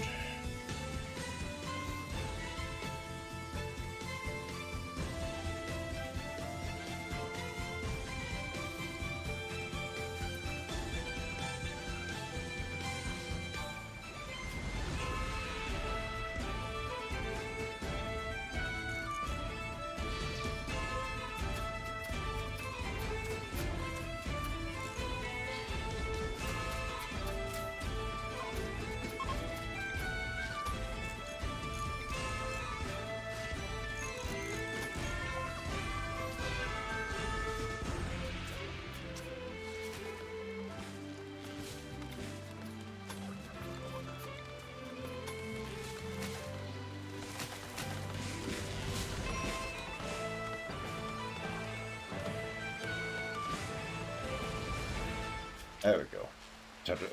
There we go.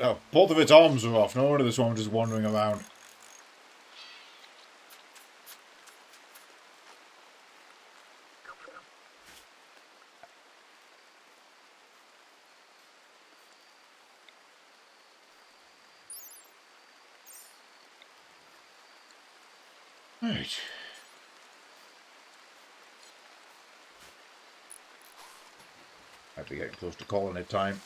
Oh, both of its arms are off. No wonder this one was just wandering around. Right. Might be getting close to calling it time.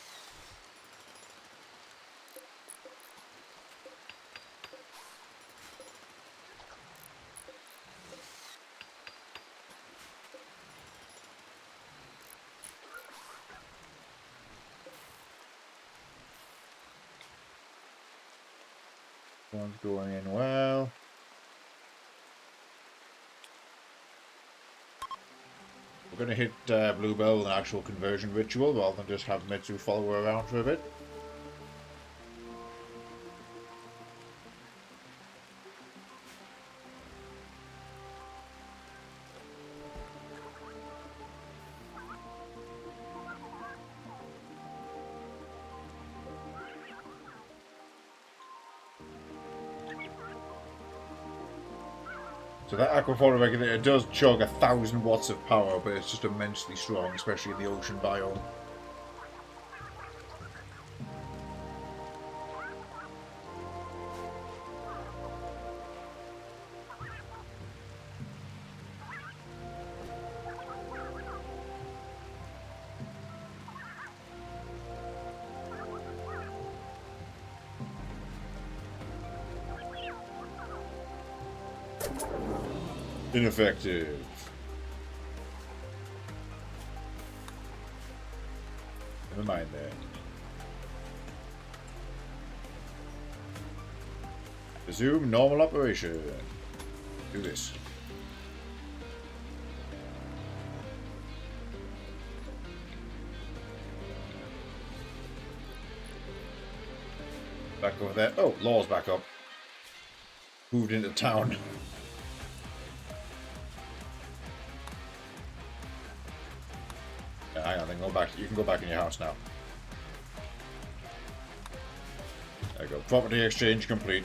One's going in well. We're going to hit Bluebell with an actual conversion ritual rather than just have Mitsu follow her around for a bit. So that aquaphor regulator does chug 1,000 watts of power, but it's just immensely strong, especially in the ocean biome. Ineffective. Never mind that. Resume normal operation. Do this. Back over there. Oh, Law's back up. Moved into town. Yeah, hang on, then go back. You can go back in your house now. There you go. Property exchange complete.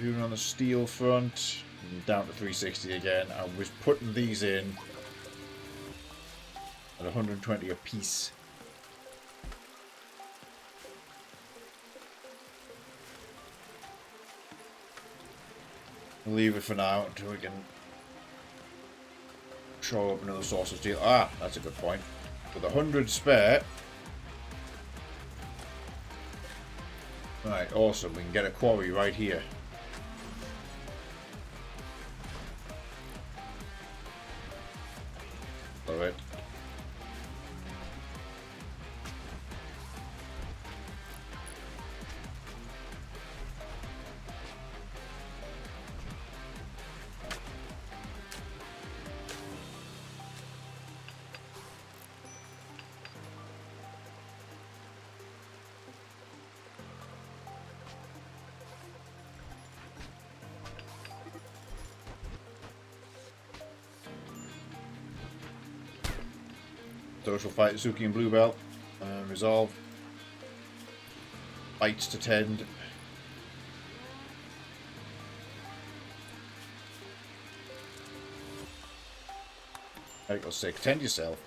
Doing on the steel front, down to 360 again. I was putting these in at 120 a piece. We'll leave it for now until we can show up another source of steel. Ah, that's a good point. With 100 spare. Right, awesome. We can get a quarry right here. Love it. Social fight Zuki and Bluebell. Resolve. Fights to tend. Article 6. Tend yourself.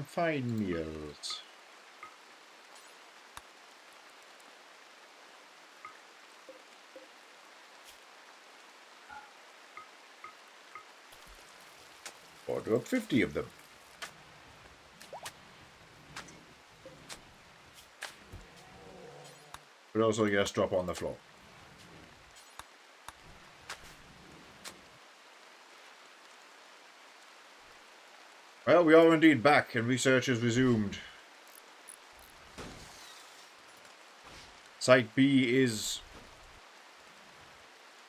Fine meals. Order up 50 of them. But also yes, drop on the floor. Well, we are indeed back, and research has resumed. Site B is,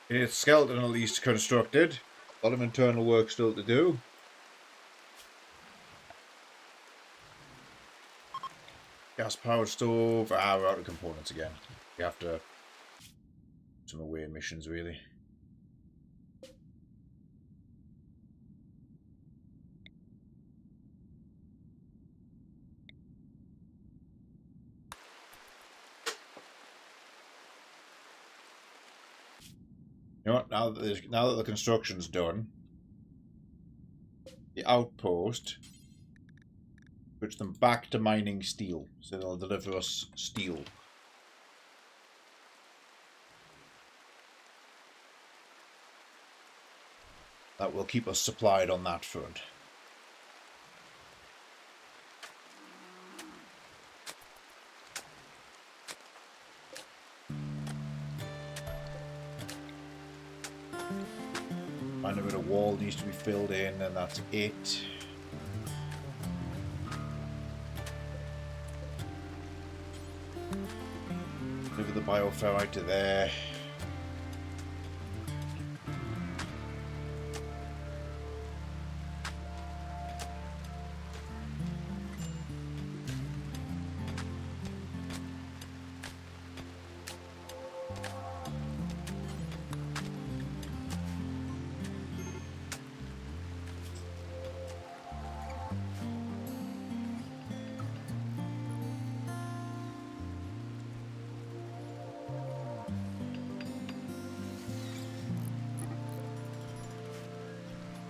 in its skeleton at least, constructed. A lot of internal work still to do. Gas-powered stove. Ah, we're out of components again. We have to... some away missions, really. You know what? Now that the construction's done, the outpost, switch them back to mining steel, so they'll deliver us steel. That will keep us supplied on that front. Find a bit of wall needs to be filled in, and that's it. Deliver the bioferrite to there.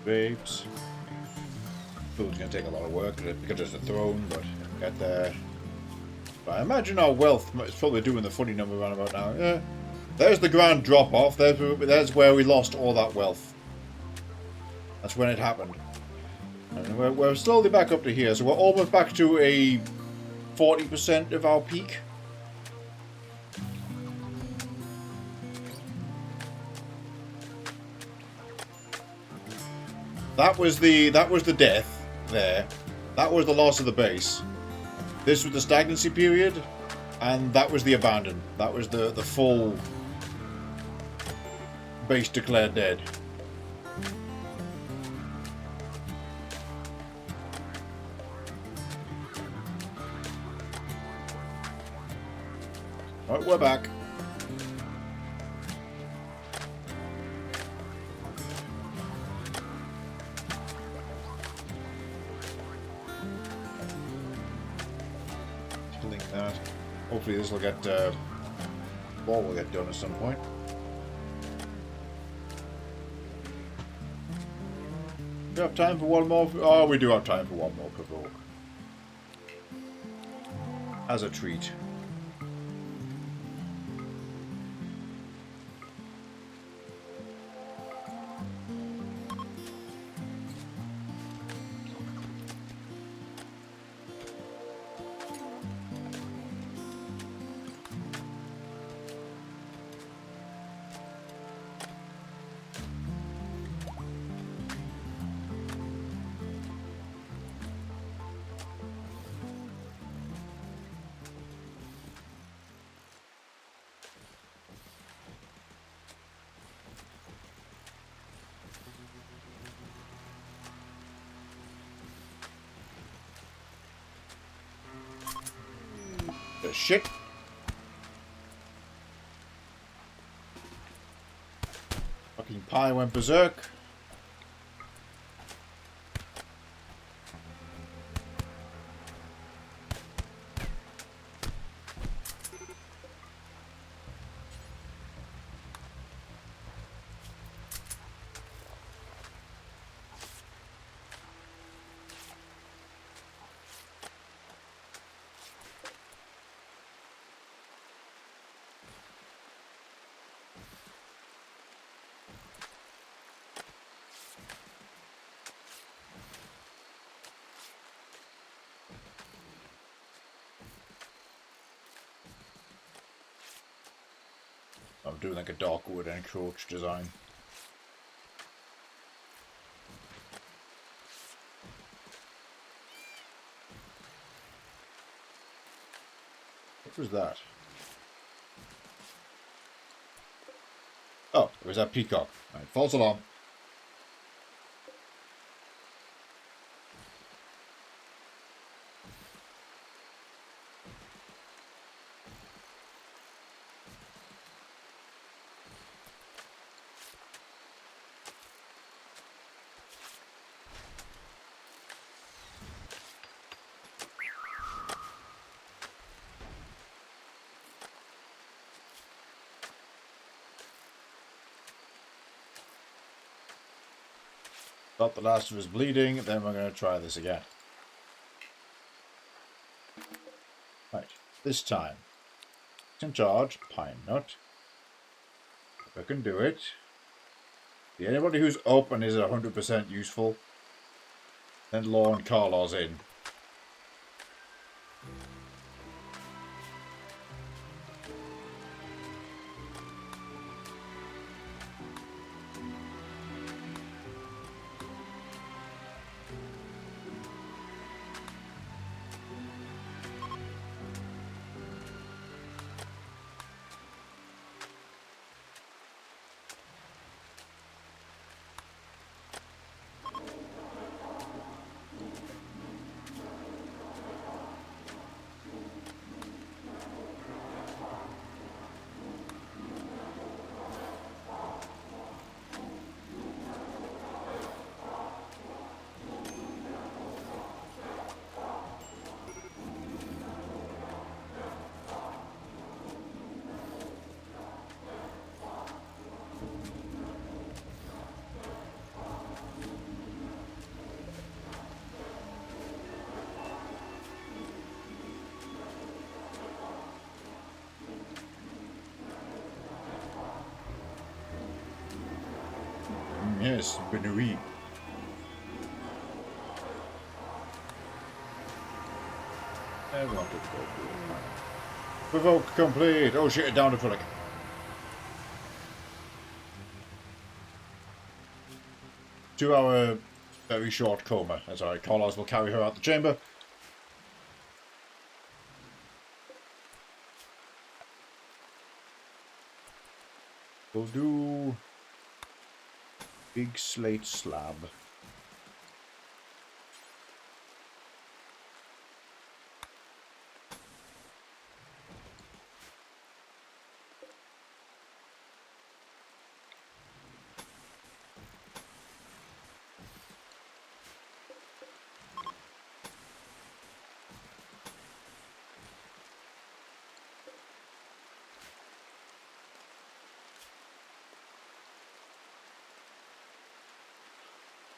Babes. Food's gonna take a lot of work because it's a throne, but get there. But I imagine our wealth is probably doing the funny number around about now. Yeah. There's the grand drop off. There's where we lost all that wealth. That's when it happened. And we're slowly back up to here, so we're almost back to a 40% of our peak. That was the death there. That was the loss of the base. This was the stagnancy period, and that was the abandon. That was the full base declared dead. Right, we're back. Killing that. Hopefully this will get ball will get done at some point. Do we have time for one more? Oh, we do have time for one more provoke. As a treat. The shit. Fucking pie went berserk. I'm doing like a dark wood encroach design. What was that? Oh, it was that peacock. Right, false alarm. Stop the last of his bleeding, then we're going to try this again. Right, this time. It's in charge, Pine Nut. If I can do it. See, anybody who's up and is 100% useful, then Lorne Carlos in. Yes, Benui. Everyone could go through it. Provoke complete. Oh shit, down to full again. Two-hour, very short coma. That's alright. Carlos will carry her out the chamber. We'll do big slate slab.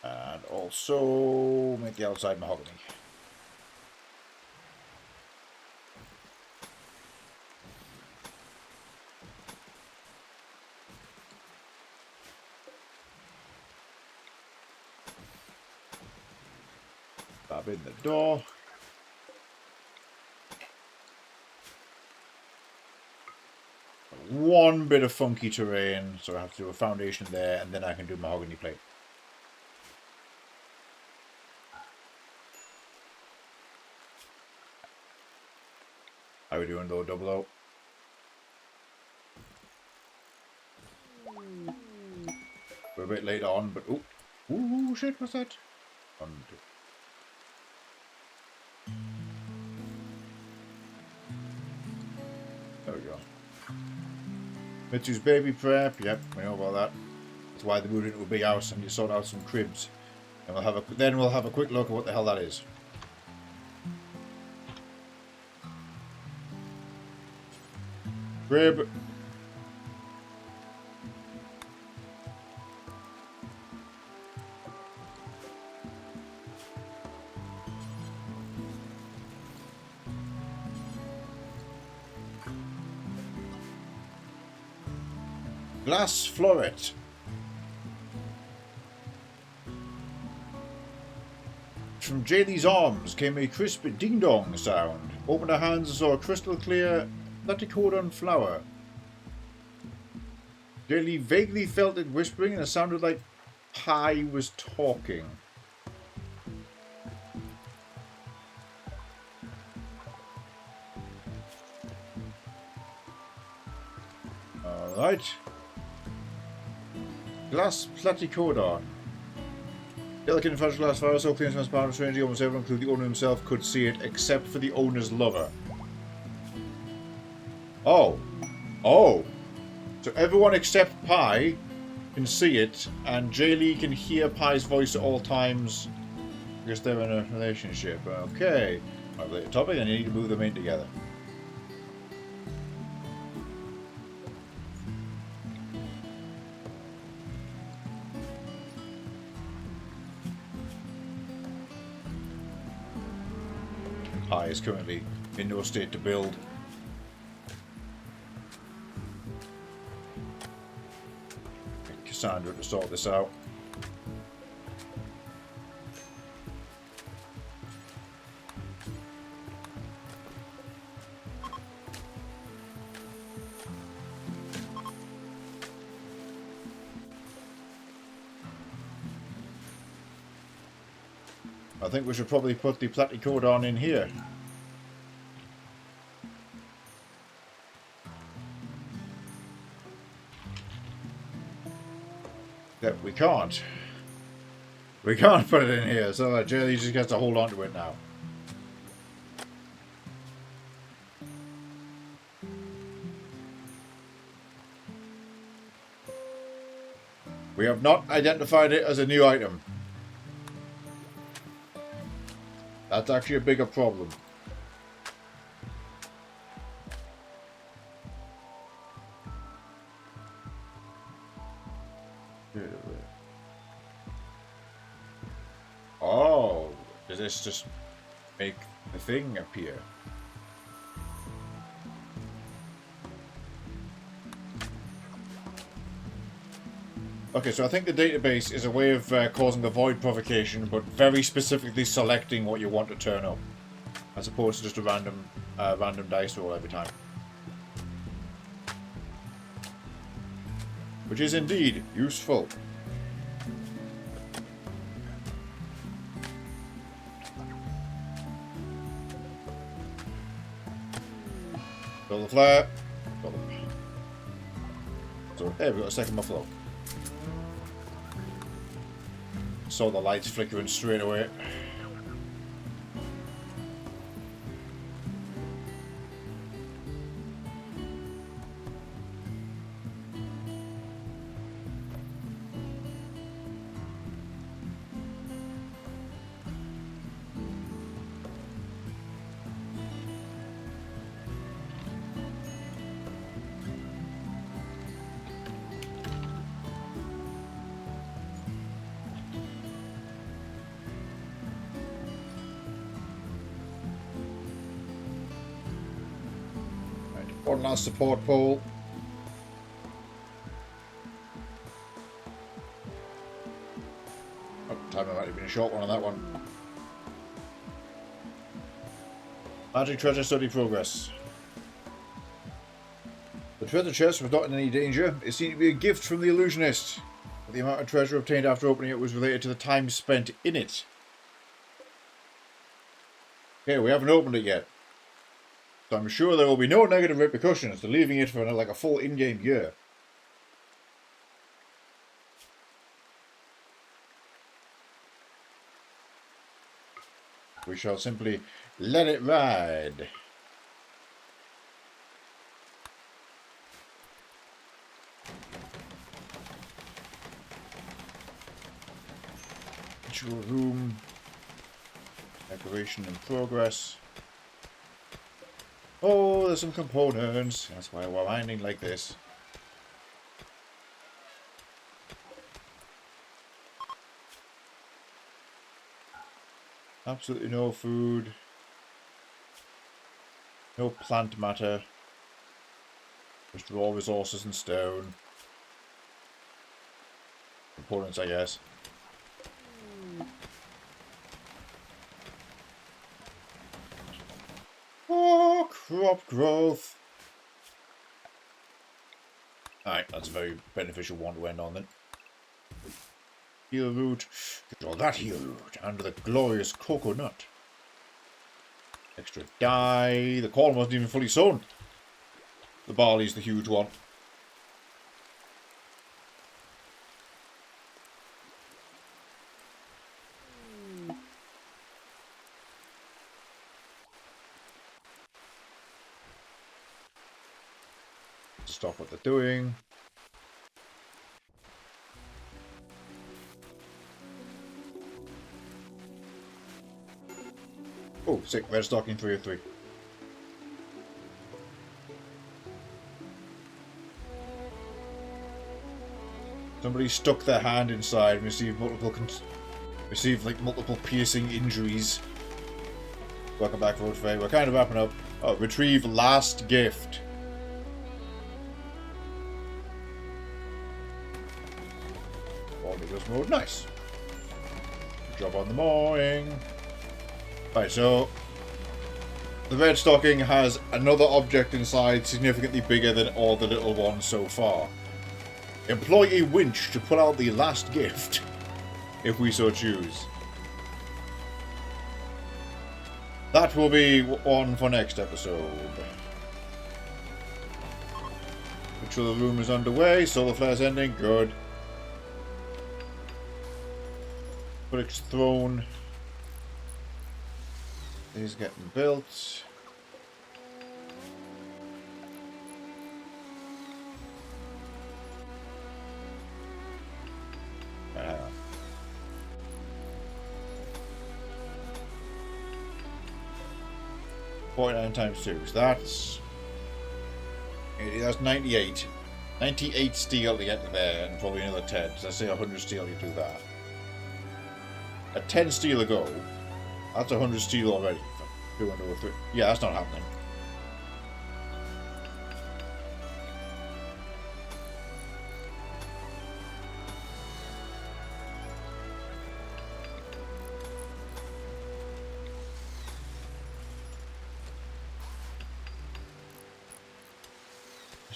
And also make the outside mahogany. Bob in the door. One bit of funky terrain, so I have to do a foundation there, and then I can do mahogany plate. How are we doing though, Double O? We're a bit late on, but ooh, shit, what's that? 1, 2. There we go. Mitsu's baby prep. Yep, we know about that. That's why they moved into a big house and you sort out some cribs. And we'll have a quick look at what the hell that is. Crib. Glass floret. From Jaylee's arms came a crisp ding-dong sound. Opened her hands and saw a crystal clear platycodon flower. Jaylee vaguely felt it whispering and it sounded like Pi was talking. Alright. Glass platycodon. Delicate and fragile glass flower, so clean and transparent, strangely almost everyone, including the owner himself, could see it, except for the owner's lover. Oh. Oh. So everyone except Pi can see it, and Jaylee can hear Pi's voice at all times. I guess they're in a relationship. Okay. Right, later topic, and you need to move them in together. Pi is currently in no state to build. Get Cassandra to sort this out. I think we should probably put the platycodon in here. Yep, we can't. We can't put it in here, so Jaylee just gets to hold on to it now. We have not identified it as a new item. That's actually a bigger problem. Oh, does this just make the thing appear? Okay, so I think the database is a way of causing the void provocation, but very specifically selecting what you want to turn up, as opposed to just a random dice roll every time. Which is indeed useful. Fill the flare. So, hey, we've got a second muffalo. Saw the lights flickering straight away. One last support pole. Oh, time might have been a short one on that one. Magic treasure study progress. The treasure chest was not in any danger. It seemed to be a gift from the illusionist. But the amount of treasure obtained after opening it was related to the time spent in it. Okay, we haven't opened it yet. So I'm sure there will be no negative repercussions to leaving it for like a full in-game year. We shall simply let it ride. Ritual room. Decoration in progress. Oh, there's some components. That's why we're mining like this. Absolutely no food. No plant matter. Just raw resources and stone. Components, I guess. Oh, crop growth. Alright, that's a very beneficial one to end on then. Heal root. Get all that heal root. And the glorious coconut. Extra dye. The corn wasn't even fully sown. The barley's the huge one. Stop what they're doing. Oh, sick. Red stocking 303. Somebody stuck their hand inside and received multiple piercing injuries. Welcome back, Road Fair. We're kind of wrapping up. Oh, retrieve last gift. Mode. Nice. Good job on the mowing. Right, so the red stocking has another object inside significantly bigger than all the little ones so far. Employ a winch to pull out the last gift, if we so choose. That will be one for next episode. Ritual room is underway, solar flare's ending, good. Bricks thrown. He's getting built. Hang on. .9 times 2. So that's 98. 98 steel to get to there, and probably another 10. So let's say 100 steel to do that. At 10 steel a go, that's 100 steel already. 203. Yeah, that's not happening.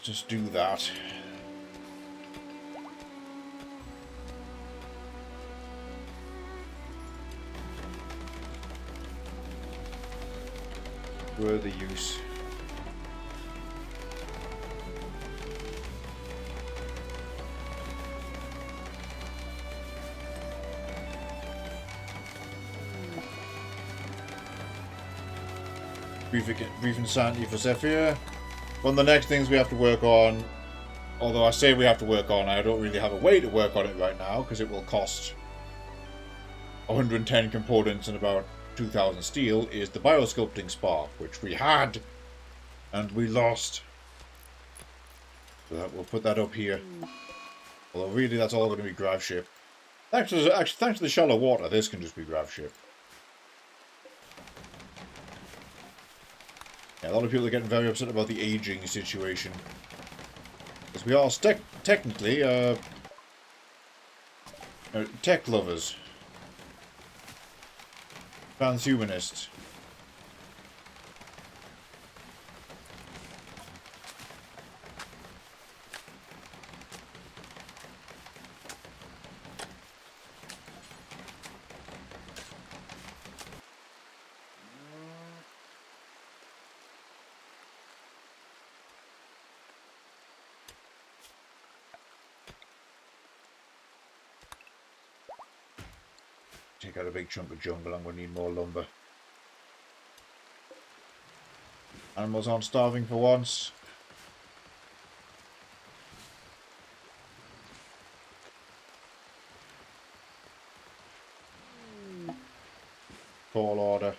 just do that. Where the use. Brief insanity for Zephyr. One of the next things we have to work on, although I say we have to work on, I don't really have a way to work on it right now because it will cost 110 components and about 2,000 steel, is the biosculpting spark, which we had and we lost. So that, we'll put that up here. Although really that's all going to be grav ship. Thanks to the shallow water, this can just be grav ship. Yeah, a lot of people are getting very upset about the aging situation. Because we are technically tech lovers. Transhumanists. Take out a big chunk of jungle, I'm going to need more lumber. Animals aren't starving for once. Tall order.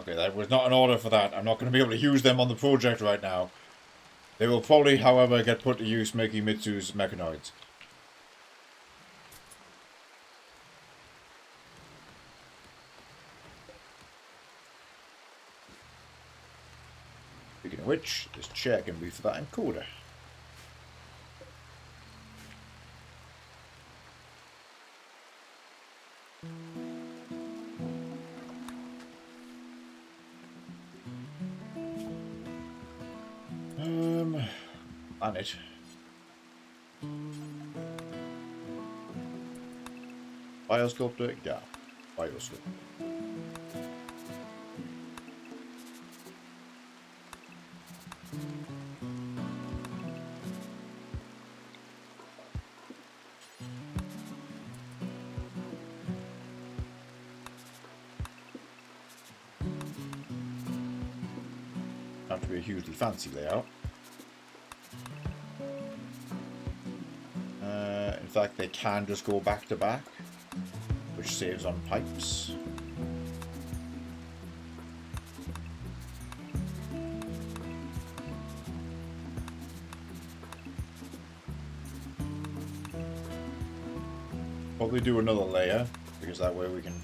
Okay, that was not an order for that. I'm not going to be able to use them on the project right now. They will probably, however, get put to use making Mitsu's mechanoids. Speaking of which, this chair can be for that encoder. Planet. Biosculptor, yeah. Biosculptor. Have to be a hugely fancy layout. In fact, they can just go back to back, which saves on pipes. Probably do another layer, because that way we can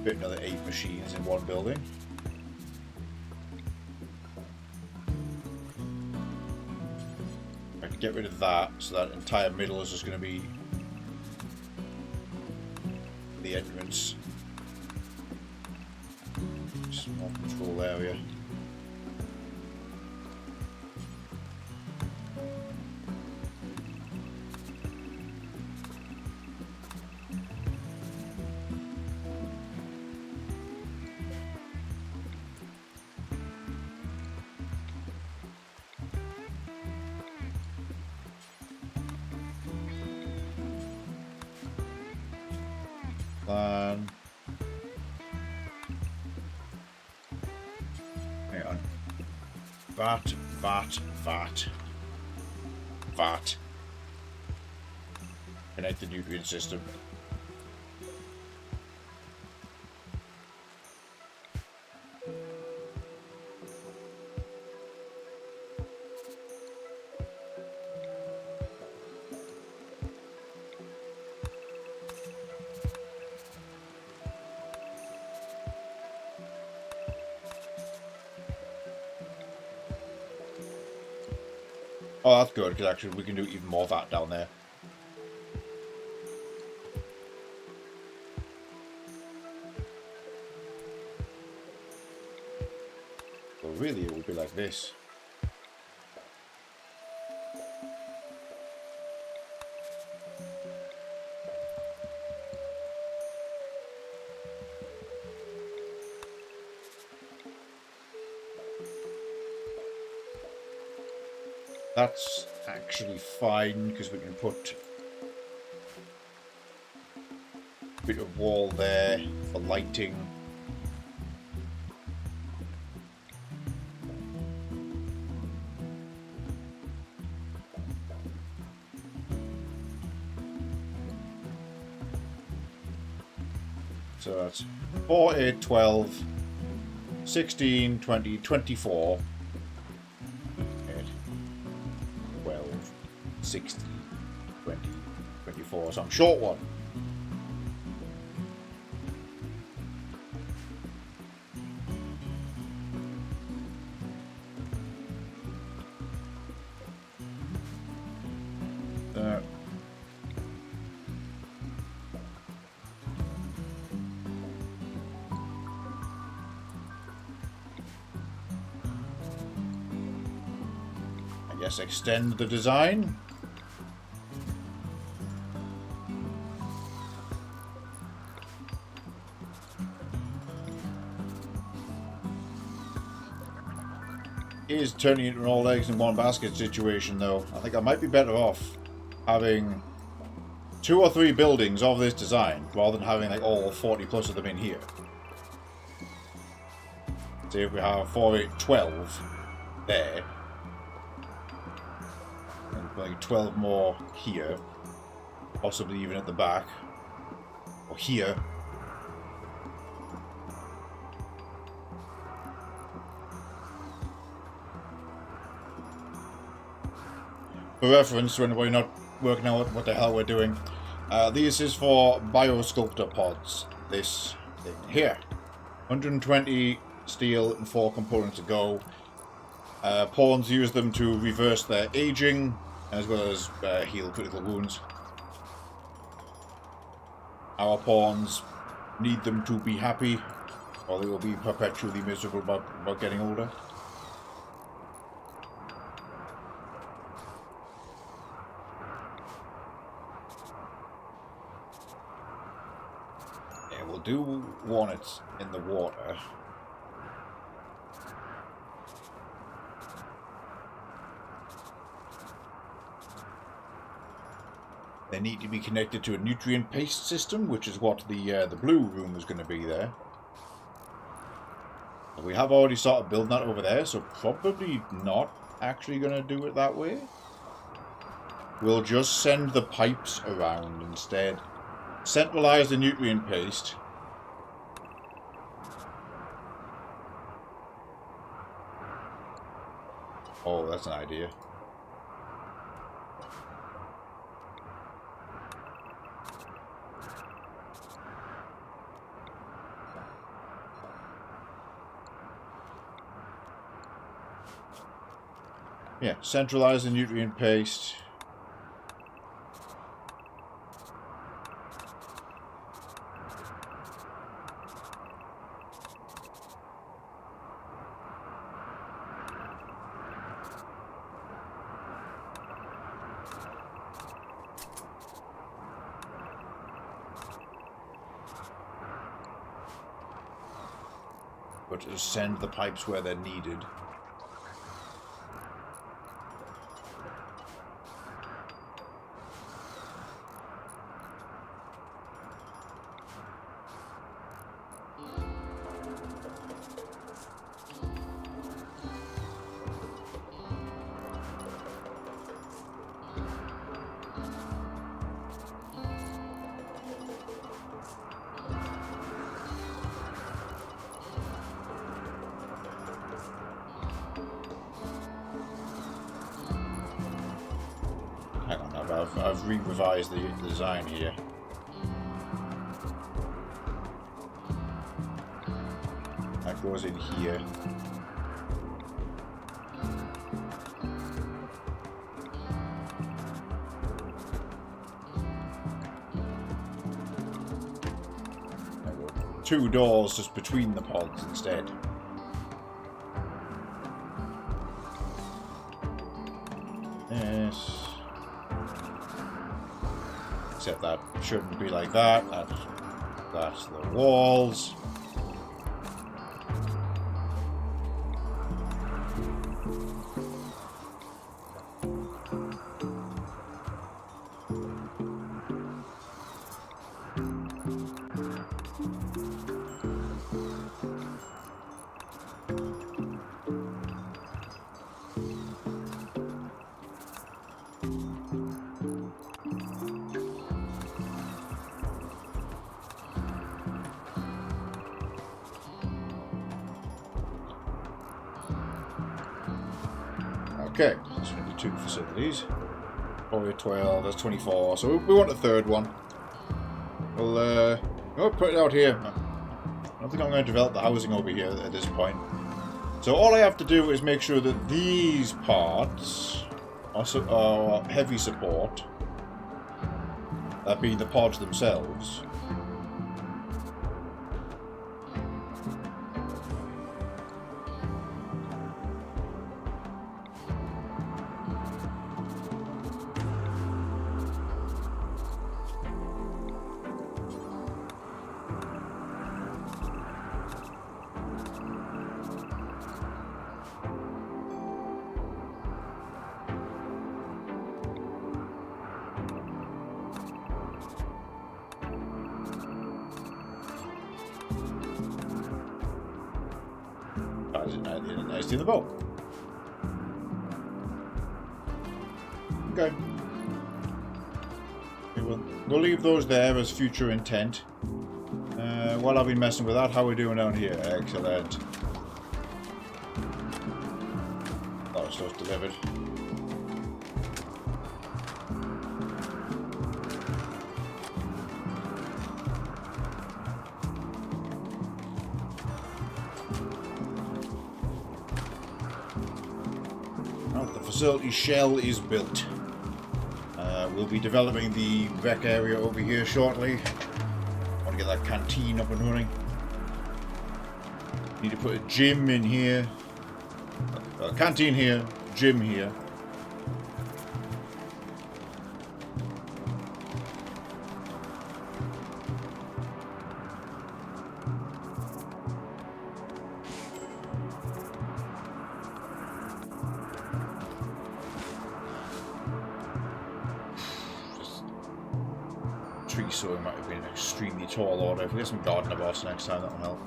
fit another 8 machines in one building. I can get rid of that, so that entire middle is just going to be the entrance. Small control area. Plan. Hang on. VAT. Connect the nutrient system. Oh, that's good, because actually we can do even more of that down there. So really it would be like this. That's actually fine because we can put a bit of wall there for lighting. So that's 4, 8, 12, 16, 20, 24. 60, 20, 24, so I'm short one. I guess extend the design. Is turning it into all eggs in one basket situation though. I think I might be better off having 2 or 3 buildings of this design rather than having like all 40 plus of them in here. See if we have 4, 8, 12 there. And like 12 more here. Possibly even at the back. Or here. For reference, when we're not working out what the hell we're doing, this is for biosculptor pods. This thing here, 120 steel and 4 components to go. Pawns use them to reverse their aging, as well as heal critical wounds. Our pawns need them to be happy, or they will be perpetually miserable about getting older. Do want it in the water. They need to be connected to a nutrient paste system, which is what the blue room is going to be there. We have already started building that over there, so probably not actually going to do it that way. We'll just send the pipes around instead. Centralize the nutrient paste. Oh, that's an idea. Yeah, centralize the nutrient paste. But just send the pipes where they're needed. I've re-revised the design here. That goes in here. There go 2 doors just between the pods instead. this. Except that shouldn't be like that. That's the walls. Okay, that's going to be 2 facilities. Probably 12, that's 24. So we want a third one. We'll put it out here. I don't think I'm going to develop the housing over here at this point. So all I have to do is make sure that these parts are heavy support. That being the pods themselves. Nice in the boat. Okay. We'll leave those there as future intent. While I've been messing with that, how are we doing down here? Excellent. That stuff's delivered. Facility shell is built. We'll be developing the rec area over here shortly. Want to get that canteen up and running. Need to put a gym in here. A canteen here, gym here. Tree sowing might have been an extremely tall order. If we get some gardener boss next time, that'll help.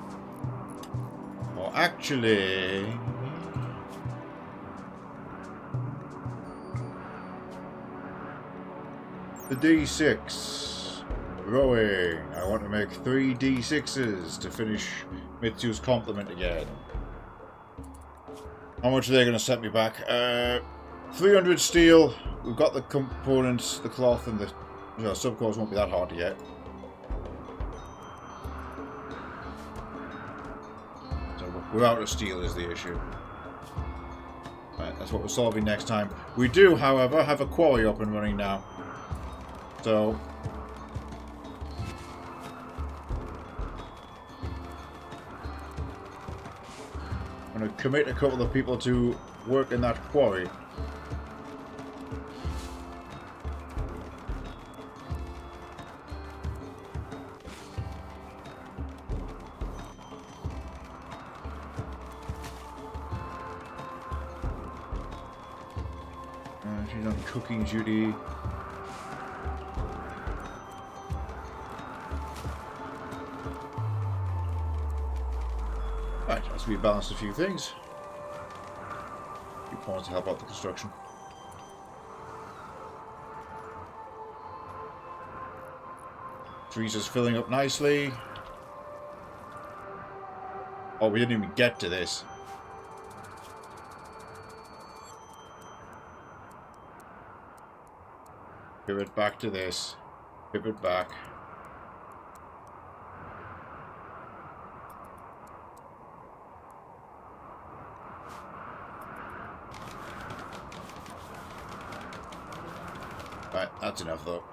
Or actually... the D6. Rowing. I want to make 3 D6s to finish Mitsu's complement again. How much are they going to set me back? 300 steel. We've got the components, the cloth and the subcores won't be that hard to get. So without a steel is the issue. Right, that's what we're solving next time. We do, however, have a quarry up and running now. So I'm going to commit a couple of people to work in that quarry. She's on cooking duty. Right, let's rebalance a few things. Few points to help out the construction. Freezer's filling up nicely. Oh, we didn't even get to this. Pivot back to this. Pivot back. Right, that's enough though.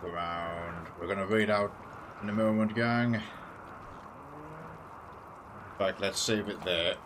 look around. We're gonna raid out in a moment, gang. In fact, let's save it there.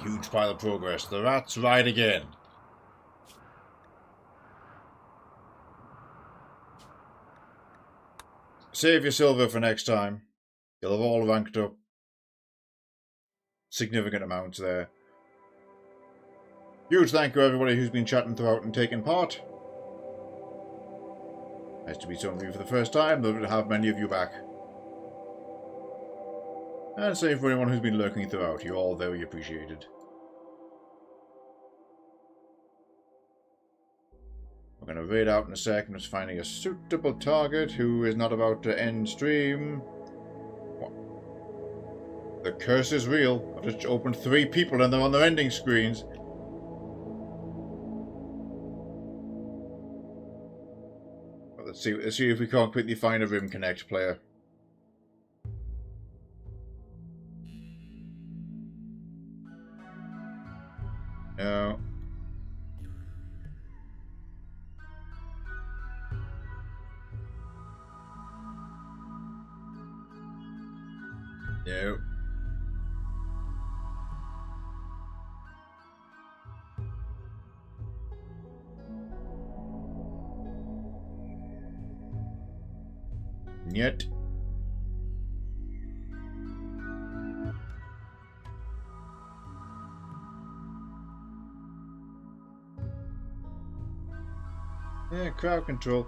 Huge pile of progress. The rats ride again. Save your silver for next time. You'll have all ranked up. Significant amounts there. Huge thank you everybody who's been chatting throughout and taking part. Nice to meet some of you for the first time. Lovely to have many of you back. And same for anyone who's been lurking throughout. You're all very appreciated. We're going to raid out in a second. Just finding a suitable target who is not about to end stream. What? The curse is real. I've just opened 3 people and they're on their ending screens. Well, let's see if we can't quickly find a Rimconnect player. No. No. Yet. Yeah, crowd control.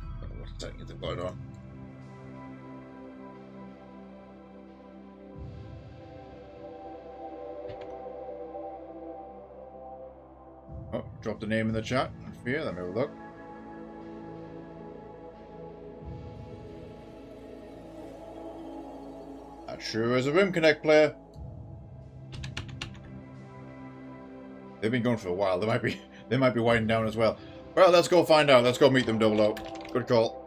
I don't know what setting they've got on. Oh, drop the name in the chat. Fear, let me have a look. That sure is a Rimconnect player. They've been going for a while. They might be winding down as well. Well, let's go find out. Let's go meet them, 00. Good call.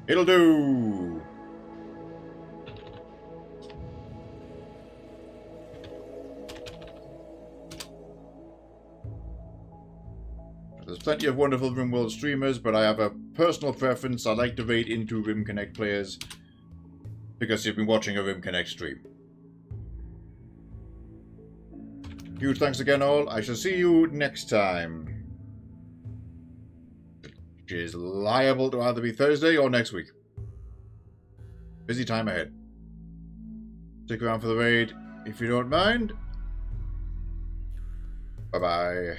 It'll do. There's plenty of wonderful RimWorld streamers, but I have a personal preference. I like to raid into Rimconnect players because you've been watching a Rimconnect stream. Huge thanks again, all. I shall see you next time. Which is liable to either be Thursday or next week. Busy time ahead. Stick around for the raid if you don't mind. Bye-bye.